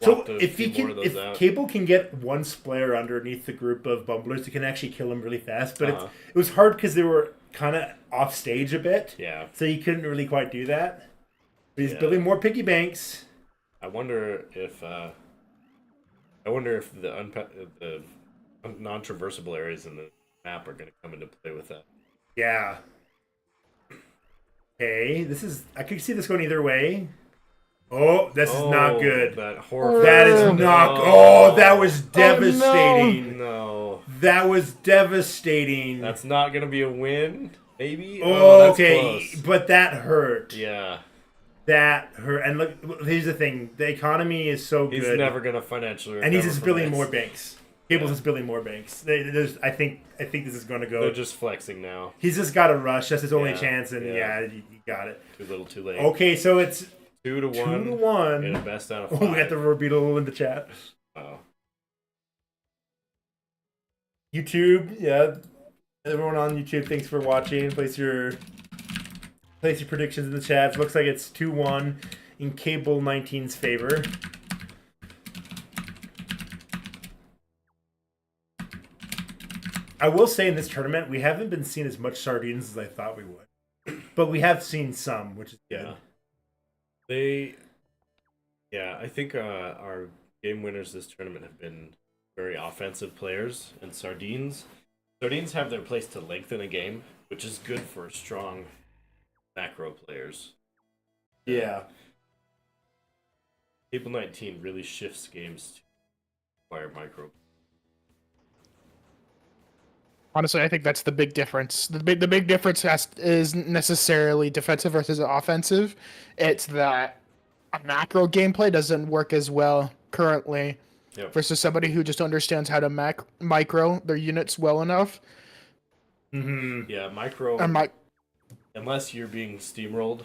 So Plopped a if he few more can, of those if out. Cable can get one splayer underneath the group of bumblers, it can actually kill him really fast. But Uh-huh. it was hard because they were kind of off stage a bit, Yeah, so he couldn't really quite do that. But he's Yeah. building more piggy banks. I wonder if the the non-traversable areas in the map are going to come into play with that. Yeah. Okay, I could see this going either way. Oh, this is not good. That horrible. That is not. Oh, that was devastating. No, That was devastating. that's not going to be a win. Maybe. Oh, That's okay, close. but that hurt. Yeah, That hurt. And look, here's the thing: the economy is so he's good, never going to financially. and he's recover just from building this. more banks. Cable's just building more banks. I think this is going to go. They're just flexing now. He's just got to rush. That's his only Yeah, chance, and yeah. you got it. Too little, too late. Okay, so it's 2-1. 2-1. In a best out of 5. Oh, we got the Robeetle in the chat. Wow. YouTube, yeah. Everyone on YouTube, thanks for watching. Place your predictions in the chat. Looks like it's 2-1 in Cable 19's favor. I will say in this tournament, we haven't been seeing as much sardines as I thought we would. But we have seen some, which is good. I think our game winners this tournament have been very offensive players, and Sardines have their place to lengthen a game, which is good for strong macro players. Yeah. Cable 19 really shifts games to acquire micro. Honestly, I think that's the big difference. The big difference isn't necessarily defensive versus offensive. It's that a macro gameplay doesn't work as well currently versus somebody who just understands how to micro their units well enough. Mm-hmm. Yeah, micro. Unless you're being steamrolled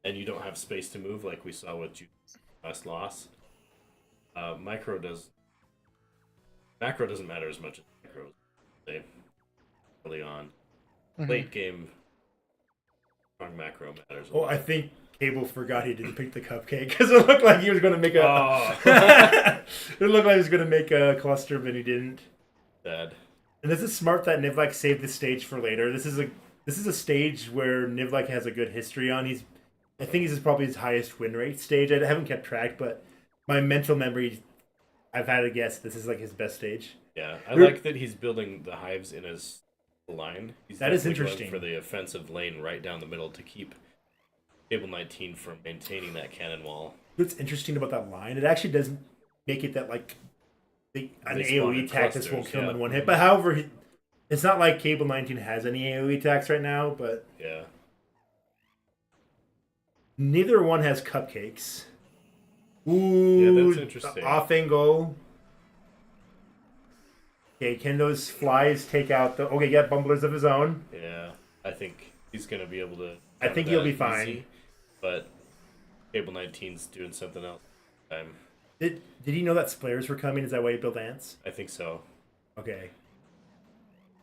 and you don't have space to move, like we saw with last loss, macro doesn't matter as much as micro. Early on, late game, strong macro matters. Oh, I think Cable forgot he didn't pick the cupcake because it looked like he was going to make a. Oh. It looked like he was going to make a cluster, but he didn't. Bad. And this is smart that Nivlak saved the stage for later. This is a stage where Nivlak has a good history on. I think this is probably his highest win rate stage. I haven't kept track, but my mental memory, I've had to guess this is like his best stage. Yeah, I like that he's building the hives in his line. That is definitely interesting. going for the offensive lane right down the middle to keep Cable 19 from maintaining that cannon wall. What's interesting about that line, it actually doesn't make it that like an They spawn in AoE attack just won't clusters, kill him yeah. in one hit. But however, it's not like Cable 19 has any AoE attacks right now, but Yeah. neither one has cupcakes. Ooh, Yeah, that's interesting. Off angle. Okay, can those flies take out the... Okay, got bumblers of his own. Yeah, I think he's going to be able to... I think he'll be fine. But Cable 19's doing something else. Did he know that splares were coming? Is that why he built ants? I think so. Okay.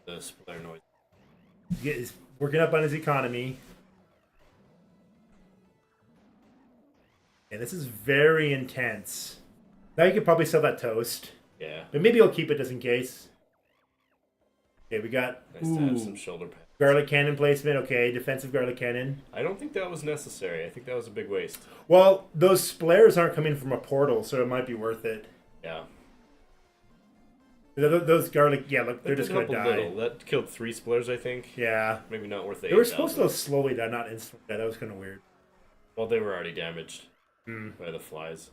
The splatter noise. He's working up on his economy. Yeah, this is very intense. Now you could probably sell that toast. Yeah. But maybe he'll keep it just in case. Okay, we got Nice to have some shoulder pads. garlic cannon placement. Okay, defensive garlic cannon. I don't think that was necessary. I think that was a big waste. Well, those splares aren't coming from a portal, so it might be worth it. Yeah. Those garlic, yeah, look, they're That just did going to help a die. little. That killed 3 splairs, I think. Yeah. Maybe not worth the They were supposed to go 8,000. slowly die, not instantly die. That was kind of weird. Well, they were already damaged by the flies.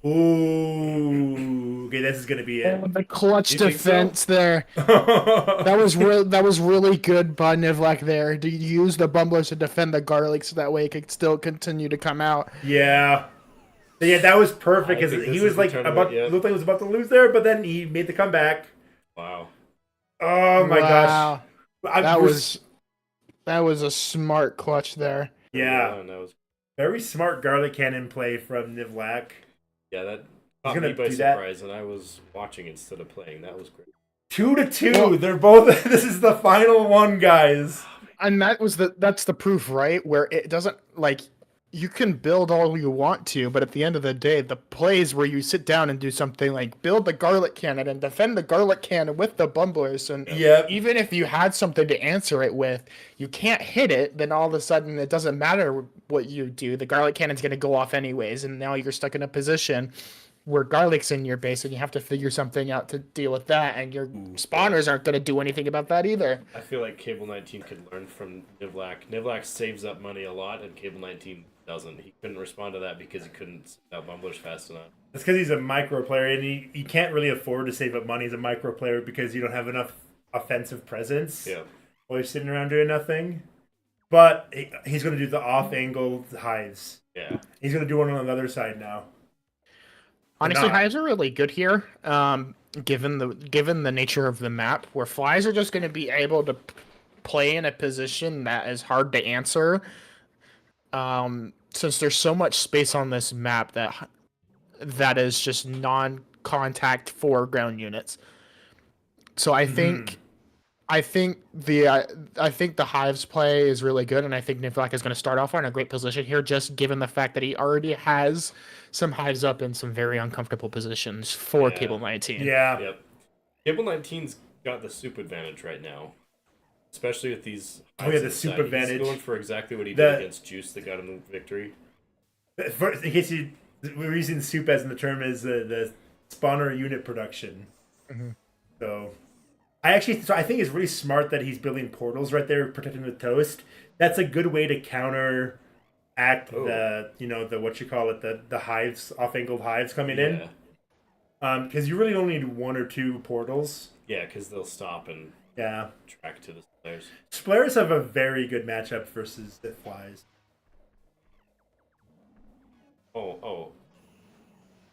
Ooh. Okay, this is going to be it. Oh, the clutch You think so? defense there. That was really good by Nivlak there to use the bumblers to defend the garlic so that way it could still continue to come out. Yeah. Yeah, that was perfect I because think he this was is the like tournament, yeah. looked like he was about to lose there, but then he made the comeback. Wow. Oh my gosh. That was a smart clutch there. Yeah. And that was, Very smart garlic cannon play from Nivlak. yeah, that He's caught gonna me by do that. surprise, and I was watching instead of playing. That was great. 2-2. Well- They're both. This is the final one, guys. And that's the proof, right? Where it doesn't like you can build all you want to, but at the end of the day, the plays where you sit down and do something like build the garlic cannon and defend the garlic cannon with the bumblers, and Yep. even if you had something to answer it with, you can't hit it, then all of a sudden it doesn't matter what you do. The garlic cannon's going to go off anyways, and now you're stuck in a position where garlic's in your base and you have to figure something out to deal with that, and your spawners aren't going to do anything about that either. I feel like Cable 19 could learn from Nivlak. Nivlak saves up money a lot, and Cable 19 doesn't. He couldn't respond to that because he couldn't send out bumblers fast enough. That's because he's a micro player, and he can't really afford to save up money as a micro player because you don't have enough offensive presence Yeah. while you're sitting around doing nothing. But he's going to do the off-angle hives. Yeah. He's going to do one on the other side now. Honestly, not. hives are really good here. Given the nature of the map, where flies are just going to be able to play in a position that is hard to answer. Since there's so much space on this map that is just non-contact foreground units. So I think the hives play is really good, and I think Nivlak is going to start off on a great position here, just given the fact that he already has some hives up in some very uncomfortable positions for Yeah. Cable 19. Yeah. Yep. Cable 19's got the soup advantage right now. Especially with these. Oh, yeah, the hives soup inside. advantage. He's going for exactly what he The- did against Juice that got him the victory. In case we're using soup as in the term is the spawner unit production. Mm-hmm. So I think it's really smart that he's building portals right there, protecting the toast. That's a good way to counteract the what you call it, the hives, off-angled hives coming in. Because you really only need 1 or 2 portals. Yeah, because they'll stop and track to the players. Splares have a very good matchup versus the flies. Oh.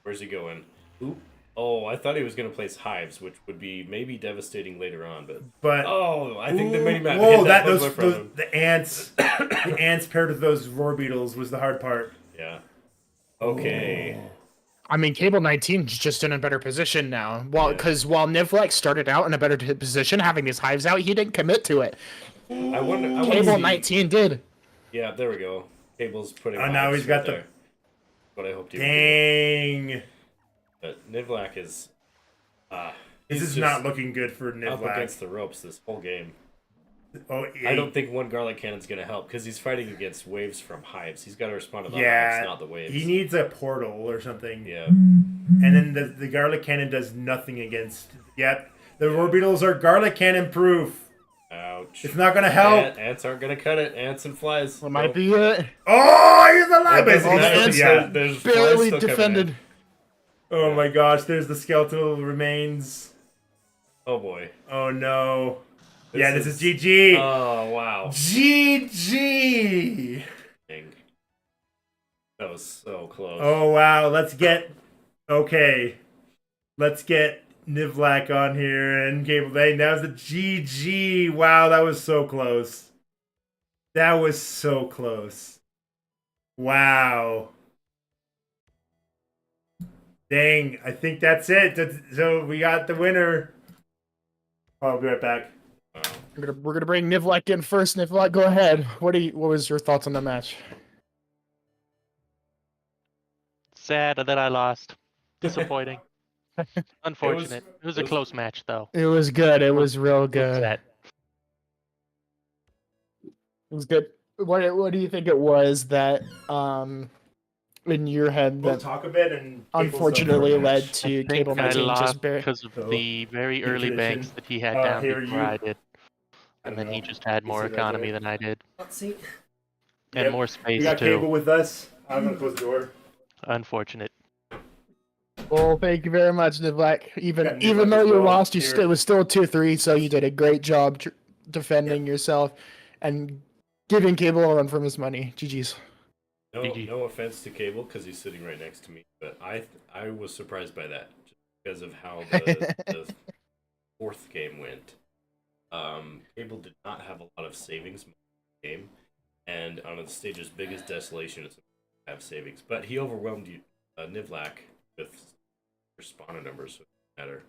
Where's he going? Ooh. Oh, I thought he was going to place hives, which would be maybe devastating later on, but I think the minimap hit that bugler from him. The ants paired with those roar beetles was the hard part. Yeah. Okay. I mean, Cable 19's just in a better position now. While Nivlak started out in a better position, having these hives out, he didn't commit to it. I wonder Cable 19 did. Yeah, there we go. Cable's putting. Now he's got there. What I hoped he would Dang. do. But Nivlak is. This is not looking good for Nivlak. Up against the ropes this whole game. Oh, I don't think one garlic cannon's going to help because he's fighting against waves from hives. He's got to respond to the hives, not the waves. He needs a portal or something. Yeah. And then the garlic cannon does nothing against. Yep. The roar beetles are garlic cannon proof. Ouch. It's not going to help. Ants aren't going to cut it. Ants and flies. It might be it. Oh, he's alive. Ants barely defended. Oh my gosh, there's the skeletal remains. Oh boy. Oh no. This is GG. Oh wow. GG. Dang. That was so close. Oh wow, let's get Nivlak on here and Cable. Dang, that was the GG. Wow, that was so close. That was so close. Wow. Dang, I think that's it. So we got the winner. I'll be right back. We're gonna bring Nivlak in first. Nivlak, go ahead. What was your thoughts on the match? Sad that I lost. Disappointing. Unfortunate. It was a close match, though. It was good. It was real good. That. It was good. What do you think it was that in your head We'll that talk a bit and unfortunately led I to think Cable I 19 lost just because of the very early tradition. banks that he had down here before you- I did. And then he just had more sit right economy there. than I did. See, And Yep. more We space, got Cable too. with us. I'm gonna close the door. Unfortunate. Well, thank you very much, Nivlak. Got Even Nivlak though as you well. lost, Here. it was still 2-3, so you did a great job defending yourself and giving Cable a run from his money. GG's. No offense to Cable because he's sitting right next to me, but I was surprised by that just because of how the fourth game went. Cable did not have a lot of savings in the game, and on the stage's biggest desolation, it's have savings. But he overwhelmed you, Nivlak, with your spawner numbers, so it doesn't matter.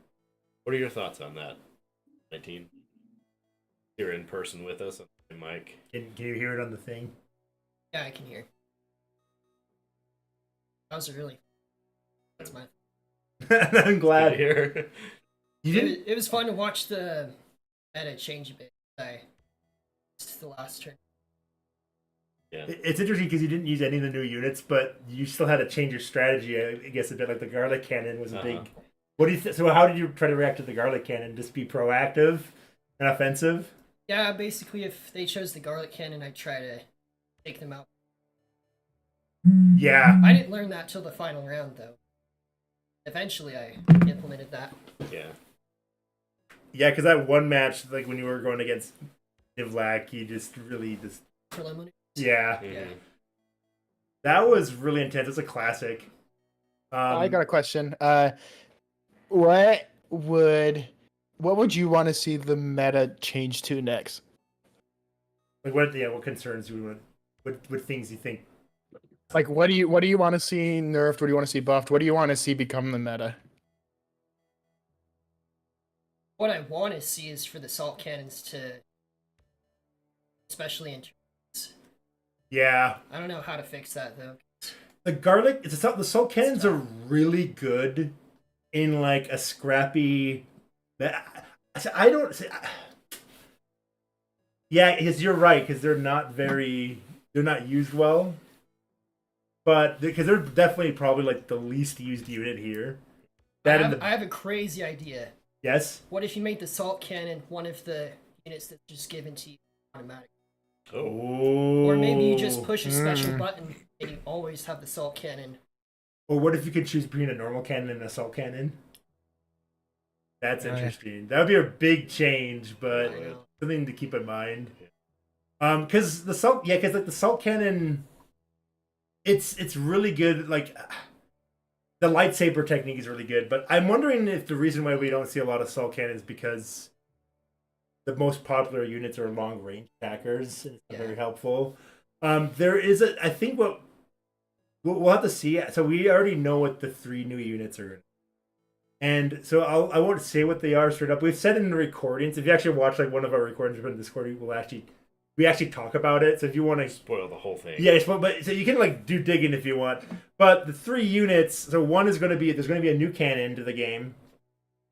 What are your thoughts on that, 19? You're in person with us on the mic. Can you hear it on the thing? yeah, I can hear. That was a really. That's my. I'm glad. Here. You didn't. It was fun to watch the meta change a bit. It's the last turn. Yeah. It's interesting because you didn't use any of the new units, but you still had to change your strategy. I guess a bit like the garlic cannon was a big. What do you? So how did you try to react to the garlic cannon? Just be proactive and offensive. Yeah, basically, if they chose the garlic cannon, I'd try to take them out. Yeah. I didn't learn that till the final round, though. Eventually, I implemented that. Yeah. Yeah, because that one match, like when you were going against Nivlak, you just really just. Preliminary. Yeah. Yeah. That was really intense. It's a classic. I got a question. What would you want to see the meta change to next? Like what concerns you would what things you think? Like what do you want to see nerfed? What do you want to see buffed? What do you want to see become the meta? What I want to see is for the salt cannons to, especially in. Yeah. I don't know how to fix that though. The salt cannons are really good in like a scrappy. I don't. Yeah, because you're right. Because they're not used well. But because they're definitely probably like the least used unit here. I have a crazy idea. Yes. What if you made the salt cannon one of the units that's just given to you automatically? Oh. Or maybe you just push a special button and you always have the salt cannon. Or what if you could choose between a normal cannon and a salt cannon? That's interesting. That would be a big change, but something to keep in mind. Because the salt cannon, it's really good. Like the lightsaber technique is really good, but I'm wondering if the reason why we don't see a lot of salt cannons is because the most popular units are long range attackers. And it's very helpful. There is I think what we'll have to see. So we already know what the 3 new units are. And so I won't say what they are straight up. We've said in the recordings. If you actually watch like one of our recordings on Discord, we actually talk about it. So if you want to spoil the whole thing, yeah, but so you can like do digging if you want. But the 3 units. So one is going to be there's going to be a new cannon to the game,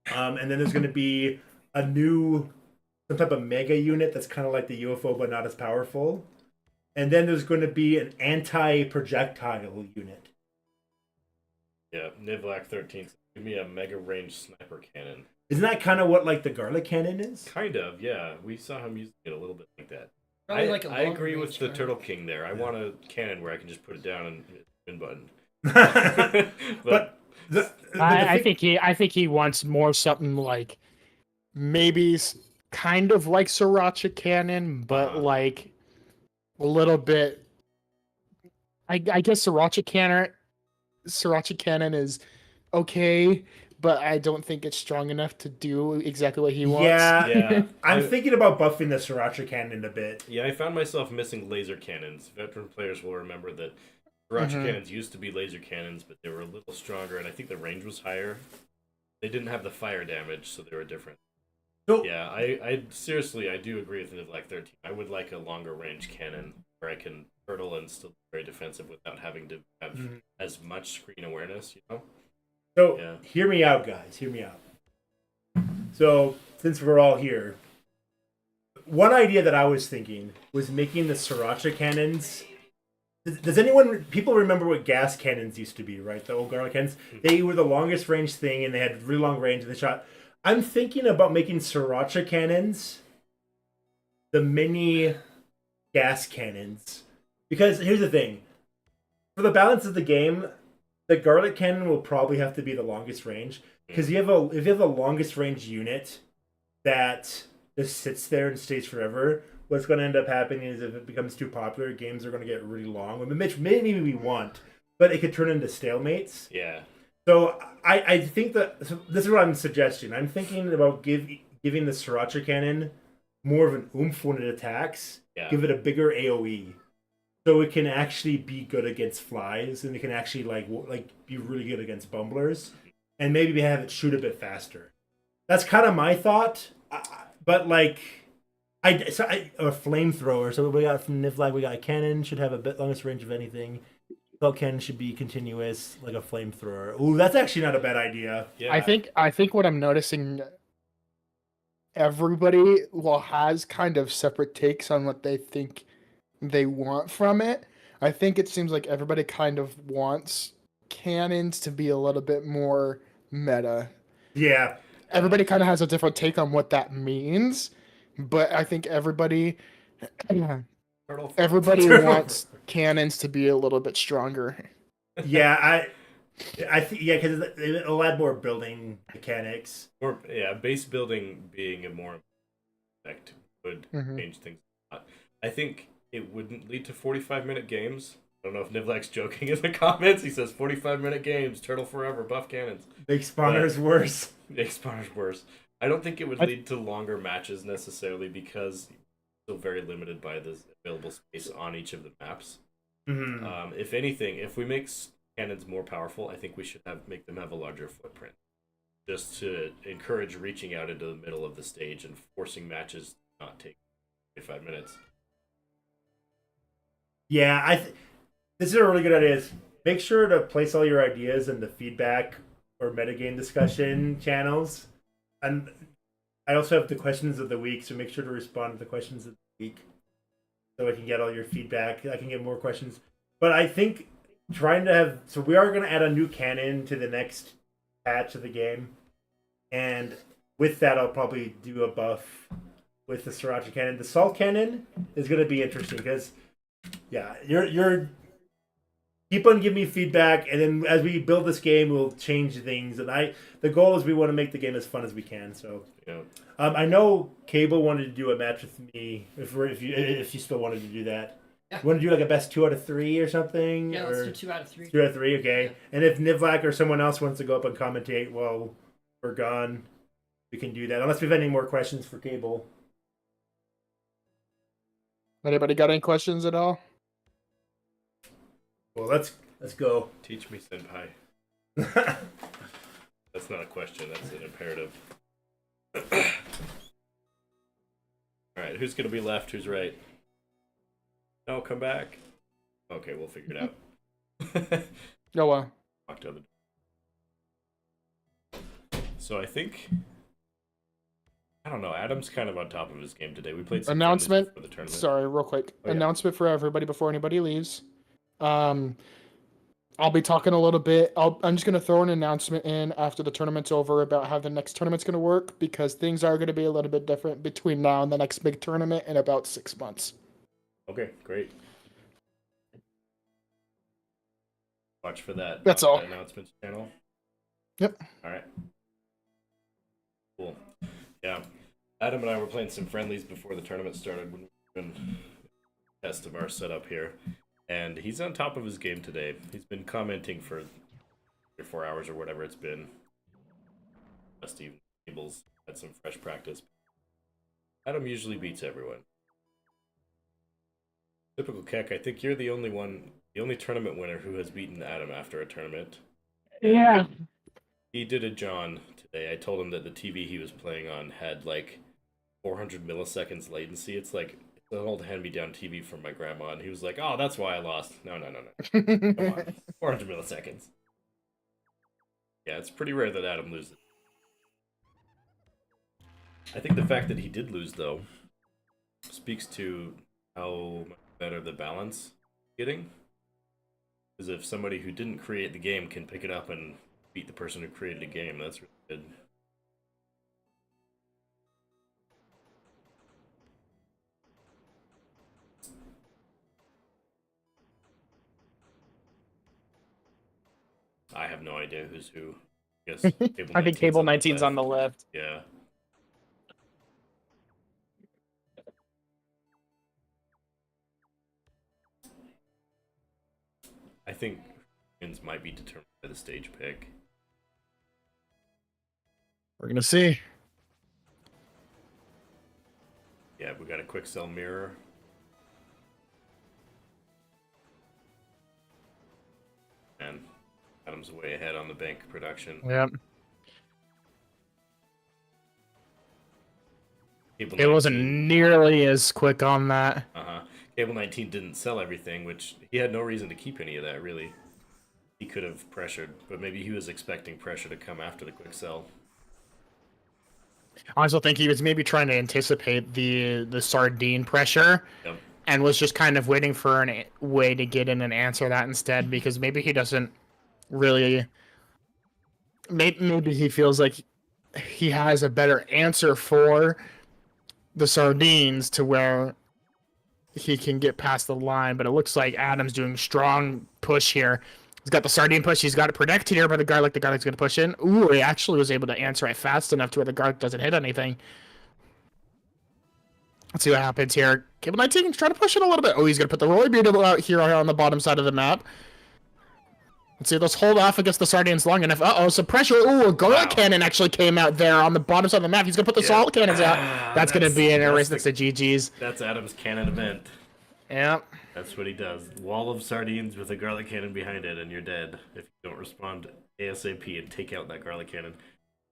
and then there's going to be some type of mega unit that's kind of like the UFO but not as powerful, and then there's going to be an anti-projectile unit. Yeah, Nivlak 13th. Give me a mega range sniper cannon. Isn't that kind of what like the garlic cannon is? Kind of, yeah. We saw him using it a little bit like that. Probably like a I agree with the long-range Turtle King there. I want a cannon where I can just put it down and hit the spin button. but I think he wants more something like maybe kind of like Sriracha Cannon, but like a little bit. I guess Sriracha Cannon is okay, but I don't think it's strong enough to do exactly what he wants. Yeah. I'm thinking about buffing the Sriracha Cannon a bit. Yeah, I found myself missing laser cannons. Veteran players will remember that Sriracha cannons used to be laser cannons, but they were a little stronger, and I think the range was higher. They didn't have the fire damage, so they were different. So, yeah, I seriously, I do agree with Nivlak 13. I would like a longer range cannon where I can turtle and still be very defensive without having to have as much screen awareness, you know? So hear me out, guys. Hear me out. So since we're all here, one idea that I was thinking was making the sriracha cannons. Does people remember what gas cannons used to be, right? The old garlic cannons. They were the longest range thing, and they had really long range, and they shot. I'm thinking about making sriracha cannons the mini gas cannons, because here's the thing: for the balance of the game, the garlic cannon will probably have to be the longest range, because if you have the longest range unit that just sits there and stays forever, what's going to end up happening is if it becomes too popular, games are going to get really long, which maybe we want, but it could turn into stalemates. Yeah. So I think so this is what I'm suggesting. I'm thinking about giving the sriracha cannon more of an oomph when it attacks. Yeah. Give it a bigger AOE, so it can actually be good against flies, and it can actually like be really good against bumblers, and maybe have it shoot a bit faster. That's kind of my thought, but like. A flamethrower. So we got from Niflag, we got a cannon, should have a bit longest range of anything. Belt cannon should be continuous, like a flamethrower. Ooh, that's actually not a bad idea. Yeah. I think what I'm noticing, everybody has kind of separate takes on what they think they want from it. I think it seems like everybody kind of wants cannons to be a little bit more meta. Yeah. Everybody kind of has a different take on what that means. But I think everybody wants cannons to be a little bit stronger. Yeah, I think because it'll add more building mechanics. Base building being a more effect would change things a lot. I think it wouldn't lead to 45-minute games. I don't know if Nivlak's joking in the comments. He says 45-minute games, turtle forever, buff cannons. Make spawners worse. Make spawners worse. I don't think it would lead to longer matches necessarily, because still very limited by the available space on each of the maps. Mm-hmm. If anything, if we make cannons more powerful, I think we should make them have a larger footprint, just to encourage reaching out into the middle of the stage and forcing matches to not take 45 minutes. Yeah, this is a really good idea. Make sure to place all your ideas in the feedback or metagame discussion channels. And I also have the questions of the week, so make sure to respond to the questions of the week so I can get all your feedback. I can get more questions. But I think we are going to add a new cannon to the next patch of the game. And with that, I'll probably do a buff with the sriracha cannon. The salt cannon is going to be interesting because, you're keep on giving me feedback, and then as we build this game, we'll change things. And the goal is we want to make the game as fun as we can. So, I know Cable wanted to do a match with me if you still wanted to do that. Yeah. You want to do like a best 2 out of 3 or something? Yeah, let's do 2 out of 3. 2 out of 3, okay. Yeah. And if Nivlak or someone else wants to go up and commentate while we're gone, we can do that. Unless we have any more questions for Cable. Anybody got any questions at all? Well, let's go. Teach me, senpai. That's not a question. That's an imperative. All right, who's gonna be left? Who's right? No, come back. Okay, we'll figure it out. Oh well. Walked out the door. So I think, I don't know. Adam's kind of on top of his game today. We played some announcement for the tournament. Sorry, real quick. Oh, yeah. Announcement for everybody before anybody leaves. I'll be talking a little bit. I'm just gonna throw an announcement in after the tournament's over about how the next tournament's gonna work, because things are gonna be a little bit different between now and the next big tournament in about 6 months. Okay, great. Watch for that. That's all. Announcements channel. Yep. All right. Cool. Yeah. Adam and I were playing some friendlies before the tournament started when we were in test of our setup here. And he's on top of his game today. He's been commenting for 3 or 4 hours or whatever it's been. Just even tables had some fresh practice. Adam usually beats everyone. Typical Keck, I think you're the only tournament winner who has beaten Adam after a tournament. Yeah. He did a John today. I told him that the TV he was playing on had like 400 milliseconds latency. It's like an old hand-me-down TV from my grandma, and he was like, "Oh, that's why I lost." No. Come on, 400 milliseconds. Yeah, it's pretty rare that Adam loses. I think the fact that he did lose, though, speaks to how much better the balance is getting. Because if somebody who didn't create the game can pick it up and beat the person who created the game, that's really good. I have no idea who's who. I guess Cable I think Cable 19's left. on the left. Yeah. I think wins might be determined by the stage pick. We're gonna see. Yeah, we got a quick sell mirror. And Adam's way ahead on the bank production. Yep. Cable It wasn't 19 nearly as quick on that. Cable 19 didn't sell everything, which he had no reason to keep any of that, really. He could have pressured, but maybe he was expecting pressure to come after the quick sell. I also think he was maybe trying to anticipate the sardine pressure, Yep. and was just kind of waiting for a way to get in and answer that instead, because maybe he doesn't really. Maybe he feels like he has a better answer for the sardines to where he can get past the line, but it looks like Adam's doing strong push here. He's got the sardine push. He's got it protected here by the guard, like the Garlic's going to push in. Ooh, he actually was able to answer it fast enough to where the Garlic doesn't hit anything. Let's see what happens here. Cable 19 trying to push it a little bit. Oh, he's going to put the Roy Beardable out here on the bottom side of the map. Let's see, let's hold off against the sardines long enough. Uh-oh, some pressure. Ooh, a Garlic Cannon actually came out there on the bottom side of the map. He's going to put the salt cannons out. That's going to be an erase. That's the GG's. That's Adam's cannon event. Yep. That's what he does. Wall of sardines with a garlic cannon behind it, and you're dead if you don't respond ASAP and take out that garlic cannon.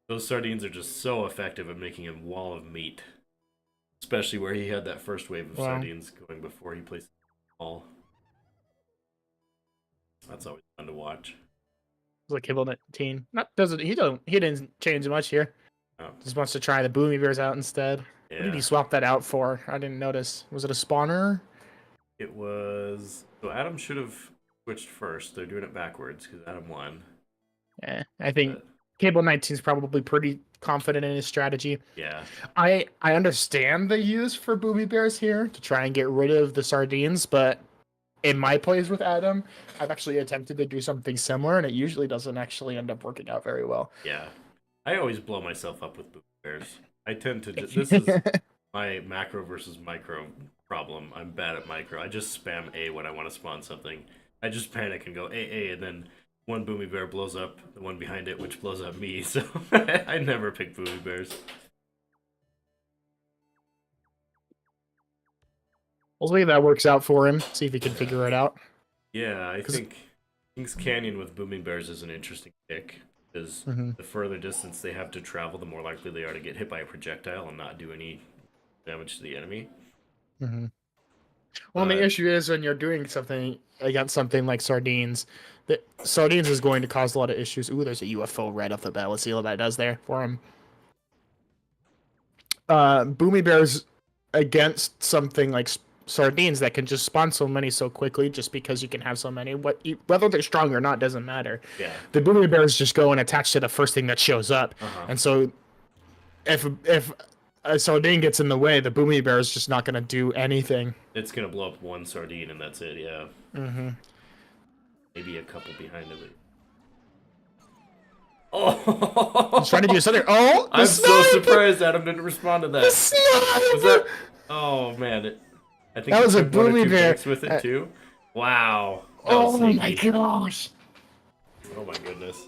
Those sardines are just so effective at making a wall of meat. Especially where he had that first wave of sardines going before he placed the wall. That's always fun to watch. Like Cable 19. He didn't change much here. Oh. Just wants to try the Boomy Bears out instead. Yeah. What did he swap that out for? I didn't notice. Was it a spawner? It was... So Adam should have switched first. They're doing it backwards because Adam won. Yeah, I think Cable 19 is probably pretty confident in his strategy. Yeah. I understand the use for Boomy Bears here to try and get rid of the sardines, but in my plays with Adam, I've actually attempted to do something similar, and it usually doesn't actually end up working out very well. Yeah. I always blow myself up with Boomy Bears. I tend to just... This is my macro versus micro problem. I'm bad at micro. I just spam A when I want to spawn something. I just panic and go A, and then one Boomy Bear blows up the one behind it, which blows up me, so I never pick Boomy Bears. Hopefully that works out for him. See if he can figure it out. Yeah, I think Kings Canyon with Booming Bears is an interesting pick, because the further distance they have to travel, the more likely they are to get hit by a projectile and not do any damage to the enemy. Well, the issue is when you're doing something against something like sardines, the sardines is going to cause a lot of issues. Ooh, there's a UFO right off the bat. Let's see what that does there for him. Boomy Bears against something like sardines that can just spawn so many so quickly just because you can have so many. Whether they're strong or not doesn't matter. Yeah. The Boomy Bears just go and attach to the first thing that shows up. And so if a sardine gets in the way, the Boomy Bear is just not going to do anything. It's going to blow up one sardine and that's it, yeah. Maybe a couple behind it. Oh! He's trying to do something. Oh! I'm so surprised Adam didn't respond to that. The snipe! Was that... Oh, man. I think that was a Boomy Bear with it, too. Wow. Oh, my gosh. Oh, my goodness.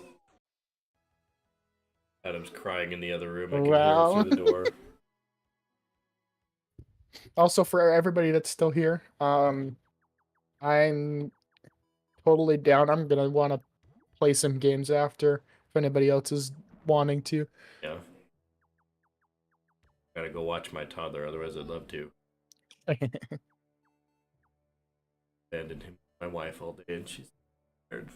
Adam's crying in the other room. I can Wow. hear him through the door. Also, for everybody that's still here, I'm totally down. I'm gonna want to play some games after if anybody else is wanting to. Yeah. Gotta go watch my toddler, otherwise I'd love to. Abandoned him, my wife all day, and she's tired.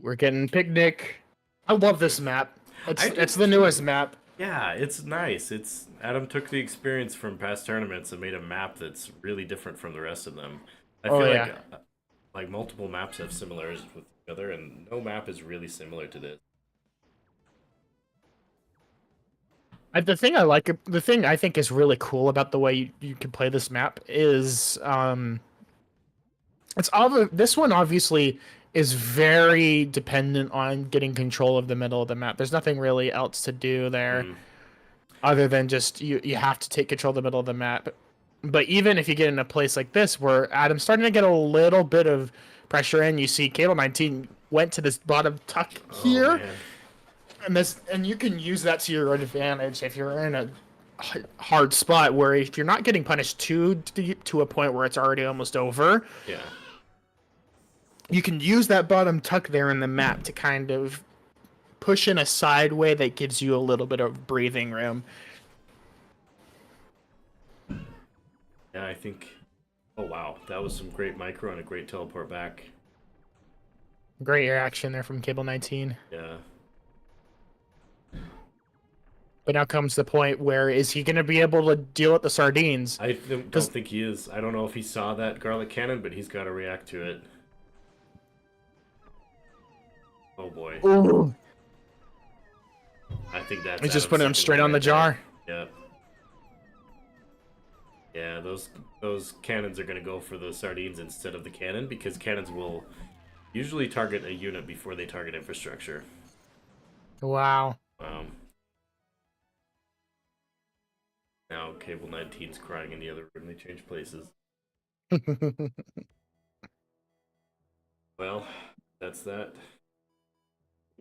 We're getting picnic. I love this map. It's the newest map. Yeah, it's nice. Adam took the experience from past tournaments and made a map that's really different from the rest of them. I feel like multiple maps have similarities with each other, and no map is really similar to this. The thing I think is really cool about the way you can play this map is this one obviously is very dependent on getting control of the middle of the map. There's nothing really else to do there other than just you have to take control of the middle of the map. But even if you get in a place like this where Adam's starting to get a little bit of pressure in, you see Cable 19 went to this bottom tuck here. And you can use that to your advantage if you're in a hard spot where if you're not getting punished too deep to a point where it's already almost over. Yeah. You can use that bottom tuck there in the map to kind of push in a sideway that gives you a little bit of breathing room. Yeah, I think... Oh, wow. That was some great micro and a great teleport back. Great air action there from Cable 19. Yeah. But now comes the point where is he going to be able to deal with the sardines? I don't think he is. I don't know if he saw that garlic cannon, but he's got to react to it. Oh boy. Ooh. I think that's... He's just putting him straight on the jar. Yeah. Yeah, those cannons are going to go for the sardines instead of the cannon, because cannons will usually target a unit before they target infrastructure. Wow. Now Cable 19's crying in the other room. They changed places. Well, that's that.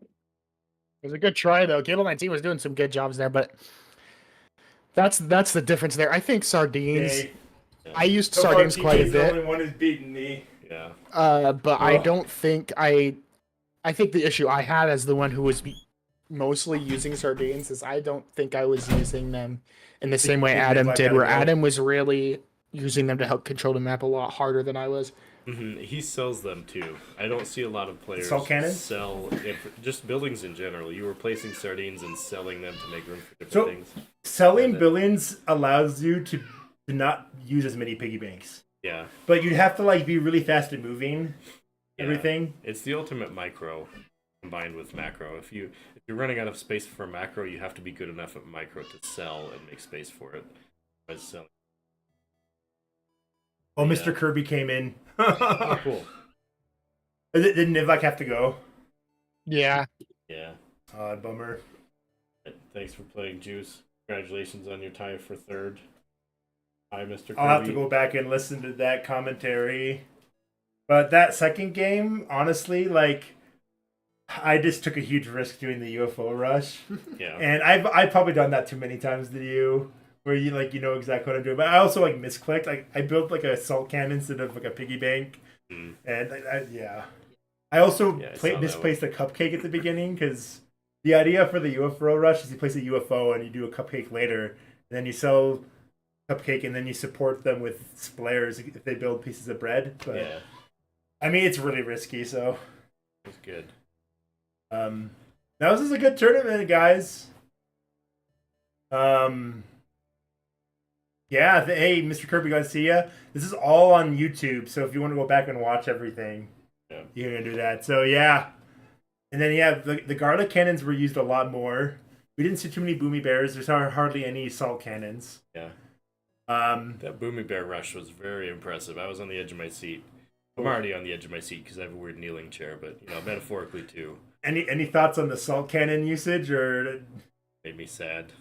It was a good try, though. Cable 19 was doing some good jobs there, but that's the difference there. I think sardines... Okay. Yeah. I used sardines quite a bit. The only one who's beaten me. Yeah. But I don't think I think the issue I had as the one who was mostly using sardines is I don't think I was using them in the same way Adam did, where Adam was really using them to help control the map a lot harder than I was. Mm-hmm. He sells them too. I don't see a lot of players sell just buildings in general. You were placing sardines and selling them to make room for different things. Selling buildings allows you to not use as many piggy banks. Yeah. But you'd have to like be really fast at moving everything. It's the ultimate micro combined with macro. If you're running out of space for macro, you have to be good enough at micro to sell and make space for it. Oh, Mr. Kirby came in. Oh, cool. Did Nivak have to go? Yeah. Yeah. Bummer. Thanks for playing, Juice. Congratulations on your tie for third. Hi, Mr. Kirby. I'll have to go back and listen to that commentary. But that second game, honestly, like, I just took a huge risk doing the UFO rush. Yeah. And I've probably done that too many times to you, where you like, you know exactly what I'm doing. But I also like misclicked. Like I built like a salt cannon instead of like a piggy bank. And I also misplaced a cupcake at the beginning, because the idea for the UFO rush is you place a UFO and you do a cupcake later, and then you sell cupcake and then you support them with splares if they build pieces of bread. But yeah. I mean, it's really risky, so it's good. Now this is a good tournament, guys. Yeah, hey, Mr. Kirby Garcia. This is all on YouTube, so if you want to go back and watch everything, you're gonna do that. So yeah, and then the garlic cannons were used a lot more. We didn't see too many boomy bears. There's hardly any salt cannons. Yeah. That boomy bear rush was very impressive. I was on the edge of my seat. I'm already on the edge of my seat because I have a weird kneeling chair, but metaphorically too. Any thoughts on the salt cannon usage, or made me sad?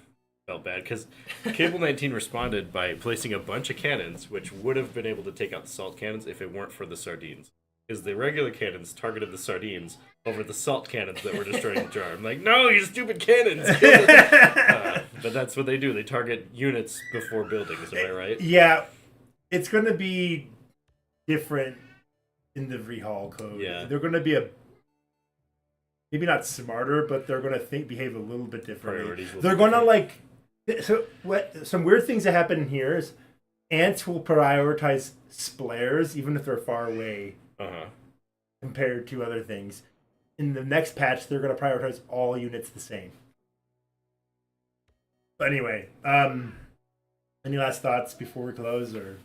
Felt bad because Cable 19 responded by placing a bunch of cannons, which would have been able to take out the salt cannons if it weren't for the sardines. Because the regular cannons targeted the sardines over the salt cannons that were destroying the jar. I'm like, no, you stupid cannons! But that's what they do. They target units before buildings. Am I right? Yeah, it's going to be different in the Rehall code. Yeah, they're going to be maybe not smarter, but they're going to behave a little bit differently. They're going to some weird things that happen here is ants will prioritize splares even if they're far away compared to other things. in the next patch, they're going to prioritize all units the same. But anyway, any last thoughts before we close? Or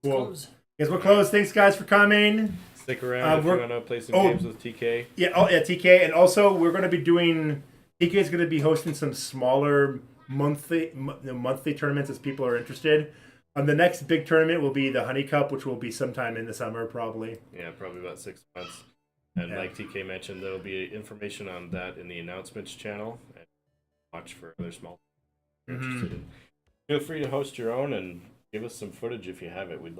cool. Guess we'll close. Thanks, guys, for coming. Stick around if you want to play some games with TK. Yeah, TK, and also we're going to be doing. TK is going to be hosting some smaller monthly tournaments as people are interested. The next big tournament will be the Honey Cup, which will be sometime in the summer, probably. Yeah, probably about 6 months. And like TK mentioned, there will be information on that in the announcements channel. And watch for other small interested in. Feel free to host your own and give us some footage if you have it. We'd